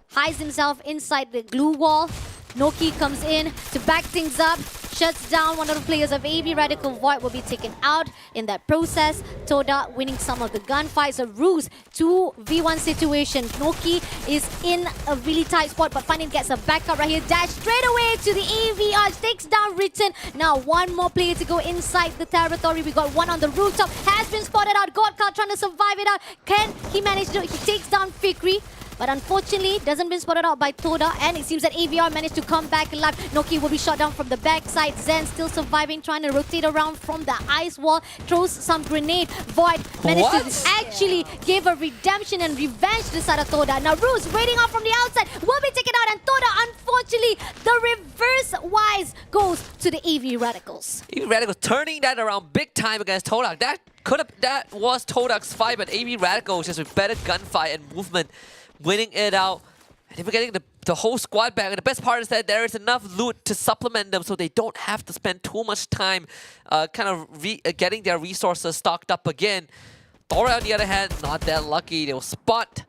hides himself inside the glue wall. Noki comes in to back things up, shuts down one of the players of AV Radical. Void will be taken out in that process. Toda winning some of the gunfights. A ruse 2v1 situation. Noki is in a really tight spot, but finally gets a backup right here. Dash straight away to the AV Arch, takes down Written. Now 1 more player to go inside the territory. We got 1 on the rooftop, has been spotted out. Godcard trying to survive it out. Can he manage to? He takes down Fikri. But unfortunately, doesn't been spotted out by Toda, and it seems that AVR managed to come back alive. Noki will be shot down from the backside. Zen still surviving, trying to rotate around from the ice wall. Throws some grenade. Void managed to actually give a redemption and revenge to the side of Toda. Now Ruse waiting out from the outside, will be taken out, and Toda, unfortunately, the reverse-wise goes to the AV Radicals. AV Radicals turning that around big time against Todak. That was Todak's fight, but AV Radicals just with better gunfight and movement, winning it out. And if we're getting the whole squad back, and the best part is that there is enough loot to supplement them so they don't have to spend too much time getting their resources stocked up again. Thora, on the other hand, not that lucky. They will spot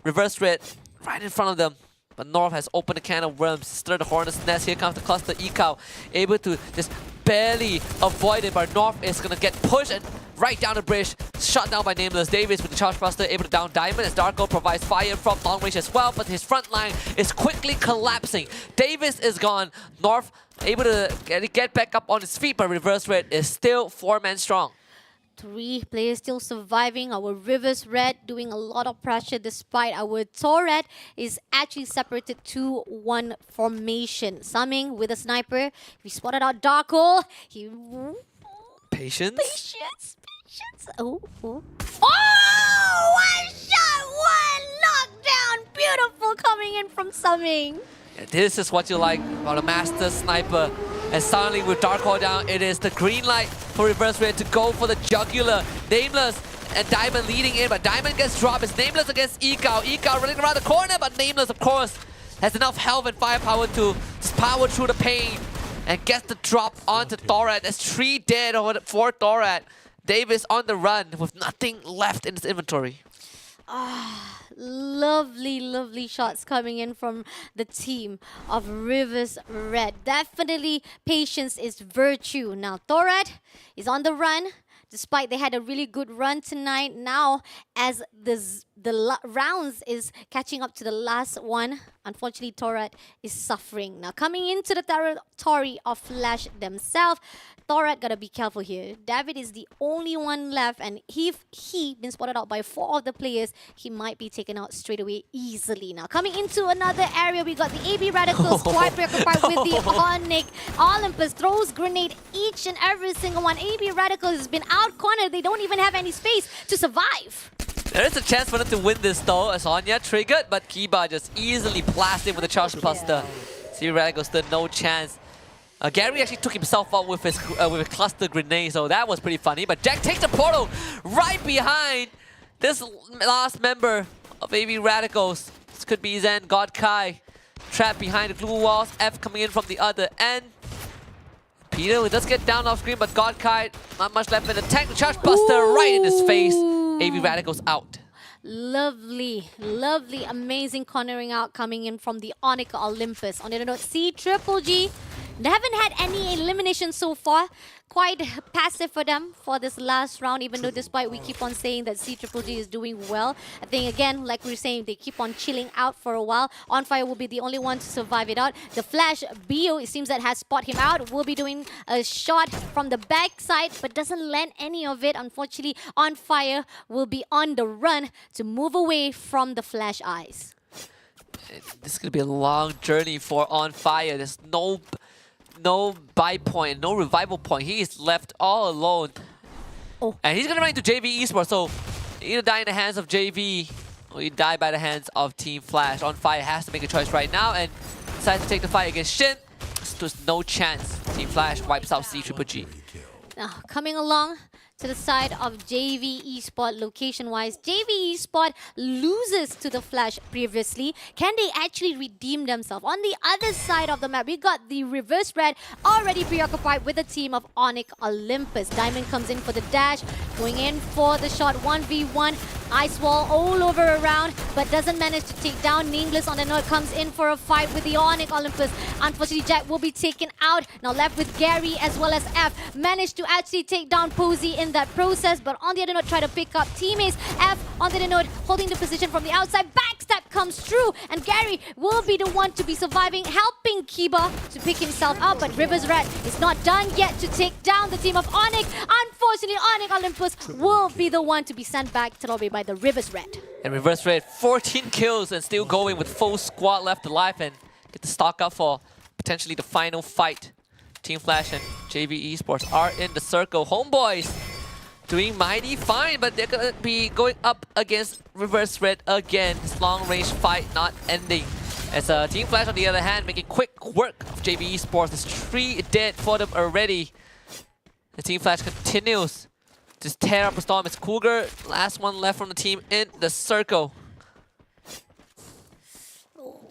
Reverse Red right in front of them. But North has opened a can of worms, stirred the hornet's nest. Here comes the cluster Ekao, able to just barely avoid it, but North is going to get pushed and right down the bridge, shot down by Nameless. Davis with the Charge Buster, able to down Diamond as Darko provides fire from long range as well, but his front line is quickly collapsing. Davis is gone. North able to get back up on his feet, but Reverse Red is still 4-man strong. 3 players still surviving. Our Rivers Red doing a lot of pressure despite our Torret is actually separated 2-1 formation. Summing with a sniper. We spotted out Darko. Patience. Oh! One shot, 1 knockdown. Beautiful coming in from Summing. Yeah, this is what you like about a master sniper. And suddenly with Darko down, it is the green light for Reverse Red to go for the jugular. Nameless and Diamond leading in, but Diamond gets dropped. It's Nameless against Ekao. Ekao running around the corner, but Nameless, of course, has enough health and firepower to just power through the pain and gets the drop onto Thorat. There's 3 dead over for Thorat. Davis on the run with nothing left in his inventory. Lovely shots coming in from the team of Rivers Red. Definitely patience is virtue. Now Thorat is on the run. Despite they had a really good run tonight, now as the the rounds is catching up to the last one. Unfortunately, Torat is suffering. Now, coming into the territory of Flash themselves, Torat gotta be careful here. David is the only one left, and if he been spotted out by 4 of the players, he might be taken out straight away easily. Now, coming into another area, we got the AB Radicals quite preoccupied with the Onyx. Olympus throws grenade each and every single one. AB Radicals has been out-cornered. They don't even have any space to survive. There is a chance for them to win this though, as Anya triggered, but Kiba just easily blasted with a charge buster. See Radicals stood no chance. Gary actually took himself out with a cluster grenade, so that was pretty funny. But Jack takes the portal right behind this last member of AB Radicals. This could be Zen, God Kai, trapped behind the glue walls. F coming in from the other end. Peter does get down off screen, but God Kai, not much left in the tank. The charge buster right in his face. AB Radicals out. Lovely, lovely, amazing cornering out coming in from the Onyx Olympus. On the other note, C Triple G. They haven't had any elimination so far. Quite passive for them for this last round, even though despite we keep on saying that C Triple G is doing well. I think again, like we were saying, they keep on chilling out for a while. On Fire will be the only one to survive it out. The Flash Bio, it seems that has spot him out, will be doing a shot from the backside, but doesn't land any of it. Unfortunately, On Fire will be on the run to move away from the Flash Eyes. This is going to be a long journey for On Fire. There's no buy point, no revival point. He is left all alone. And he's going to run into JV Esports, so you either die in the hands of JV or you die by the hands of Team Flash. On Fire has to make a choice right now and decides to take the fight against Shin. There's no chance. Team Flash wipes out C Triple G. Now, coming along to the side of JV Esport location-wise, JV Esport loses to the Flash previously. Can they actually redeem themselves? On the other side of the map, we got the reverse red already preoccupied with the team of Onyx Olympus. Diamond comes in for the dash, going in for the shot 1v1. Ice wall all over around, but doesn't manage to take down. Nameless on the note comes in for a fight with the Onyx Olympus. Unfortunately, Jack will be taken out. Now left with Gary as well as F. Managed to actually take down Posey in that process, but on the other note, try to pick up teammates. F on the other note, holding the position from the outside. Backstab comes through, and Gary will be the one to be surviving, helping Kiba to pick himself up, but Rivers Red is not done yet to take down the team of Onyx. Unfortunately, Onyx Olympus will be the one to be sent back to lobby by the Rivers Red. And Reverse Red, 14 kills and still going with full squad left alive and get the stock up for potentially the final fight. Team Flash and JV Esports are in the circle. Homeboys doing mighty fine, but they're going to be going up against Reverse Red again. This long-range fight not ending. As Team Flash, on the other hand, making quick work of JV Esports. There's 3 dead for them already. The Team Flash continues to tear up a storm. It's Cougar, last one left from the team in the circle.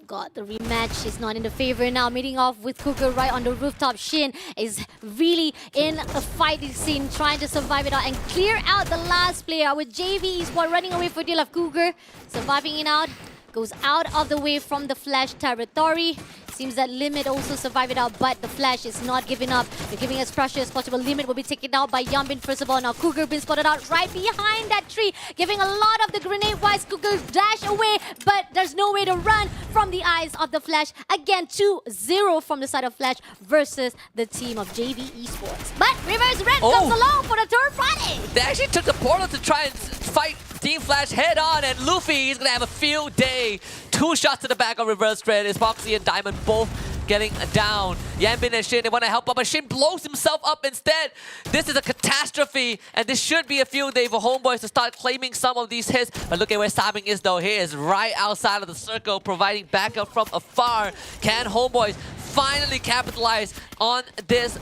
God, the rematch is not in the favor now. Meeting off with Cougar right on the rooftop. Shin is really in a fighting scene, trying to survive it out and clear out the last player. With JV Esport running away for deal of Cougar, surviving it out, goes out of the way from the Flash territory. Seems that Limit also survived it out, but the Flash is not giving up. They're giving as pressure as possible. Limit will be taken out by Yambin first of all. Now Cougar been spotted out right behind that tree, giving a lot of the grenade-wise. Cougar dash away, but there's no way to run from the eyes of the Flash. Again, 2-0 from the side of Flash versus the team of JV Esports. But Reverse Red comes along for the third Friday. They actually took the portal to try and fight Team Flash head on, and Luffy, he's gonna have a field day. 2 shots to the back of Reverse Red. It's Boxy and Diamond both getting down. Yambin and Shin, they want to help up, but Shin blows himself up instead. This is a catastrophe, and this should be a field day for Homeboys to start claiming some of these hits. But look at where Sabing is though. He is right outside of the circle, providing backup from afar. Can Homeboys finally capitalize on this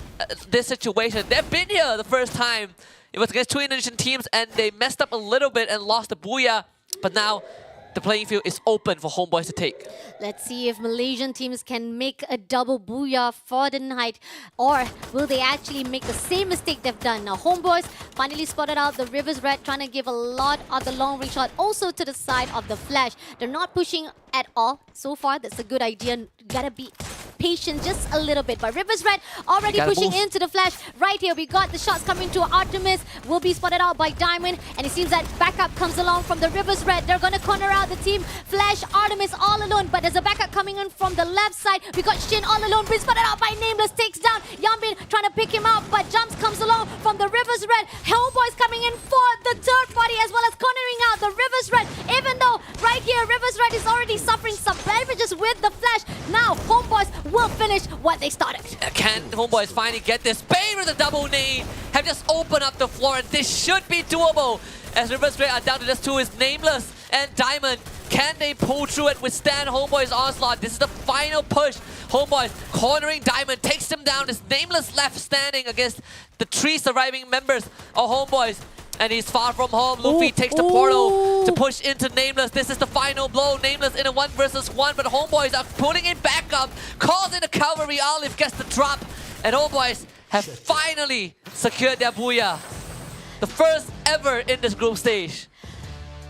situation? They've been here the first time. It was against 2 Indonesian teams, and they messed up a little bit and lost the Booyah. But now the playing field is open for Homeboys to take. Let's see if Malaysian teams can make a double Booyah for the night, or will they actually make the same mistake they've done. Now Homeboys finally spotted out the Rivers Red, trying to give a lot of the long range shot also to the side of the Flash. They're not pushing at all so far. That's a good idea. Gotta be patience just a little bit. But Rivers Red already pushing into the flash. Right here, we got the shots coming to Artemis. Will be spotted out by Diamond. And it seems that backup comes along from the Rivers Red. They're going to corner out the team Flash. Artemis all alone. But there's a backup coming in from the left side. We got Shin all alone. Been spotted out by Nameless. Takes down Yambin, trying to pick him out. But Jumps comes along from the Rivers Red. Homeboys coming in for the third party as well as cornering out the Rivers Red. Even though right here, Rivers Red is already suffering some beverages with the flash. Now, Homeboys will finish what they started. Can Homeboys finally get this? Bane with a double nade have just opened up the floor, and this should be doable. As Rivers Red are down to just two is Nameless and Diamond. Can they pull through and withstand Homeboys' onslaught? This is the final push. Homeboys cornering Diamond, takes him down. It's Nameless left standing against the three surviving members of Homeboys. And he's far from home. Luffy takes the portal to push into Nameless. This is the final blow. Nameless in a 1 versus 1, but Homeboys are pulling it back up. Calls in the cavalry. Olive gets the drop. And Homeboys have finally secured their booyah. The first ever in this group stage.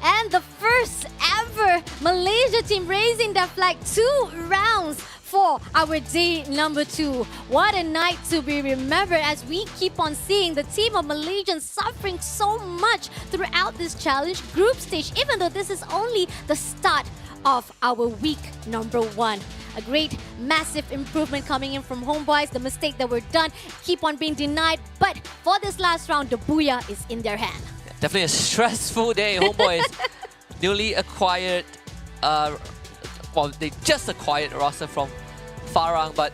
And the first ever Malaysia team raising their flag 2 rounds for our day number 2. What a night to be remembered as we keep on seeing the team of Malaysians suffering so much throughout this challenge group stage, even though this is only the start of our week number 1. A great, massive improvement coming in from Homeboys. The mistake that were done keep on being denied, but for this last round, the booyah is in their hand. Definitely a stressful day. Homeboys newly acquired, well, they just acquired a roster from Farang, but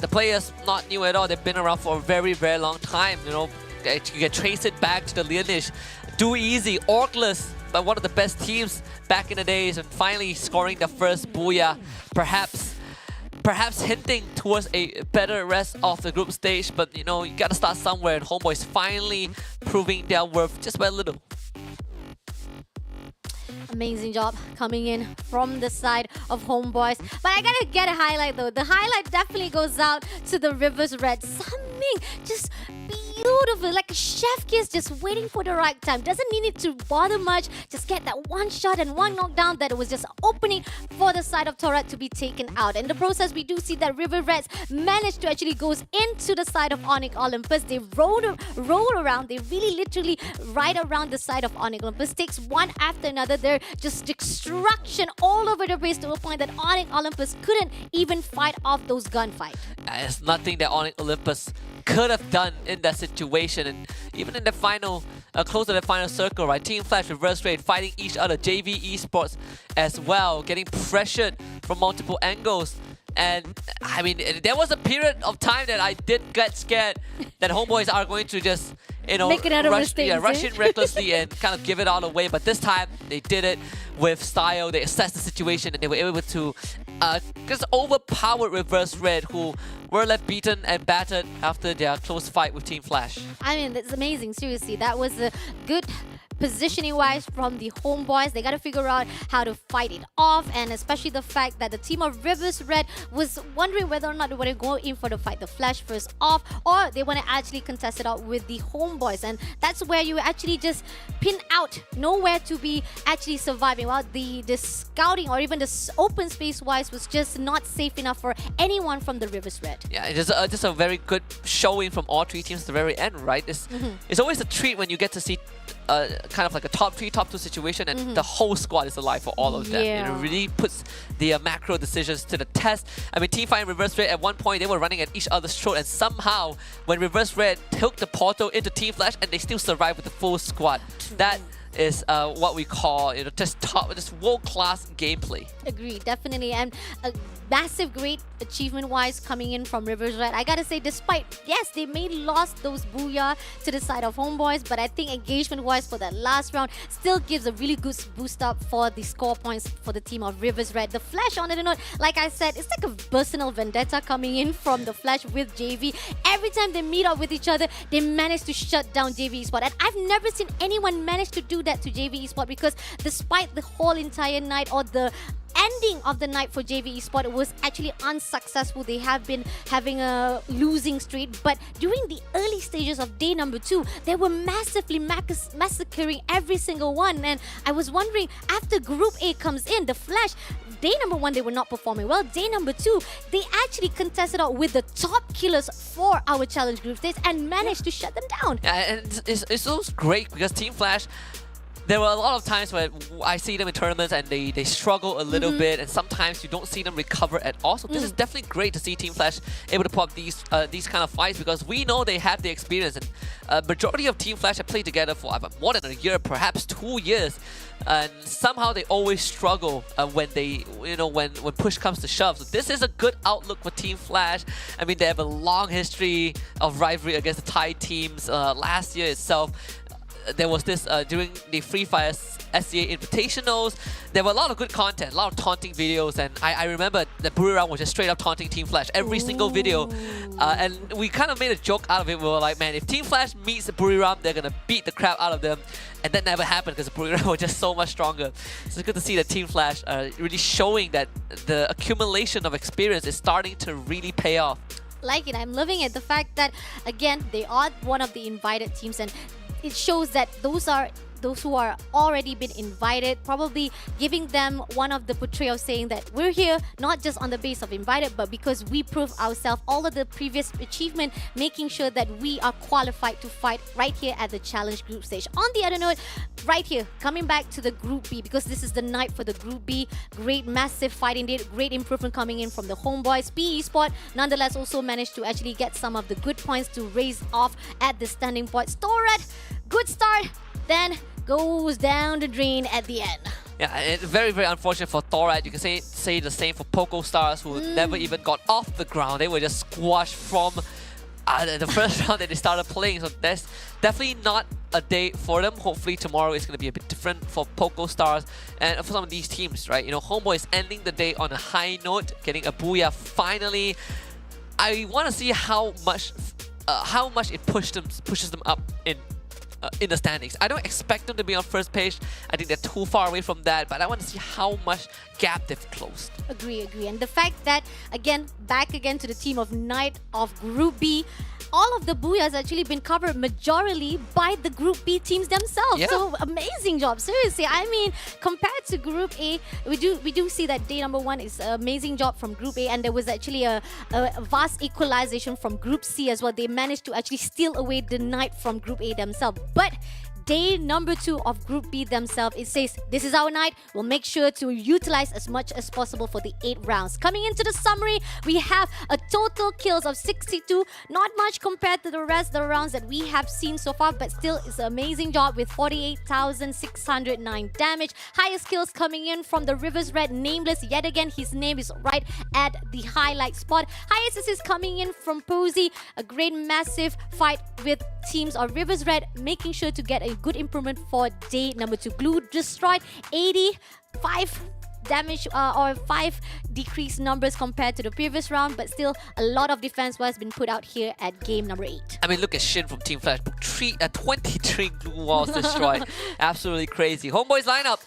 the players not new at all. They've been around for a very, very long time. You know, you can trace it back to the lineage. Do Easy, Orkless, but one of the best teams back in the days, and finally scoring the first booyah. Perhaps hinting towards a better rest of the group stage, but you know, you gotta start somewhere, and Homeboys finally proving their worth just by a little. Amazing job coming in from the side of Homeboys. But I gotta get a highlight though. The highlight definitely goes out to the Rivers Red. Summing just beautiful, like a chef kiss, just waiting for the right time. Doesn't need it to bother much. Just get that one shot and one knockdown that it was just opening for the side of Torat to be taken out. In the process, we do see that River Reds managed to actually goes into the side of Onyx Olympus. They roll around. They really literally ride around the side of Onyx Olympus. Takes one after another. They're just destruction all over the place to a point that Onyx Olympus couldn't even fight off those gunfights. There's nothing that Onyx Olympus could have done in that situation, and even in the final, close to the final circle, right? Team Flash, Reverse Raid fighting each other, JV Esports as well, getting pressured from multiple angles. And I mean, there was a period of time that I did get scared that Homeboys are going to just, you know, rush in recklessly and kind of give it all away. But this time, they did it with style. They assessed the situation and they were able to just overpower Reverse Red, who were left beaten and battered after their close fight with Team Flash. I mean, that's amazing. Seriously, that was a good positioning-wise from the Homeboys. They got to figure out how to fight it off, and especially the fact that the team of Rivers Red was wondering whether or not they want to go in for the fight the Flash first off, or they want to actually contest it out with the Homeboys. And that's where you actually just pin out, nowhere to be actually surviving. Well, the scouting or even the open space-wise was just not safe enough for anyone from the Rivers Red. Yeah, it's just a very good showing from all three teams at the very end, right? It's always a treat when you get to see kind of like a top 3, top 2 situation, and the whole squad is alive for all of them. Yeah. It really puts the macro decisions to the test. I mean, Team Fire and Reverse Red, at one point, they were running at each other's throat, and somehow, when Reverse Red took the portal into Team Flash, and they still survived with the full squad. That is what we call, you know, just world-class gameplay. Agreed, definitely. And a massive, great achievement-wise coming in from Rivers Red. I gotta say, despite, yes, they may lost those booyah to the side of Homeboys, but I think engagement-wise for that last round still gives a really good boost up for the score points for the team of Rivers Red. The Flash, on the note, like I said, it's like a personal vendetta coming in from the Flash with JV. Every time they meet up with each other, they manage to shut down JV Esports. And I've never seen anyone manage to do that to JV Esports, because despite the whole entire night or the ending of the night for JV Esports was actually unsuccessful. They have been having a losing streak, but during the early stages of day number 2, they were massively massacring every single one. And I was wondering, after Group A comes in, the Flash, day number 1, they were not performing well. Day number 2, they actually contested out with the top killers for our challenge group stage and managed to shut them down. Yeah, and it's so great because Team Flash, there were a lot of times where I see them in tournaments and they struggle a little bit, and sometimes you don't see them recover at all. So this is definitely great to see Team Flash able to put up these kind of fights, because we know they have the experience, and majority of Team Flash have played together for more than a year, perhaps 2 years, and somehow they always struggle when when push comes to shove. So this is a good outlook for Team Flash. I mean, they have a long history of rivalry against the Thai teams. Last year itself, there was this during the Free Fire SCA Invitationals. There were a lot of good content, a lot of taunting videos, and I remember the Buriram was just straight up taunting Team Flash every single video, and we kind of made a joke out of it. We were like, man, if Team Flash meets the Buriram, they're gonna beat the crap out of them, and that never happened because the Buriram were just so much stronger. So it's good to see that Team Flash really showing that the accumulation of experience is starting to really pay off. Like it, I'm loving it. The fact that, again, they are one of the invited teams, and it shows that those who are already been invited, probably giving them one of the portrayals saying that we're here not just on the base of invited, but because we prove ourselves, all of the previous achievement, making sure that we are qualified to fight right here at the challenge group stage. On the other note, right here, coming back to the Group B, because this is the night for the Group B. Great, massive fight indeed. Great improvement coming in from the homeboys. B Esports, nonetheless, also managed to actually get some of the good points to raise off at the standing point. Storat, good start, then goes down the drain at the end. Yeah, it's very, very unfortunate for Thorat. You can say the same for Poco Stars, who never even got off the ground. They were just squashed from the first round that they started playing. So that's definitely not a day for them. Hopefully tomorrow is going to be a bit different for Poco Stars and for some of these teams, right? You know, Homeboy is ending the day on a high note, getting a booyah finally. I want to see how much it pushes them up in the standings. I don't expect them to be on first page. I think they're too far away from that, but I want to see how much gap they've closed. Agree. And the fact that, again, back again to the team of Night of Group B, all of the booyah has actually been covered majorly by the Group B teams themselves. Yeah. So amazing job, seriously. I mean, compared to Group A, we do see that day number 1 is an amazing job from Group A, and there was actually a vast equalization from Group C as well. They managed to actually steal away the night from Group A themselves. But day number 2 of Group B themselves, it says, this is our night. We'll make sure to utilize as much as possible for the 8 rounds. Coming into the summary, we have a total kills of 62. Not much compared to the rest of the rounds that we have seen so far, but still it's an amazing job with 48,609 damage. Highest kills coming in from the Rivers Red Nameless. Yet again, his name is right at the highlight spot. Highest assists coming in from Posey. A great massive fight with teams of Rivers Red, making sure to get a good improvement for day number 2. Glue destroyed 85 damage or 5 decreased numbers compared to the previous round, but still a lot of defense has been put out here at game number 8. I mean, look at Shin from Team Flash. 23 glue walls destroyed. Absolutely crazy. Homeboys lineup.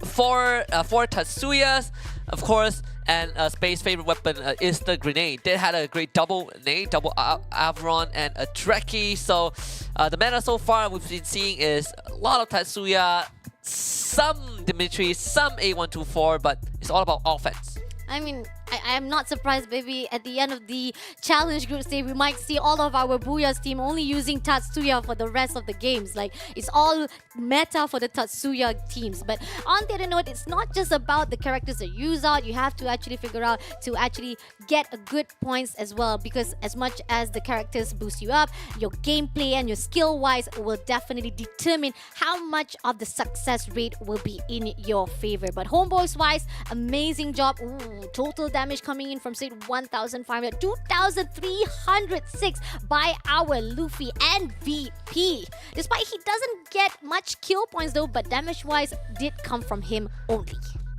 4 Tatsuyas, of course, and Space's favorite weapon is the grenade. They had a great double nade, double Avron, and a Dreki. So the meta so far we've been seeing is a lot of Tatsuya, some Dimitri, some A124, but it's all about offense. I mean, I am not surprised, baby. At the end of the challenge group stage, we might see all of our Booyah's team only using Tatsuya for the rest of the games. Like, it's all meta for the Tatsuya teams. But on the other note, it's not just about the characters that you use out. You have to actually figure out to actually get a good points as well, because as much as the characters boost you up, your gameplay and your skill-wise will definitely determine how much of the success rate will be in your favor. But Homeboys-wise, amazing job. Ooh, total damage coming in from say 1,500, 2,306 by our Luffy MVP. Despite he doesn't get much kill points though, but damage-wise did come from him only.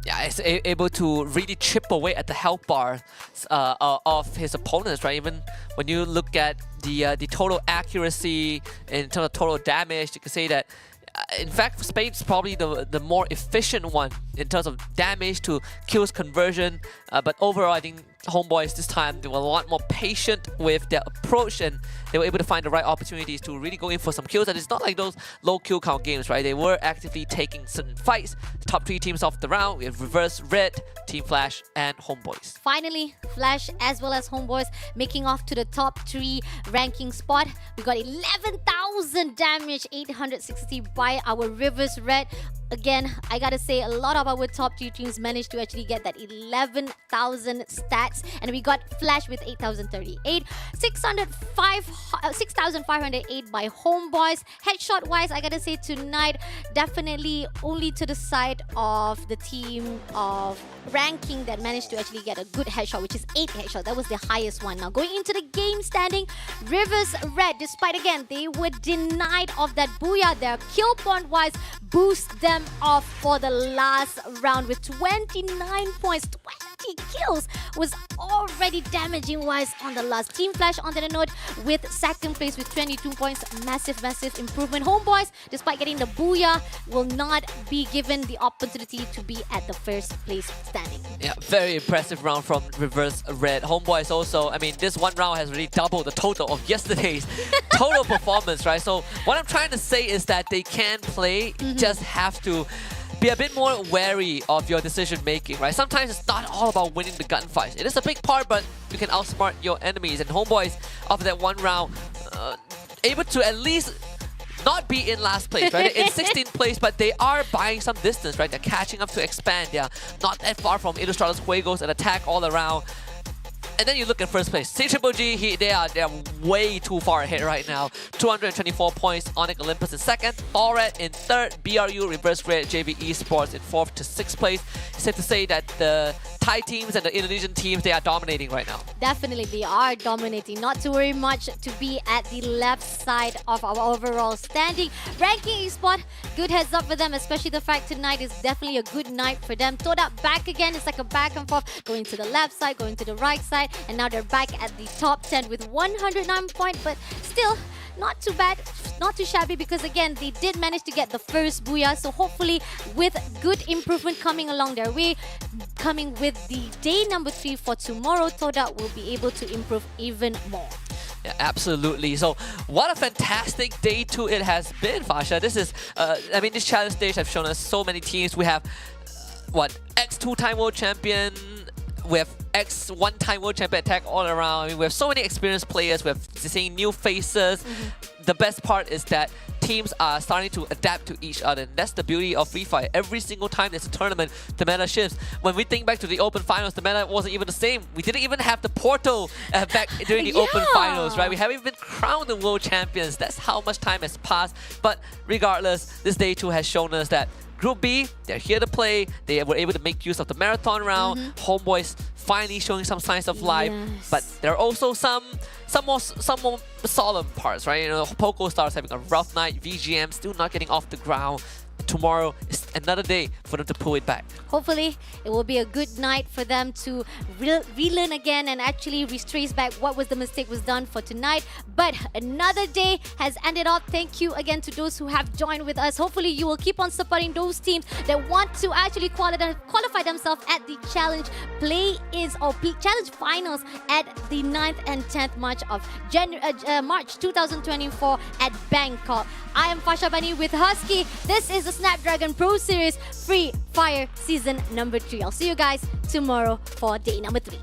Yeah, he's able to really chip away at the health bar of his opponents, right? Even when you look at the total accuracy in terms of total damage, you can say that In fact, Spade's probably the more efficient one in terms of damage to kills conversion. But overall, I think Homeboys this time, they were a lot more patient with their approach, and they were able to find the right opportunities to really go in for some kills. And it's not like those low kill count games, right? They were actively taking certain fights. The top 3 teams off the round, we have Reverse Red, Team Flash, and Homeboys. Finally, Flash as well as Homeboys making off to the top 3 ranking spot. We got 11,000 damage, 860 by our Reverse Red. Again, I gotta say, a lot of our top 2 teams managed to actually get that 11,000 stats. And we got Flash with 8,038, 6,508 by Homeboys. Headshot-wise, I gotta say tonight, definitely only to the side of the team of ranking that managed to actually get a good headshot, which is 8 headshots. That was the highest one. Now, going into the game standing, Reverse Red, despite again, they were denied of that booyah. Their kill point-wise boost them off for the last round with 29 points. 20 kills was already damaging wise on the last. Team Flash on the note with second place with 22 points. Massive improvement. Homeboys, despite getting the booyah, will not be given the opportunity to be at the first place standing. Yeah, very impressive round from Reverse Red. Homeboys also, I mean, this one round has really doubled the total of yesterday's total performance, right? So what I'm trying to say is that they can play, just have to be a bit more wary of your decision making, right? Sometimes it's not all about winning the gunfights. It is a big part, but you can outsmart your enemies. And Homeboys, after that one round, able to at least not be in last place, right? In 16th place, but they are buying some distance, right? They're catching up to expand. They're not that far from Illustrator's Fuegos and attack all around. And then you look at first place. CGGG, they are way too far ahead right now. 224 points. Onyx Olympus in second. Allred in third. BRU, Reverse Red, JV Esports in 4th to 6th place. It's safe to say that the Thai teams and the Indonesian teams, they are dominating right now. Definitely, they are dominating. Not to worry much to be at the left side of our overall standing. Ranking Esports, good heads up for them, especially the fact tonight is definitely a good night for them. Toda back again. It's like a back and forth. Going to the left side, going to the right side. And now they're back at the top 10 with 109 points, but still not too bad, not too shabby, because again, they did manage to get the first booyah. So hopefully with good improvement coming along their way, coming with the day number 3 for tomorrow, Toda will be able to improve even more. Yeah, absolutely. So what a fantastic day 2 it has been, Fasha. This is, I mean, this challenge stage has shown us so many teams. We have, X 2-time world champion, we have X 1-time world champion attack all around. I mean, we have so many experienced players. We have seeing new faces. The best part is that teams are starting to adapt to each other. And that's the beauty of Free Fire. Every single time there's a tournament, the meta shifts. When we think back to the Open Finals, the meta wasn't even the same. We didn't even have the portal back during the Open Finals, right? We haven't even crowned the world champions. That's how much time has passed. But regardless, this day 2 has shown us that Group B, they're here to play. They were able to make use of the marathon round. Homeboys finally showing some signs of life. But there are also some more solemn parts, right? You know, Poco Stars having a rough night. VGM still not getting off the ground. Tomorrow is another day for them to pull it back. Hopefully, it will be a good night for them to relearn again and actually retrace back what was the mistake was done for tonight. But another day has ended up. Thank you again to those who have joined with us. Hopefully, you will keep on supporting those teams that want to actually qualify themselves at the challenge challenge finals at the 9th and 10th March of March 2024 at Bangkok. I am Fasha Bani with Husky. This is the Snapdragon Pro Series Free Fire Season number 3. I'll see you guys tomorrow for day number 3.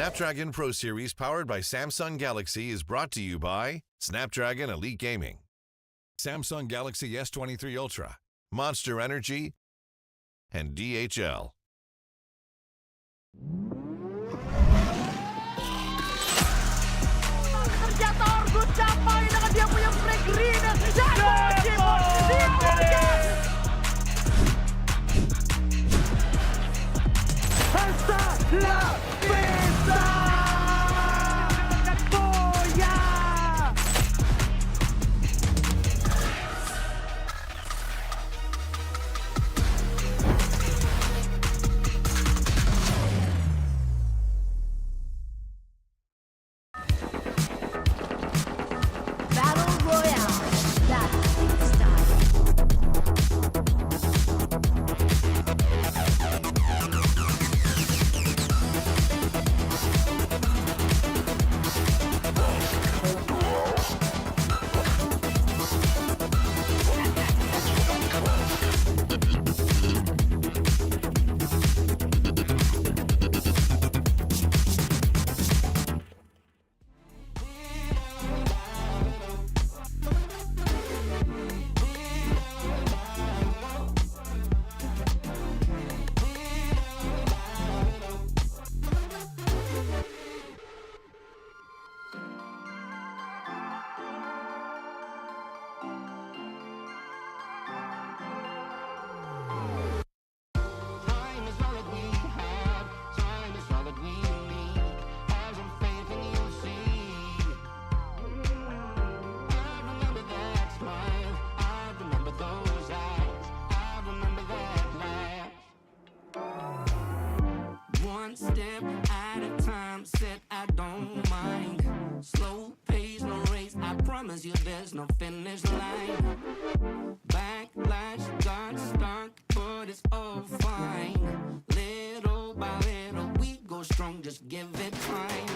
Snapdragon Pro Series powered by Samsung Galaxy is brought to you by Snapdragon Elite Gaming, Samsung Galaxy S23 Ultra, Monster Energy, and DHL. Battle Royale. That's style. One step at a time, said I don't mind. Slow pace, no race, I promise you there's no finish line. Backlash got stuck, but it's all fine. Little by little, we go strong, just give it time.